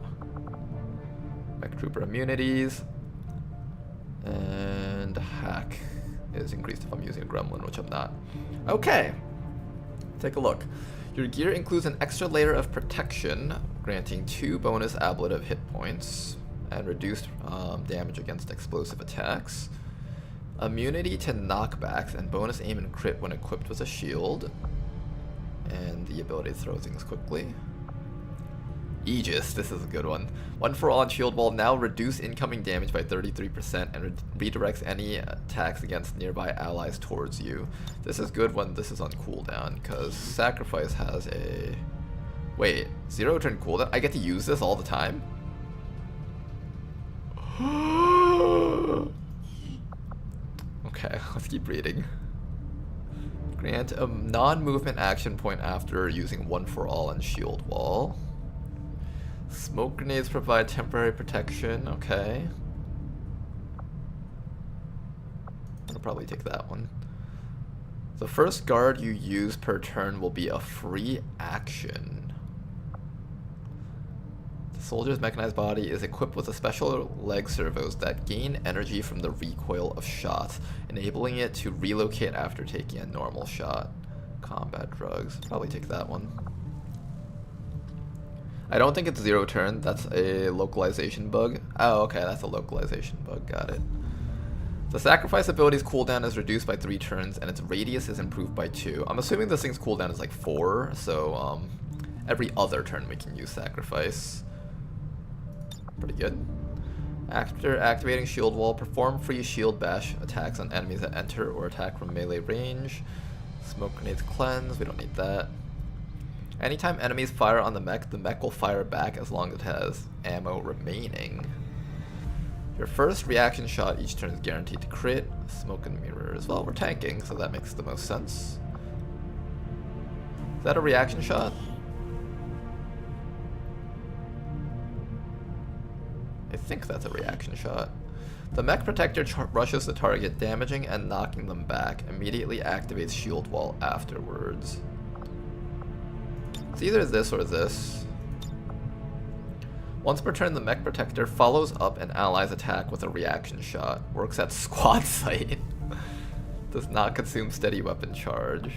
Mech Trooper immunities. And hack is increased if I'm using a gremlin, which I'm not. Okay. Take a look. Your gear includes an extra layer of protection, granting 2 bonus ablative hit points and reduced damage against explosive attacks. Immunity to knockbacks and bonus aim and crit when equipped with a shield. And the ability to throw things quickly. Aegis, this is a good one. 1 for all on shield wall, now reduce incoming damage by 33% and redirects any attacks against nearby allies towards you. This is good when this is on cooldown, because Sacrifice has a... Wait, 0 turn cooldown? I get to use this all the time? Okay, let's keep reading. Grant a non-movement action point after using 1 for all on shield wall. Smoke grenades provide temporary protection, okay. I'll probably take that one. The first guard you use per turn will be a free action. The soldier's mechanized body is equipped with a special leg servos that gain energy from the recoil of shots, enabling it to relocate after taking a normal shot. Combat drugs, probably take that one. I don't think it's 0 turn, that's a localization bug. Oh, okay, that's a localization bug, got it. The Sacrifice ability's cooldown is reduced by 3 turns, and its radius is improved by 2. I'm assuming this thing's cooldown is like 4, so every other turn we can use Sacrifice. Pretty good. After activating Shield Wall, perform free Shield Bash attacks on enemies that enter or attack from melee range. Smoke Grenades Cleanse, we don't need that. Anytime enemies fire on the mech will fire back as long as it has ammo remaining. Your first reaction shot each turn is guaranteed to crit. Smoke and mirrors. Well, we're tanking, so that makes the most sense. Is that a reaction shot? I think that's a reaction shot. The mech protector rushes the target, damaging and knocking them back. Immediately activates shield wall afterwards. It's either this or this. Once per turn, the mech protector follows up an ally's attack with a reaction shot. Works at squad site. Does not consume steady weapon charge.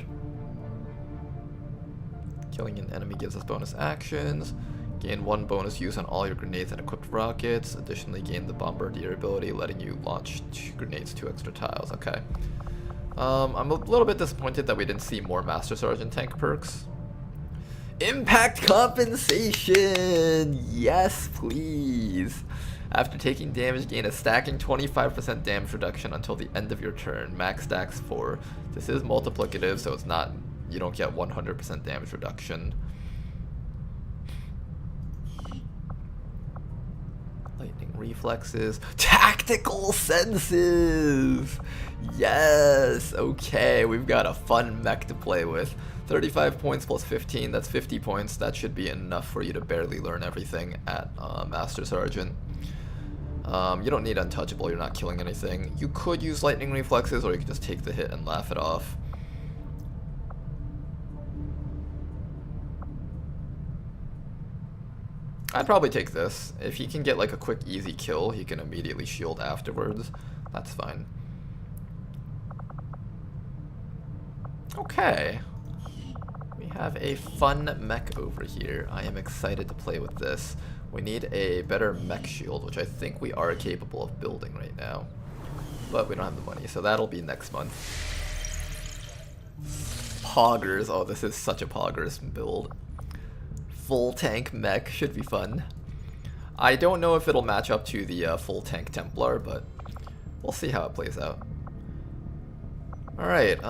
Killing an enemy gives us bonus actions. Gain 1 bonus use on all your grenades and equipped rockets. Additionally, gain the bombardier ability, letting you launch 2 grenades 2 extra tiles. Okay. I'm a little bit disappointed that we didn't see more Master Sergeant tank perks. Impact compensation! Yes, please! After taking damage, gain a stacking 25% damage reduction until the end of your turn. Max stacks 4. This is multiplicative, so it's not, you don't get 100% damage reduction. Lightning reflexes. Tactical senses! Yes! Okay, we've got a fun mech to play with. 35 points plus 15, that's 50 points. That should be enough for you to barely learn everything at Master Sergeant. You don't need Untouchable, you're not killing anything. You could use Lightning Reflexes, or you could just take the hit and laugh it off. I'd probably take this. If he can get like a quick easy kill, he can immediately shield afterwards. That's fine. Okay. We have a fun mech over here. I am excited to play with this. We need a better mech shield, which I think we are capable of building right now. But we don't have the money, so that'll be next month. Poggers. Oh, this is such a poggers build. Full tank mech should be fun. I don't know if it'll match up to the full tank Templar, but we'll see how it plays out. Alright,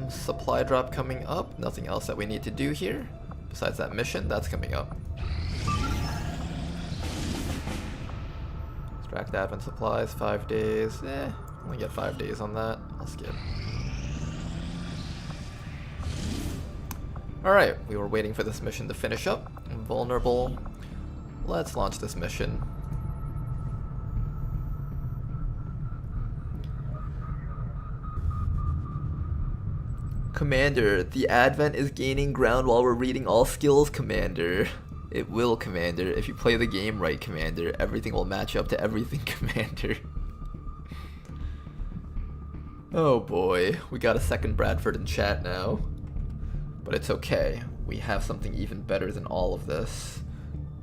Supply drop coming up. Nothing else that we need to do here. Besides that mission, that's coming up. Extract advent supplies, 5 days. Only get 5 days on that. I'll skip. Alright, we were waiting for this mission to finish up. Vulnerable. Let's launch this mission. Commander, the Advent is gaining ground while we're reading all skills, Commander. It will, Commander. If you play the game right, Commander, everything will match up to everything, Commander. Oh boy, we got a second Bradford in chat now. But it's okay. We have something even better than all of this.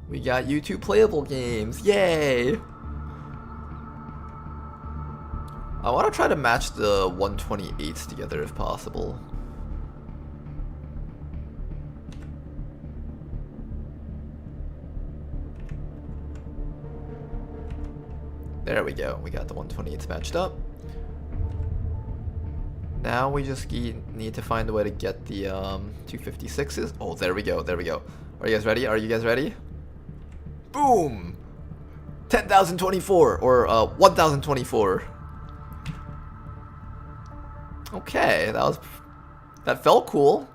We got YouTube playable games. Yay! I want to try to match the 128s together if possible. There we go. We got the 128s matched up. Now we just need to find a way to get the 256s. Oh, there we go. There we go. Are you guys ready? Are you guys ready? Boom! 10,024 or 1,024. Okay, that felt cool.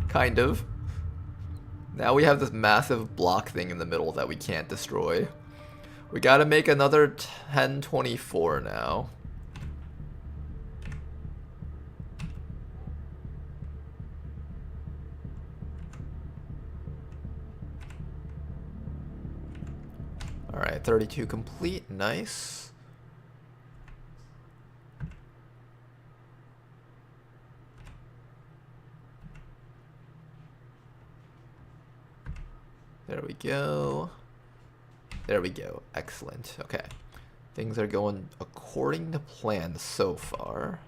Kind of. Now we have this massive block thing in the middle that we can't destroy. We gotta make another 1024 now. Alright, 32 complete. Nice. There we go. There we go. Excellent. Okay. Things are going according to plan so far.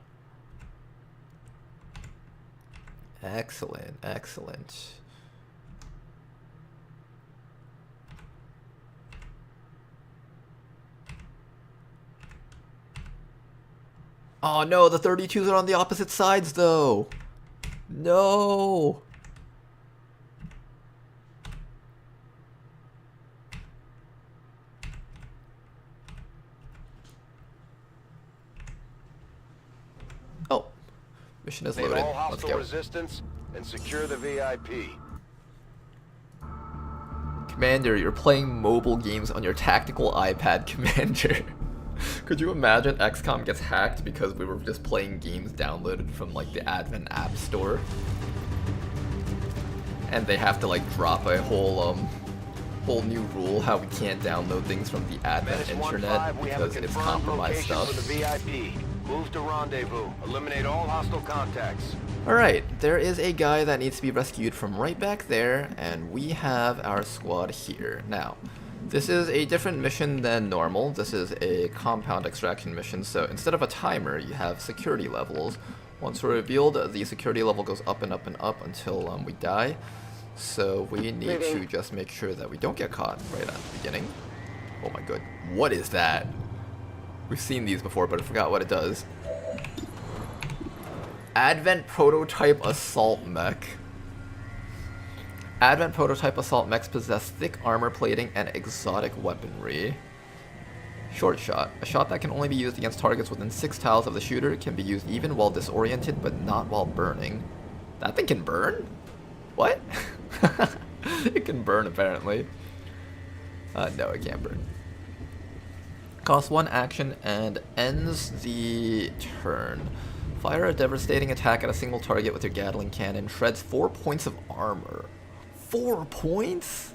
Excellent. Excellent. Oh no, the 32s are on the opposite sides though. No. Oh. Mission is loaded. All Let's hostile go. resistance and secure the VIP. Commander, you're playing mobile games on your tactical iPad, Commander. Could you imagine XCOM gets hacked because we were just playing games downloaded from like the Advent App Store? And they have to like drop a whole new rule how we can't download things from the Advent internet because it's compromised stuff. For the VIP. Move to rendezvous. Eliminate all hostile contacts. Alright, there is a guy that needs to be rescued from right back there, and we have our squad here. Now, this is a different mission than normal. This is a compound extraction mission, so instead of a timer, you have security levels. Once we're revealed, the security level goes up and up and up until we die. So we need to just make sure that we don't get caught right at the beginning. Oh my god, what is that? We've seen these before, but I forgot what it does. Advent Prototype Assault Mech. Advent Prototype Assault Mechs possess thick armor plating and exotic weaponry. Short shot. A shot that can only be used against targets within 6 tiles of the shooter, can be used even while disoriented but not while burning. That thing can burn? What? It can burn apparently. No, it can't burn. Costs 1 action and ends the turn. Fire a devastating attack at a single target with your Gatling cannon. Shreds 4 points of armor. 4 points?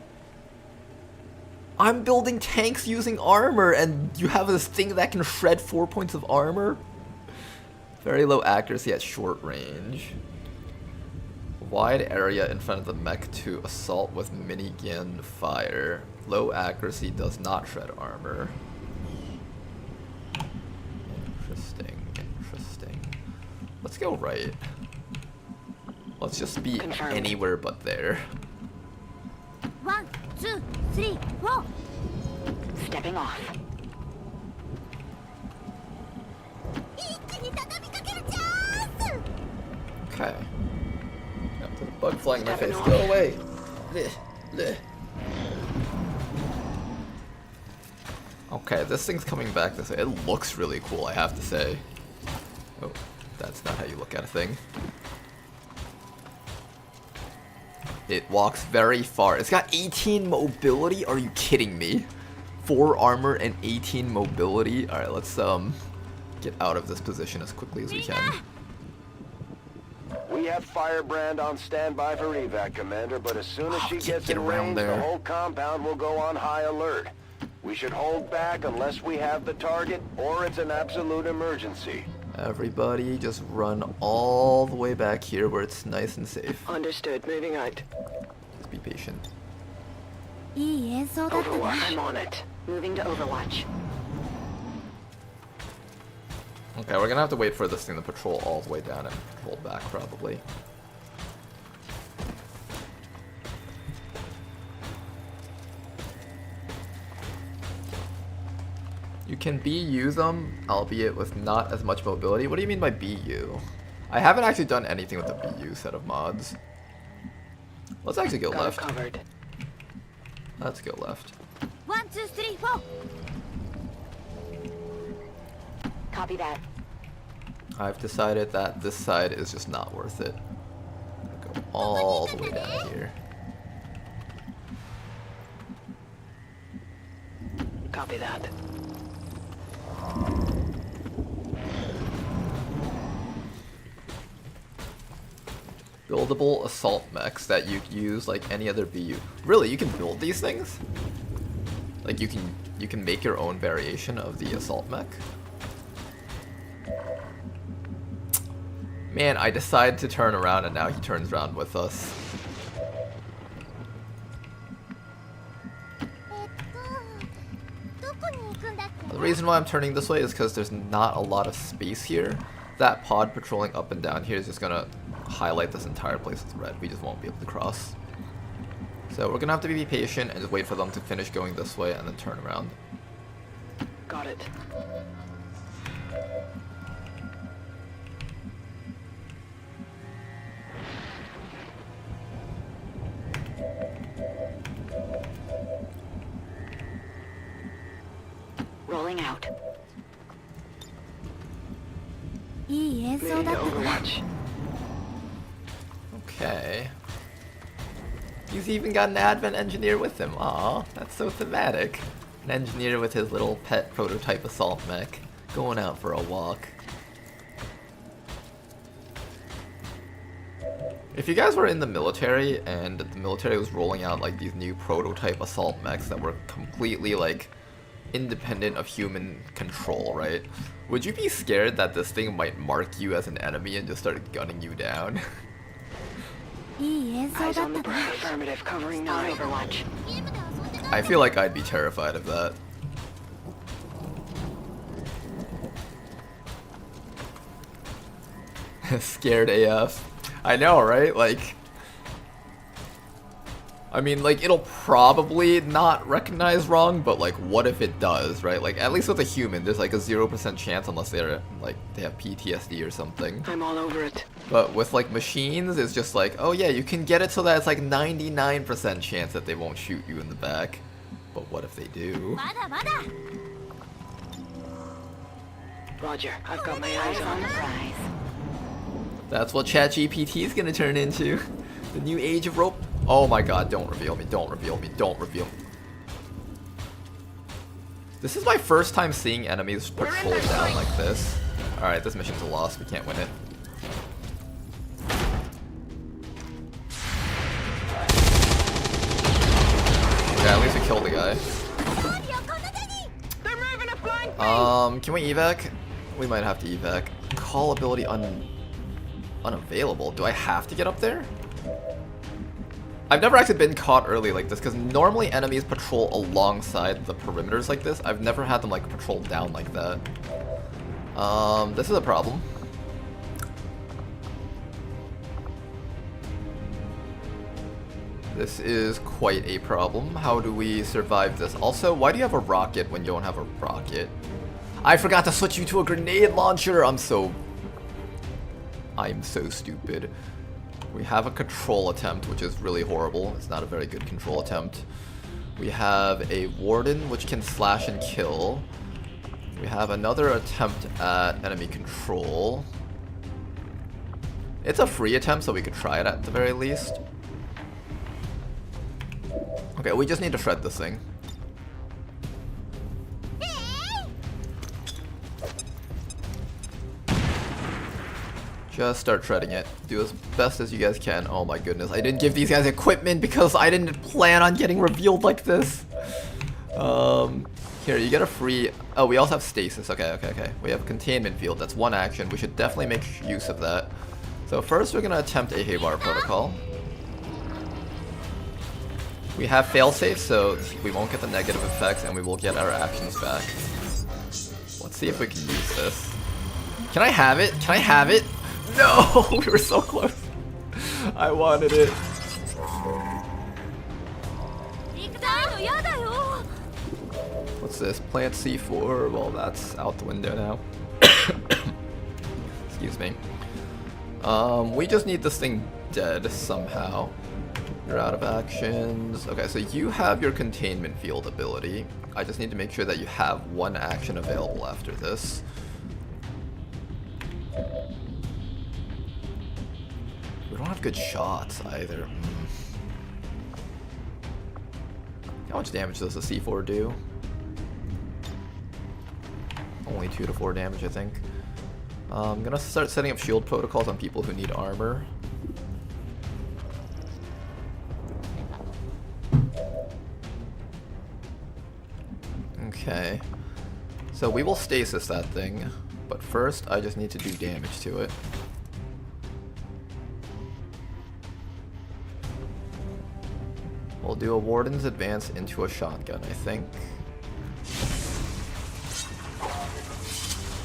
I'm building tanks using armor and you have this thing that can shred 4 points of armor? Very low accuracy at short range. Wide area in front of the mech to assault with minigun fire. Low accuracy does not shred armor. Interesting. Let's go right. Let's just be anywhere but there. 1, 2, 3, 4. Stepping off. Okay. Yep, the bug flying in my face. Go away! Blech, blech. Okay, this thing's coming back this way. It looks really cool, I have to say. Oh, that's not how you look at a thing. It walks very far. It's got 18 mobility? Are you kidding me? 4 armor and 18 mobility? Alright, let's get out of this position as quickly as we can. We have Firebrand on standby for evac, Commander, but as soon as she gets in range, the whole compound will go on high alert. We should hold back unless we have the target, or it's an absolute emergency. Everybody just run all the way back here where it's nice and safe. Understood. Moving out. Just be patient. Overwatch. I'm on it. Moving to Overwatch. Okay, we're gonna have to wait for this thing to patrol all the way down and patrol back, probably. You can BU them, albeit with not as much mobility. What do you mean by BU? I haven't actually done anything with the BU set of mods. Let's actually go left. Covered. Let's go left. 1, 2, 3, 4. Copy that. I've decided that this side is just not worth it. Go all the way down here. Copy that. Buildable assault mechs that you use like any other BU. Really, you can build these things? Like you can make your own variation of the assault mech? Man, I decide to turn around and now he turns around with us. The reason why I'm turning this way is because there's not a lot of space here. That pod patrolling up and down here is just gonna highlight this entire place with red. We just won't be able to cross. So we're gonna have to be patient and just wait for them to finish going this way and then turn around. Got it. Rolling out. Moving to Overwatch. Okay. He's even got an advent engineer with him. Aw, that's so thematic. An engineer with his little pet prototype assault mech going out for a walk. If you guys were in the military and the military was rolling out like these new prototype assault mechs that were completely like independent of human control, right? Would you be scared that this thing might mark you as an enemy and just start gunning you down? Eyes on the prize. Affirmative, covering now. Overwatch. I feel like I'd be terrified of that. Scared AF. I know, right? Like, I mean, like, it'll probably not recognize wrong, but like, what if it does, right? Like, at least with a human, there's like a 0% chance unless they're, like, they have PTSD or something. I'm all over it. But with, like, machines, it's just like, oh yeah, you can get it so that it's like 99% chance that they won't shoot you in the back. But what if they do? Roger, I've got my eyes on the prize. That's what ChatGPT is gonna turn into. The new age of rope. Oh my god, don't reveal me, don't reveal me, don't reveal me. This is my first time seeing enemies patrol down like this. Alright, this mission's a loss, we can't win it. Okay, at least we killed the guy. Can we evac? We might have to evac. Call ability unavailable. Do I have to get up there? I've never actually been caught early like this, because normally enemies patrol alongside the perimeters like this. I've never had them like patrol down like that. This is a problem. This is quite a problem. How do we survive this? Also, why do you have a rocket when you don't have a rocket? I forgot to switch you to a grenade launcher! I'm so I'm so stupid. We have a control attempt, which is really horrible. It's not a very good control attempt. We have a warden, which can slash and kill. We have another attempt at enemy control. It's a free attempt, so we could try it at the very least. Okay, we just need to shred this thing. Just start shredding it. Do as best as you guys can. Oh my goodness, I didn't give these guys equipment because I didn't plan on getting revealed like this. Here, you get a free... Oh, we also have stasis. Okay. We have containment field. That's one action. We should definitely make use of that. So first we're going to attempt a Haywire protocol. We have failsafe, so we won't get the negative effects and we will get our actions back. Let's see if we can use this. Can I have it? Can I have it? No! We were so close. I wanted it. What's this? Plant C4? Well, that's out the window now. Excuse me. We just need this thing dead somehow. You're out of actions. Okay, so you have your containment field ability. I just need to make sure that you have one action available after this. We don't have good shots either. How much damage does the C4 do? Only 2 to 4 damage, I think. I'm gonna start setting up shield protocols on people who need armor. Okay. So we will stasis that thing, but first I just need to do damage to it. We'll do a Warden's Advance into a shotgun, I think.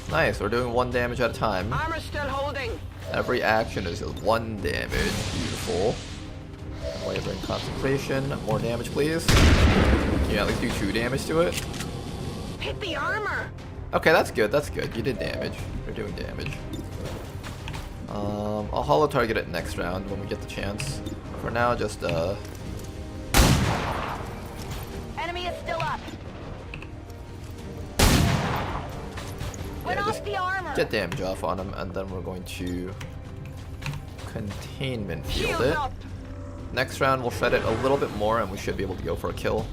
Nice, we're doing 1 damage at a time. Armor's still holding. Every action is just 1 damage. Beautiful. Wavering concentration. More damage, please. Can you at least do 2 damage to it? Hit the armor. Okay, that's good. That's good. You did damage. You're doing damage. I'll holo target it next round when we get the chance. For now, just Enemy is still up. Went off the armor. Get damage off on him, and then we're going to containment field it. Next round, we'll shred it a little bit more, and we should be able to go for a kill.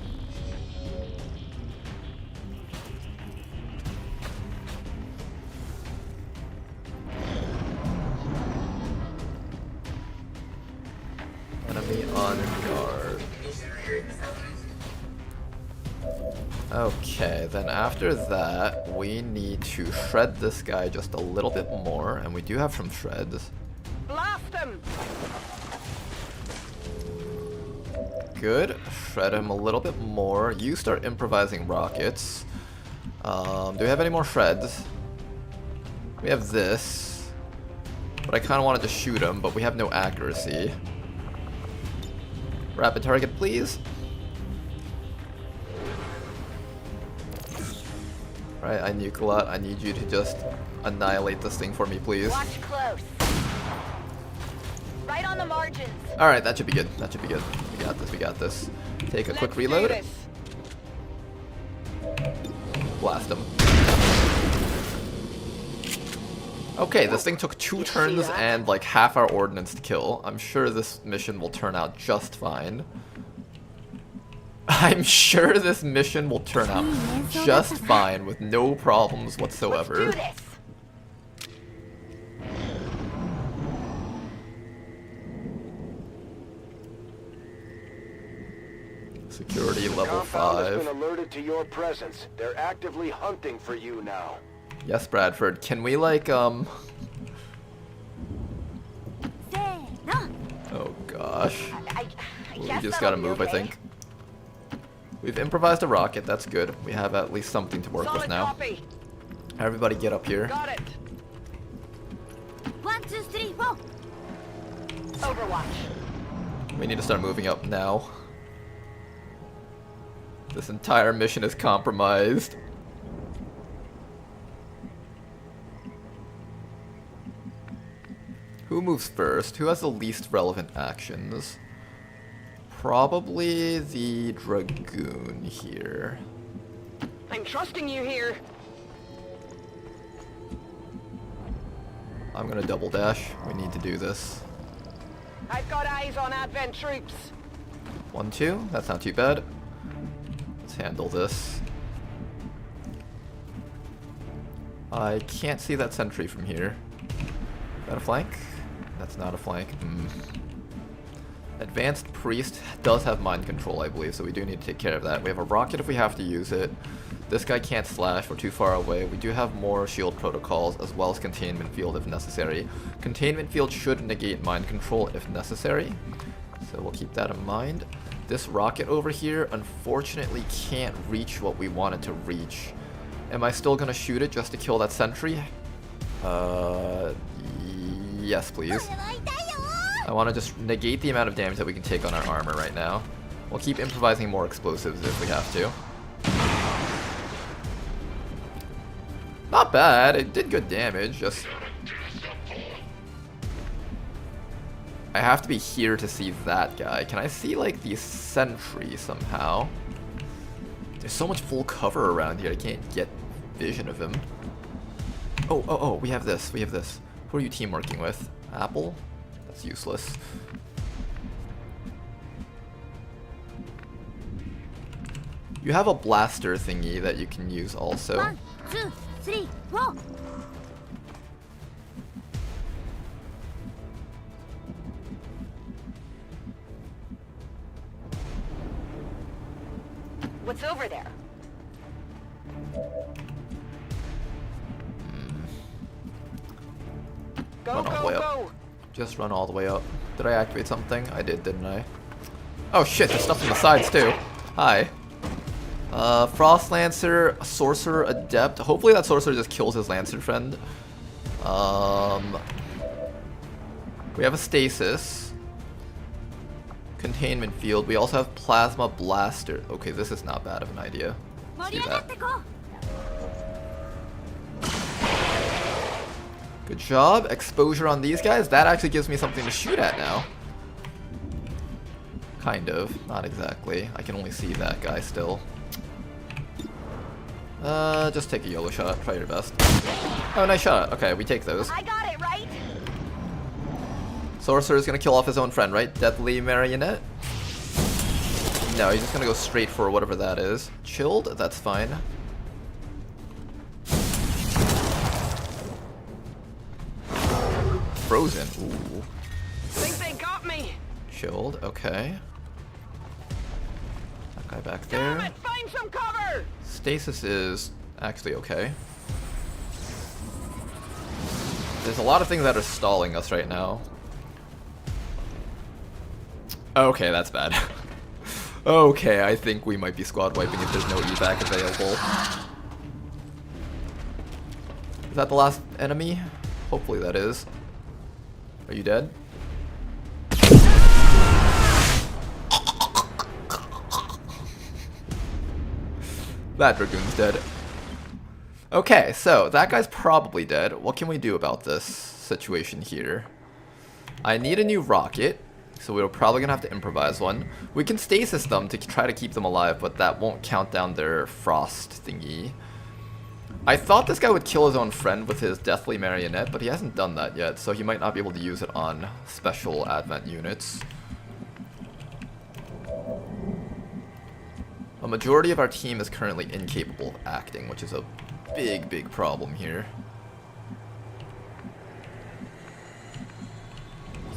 Enemy on guard. Okay, then after that, we need to shred this guy just a little bit more, and we do have some shreds. Blast him! Good. Shred him a little bit more. You start improvising rockets. Do we have any more shreds? We have this. But I kind of wanted to shoot him, but we have no accuracy. Rapid target, please. Alright, I nuke a lot. I need you to just annihilate this thing for me, please. Watch close. Right on the margins. Alright, that should be good. That should be good. We got this, we got this. Take a quick reload. Blast him. Okay, this thing took 2 turns and like half our ordnance to kill. I'm sure this mission will turn out just fine. I'm sure this mission will turn out just fine with no problems whatsoever. Let's do this. Security level Compound has 5. been alerted to your presence. They're actively hunting for you now. Yes, Bradford. Can we like Oh gosh. We just gotta move, I think. We've improvised a rocket, that's good. We have at least something to work with now. Copy. Everybody get up here. Got it. 1, 2, 3, 4. Overwatch. We need to start moving up now. This entire mission is compromised. Who moves first? Who has the least relevant actions? Probably the Dragoon here. I'm trusting you here. I'm gonna double dash. We need to do this. I've got eyes on Advent troops. 1, 2. That's not too bad. Let's handle this. I can't see that sentry from here. Is that a flank? That's not a flank. Advanced Priest does have mind control, I believe, so we do need to take care of that. We have a rocket if we have to use it. This guy can't slash, we're too far away. We do have more shield protocols as well as containment field if necessary. Containment field should negate mind control if necessary, so we'll keep that in mind. This rocket over here unfortunately can't reach what we want it to reach. Am I still gonna shoot it just to kill that sentry? Yes, please. I want to just negate the amount of damage that we can take on our armor right now. We'll keep improvising more explosives if we have to. Not bad, it did good damage, just... I have to be here to see that guy. Can I see, like, the sentry somehow? There's so much full cover around here, I can't get vision of him. Oh, we have this, Who are you team working with? Apple? That's useless. You have a blaster thingy that you can use also. 1, 2, 3, 4. What's over there? Go, go. Just run all the way up. Did I activate something? I did, didn't I? Oh shit, there's stuff on the sides too. Hi. Frost Lancer, Sorcerer, Adept. Hopefully that Sorcerer just kills his Lancer friend. We have a Stasis. Containment Field. We also have Plasma Blaster. Okay, this is not bad of an idea. Let's do that. Good job. Exposure on these guys. That actually gives me something to shoot at now. Kind of. Not exactly. I can only see that guy still. Just take a YOLO shot. Try your best. Oh, nice shot. Okay, we take those. I got it, right? Sorcerer's gonna kill off his own friend, right? Deadly Marionette? No, he's just gonna go straight for whatever that is. Chilled? That's fine. Frozen. Ooh. Think they got me. Chilled. Okay. That guy back there. Damn it, find some cover. Stasis is actually okay. There's a lot of things that are stalling us right now. Okay, that's bad. Okay, I think we might be squad wiping if there's no evac available. Is that the last enemy? Hopefully that is. Are you dead? That Dragoon's dead. Okay, so that guy's probably dead. What can we do about this situation here? I need a new rocket, so we're probably gonna have to improvise one. We can stasis them to try to keep them alive, but that won't count down their frost thingy. I thought this guy would kill his own friend with his Deathly Marionette, but he hasn't done that yet, so he might not be able to use it on special Advent units. A majority of our team is currently incapable of acting, which is a big problem here.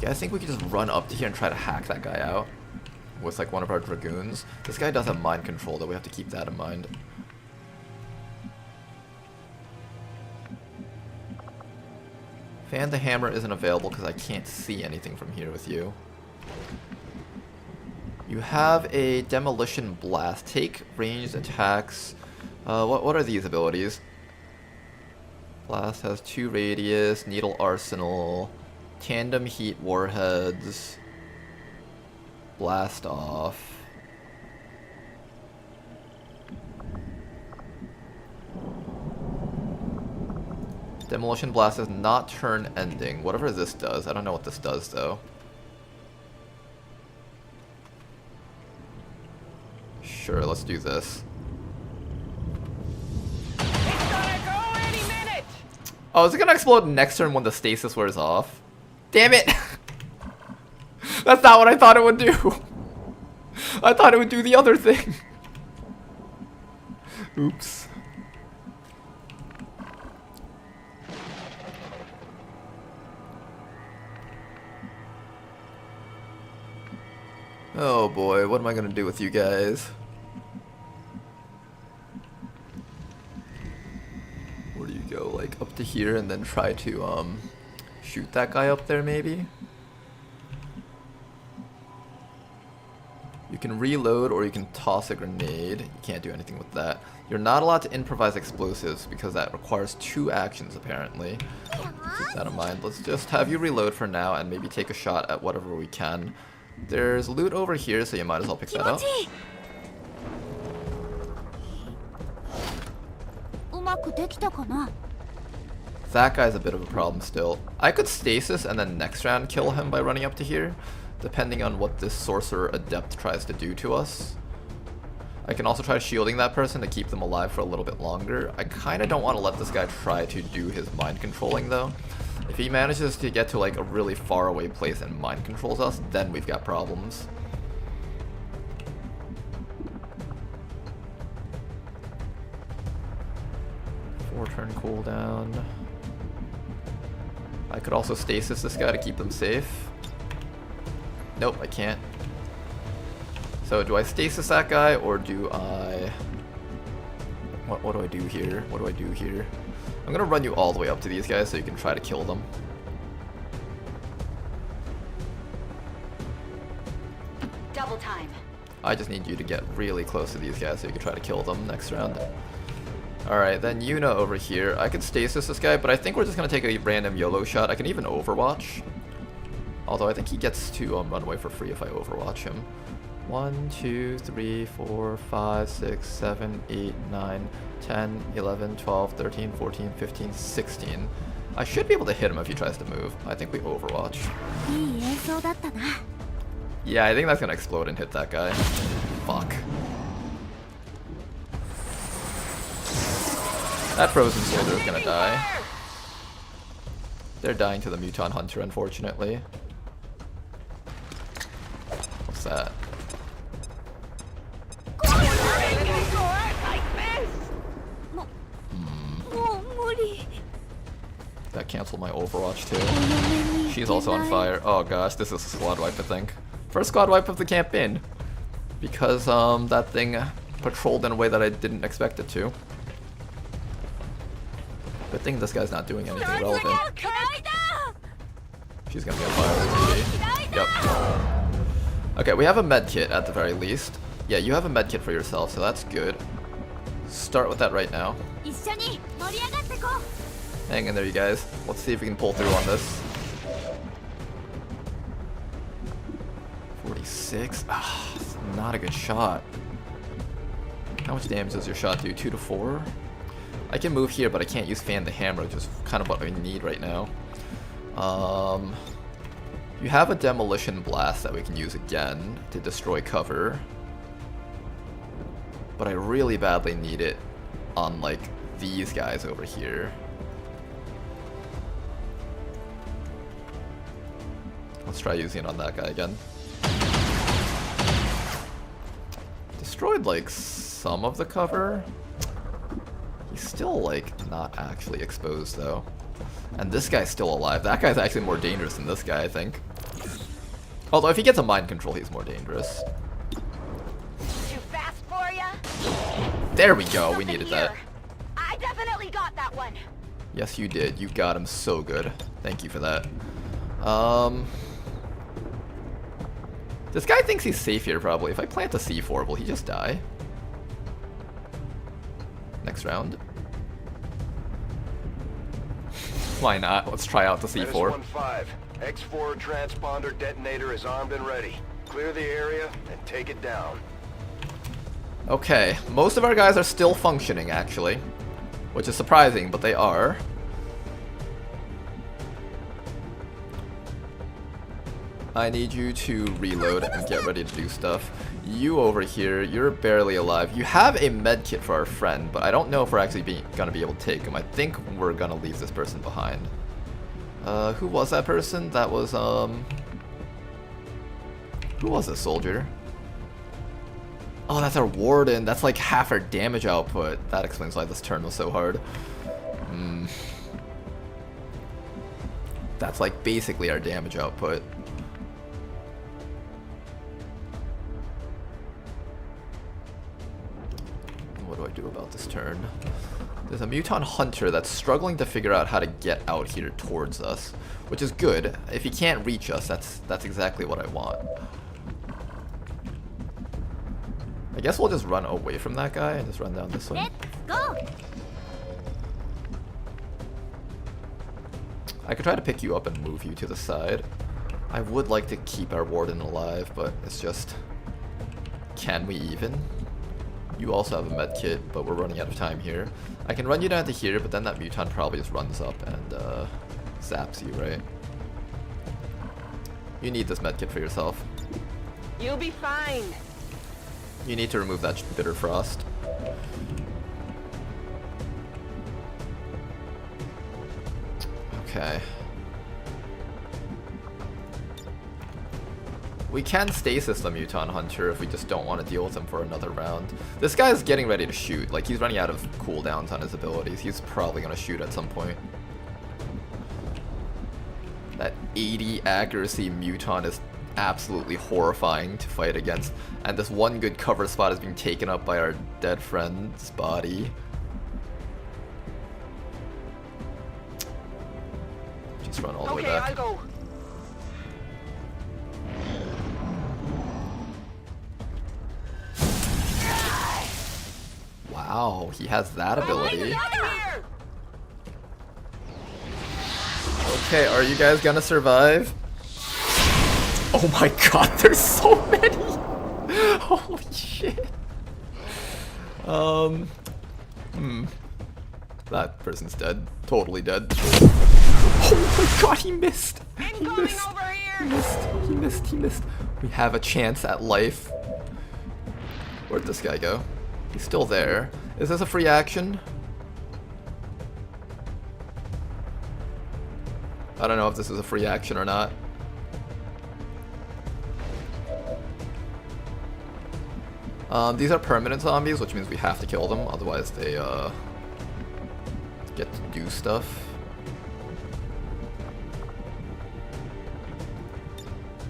Yeah, I think we could just run up to here and try to hack that guy out with like one of our Dragoons. This guy does have mind control, though. We have to keep that in mind. Fan the Hammer isn't available because I can't see anything from here with you. You have a Demolition Blast. Take ranged attacks. What are these abilities? Blast has 2 radius, Needle Arsenal, Tandem Heat Warheads, Blast Off. Demolition blast is not turn ending. Whatever this does. I don't know what this does though. Sure, let's do this. It's gonna go any minute. Oh, is it gonna explode next turn when the stasis wears off? Damn it! That's not what I thought it would do. I thought it would do the other thing. Oops. Oh boy, what am I gonna do with you guys? Where do you go? Like up to here and then try to shoot that guy up there maybe? You can reload or you can toss a grenade. You can't do anything with that. You're not allowed to improvise explosives because that requires 2 actions apparently. Keep that in mind. Let's just have you reload for now and maybe take a shot at whatever we can. There's loot over here, so you might as well pick that up. That guy's a bit of a problem still. I could stasis and then next round kill him by running up to here, depending on what this sorcerer adept tries to do to us. I can also try shielding that person to keep them alive for a little bit longer. I kind of don't want to let this guy try to do his mind controlling though. If he manages to get to like a really far away place and mind controls us, then we've got problems. Turn cooldown. I could also stasis this guy to keep them safe. Nope, I can't. So do I stasis that guy or do I... What do I do here? What do I do here? I'm gonna run you all the way up to these guys so you can try to kill them. Double time. I just need you to get really close to these guys so you can try to kill them next round. Alright, then Yuna over here. I could stasis this guy, but I think we're just going to take a random YOLO shot. I can even overwatch. Although I think he gets to run away for free if I overwatch him. 1, 2, 3, 4, 5, 6, 7, 8, 9, 10, 11, 12, 13, 14, 15, 16. I should be able to hit him if he tries to move. I think we overwatch. Yeah, I think that's going to explode and hit that guy. Fuck. That frozen soldier is gonna die. They're dying to the Muton Hunter, unfortunately. What's that? That canceled my Overwatch too. She's also on fire. Oh gosh, this is a squad wipe, I think. First squad wipe of the campaign. Because that thing patrolled in a way that I didn't expect it to. Good thing this guy's not doing anything relevant. She's gonna be on fire. Yep. Okay, we have a med kit at the very least. Yeah, you have a med kit for yourself, so that's good. Start with that right now. Hang in there, you guys. Let's see if we can pull through on this. 46? Ah, it's not a good shot. How much damage does your shot do? 2 to 4? I can move here, but I can't use Fan the Hammer, which is kind of what we need right now. You have a Demolition Blast that we can use again to destroy cover. But I really badly need it on, like, these guys over here. Let's try using it on that guy again. Destroyed, like, some of the cover. He's still, like, not actually exposed, though. And this guy's still alive. That guy's actually more dangerous than this guy, I think. Although, if he gets a mind control, he's more dangerous. Too fast for ya? There we go. We needed that. I definitely got that one. Yes, you did. You got him so good. Thank you for that. This guy thinks he's safe here, probably. If I plant a C4, will he just die? Next round. Why not? Let's try out the C4. -15. X4 transponder detonator is armed and ready. Clear the area and take it down. Okay, most of our guys are still functioning, actually. Which is surprising, but they are. I need you to reload and get ready to do stuff. You over here, you're barely alive. You have a med kit for our friend, but I don't know if we're actually gonna be able to take him. I think we're gonna leave this person behind. Who was that person? That was, who was this soldier? Oh, that's our warden. That's like half our damage output. That explains why this turn was so hard. That's like basically our damage output. What do I do about this turn? There's a mutant hunter that's struggling to figure out how to get out here towards us, which is good. If he can't reach us, that's exactly what I want. I guess we'll just run away from that guy and just run down this way. Let's go. I could try to pick you up and move you to the side. I would like to keep our warden alive, but it's just... Can we even? You also have a med kit, but we're running out of time here. I can run you down to here, but then that mutant probably just runs up and zaps you, right? You need this med kit for yourself. You'll be fine. You need to remove that bitter frost. Okay. We can stasis the mutant hunter if we just don't want to deal with him for another round. This guy's getting ready to shoot. Like, he's running out of cooldowns on his abilities. He's probably going to shoot at some point. That 80 accuracy mutant is absolutely horrifying to fight against. And this one good cover spot is being taken up by our dead friend's body. Just run all the way back. I'll go. Wow, he has that ability. Okay, are you guys gonna survive? Oh my god, there's so many! Holy shit. That person's dead. Totally dead. Oh my god, he missed! He missed. He missed. We have a chance at life. Where'd this guy go? He's still there. Is this a free action? I don't know if this is a free action or not. These are permanent zombies, which means we have to kill them, otherwise they get to do stuff.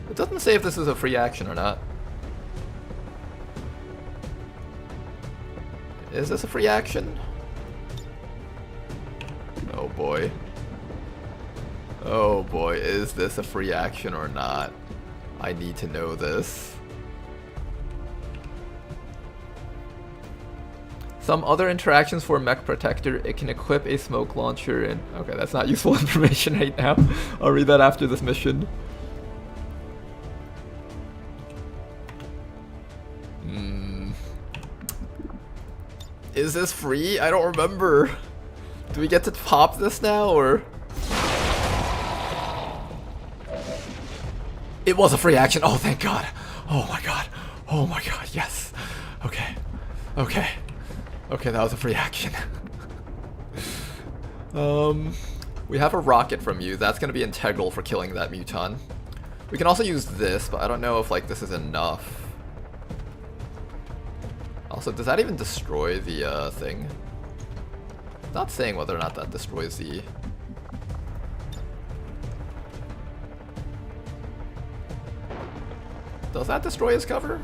It doesn't say if this is a free action or not. Is this a free action? Oh boy. Oh boy, is this a free action or not? I need to know this. Some other interactions for Mech Protector, it can equip a smoke launcher and... Okay, that's not useful information right now. I'll read that after this mission. Is this free? I don't remember. Do we get to pop this now, or...? It was a free action. Oh, thank God. Oh my God. Oh my God, yes. Okay. Okay. Okay, that was a free action. We have a rocket from you. That's going to be integral for killing that mutant. We can also use this, but I don't know if, like, this is enough. Also, does that even destroy the thing? It's not saying whether or not that destroys the... Does that destroy his cover?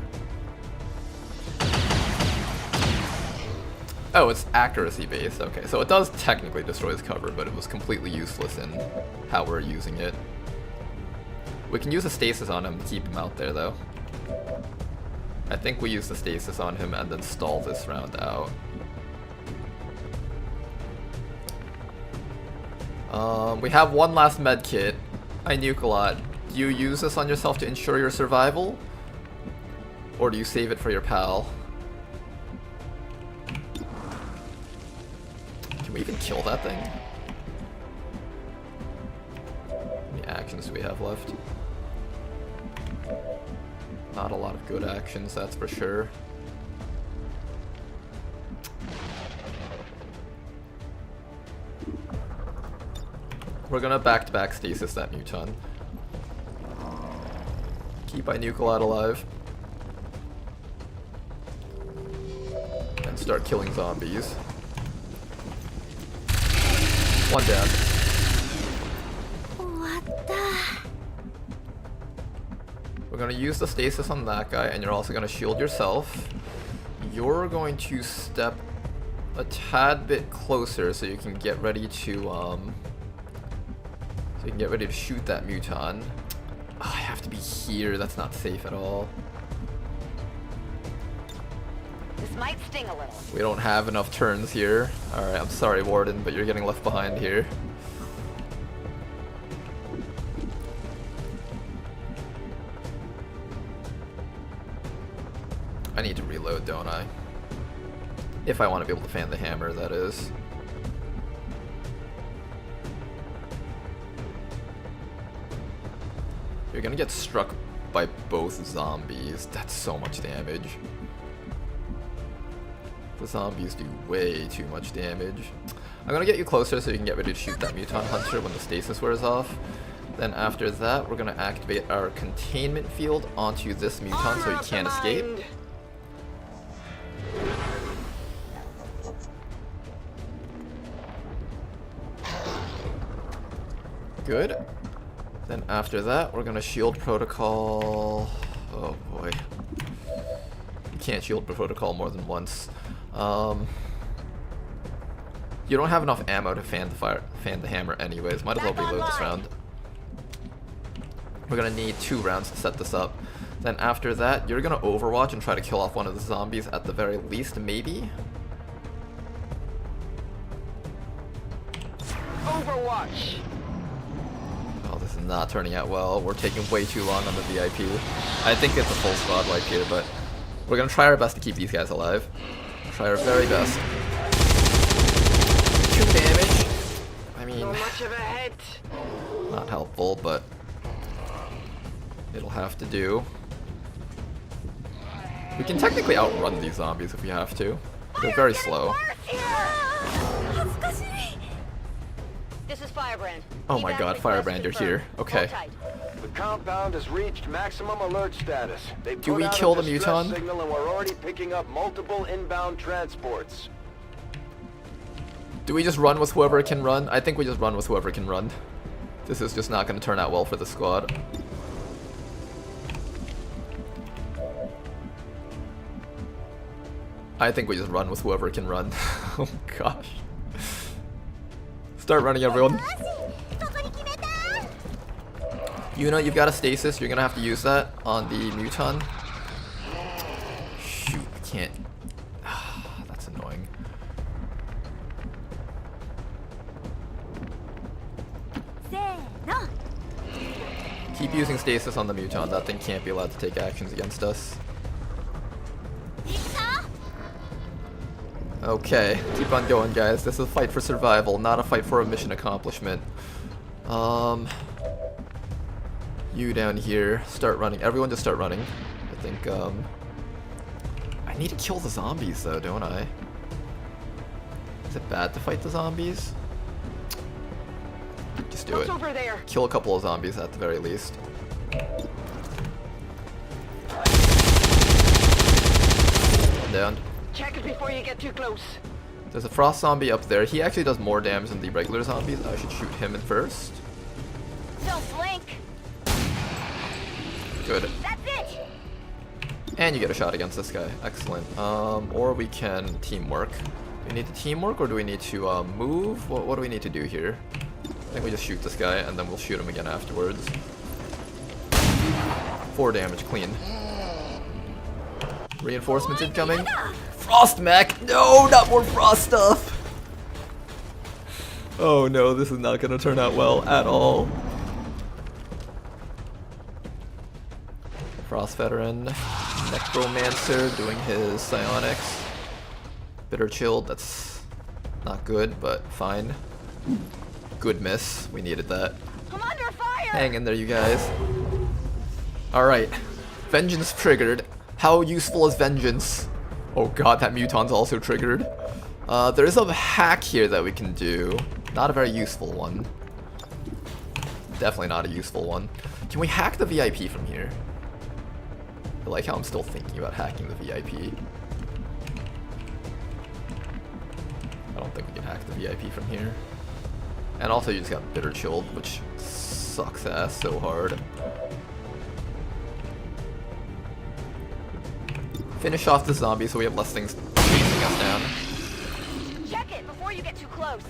Oh, it's accuracy based. Okay, so it does technically destroy his cover, but it was completely useless in how we're using it. We can use a stasis on him to keep him out there, though. I think we use the stasis on him and then stall this round out. We have one last med kit. I nuke a lot. Do you use this on yourself to ensure your survival? Or do you save it for your pal? Can we even kill that thing? How many actions do we have left? Not a lot of good actions, that's for sure. We're gonna back-to-back stasis that Muton. Keep Inukalad alive. And start killing zombies. One down. What the? We're gonna use the stasis on that guy, and you're also gonna shield yourself. You're going to step a tad bit closer so you can get ready to shoot that Muton. Oh, I have to be here. That's not safe at all. This might sting a little. We don't have enough turns here. Alright, I'm sorry, Warden, but you're getting left behind here. I need to reload, don't I? If I want to be able to fan the hammer, that is. You're gonna get struck by both zombies. That's so much damage. The zombies do way too much damage. I'm gonna get you closer so you can get ready to shoot that Muton Hunter when the stasis wears off. Then after that, we're gonna activate our containment field onto this Muton so he can't escape. Good. Then after that, we're gonna shield protocol. Oh boy. You can't shield protocol more than once. You don't have enough ammo to fan the hammer anyways. Might as well reload this round. We're gonna need 2 rounds to set this up. Then after that, you're gonna overwatch and try to kill off one of the zombies at the very least, maybe? Overwatch! Oh, this is not turning out well. We're taking way too long on the VIP. I think it's a full squad wipe here, but we're gonna try our best to keep these guys alive. Try our very best. 2 damage. I mean, not much of a hit. Not helpful, but it'll have to do. We can technically outrun these zombies if we have to. They're very slow. This is Firebrand. Oh my god, Firebrand, you're here. Okay. The compound has reached maximum alert status. They Do we kill the Muton? Signal and we're already picking up multiple inbound transports. Do we just run with whoever can run? I think we just run with whoever can run. This is just not going to turn out well for the squad. I think we just run with whoever can run. Oh gosh. Start running, everyone. You know, you've got a stasis. You're gonna have to use that on the Muton. Shoot, I can't. That's annoying. Keep using stasis on the Muton. That thing can't be allowed to take actions against us. Okay, keep on going, guys. This is a fight for survival, not a fight for a mission accomplishment. You down here, start running. Everyone just start running. I think, I need to kill the zombies, though, don't I? Is it bad to fight the zombies? Just do it. Over there? Kill a couple of zombies at the very least. One down. Check it before you get too close. There's a frost zombie up there. He actually does more damage than the regular zombies. I should shoot him in first. Don't blink. Good. That's it. And you get a shot against this guy. Excellent. Or we can teamwork. Do we need to teamwork or do we need to move? What do we need to do here? I think we just shoot this guy and then we'll shoot him again afterwards. 4 damage, clean. Reinforcements incoming. Frost mech! No, not more frost stuff! Oh no, this is not gonna turn out well at all. Frost veteran, Necromancer doing his psionics. Bitter chilled, that's not good, but fine. Good miss, we needed that. I'm under fire! Hang in there, you guys. Alright, Vengeance triggered. How useful is vengeance? Oh god, that muton's also triggered. There is a hack here that we can do. Not a very useful one. Definitely not a useful one. Can we hack the VIP from here? I like how I'm still thinking about hacking the VIP. I don't think we can hack the VIP from here. And also you just got bitter chilled, which sucks ass so hard. Finish off the zombie so we have less things chasing us down. Check it before you get too close.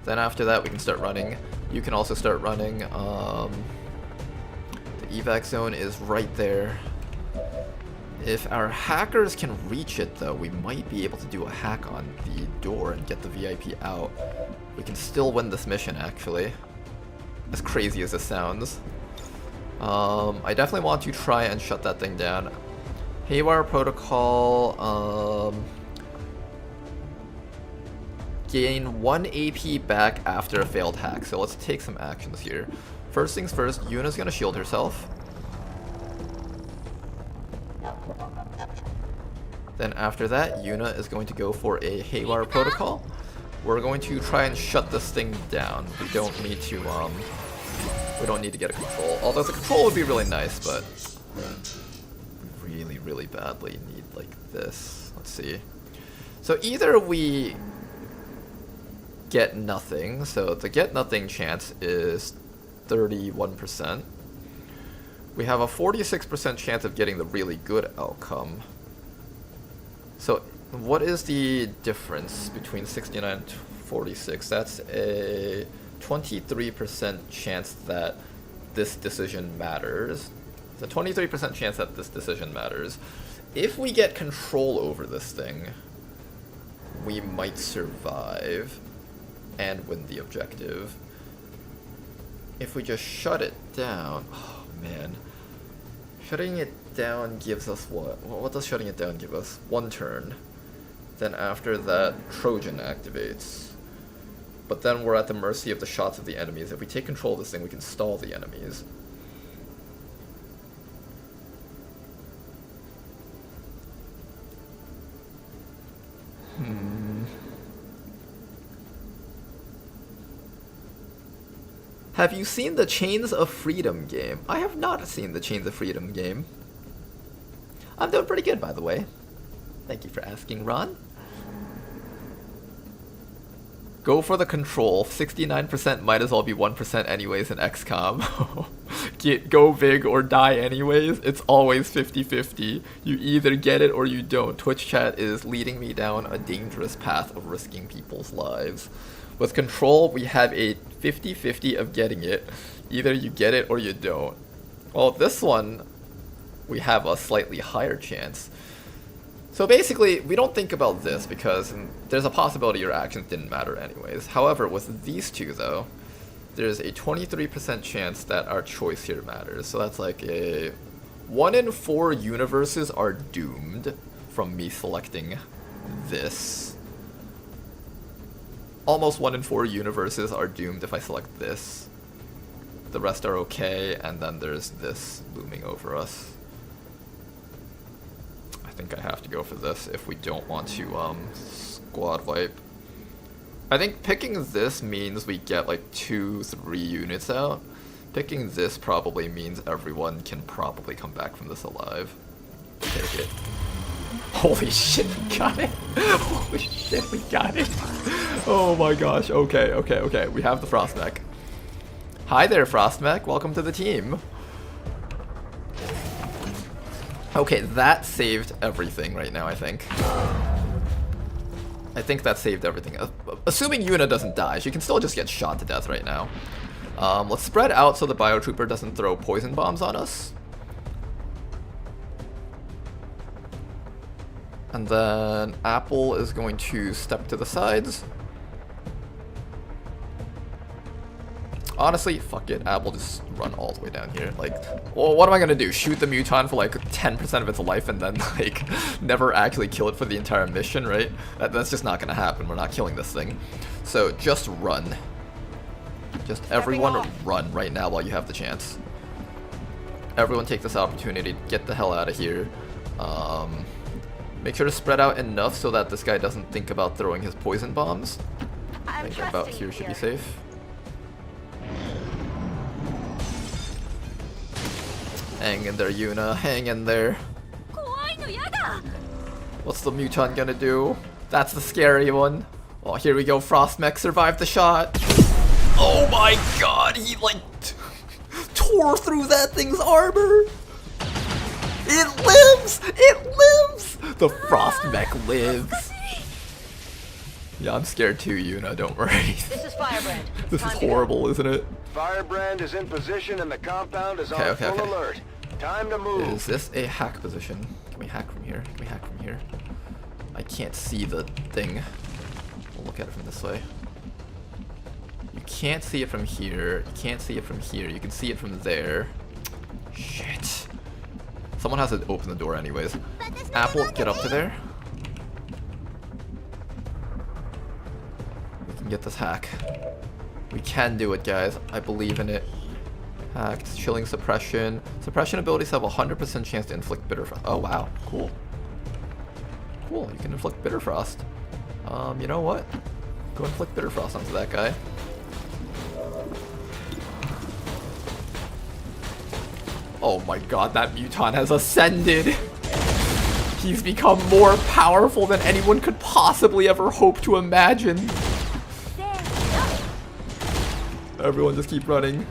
Then after that we can start running. You can also start running. The evac zone is right there. If our hackers can reach it though, we might be able to do a hack on the door and get the VIP out. We can still win this mission actually. As crazy as this sounds. I definitely want to try and shut that thing down. Haywire Protocol, gain 1 AP back after a failed hack. So let's take some actions here. First things first, Yuna's gonna shield herself. Then after that, Yuna is going to go for a Haywire Protocol. We're going to try and shut this thing down. We don't need to get a control. Although the control would be really nice, but we really badly need like this. Let's see. So either we get nothing. So the get nothing chance is 31%. We have a 46% chance of getting the really good outcome. So what is the difference between 69 and 46? That's a 23% chance that this decision matters. It's a 23% chance that this decision matters. If we get control over this thing, we might survive and win the objective. If we just shut it down, oh man. Shutting it down gives us what? What does shutting it down give us? 1 turn. Then after that, Trojan activates. But then we're at the mercy of the shots of the enemies. If we take control of this thing, we can stall the enemies. Have you seen the Chains of Freedom game? I have not seen the Chains of Freedom game. I'm doing pretty good, by the way. Thank you for asking, Ron. Go for the control. 69% might as well be 1% anyways in XCOM. Go big or die anyways. It's always 50-50. You either get it or you don't. Twitch chat is leading me down a dangerous path of risking people's lives. With control, we have a 50-50 of getting it. Either you get it or you don't. Well, this one, we have a slightly higher chance. So basically, we don't think about this because there's a possibility your actions didn't matter anyways. However, with these two though, there's a 23% chance that our choice here matters. So that's like a 1 in 4 universes are doomed from me selecting this. Almost 1 in 4 universes are doomed if I select this. The rest are okay, and then there's this looming over us. I think I have to go for this if we don't want to squad wipe. I think picking this means we get like 2-3 units out. Picking this probably means everyone can probably come back from this alive. Take it. Holy shit, we got it! Holy shit, we got it! Oh my gosh, okay. We have the Frostmech. Hi there, Frostmech. Welcome to the team. Okay, that saved everything right now, I think. I think that saved everything. Assuming Yuna doesn't die, she can still just get shot to death right now. Let's spread out so the Biotrooper doesn't throw poison bombs on us. And then Apple is going to step to the sides. Honestly, fuck it. Apple just run all the way down here. Like, well, what am I gonna do? Shoot the Muton for like 10% of its life and then like never actually kill it for the entire mission, right? That's just not gonna happen. We're not killing this thing. So just run. Just everyone run right now while you have the chance. everyone take this opportunity to get the hell out of here. Make sure to spread out enough so that this guy doesn't think about throwing his poison bombs. I think about here should be safe. Hang in there, Yuna. Hang in there. What's the mutant gonna do? That's the scary one. Oh, here we go. Frostmech survived the shot. Oh my god, he like tore through that thing's armor. It lives! It lives! The Frostmech lives. Yeah, I'm scared too, Yuna, don't worry. This is Firebrand. This is horrible, isn't it? Firebrand is in position and the compound is on full alert. Time to move. Is this a hack position? Can we hack from here? Can we hack from here? I can't see the thing. We'll look at it from this way. You can't see it from here. You can't see it from here. You can see it from there. Shit. Someone has to open the door anyways. Apple, get up to there. We can get this hack. We can do it, guys. I believe in it. Hacked. Chilling suppression. Suppression abilities have a 100% chance to inflict bitter frost. Oh, wow. Cool. Cool. You can inflict bitter frost. You know what? Go inflict bitter frost onto that guy. Oh my god, that mutant has ascended! He's become more powerful than anyone could possibly ever hope to imagine. Everyone just keep running.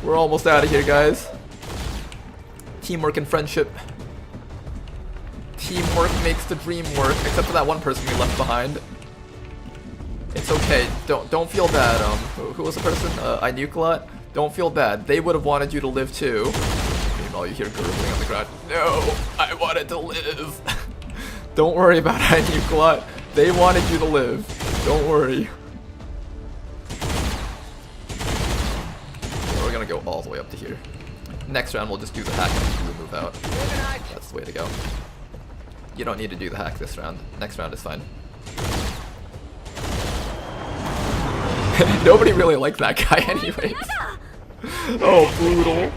We're almost out of here, guys. Teamwork and friendship. Teamwork makes the dream work, except for that one person we left behind. It's okay. Don't feel bad. Who was the person? Inuklot? Don't feel bad. They would have wanted you to live too. Meanwhile, you hear gurgling on the ground. No, I wanted to live. Don't worry about Inuklot. They wanted you to live. Don't worry. We're gonna go all the way up to here. Next round, we'll just do the hack and move out. That's the way to go. You don't need to do the hack this round. Next round is fine. Nobody really liked that guy anyways. Oh, brutal.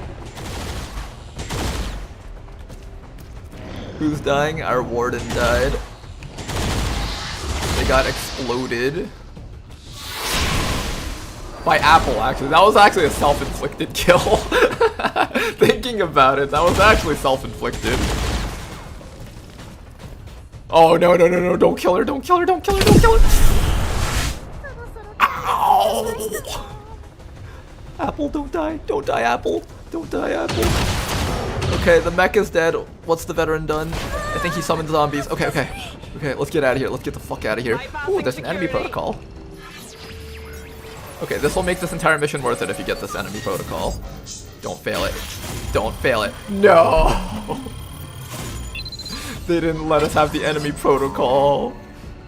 Who's dying? Our warden died. They got exploded. By Apple, actually. That was actually a self-inflicted kill. Thinking about it, that was actually self-inflicted. Oh, no, no, no, no, don't kill her, don't kill her, don't kill her, don't kill her! Ow! Apple, don't die, Apple. Don't die, Apple. Okay, the mech is dead. What's the veteran done? I think he summoned zombies. Okay, okay. Okay, let's get out of here. Let's get the fuck out of here. Ooh, there's an enemy protocol. Okay, this will make this entire mission worth it if you get this enemy protocol. Don't fail it. Don't fail it. No! They didn't let us have the enemy protocol.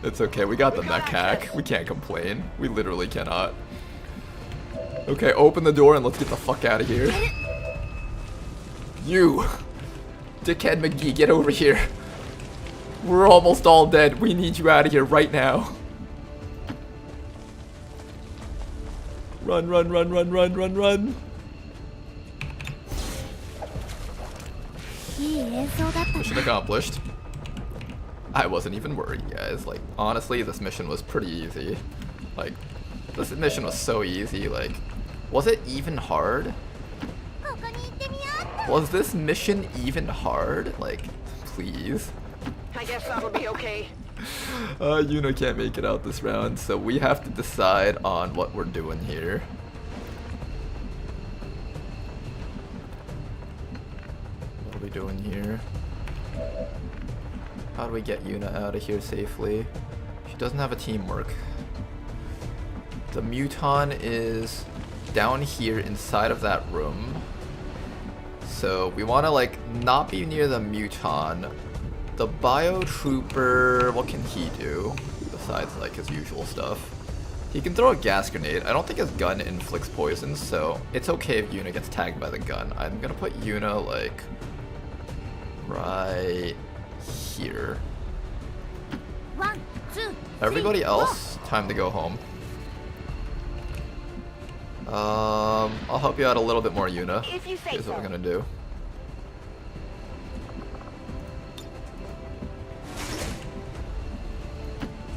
It's okay, we got the mech hack. We can't complain. We literally cannot. Okay, open the door and let's get the fuck out of here. You! Dickhead McGee, get over here. We're almost all dead. We need you out of here right now. Run, run, run, run, run, run, run. Mission accomplished. I wasn't even worried, guys. Like, honestly, this mission was pretty easy. Like, this mission was so easy. Like, was it even hard? Was this mission even hard? Like, please. I guess that'll be okay. Yuna can't make it out this round, so we have to decide on what we're doing here. What are we doing here? How do we get Yuna out of here safely? She doesn't have a teamwork. The muton is down here inside of that room. So we want to like not be near the muton. The biotrooper, what can he do besides like his usual stuff? He can throw a gas grenade. I don't think his gun inflicts poison, so it's okay if Yuna gets tagged by the gun. I'm gonna put Yuna like right here. Everybody else, time to go home. I'll help you out a little bit more, Yuna. If you say Here's what so. we're gonna do.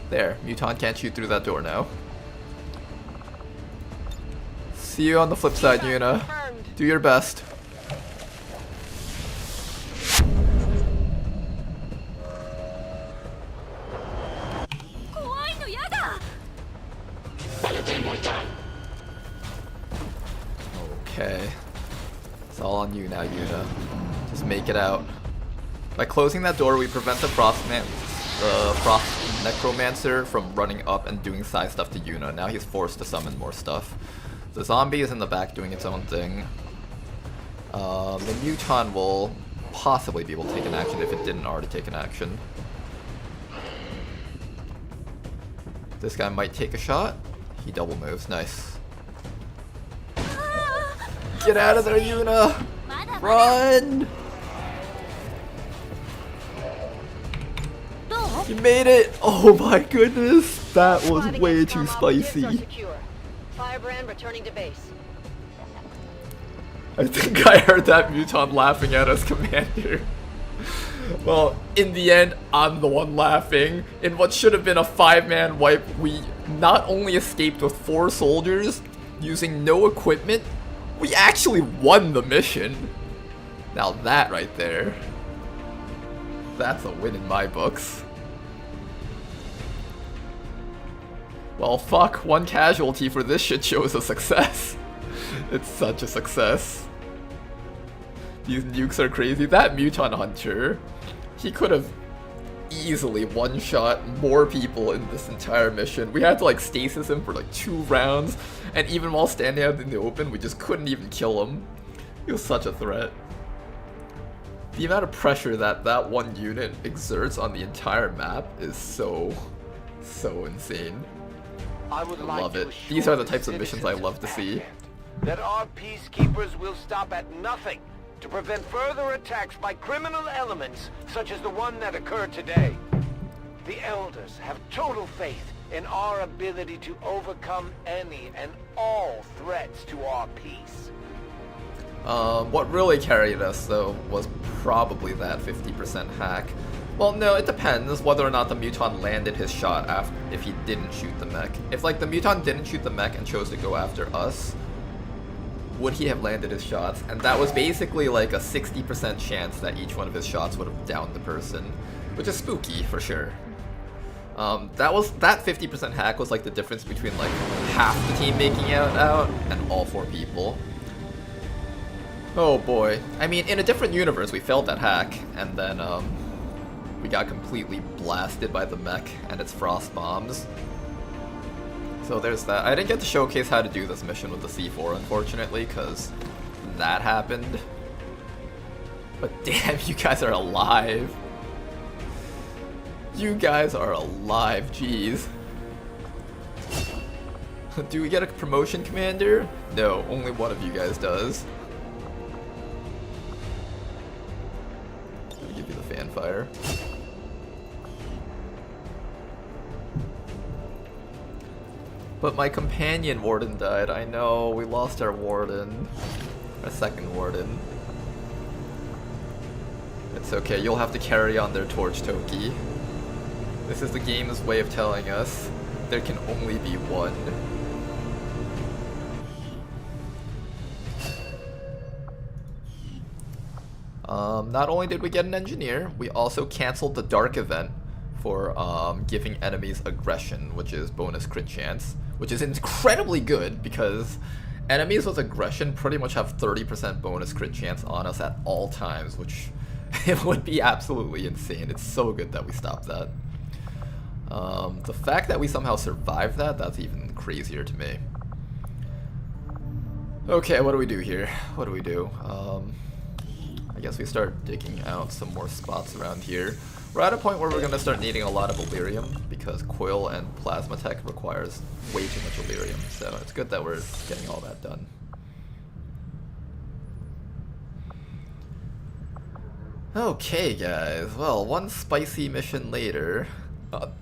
There, Muton can't shoot through that door now. See you on the flip side, Yuna. Do your best. Okay. It's all on you now, Yuna. Just make it out. By closing that door, we prevent the Frost Necromancer from running up and doing side stuff to Yuna. Now he's forced to summon more stuff. The zombie is in the back doing its own thing. The Muton will possibly be able to take an action if it didn't already take an action. This guy might take a shot. He double moves. Nice. Get out of there, Yuna! Run! You made it! Oh my goodness! That was way too spicy. Firebrand returning to base. I think I heard that Muton laughing at us, Commander. Well, in the end, I'm the one laughing. In what should have been a 5-man wipe, we not only escaped with 4 soldiers, using no equipment, we actually won the mission. Now that right there, that's a win in my books. Well, fuck, 1 casualty for this shit show is a success. It's such a success. These nukes are crazy. That Muton Hunter, he could have easily one-shot more people in this entire mission. We had to like stasis him for like 2 rounds, and even while standing out in the open, we just couldn't even kill him. He was such a threat. The amount of pressure that that one unit exerts on the entire map is so insane. I love it. These are the types of missions I love to see. That our peacekeepers will stop at nothing to prevent further attacks by criminal elements such as the one that occurred today. The Elders have total faith in our ability to overcome any and all threats to our peace. What really carried us, though, was probably that 50% hack. Well, no, it depends whether or not the Muton landed his shot after if he didn't shoot the mech. If, like, the Muton didn't shoot the mech and chose to go after us, would he have landed his shots? And that was basically like a 60% chance that each one of his shots would have downed the person, which is spooky for sure. That 50% hack was like the difference between like half the team making it out and all 4 people. Oh boy. I mean, in a different universe, we failed that hack, and then we got completely blasted by the mech and its frost bombs. So there's that. I didn't get to showcase how to do this mission with the C4, unfortunately, because that happened. But damn, you guys are alive. You guys are alive, jeez. Do we get a promotion, Commander? No, only one of you guys does. Let me give you the fanfire. But my companion warden died. I know, we lost our warden. Our second warden. It's okay, you'll have to carry on their torch, Toki. This is the game's way of telling us there can only be one. Not only did we get an engineer, we also canceled the dark event for giving enemies aggression, which is bonus crit chance, which is incredibly good because enemies with aggression pretty much have 30% bonus crit chance on us at all times, which it would be absolutely insane. It's so good that we stopped that. The fact that we somehow survived that, that's even crazier to me. Okay, what do we do here? What do we do? I guess we start digging out some more spots around here. We're at a point where we're going to start needing a lot of Illyrium because Coil and Plasma Tech requires way too much Illyrium, so it's good that we're getting all that done. Okay guys, well, one spicy mission later,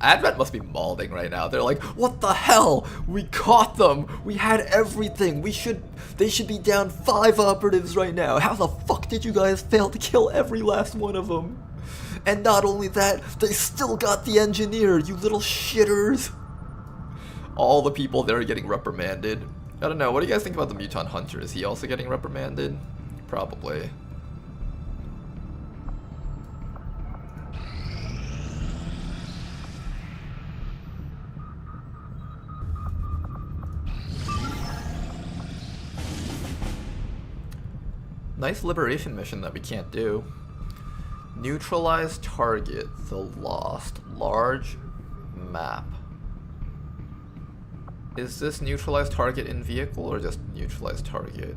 Advent must be mauling right now. They're like, what the hell? We caught them. We had everything. They should be down 5 operatives right now. How the fuck did you guys fail to kill every last one of them? And not only that, they still got the engineer, you little shitters. All the people there are getting reprimanded. I don't know, what do you guys think about the Mutant Hunter? Is he also getting reprimanded? Probably. Nice liberation mission that we can't do. Neutralize target, the lost, large map. Is this neutralize target in vehicle or just neutralize target?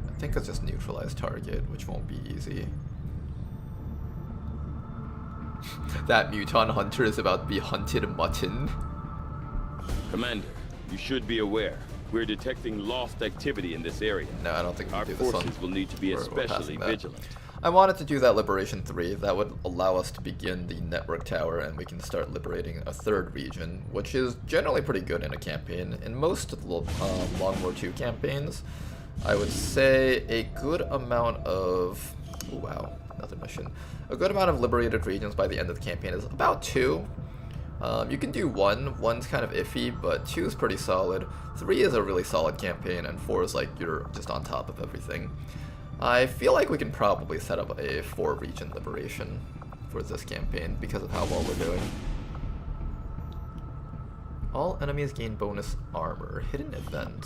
I think it's just neutralize target, which won't be easy. That Mutant Hunter is about to be hunted mutton. Commander, you should be aware. We're detecting lost activity in this area. No, I don't think we our can do this one. forces will need to be especially vigilant. I wanted to do that Liberation 3. That would allow us to begin the network tower and we can start liberating a 3rd region, which is generally pretty good in a campaign. In most Long War 2 campaigns, I would say a good amount of... Ooh, wow, another mission. A good amount of liberated regions by the end of the campaign is about 2. You can do 1. 1's kind of iffy, but 2 is pretty solid. 3 is a really solid campaign, and 4 is like you're just on top of everything. I feel like we can probably set up a 4-region liberation for this campaign because of how well we're doing. All enemies gain bonus armor. Hidden event.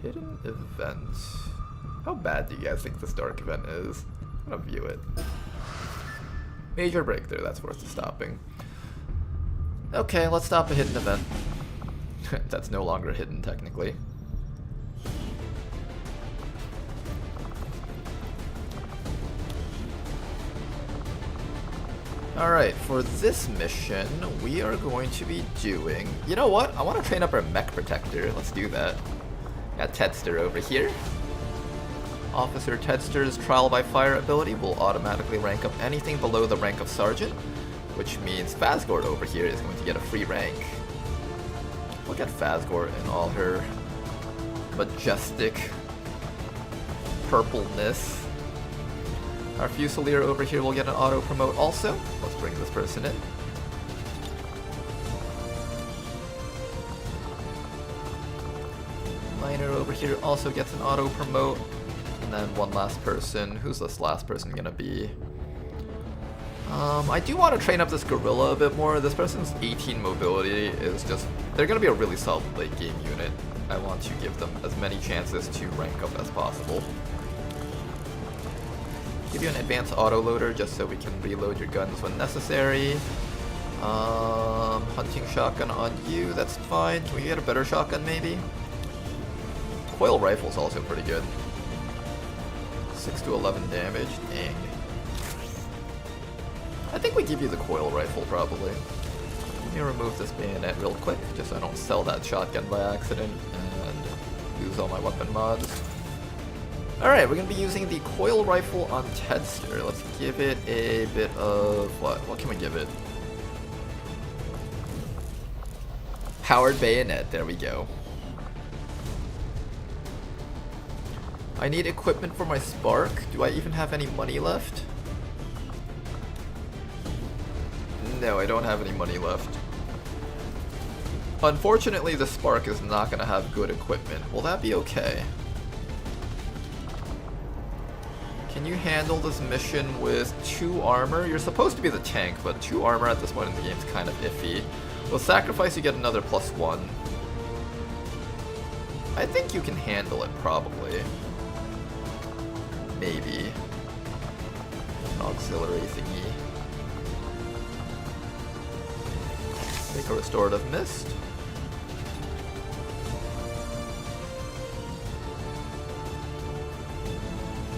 Hidden event. How bad do you guys think this dark event is? I'm gonna view it. Major breakthrough, that's worth stopping. Okay, let's stop a hidden event. That's no longer hidden, technically. Alright, for this mission, we are going to be doing... You know what? I want to train up our mech protector. Let's do that. Got Tedster over here. Officer Tedster's trial by fire ability will automatically rank up anything below the rank of sergeant, which means Fazgord over here is going to get a free rank. Look at Fazgord in all her majestic purpleness. Our Fusilier over here will get an auto promote also. Let's bring this person in. Miner over here also gets an auto promote. And then one last person. Who's this last person gonna be? I do want to train up this gorilla a bit more. This person's 18 mobility is just... They're gonna be a really solid late game unit. I want to give them as many chances to rank up as possible. Give you an advanced autoloader just so we can reload your guns when necessary. Hunting shotgun on you, that's fine. Can we get a better shotgun maybe? Coil rifle's also pretty good. 6 to 11 damage, dang. I think we give you the coil rifle probably. Let me remove this bayonet real quick, just so I don't sell that shotgun by accident and lose all my weapon mods. Alright, we're going to be using the coil rifle on Tedster. Let's give it a bit of... What can we give it? Powered bayonet, there we go. I need equipment for my Spark. Do I even have any money left? No, I don't have any money left. Unfortunately, the Spark is not going to have good equipment. Will that be okay? Can you handle this mission with 2 armor? You're supposed to be the tank, but 2 armor at this point in the game is kind of iffy. With sacrifice, you get another +1. I think you can handle it, probably. Maybe. An auxiliary thingy. Take a restorative mist.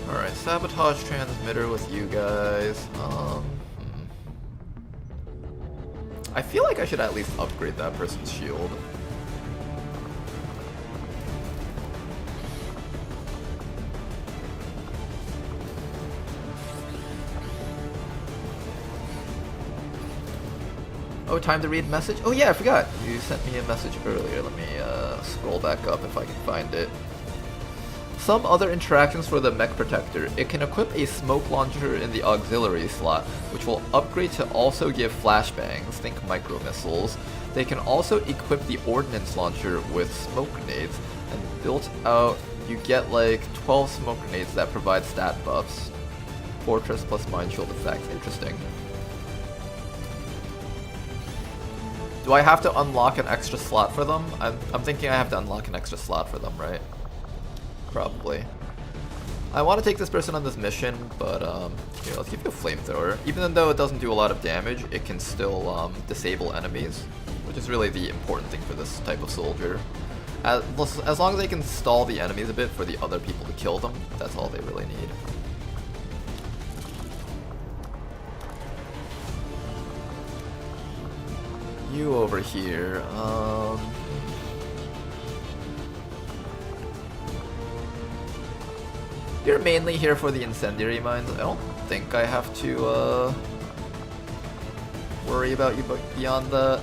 Alright, sabotage transmitter with you guys. I feel like I should at least upgrade that person's shield. Oh, time to read message? Oh yeah, I forgot. You sent me a message earlier. Let me scroll back up if I can find it. Some other interactions for the mech protector. It can equip a smoke launcher in the auxiliary slot, which will upgrade to also give flashbangs, think micro missiles. They can also equip the ordnance launcher with smoke grenades, and built out, you get like 12 smoke grenades that provide stat buffs. Fortress plus mine shield effects. Interesting. Do I have to unlock an extra slot for them? I'm thinking I have to unlock an extra slot for them, right? Probably. I want to take this person on this mission, but here, let's give you a flamethrower. Even though it doesn't do a lot of damage, it can still disable enemies, which is really the important thing for this type of soldier. As long as they can stall the enemies a bit for the other people to kill them, that's all they really need. You over here, you're mainly here for the incendiary mines. I don't think I have to worry about you beyond that.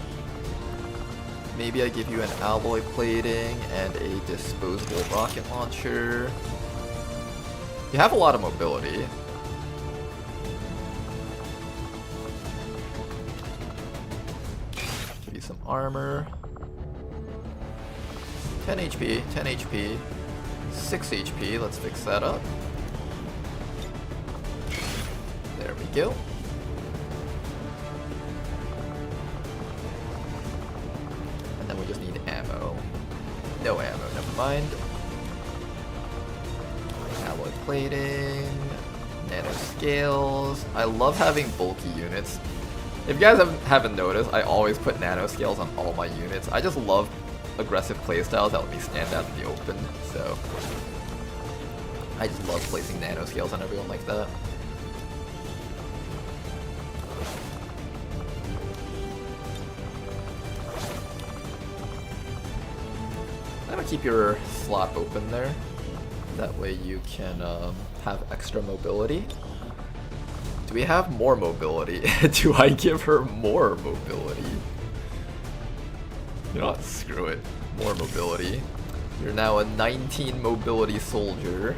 Maybe I give you an alloy plating and a disposable rocket launcher. You have a lot of mobility. Give you some armor. 10 HP, 10 HP. 6 HP, let's fix that up. There we go. And then we just need ammo. No ammo, never mind. Alloy plating, nano scales. I love having bulky units. If you guys haven't noticed, I always put nano scales on all my units. I just love aggressive playstyles that let me stand out in the open, so I just love placing nano scales on everyone like that. I'm gonna keep your slot open there. That way you can have extra mobility. Do we have more mobility? Do I give her more mobility? You know what? Screw it. More mobility. You're now a 19 mobility soldier.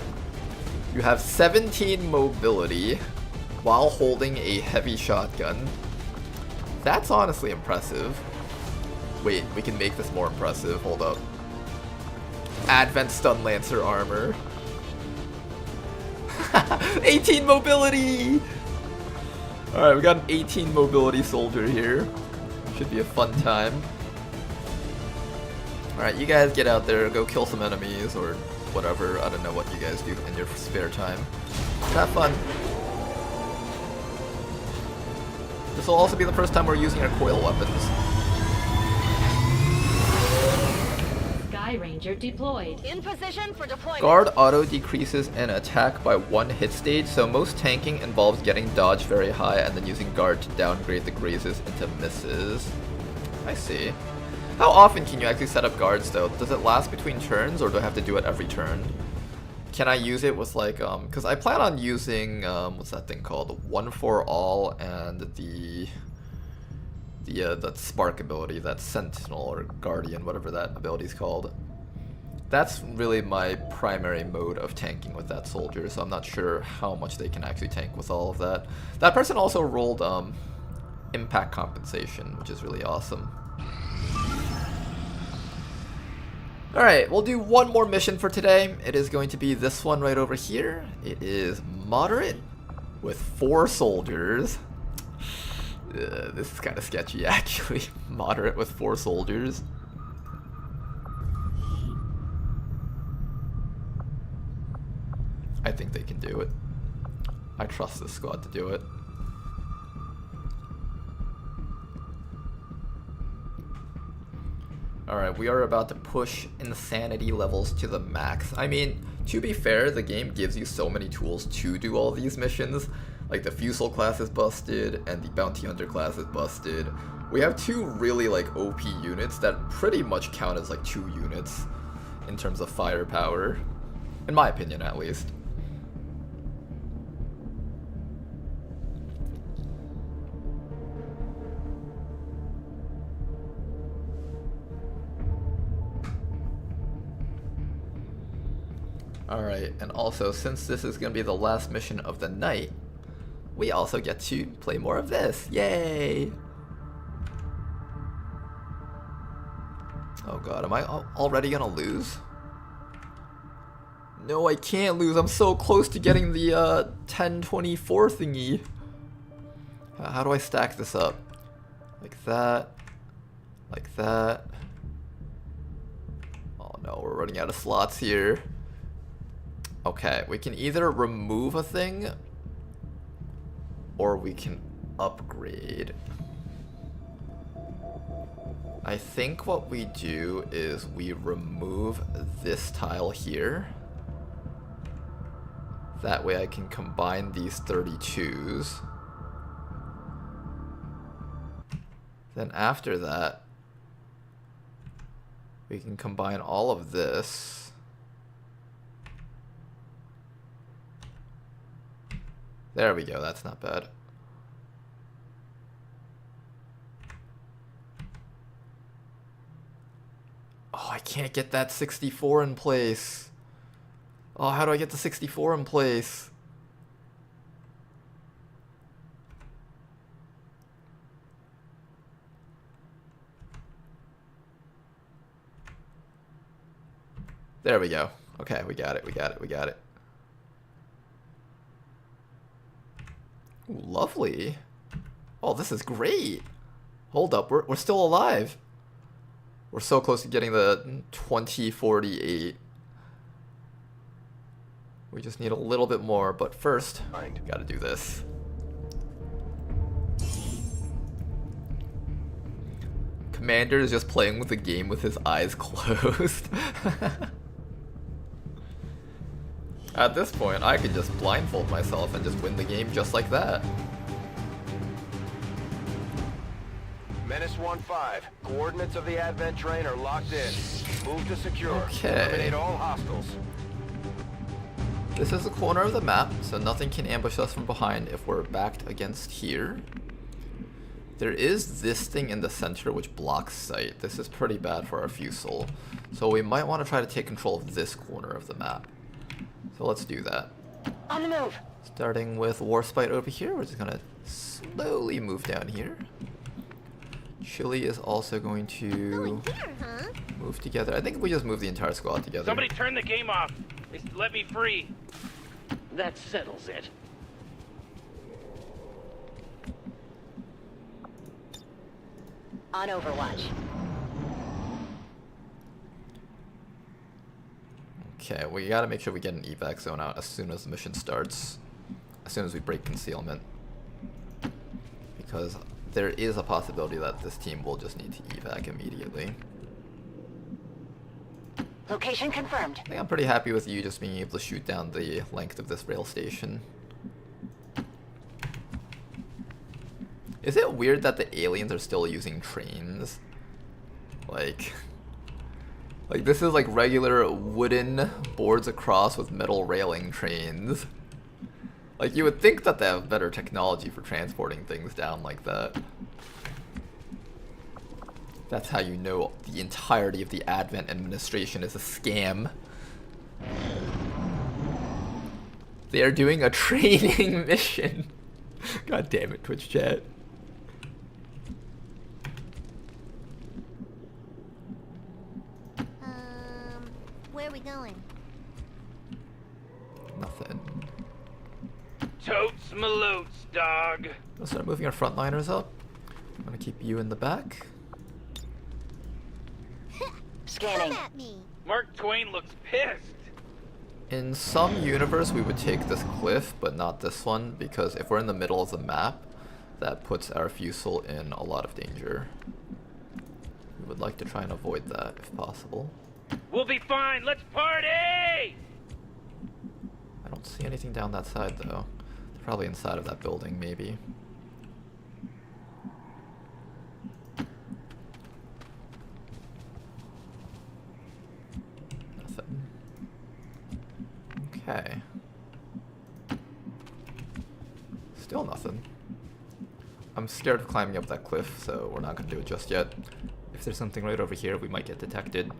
You have 17 mobility while holding a heavy shotgun. That's honestly impressive. Wait, we can make this more impressive. Hold up. Advent Stun Lancer armor. 18 mobility! Alright, we got an 18 mobility soldier here. Should be a fun time. Alright, you guys get out there, go kill some enemies, or whatever. I don't know what you guys do in your spare time. Have fun. This will also be the first time we're using our coil weapons. Sky Ranger deployed. In position for deployment. Guard auto decreases an attack by 1 hit stage, so most tanking involves getting dodge very high and then using guard to downgrade the grazes into misses. I see. How often can you actually set up guards though? Does it last between turns or do I have to do it every turn? Can I use it with like, because I plan on using, what's that thing called? One for all and the spark ability, that Sentinel or Guardian, whatever that ability is called. That's really my primary mode of tanking with that soldier, so I'm not sure how much they can actually tank with all of that. That person also rolled impact compensation, which is really awesome. Alright, we'll do one more mission for today. It is going to be this one right over here. It is moderate with 4 soldiers. This is kind of sketchy actually. Moderate with 4 soldiers. I think they can do it. I trust this squad to do it. Alright, we are about to push insanity levels to the max. I mean, to be fair, the game gives you so many tools to do all these missions. Like the Fusel class is busted, and the Bounty Hunter class is busted. We have 2 really like OP units that pretty much count as like 2 units in terms of firepower. In my opinion, at least. Alright, and also, since this is going to be the last mission of the night, we also get to play more of this. Yay! Oh god, am I already gonna lose? No, I can't lose. I'm so close to getting the 1024 thingy. How do I stack this up? Like that. Like that. Oh no, we're running out of slots here. Okay, we can either remove a thing or we can upgrade. I think what we do is we remove this tile here. That way I can combine these 32s. Then after that, we can combine all of this. There we go, that's not bad. Oh, I can't get that 64 in place. Oh, how do I get the 64 in place? There we go. Okay, we got it, we got it, we got it. Ooh, lovely. Oh, this is great. Hold up, we're still alive. We're so close to getting the 2048. We just need a little bit more, but first, gotta do this. Commander is just playing with the game with his eyes closed. At this point, I could just blindfold myself and just win the game just like that. Menace 1-5. Coordinates of the advent train are locked in. Move to secure. Okay. Eliminate all hostiles. This is the corner of the map, so nothing can ambush us from behind if we're backed against here. There is this thing in the center which blocks sight. This is pretty bad for our Fusel. So we might want to try to take control of this corner of the map. So let's do that. On the move. Starting with Warspite over here, we're just gonna slowly move down here. Chili is also going to move together. I think we just move the entire squad together. Somebody turn the game off. Let me free. That settles it. On Overwatch. Okay, we gotta make sure we get an evac zone out as soon as the mission starts. As soon as we break concealment. Because there is a possibility that this team will just need to evac immediately. Location confirmed. I think I'm pretty happy with you just being able to shoot down the length of this rail station. Is it weird that the aliens are still using trains? Like this is like regular wooden boards across with metal railing trains. Like, you would think that they have better technology for transporting things down like that. That's how you know the entirety of the Advent administration is a scam. They are doing a training mission. God damn it, Twitch chat. Where are we going? Nothing. Totes malotes, dog. Let's start moving our frontliners up. I'm gonna keep you in the back. Scanning. Mark Twain looks pissed. In some universe, we would take this cliff, but not this one, because if we're in the middle of the map, that puts our Fusel in a lot of danger. We would like to try and avoid that if possible. We'll be fine. Let's party! I don't see anything down that side, though. They're probably inside of that building, maybe. Nothing. Okay. Still nothing. I'm scared of climbing up that cliff, so we're not going to do it just yet. If there's something right over here, we might get detected.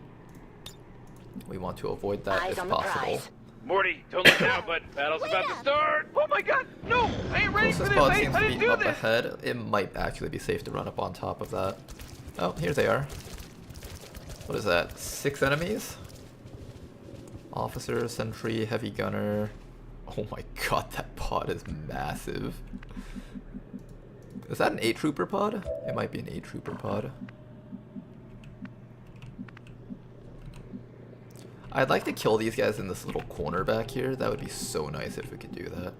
We want to avoid that if possible. Morty, don't look now, but battle's about to start. Oh my god, no! I ain't ready for Closest this. pod I seems to didn't be do up this. ahead. It might actually be safe to run up on top of that. Oh, here they are. What is that? 6 enemies? Officer, sentry, heavy gunner. Oh my god, that pod is massive. Is that an 8 trooper pod? It might be an 8 trooper pod. I'd like to kill these guys in this little corner back here. That would be so nice if we could do that.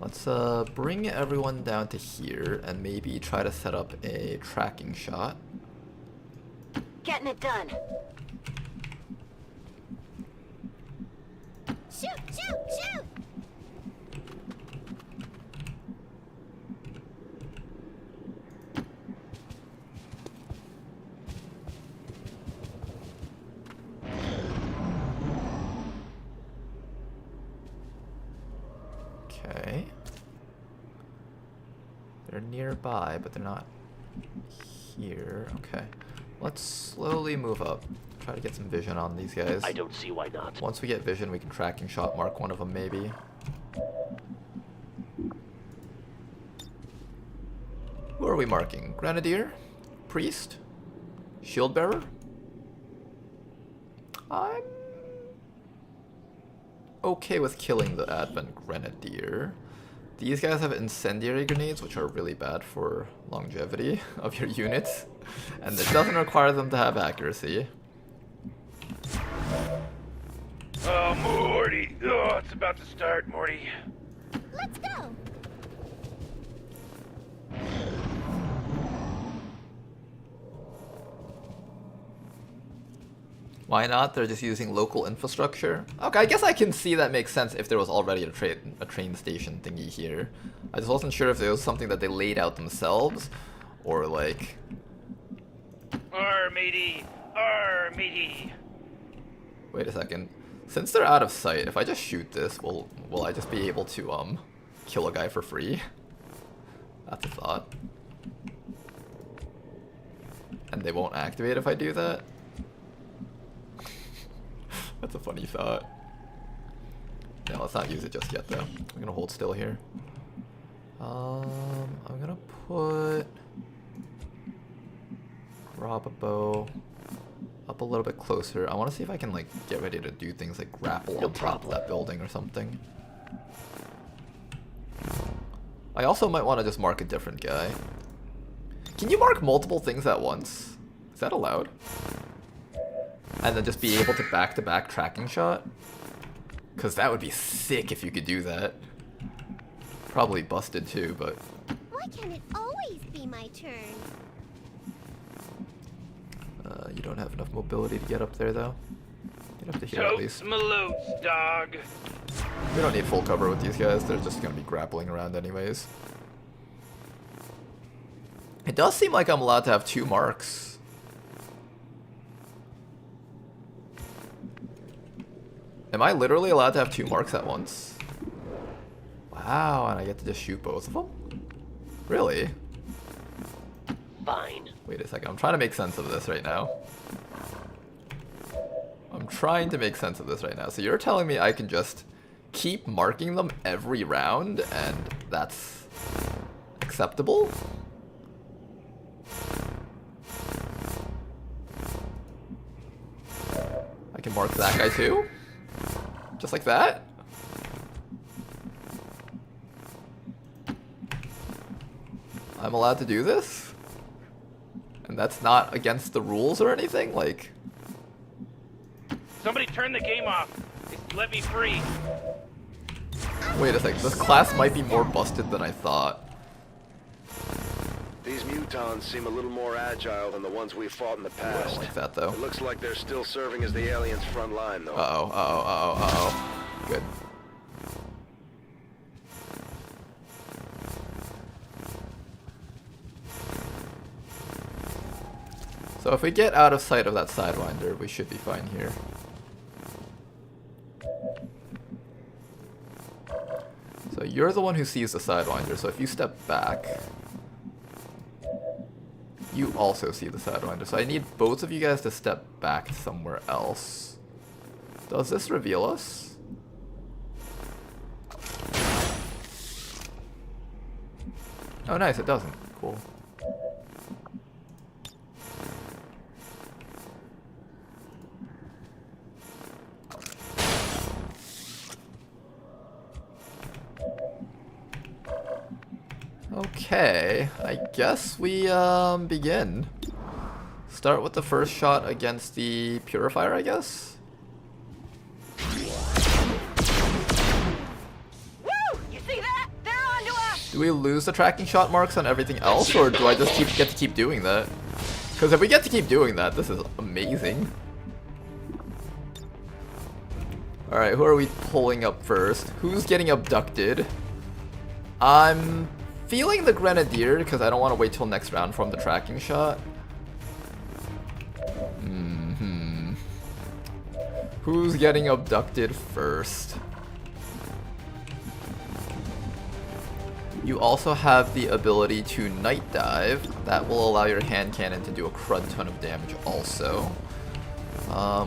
Let's bring everyone down to here and maybe try to set up a tracking shot. Getting it done. Shoot, shoot, shoot! Okay. They're nearby, but they're not here. Okay. Let's slowly move up. Try to get some vision on these guys. I don't see why not. Once we get vision, we can tracking shot mark one of them, maybe. Who are we marking? Grenadier? Priest? Shield bearer? I'm okay with killing the Advent Grenadier. These guys have incendiary grenades, which are really bad for longevity of your units, and it doesn't require them to have accuracy. Oh, Morty. Oh, it's about to start, Morty. Let's go! Why not? They're just using local infrastructure. Okay, I guess I can see that makes sense if there was already a train station thingy here. I just wasn't sure if it was something that they laid out themselves, or like... Arr, matey. Arr, matey. Wait a second. Since they're out of sight, if I just shoot this, will I just be able to kill a guy for free? That's a thought. And they won't activate if I do that? That's a funny thought. Yeah, let's not use it just yet though. I'm gonna hold still here. I'm gonna put Rob a bow up a little bit closer. I want to see if I can like get ready to do things like grapple on top of that building or something. I also might want to just mark a different guy. Can you mark multiple things at once? Is that allowed? And then just be able to back-to-back tracking shot? Because that would be sick if you could do that. Probably busted too, but... Why can't it always be my turn? You don't have enough mobility to get up there, though. Get up to here at least. Malutes, dog. We don't need full cover with these guys. They're just going to be grappling around anyways. It does seem like I'm allowed to have 2 marks. Am I literally allowed to have 2 marks at once? Wow, and I get to just shoot both of them? Really? Fine. Wait a second, I'm trying to make sense of this right now. I'm trying to make sense of this right now. So you're telling me I can just keep marking them every round and that's acceptable? I can mark that guy too? Just like that? I'm allowed to do this? And that's not against the rules or anything? Like... Somebody turn the game off. Let me free. Wait a second, this class might be more busted than I thought. These mutons seem a little more agile than the ones we fought in the past. I don't like that though. It looks like they're still serving as the aliens' front line though. Uh-oh, uh-oh, uh-oh, uh-oh. Good. So if we get out of sight of that Sidewinder, we should be fine here. So you're the one who sees the Sidewinder, so if you step back, you also see the Sidewinder. So I need both of you guys to step back somewhere else. Does this reveal us? Oh nice, it doesn't. Cool. Okay, I guess we begin. Start with the first shot against the purifier, I guess. Woo! You see that? They're onto us. Do we lose the tracking shot marks on everything else, or do I just get to keep doing that? Because if we get to keep doing that, this is amazing. Alright, who are we pulling up first? Who's getting abducted? I'm feeling the Grenadier, because I don't want to wait till next round for him the tracking shot. Who's getting abducted first? You also have the ability to night dive. That will allow your hand cannon to do a crud ton of damage also.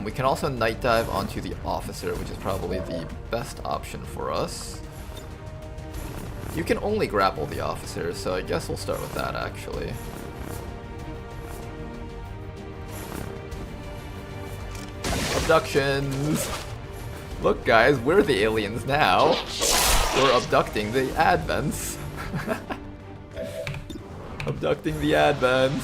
We can also night dive onto the officer, which is probably the best option for us. You can only grapple the officer, so I guess we'll start with that actually. Abductions! Look guys, we're the aliens now. We're abducting the advents. Abducting the advents.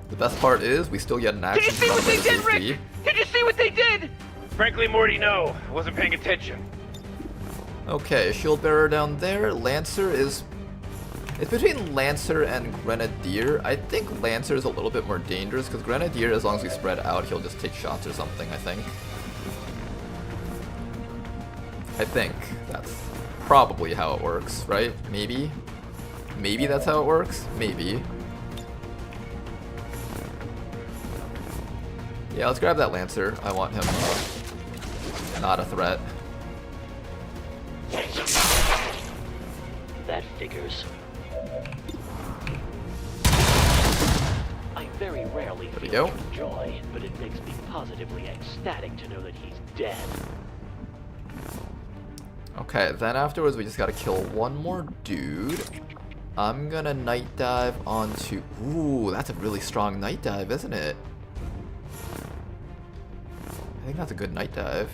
The best part is we still get an action. Did you see what they did, Rick? Did you see what they did? Frankly, Morty, no. I wasn't paying attention. Okay, shield bearer down there. Lancer is... It's between Lancer and Grenadier. I think Lancer is a little bit more dangerous, because Grenadier, as long as we spread out, he'll just take shots or something, I think. I think that's probably how it works, right? Maybe? Maybe that's how it works? Maybe. Yeah, let's grab that Lancer. I want him not a threat. That figures. I very rarely feel joy, but it makes me positively ecstatic to know that he's dead. Okay, then afterwards we just gotta kill one more dude. I'm gonna night dive onto... Ooh, that's a really strong night dive, isn't it? I think that's a good night dive.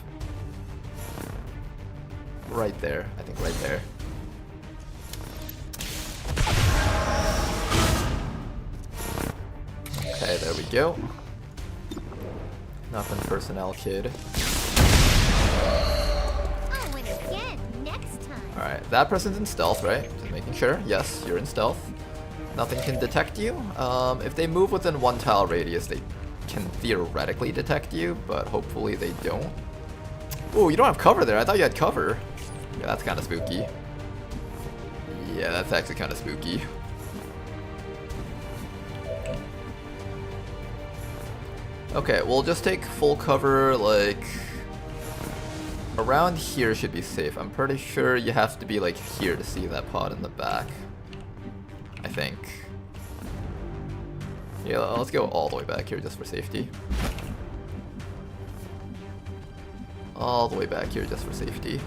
Right there. I think right there. Okay, there we go. Nothing personnel, kid. I'll win again next time. Alright, that person's in stealth, right? Just making sure. Yes, you're in stealth. Nothing can detect you. If they move within 1 tile radius, they can theoretically detect you, but hopefully they don't. Ooh, you don't have cover there. I thought you had cover. Yeah, that's kind of spooky. Yeah, that's actually kind of spooky. Okay, we'll just take full cover, like... Around here should be safe. I'm pretty sure you have to be, like, here to see that pod in the back. I think. Yeah, let's go all the way back here just for safety. All the way back here just for safety.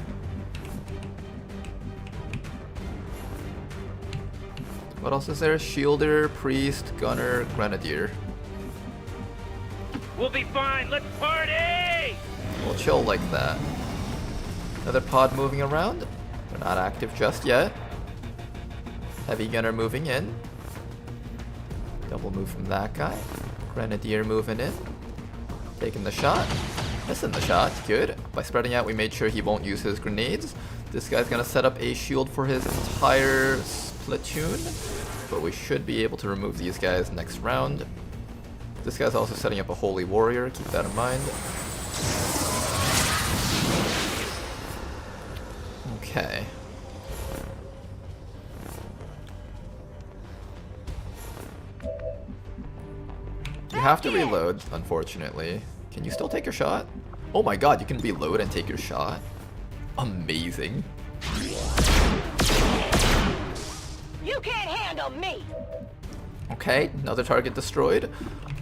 What else is there? Shielder, Priest, Gunner, Grenadier. We'll be fine. Let's party! We'll chill like that. Another pod moving around. They're not active just yet. Heavy Gunner moving in. Double move from that guy. Grenadier moving in. Taking the shot. Missing the shot. Good. By spreading out, we made sure he won't use his grenades. This guy's gonna set up a shield for his entire platoon. But we should be able to remove these guys next round. This guy's also setting up a Holy Warrior. Keep that in mind. Okay. You have to reload, unfortunately. Can you still take your shot? Oh my god, you can reload and take your shot. Amazing. You can't handle me! Okay, another target destroyed.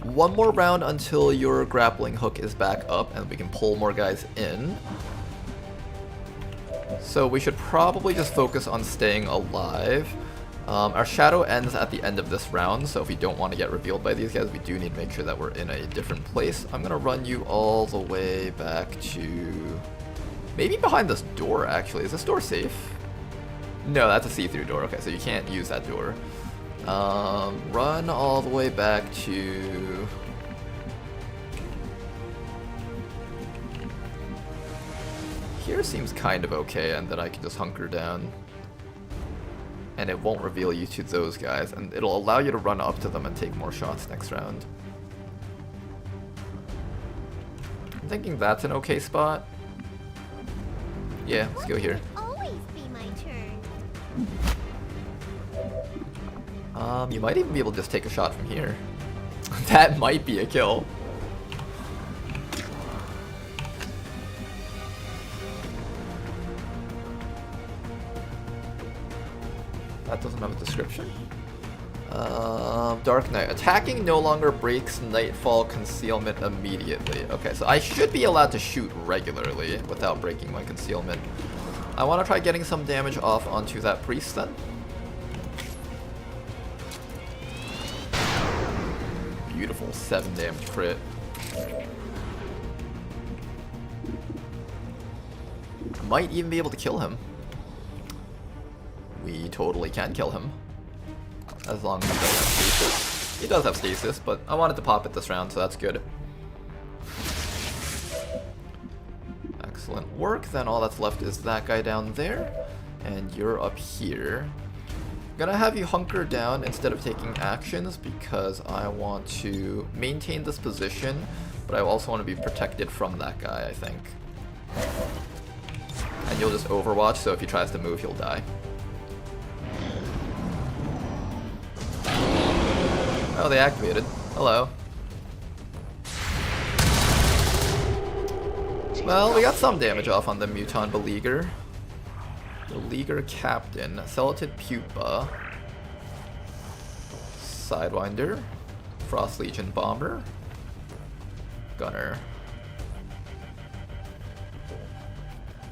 One more round until your grappling hook is back up and we can pull more guys in. So we should probably just focus on staying alive. Our shadow ends at the end of this round, so if we don't want to get revealed by these guys, we do need to make sure that we're in a different place. I'm going to run you all the way back to... maybe behind this door, actually. Is this door safe? No, that's a see-through door. Okay, so you can't use that door. Run all the way back to... here seems kind of okay, and then I can just hunker down. And it won't reveal you to those guys, and it'll allow you to run up to them and take more shots next round. I'm thinking that's an okay spot. Yeah, let's go here. Always be my turn. You might even be able to just take a shot from here. That might be a kill. That doesn't have a description. Dark Knight. Attacking no longer breaks Nightfall concealment immediately. Okay, so I should be allowed to shoot regularly without breaking my concealment. I want to try getting some damage off onto that priest then. Beautiful 7 damage crit. Might even be able to kill him. We totally can kill him. As long as he does have stasis. He does have stasis, but I wanted to pop it this round, so that's good. Excellent work. Then all that's left is that guy down there. And you're up here. I'm gonna have you hunker down instead of taking actions because I want to maintain this position, but I also want to be protected from that guy, I think. And you'll just overwatch, so if he tries to move, he'll die. Oh, they activated. Hello. Well, we got some damage off on the Muton Beleaguer. Beleaguer Captain. Celatid Pupa. Sidewinder. Frost Legion Bomber. Gunner.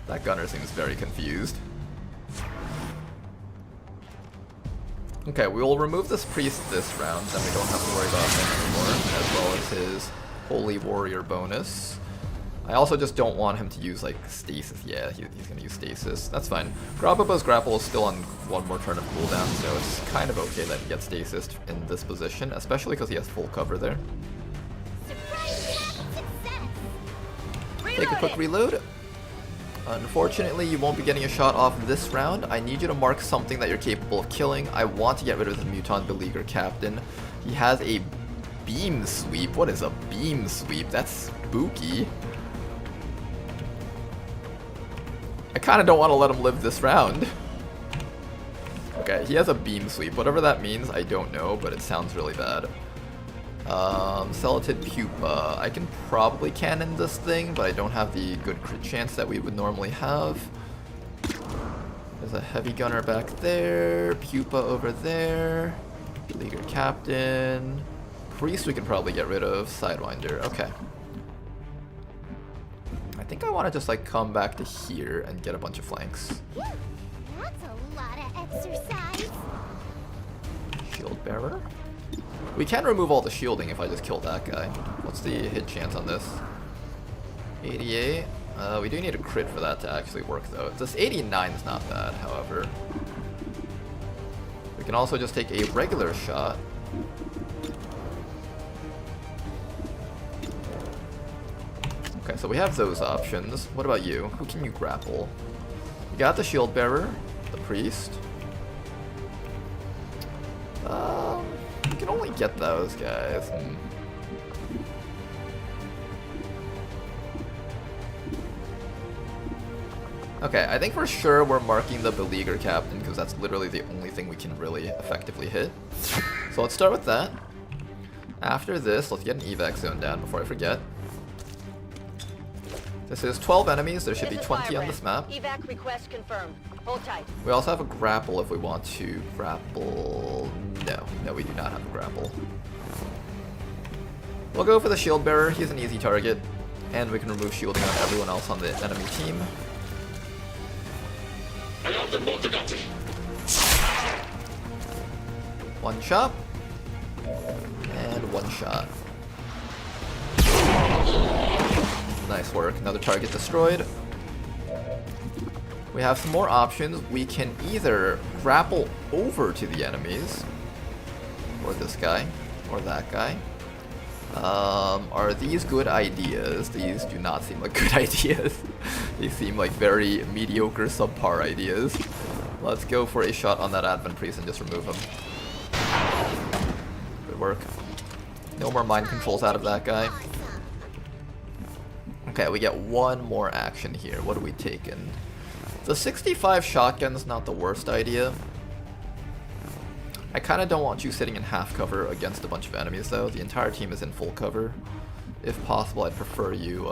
That gunner seems very confused. Okay, we will remove this priest this round, then we don't have to worry about him anymore, as well as his Holy Warrior bonus. I also just don't want him to use, like, stasis. Yeah, he's gonna use stasis. That's fine. Grabobo's grapple is still on one more turn of cooldown, so it's kind of okay that he gets stasis in this position, especially because he has full cover there. Take a quick reload. Unfortunately, you won't be getting a shot off this round. I need you to mark something that you're capable of killing. I want to get rid of the Muton Beleaguer Captain. He has a beam sweep. What is a beam sweep? That's spooky. I kind of don't want to let him live this round. Okay, he has a beam sweep. Whatever that means, I don't know, but it sounds really bad. Celatid Pupa. I can probably cannon this thing, but I don't have the good crit chance that we would normally have. There's a heavy gunner back there. Pupa over there. Beleaguer Captain. Priest we can probably get rid of. Sidewinder. Okay. I think I want to just like come back to here and get a bunch of flanks. That's a lot of exercise. Shield Bearer. We can remove all the shielding if I just kill that guy. What's the hit chance on this? 88. We do need a crit for that to actually work though. This 89 is not bad, however. We can also just take a regular shot. Okay, so we have those options. What about you? Who can you grapple? You got the Shield Bearer, the Priest. You can only get those guys. Okay, I think for sure we're marking the Beleaguer Captain because that's literally the only thing we can really effectively hit. So let's start with that. After this, let's get an evac zone down before I forget. This is 12 enemies. There should be 20 on this map. Evac request confirmed. Hold tight. We also have a grapple if we want to grapple. No, we do not have a grapple. We'll go for the shield bearer. He's an easy target, and we can remove shielding on everyone else on the enemy team. One shot. And one shot. Nice work. Another target destroyed. We have some more options. We can either grapple over to the enemies, or this guy, or that guy. Are these good ideas? These do not seem like good ideas. They seem like very mediocre, subpar ideas. Let's go for a shot on that Advent Priest and just remove him. Good work. No more mind controls out of that guy. Okay, we get one more action here. What are we taking? The 65 shotgun's not the worst idea. I kind of don't want you sitting in half cover against a bunch of enemies though. The entire team is in full cover. If possible, I'd prefer you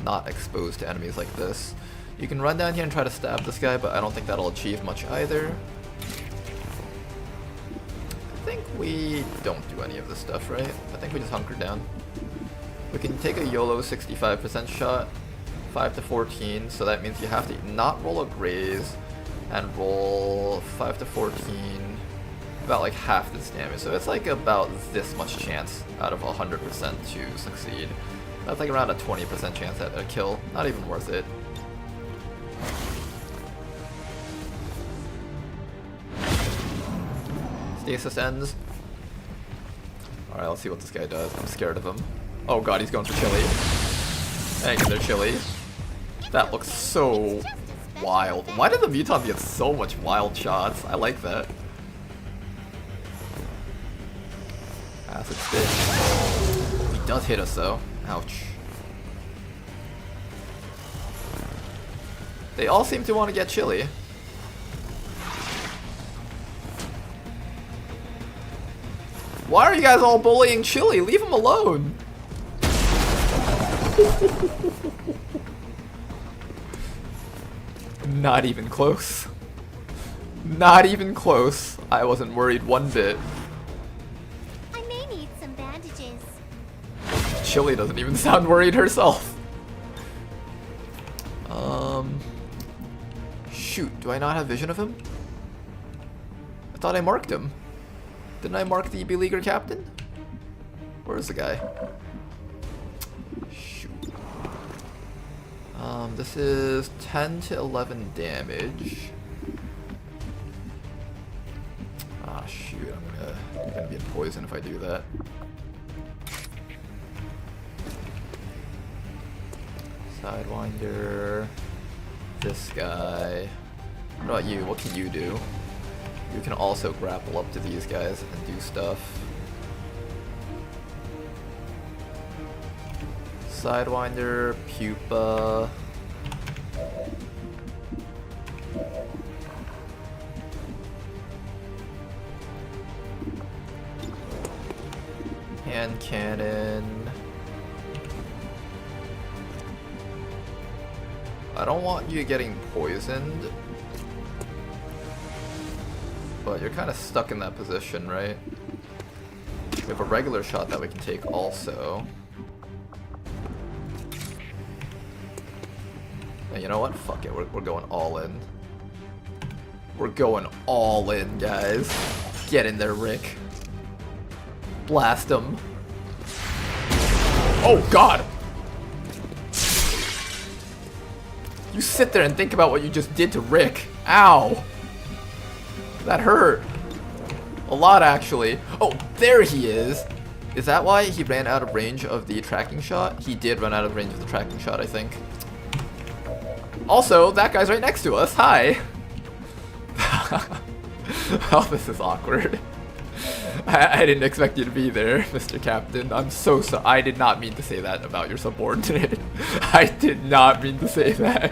not exposed to enemies like this. You can run down here and try to stab this guy, but I don't think that'll achieve much either. I think we don't do any of this stuff, right? I think we just hunker down. We can take a YOLO 65% shot, 5 to 14, so that means you have to not roll a graze and roll 5 to 14, about like half this damage. So it's like about this much chance out of 100% to succeed. That's like around a 20% chance at a kill. Not even worth it. Stasis ends. Alright, let's see what this guy does. I'm scared of him. Oh god, he's going for chili. Hang in there, chili. That looks so wild. Why did the Mutant get so much wild shots? I like that. Acid stick. He does hit us though. Ouch. They all seem to want to get chili. Why are you guys all bullying Chili? Leave him alone. Not even close. Not even close. I wasn't worried one bit. I may need some bandages. Chili doesn't even sound worried herself. Shoot, do I not have vision of him? I thought I marked him. Didn't I mark the beleaguered captain? Where's the guy? Shoot. This is 10 to 11 damage. Ah, shoot, I'm gonna be in poison if I do that. Sidewinder. This guy. What about you? What can you do? You can also grapple up to these guys and do stuff. Sidewinder, Pupa. Hand cannon. I don't want you getting poisoned. But you're kind of stuck in that position, right? We have a regular shot that we can take also. And you know what? Fuck it, we're going all in. We're going all in, guys. Get in there, Rick. Blast him. Oh, God! You sit there and think about what you just did to Rick. Ow! That hurt. A lot, actually. Oh, there he is. Is that why he ran out of range of the tracking shot? He did run out of range of the tracking shot, I think. Also, that guy's right next to us. Hi. Oh, this is awkward. I didn't expect you to be there, Mr. Captain. I'm so sorry. I did not mean to say that about your subordinate. I did not mean to say that.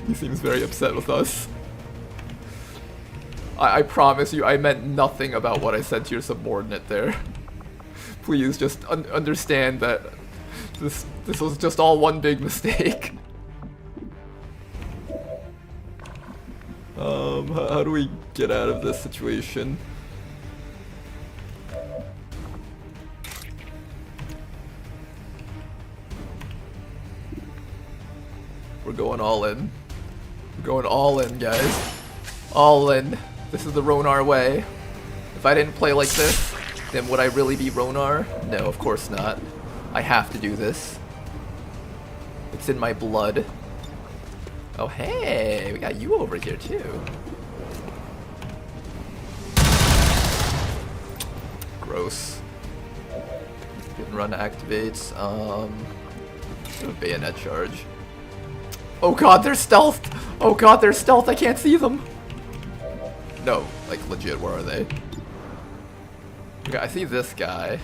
He seems very upset with us. I promise you, I meant nothing about what I said to your subordinate there. Please just understand that This was just all one big mistake. How do we get out of this situation? We're going all in. We're going all in, guys. All in. This is the Ronar way. If I didn't play like this, then would I really be Ronar? No, of course not. I have to do this. It's in my blood. Oh hey, we got you over here too. Gross. Hit and run activates. Do a bayonet charge. Oh god, they're stealthed! Oh god, they're stealth, I can't see them! No, like legit, where are they? Okay, I see this guy.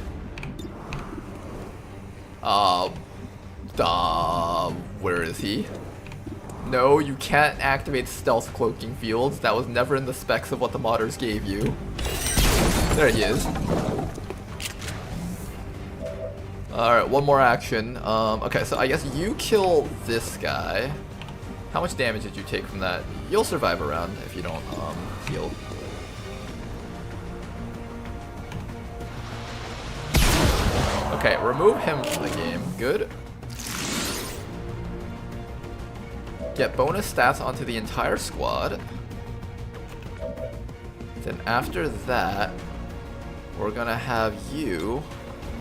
Where is he? No, you can't activate stealth cloaking fields. That was never in the specs of what the modders gave you. There he is. Alright, one more action. Okay, so I guess you kill this guy. How much damage did you take from that? You'll survive a round if you don't heal. Okay, remove him from the game. Good. Get bonus stats onto the entire squad. Then after that, we're gonna have you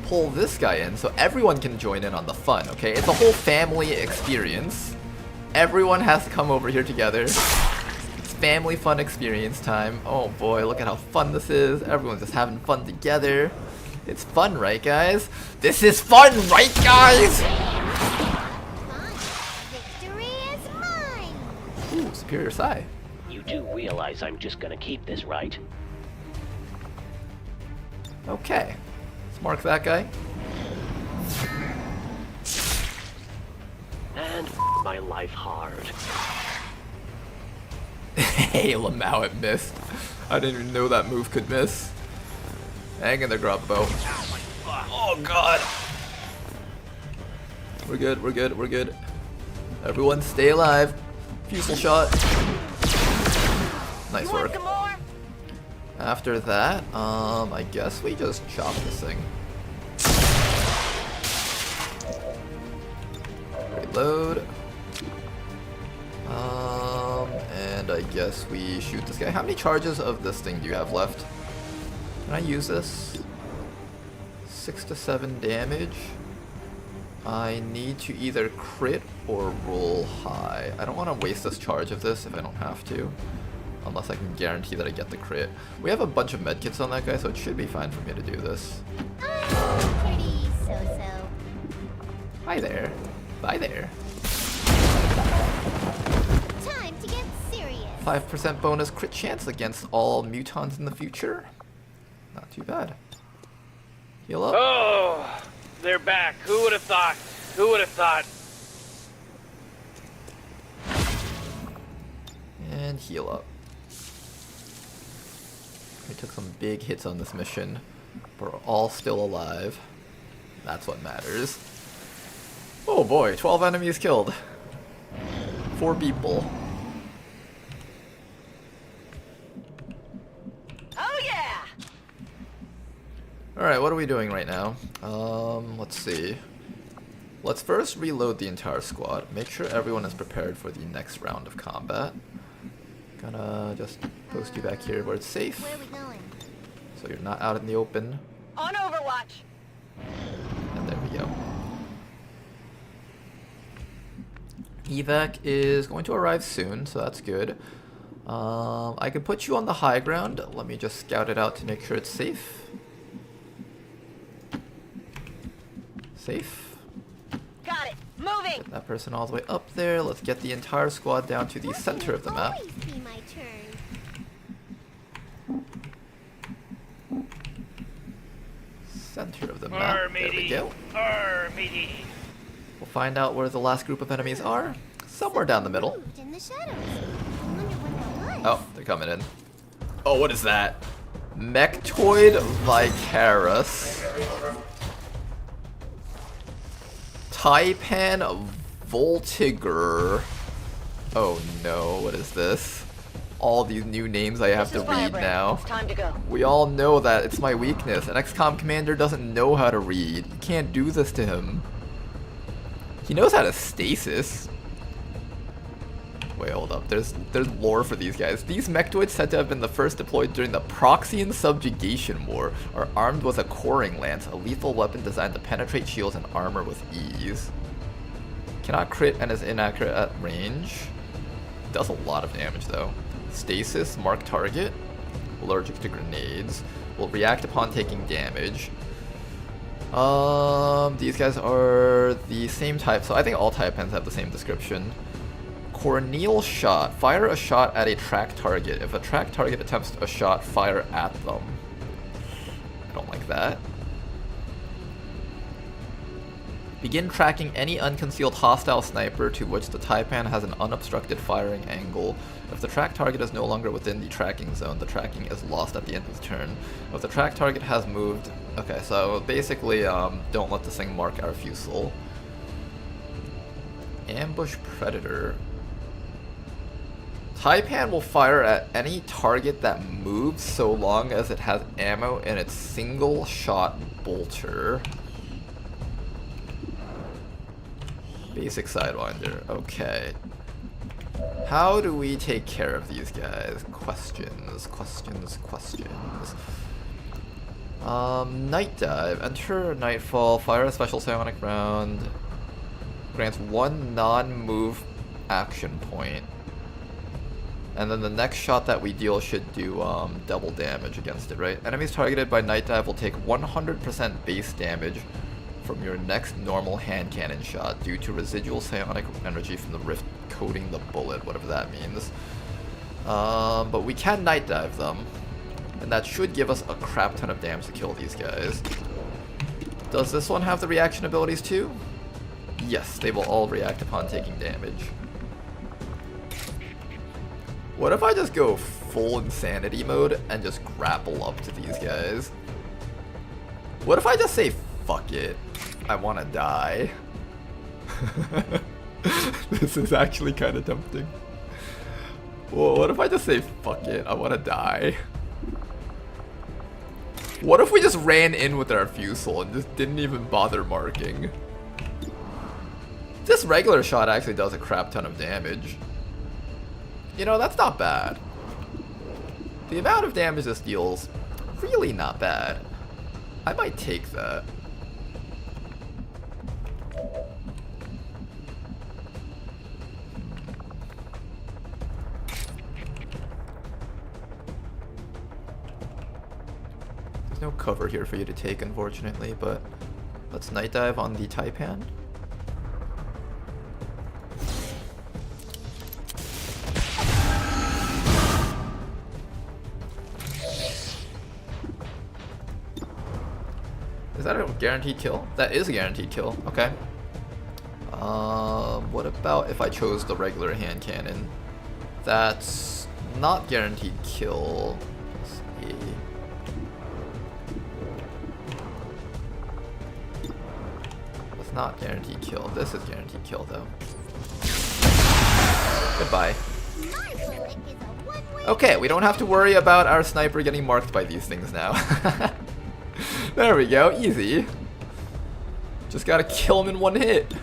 pull this guy in so everyone can join in on the fun, okay? It's a whole family experience. Everyone has to come over here together. It's family fun experience time. Oh boy, look at how fun this is. Everyone's just having fun together. It's fun, right guys? This is fun, right guys? Victory is mine. Ooh, Superior Psi. You do realize I'm just gonna keep this, right? Okay. Let's mark that guy. And my life hard. Hey, Lamau, it missed. I didn't even know that move could miss. Hang in there, grab bow. Oh god. We're good, we're good, we're good. Everyone stay alive. Fusel shot. Nice work. After that, I guess we just chop this thing. Reload. And I guess we shoot this guy. How many charges of this thing do you have left? Can I use this? 6 to 7 damage. I need to either crit or roll high. I don't want to waste this charge of this if I don't have to. Unless I can guarantee that I get the crit. We have a bunch of medkits on that guy, so it should be fine for me to do this. Pretty so-so. Hi there. Bye there. Time to get serious. 5% bonus crit chance against all mutons in the future. Not too bad. Heal up. Oh, they're back. Who would have thought? Who would have thought? And heal up. We took some big hits on this mission. We're all still alive. That's what matters. Oh boy, 12 enemies killed. 4 people. Oh yeah! Alright, what are we doing right now? Let's see. Let's first reload the entire squad. Make sure everyone is prepared for the next round of combat. Gonna just post you back here where it's safe. Where are we going? So you're not out in the open. On Overwatch! And there we go. Evac is going to arrive soon, so that's good. I could put you on the high ground. Let me just scout it out to make sure it's safe. Safe. Got it! Moving! Get that person all the way up there. Let's get the entire squad down to the center of the map. Always be my turn. Center of the map. There we go. Matey. We'll find out where the last group of enemies are. Somewhere down the middle. Moved in the shadows. I wonder what that was. Oh, they're coming in. Oh, what is that? Mechtoid Vicarus. Taipan Voltiger. Oh no, what is this? All these new names I have to read now. It's time to go. We all know that it's my weakness. An XCOM commander doesn't know how to read. You can't do this to him. He knows how to stasis. Wait, hold up. There's lore for these guys. These mechtoids, said to have been the first deployed during the Proxian Subjugation War, are armed with a coring lance, a lethal weapon designed to penetrate shields and armor with ease. Cannot crit and is inaccurate at range. Does a lot of damage though. Stasis, mark target. Allergic to grenades. Will react upon taking damage. These guys are the same type, so I think all Taipans have the same description. Corneal shot. Fire a shot at a track target. If a track target attempts a shot, fire at them. I don't like that. Begin tracking any unconcealed hostile sniper to which the Taipan has an unobstructed firing angle. If the track target is no longer within the tracking zone, the tracking is lost at the end of the turn. If the track target has moved... Okay, so basically, don't let this thing mark our fusil. Ambush Predator. Taipan will fire at any target that moves so long as it has ammo in its single shot bolter. Basic Sidewinder, okay. How do we take care of these guys? Questions. Night Dive. Enter Nightfall, fire a special psionic round. Grants 1 non-move action point. And then the next shot that we deal should do double damage against it, right? Enemies targeted by Night Dive will take 100% base damage from your next normal hand cannon shot due to residual psionic energy from the rift coating the bullet, whatever that means. But we can Night Dive them, and that should give us a crap ton of damage to kill these guys. Does this one have the reaction abilities too? Yes, they will all react upon taking damage. What if I just go full insanity mode and just grapple up to these guys? What if I just say, fuck it, I wanna die? This is actually kind of tempting. Well, what if I just say, fuck it, I wanna die? What if we just ran in with our fusil and just didn't even bother marking? This regular shot actually does a crap ton of damage. You know, that's not bad. The amount of damage this deals, really not bad. I might take that. There's no cover here for you to take, unfortunately, but let's Night Dive on the Taipan. Is that a guaranteed kill? That is a guaranteed kill, okay. What about if I chose the regular hand cannon? That's not guaranteed kill. Let's see. That's not guaranteed kill. This is guaranteed kill though. Goodbye. Okay, we don't have to worry about our sniper getting marked by these things now. There we go, easy. Just gotta kill him in one hit.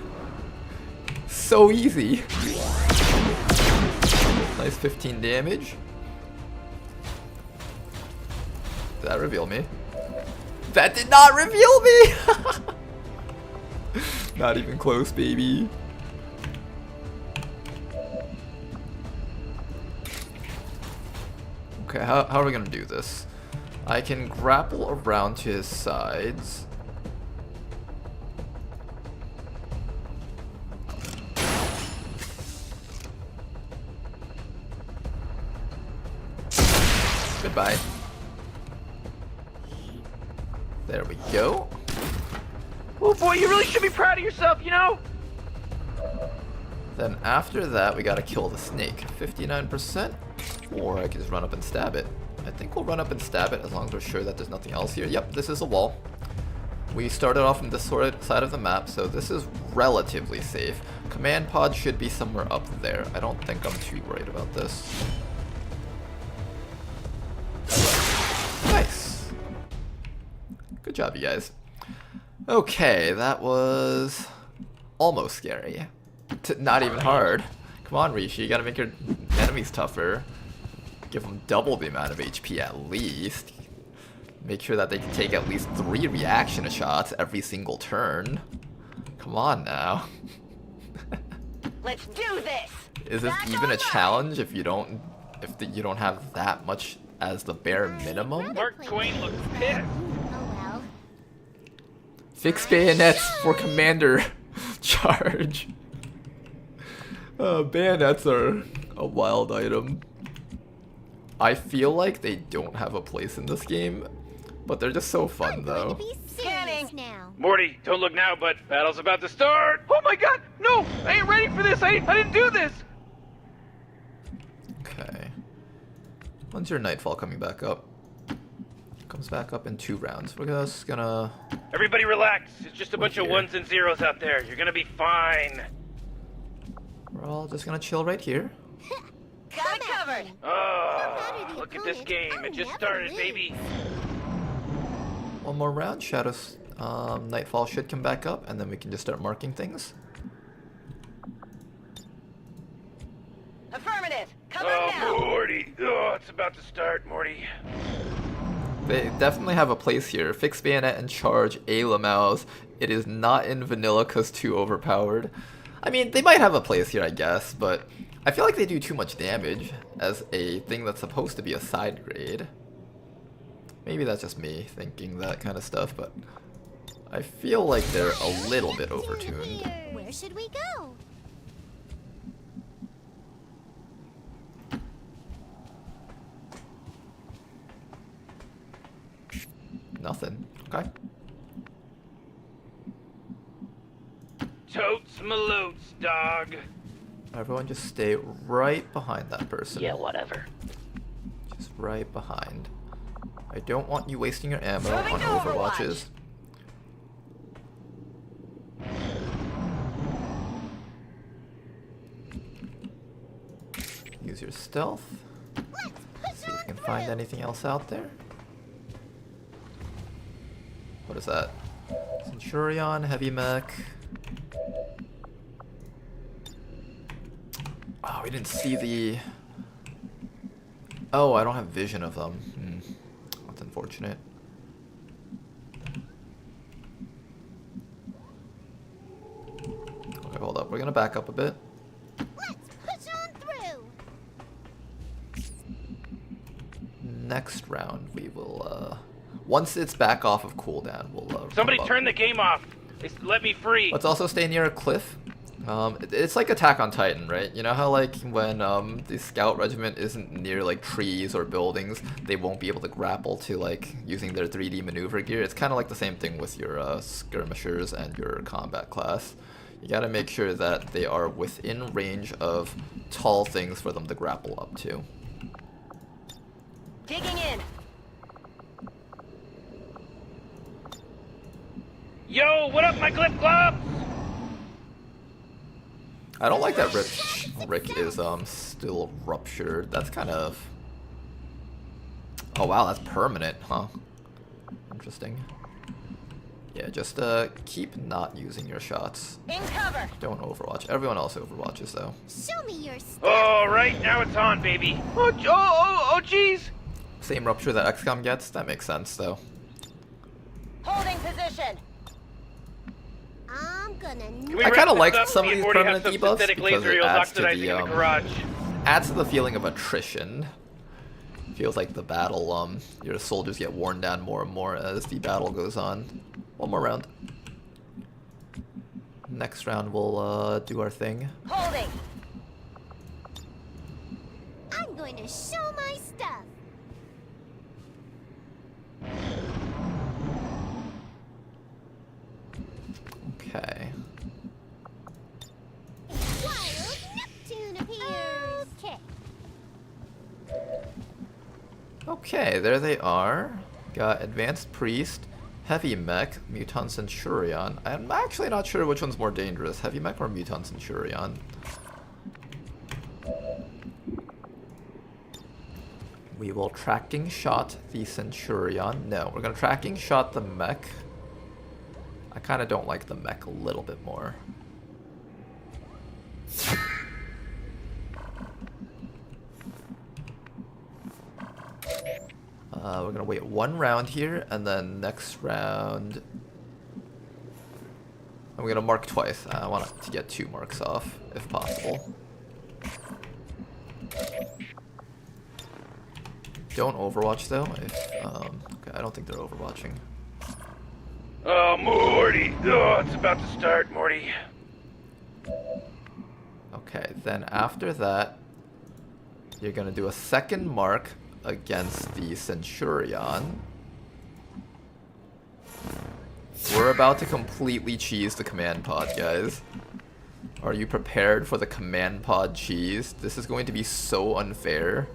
So easy. Nice 15 damage. Did that reveal me? That did not reveal me! Not even close, baby. Okay, how are we gonna do this? I can grapple around to his sides. Goodbye. There we go. Oh boy, you really should be proud of yourself, you know? Then after that, we gotta kill the snake. 59%. Or I can just run up and stab it. I think we'll run up and stab it as long as we're sure that there's nothing else here. Yep, this is a wall. We started off from this side of the map, so this is relatively safe. Command pod should be somewhere up there. I don't think I'm too worried about this. Nice. Good job, you guys. Okay, that was almost scary. Not even hard. Come on, Rishi, you gotta make your enemies tougher. Give them double the amount of HP at least. Make sure that they can take at least 3 reaction shots every single turn. Come on now. Let's do this. Is this even a challenge if you don't have that much as the bare minimum? Mark Twain looks pissed. Fix bayonets for commander charge. Bayonets are a wild item. I feel like they don't have a place in this game, but they're just so fun though. Scanning. Morty, don't look now, but battle's about to start. Oh my god, no! I ain't ready for this. I didn't do this. Okay. When's your nightfall coming back up? Comes back up in 2 rounds. We're just gonna... Everybody relax. It's just a bunch of 1s and 0s out there. You're gonna be fine. We're all just gonna chill right here. Got it covered. Oh, look at this game. It just started, baby. One more round. Shadows Nightfall should come back up, and then we can just start marking things. Affirmative. Come on now. Morty. Oh, it's about to start, Morty. They definitely have a place here. Fix bayonet and charge a Lamels. It is not in vanilla because too overpowered. I mean, they might have a place here, I guess, but I feel like they do too much damage as a thing that's supposed to be a side grade. Maybe that's just me thinking that kind of stuff, but I feel like they're a little bit overtuned. Where should we go? Nothing. Okay. Totes malotes, dog. Everyone just stay right behind that person. Yeah, whatever. Just right behind. I don't want you wasting your ammo Moving on to overwatches. Use your stealth. See if you can find anything else out there. What is that? Centurion, heavy mech. Oh, we didn't see the... Oh, I don't have vision of them. That's unfortunate. Okay, hold up. We're gonna back up a bit. Let's push on through. Next round, we will, once it's back off of cooldown, we'll, Somebody turn the game off. Let me free. Let's also stay near a cliff. It's like Attack on Titan, right? You know how like when the scout regiment isn't near like trees or buildings, they won't be able to grapple to like using their 3D maneuver gear. It's kind of like the same thing with your skirmishers and your combat class. You gotta make sure that they are within range of tall things for them to grapple up to. Digging in. Yo, what up, my clip gloves? I don't like that Rick is still ruptured. That's kind of... Oh wow, that's permanent, huh? Interesting. Yeah, just keep not using your shots. In cover. Don't overwatch. Everyone else overwatches though. Show me your stuff. All right, now it's on, baby. Oh, jeez. Same rupture that XCOM gets. That makes sense though. Holding position. I'm gonna... I kind of like some of these Morty permanent has some debuffs synthetic because laser it eels adds to oxidizing in the garage. adds to the feeling of attrition. Feels like the battle, your soldiers get worn down more and more as the battle goes on. One more round. Next round we'll do our thing. Holding. I'm going to show my stuff. Okay. Wild Neptune appears. Okay. Okay, there they are. Got Advanced Priest, Heavy Mech, Mutant Centurion. I'm actually not sure which one's more dangerous, Heavy Mech or Mutant Centurion. We will tracking shot the Centurion. No, we're gonna tracking shot the Mech. I kind of don't like the Mech a little bit more. We're gonna wait 1 round here, and then next round I'm gonna mark twice. I want to get 2 marks off, if possible. Don't overwatch though. Okay, I don't think they're overwatching. Oh, Morty! Oh, it's about to start, Morty. Okay, then after that, you're gonna do a second mark against the Centurion. We're about to completely cheese the command pod, guys. Are you prepared for the command pod cheese? This is going to be so unfair.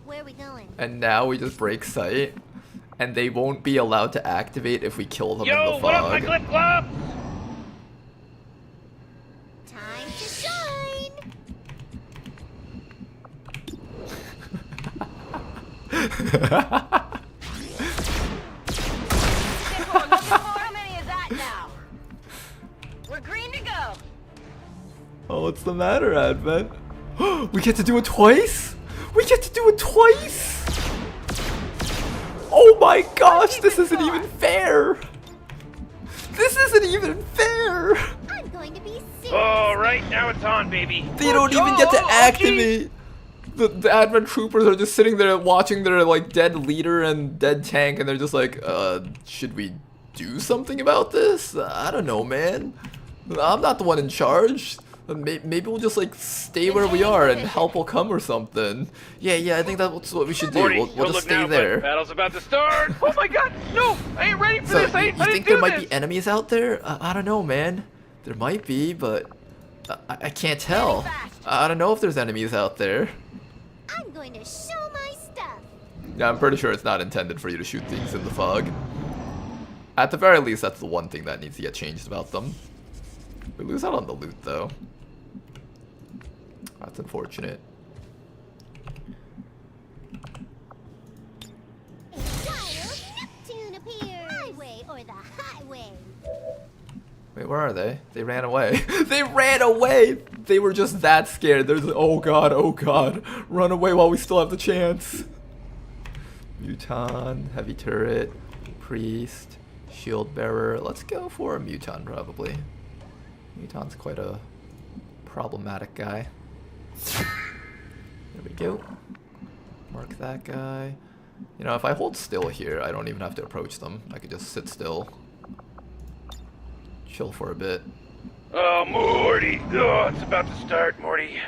Where are we going? And now we just break sight, and they won't be allowed to activate if we kill them in the fog. What up, my clip club? Time to shine! How many is that now? We're green to go. Oh, what's the matter, Advent? We get to do it twice? We get to do it twice? Oh my gosh, this isn't even fair! This isn't even fair! I'm going to be serious. Oh, right now it's on, baby. They don't even get to activate! The Advent troopers are just sitting there watching their like dead leader and dead tank, and they're just like, should we do something about this? I don't know, man. I'm not the one in charge. Maybe we'll just like stay where we are and help will come or something. Yeah, I think that's what we should do. Morty, We'll just stay there. Battle's about to start. Oh my god, no! I ain't ready for So this. you think there might be enemies out there? I don't know, man. There might be, but I can't tell. I don't know if there's enemies out there. I'm going to show my stuff. Yeah, I'm pretty sure it's not intended for you to shoot things in the fog. At the very least, that's the one thing that needs to get changed about them. We lose out on the loot, though. That's unfortunate. Wild Neptune appears. My way or the highway. Wait, where are they? They ran away. They ran away! They were just that scared. There's oh god. Run away while we still have the chance. Muton, heavy turret, priest, shield bearer. Let's go for a Muton probably. Muton's quite a problematic guy. There we go. Mark that guy. You know, if I hold still here, I don't even have to approach them. I could just sit still. Chill for a bit. Oh, Morty! Oh, it's about to start, Morty.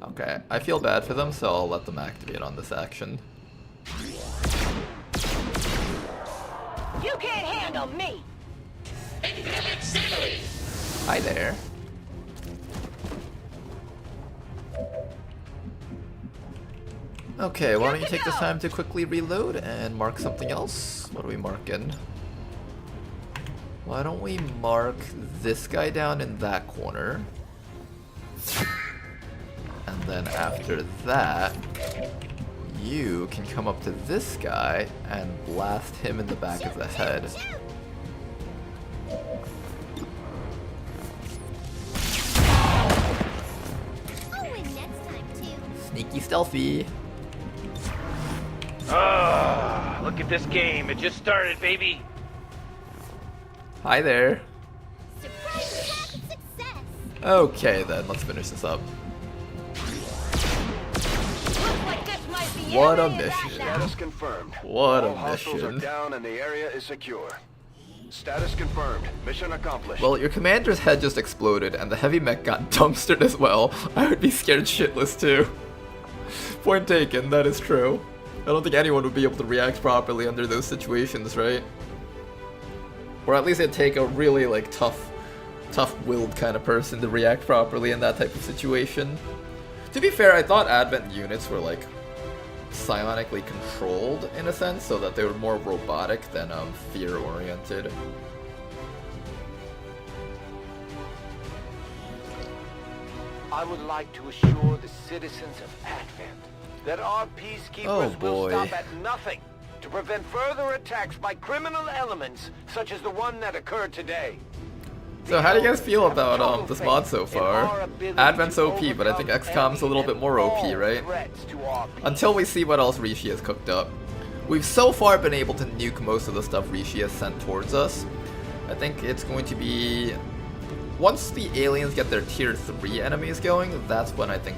Okay, I feel bad for them, so I'll let them activate on this action. You can't handle me! Hi there. Okay, why don't you take this time to quickly reload and mark something else? What are we marking? Why don't we mark this guy down in that corner? And then after that, you can come up to this guy and blast him in the back of the head. Sneaky stealthy. Ah, look at this game. It just started, baby. Hi there. Okay then, let's finish this up. What a mission. Status confirmed. What All a hostiles are mission. down and the area is secure. Status confirmed. Mission accomplished. Well, your commander's head just exploded and the heavy mech got dumpstered as well. I would be scared shitless too. Point taken, that is true. I don't think anyone would be able to react properly under those situations, right? Or at least it'd take a really like tough-willed kind of person to react properly in that type of situation. To be fair, I thought Advent units were like psionically controlled in a sense, so that they were more robotic than fear-oriented. I would like to assure the citizens of Advent that our peacekeepers will stop at nothing to prevent further attacks by criminal elements such as the one that occurred today. So how do you guys feel about this mod so far? Advent's OP, but I think XCOM's a little bit more OP, right? Until we see what else Rishi has cooked up. We've so far been able to nuke most of the stuff Rishi has sent towards us. I think it's going to be... Once the aliens get their tier 3 enemies going, that's when I think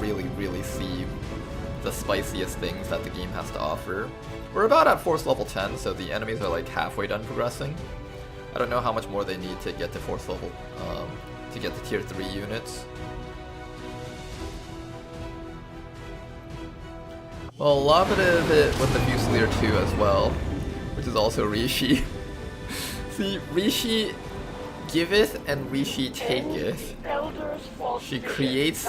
we'll really see the spiciest things that the game has to offer. We're about at force level 10, so the enemies are like halfway done progressing. I don't know how much more they need to get to force level, to get to tier 3 units. Well, a lot of it with the Fusilier too as well, which is also Rishi. See, Rishi giveth and Rishi taketh. She creates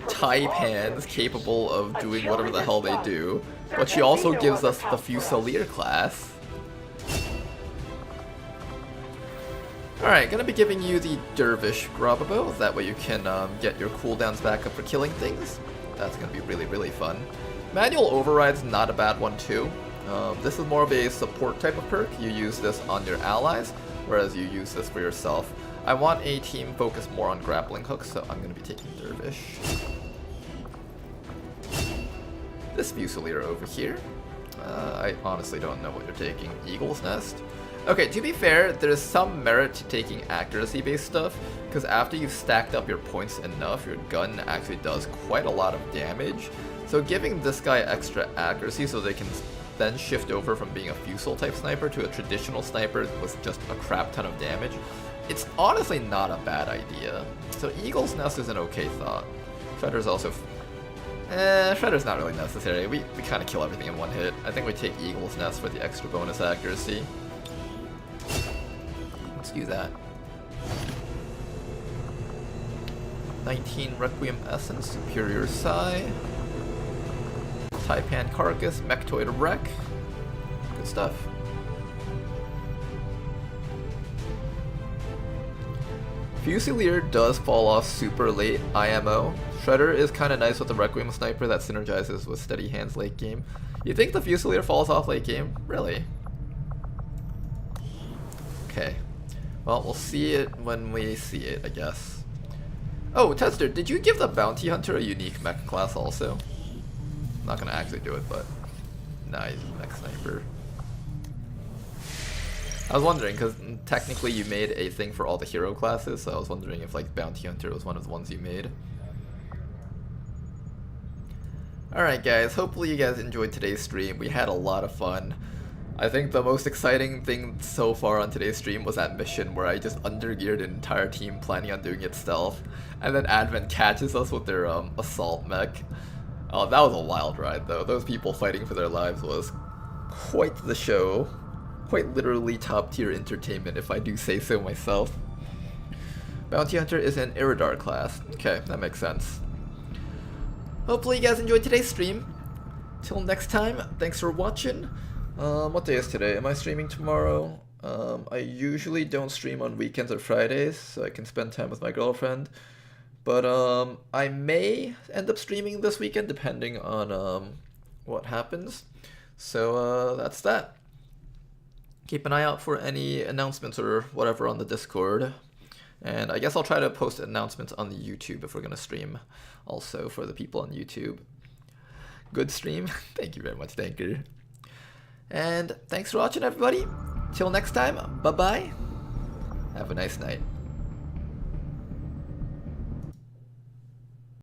Taipans capable of doing whatever the hell they do, but she also gives us the Fusilier class. Alright, gonna be giving you the Dervish Grababo, that way you can get your cooldowns back up for killing things. That's gonna be really fun. Manual Override's not a bad one too. This is more of a support type of perk. You use this on your allies, whereas you use this for yourself. I want a team focused more on grappling hooks, so I'm going to be taking Dervish. This Fusilier over here. I honestly don't know what you're taking. Eagle's Nest? Okay, to be fair, there's some merit to taking accuracy-based stuff, because after you've stacked up your points enough, your gun actually does quite a lot of damage. So giving this guy extra accuracy so they can then shift over from being a Fusil type sniper to a traditional sniper with just a crap ton of damage, it's honestly not a bad idea. So Eagle's Nest is an okay thought. Shredder's also... Shredder's not really necessary. We kind of kill everything in one hit. I think we take Eagle's Nest for the extra bonus accuracy. Let's do that. 19 Requiem Essence, Superior Psi. Taipan Carcass, Mechtoid Wreck. Good stuff. Fusilier does fall off super late IMO. Shredder is kind of nice with the Requiem Sniper that synergizes with Steady Hands late game. You think the Fusilier falls off late game? Really? Okay. Well, we'll see it when we see it, I guess. Oh, Tester, did you give the Bounty Hunter a unique mech class also? Not gonna actually do it, but nah, he's a mech sniper. I was wondering, because technically you made a thing for all the hero classes, so I was wondering if like Bounty Hunter was one of the ones you made. Alright guys, hopefully you guys enjoyed today's stream. We had a lot of fun. I think the most exciting thing so far on today's stream was that mission where I just undergeared an entire team planning on doing it stealth, and then Advent catches us with their assault mech. Oh, that was a wild ride though. Those people fighting for their lives was quite the show. Quite literally top tier entertainment if I do say so myself. Bounty Hunter is an Iridar class. Okay, that makes sense. Hopefully you guys enjoyed today's stream. Till next time, thanks for watching. What day is today? Am I streaming tomorrow? I usually don't stream on weekends or Fridays, so I can spend time with my girlfriend. But I may end up streaming this weekend depending on what happens. So that's that. Keep an eye out for any announcements or whatever on the Discord. And I guess I'll try to post announcements on the YouTube if we're going to stream also for the people on YouTube. Good stream. Thank you very much, Thanker. And thanks for watching, everybody. Till next time, bye-bye. Have a nice night.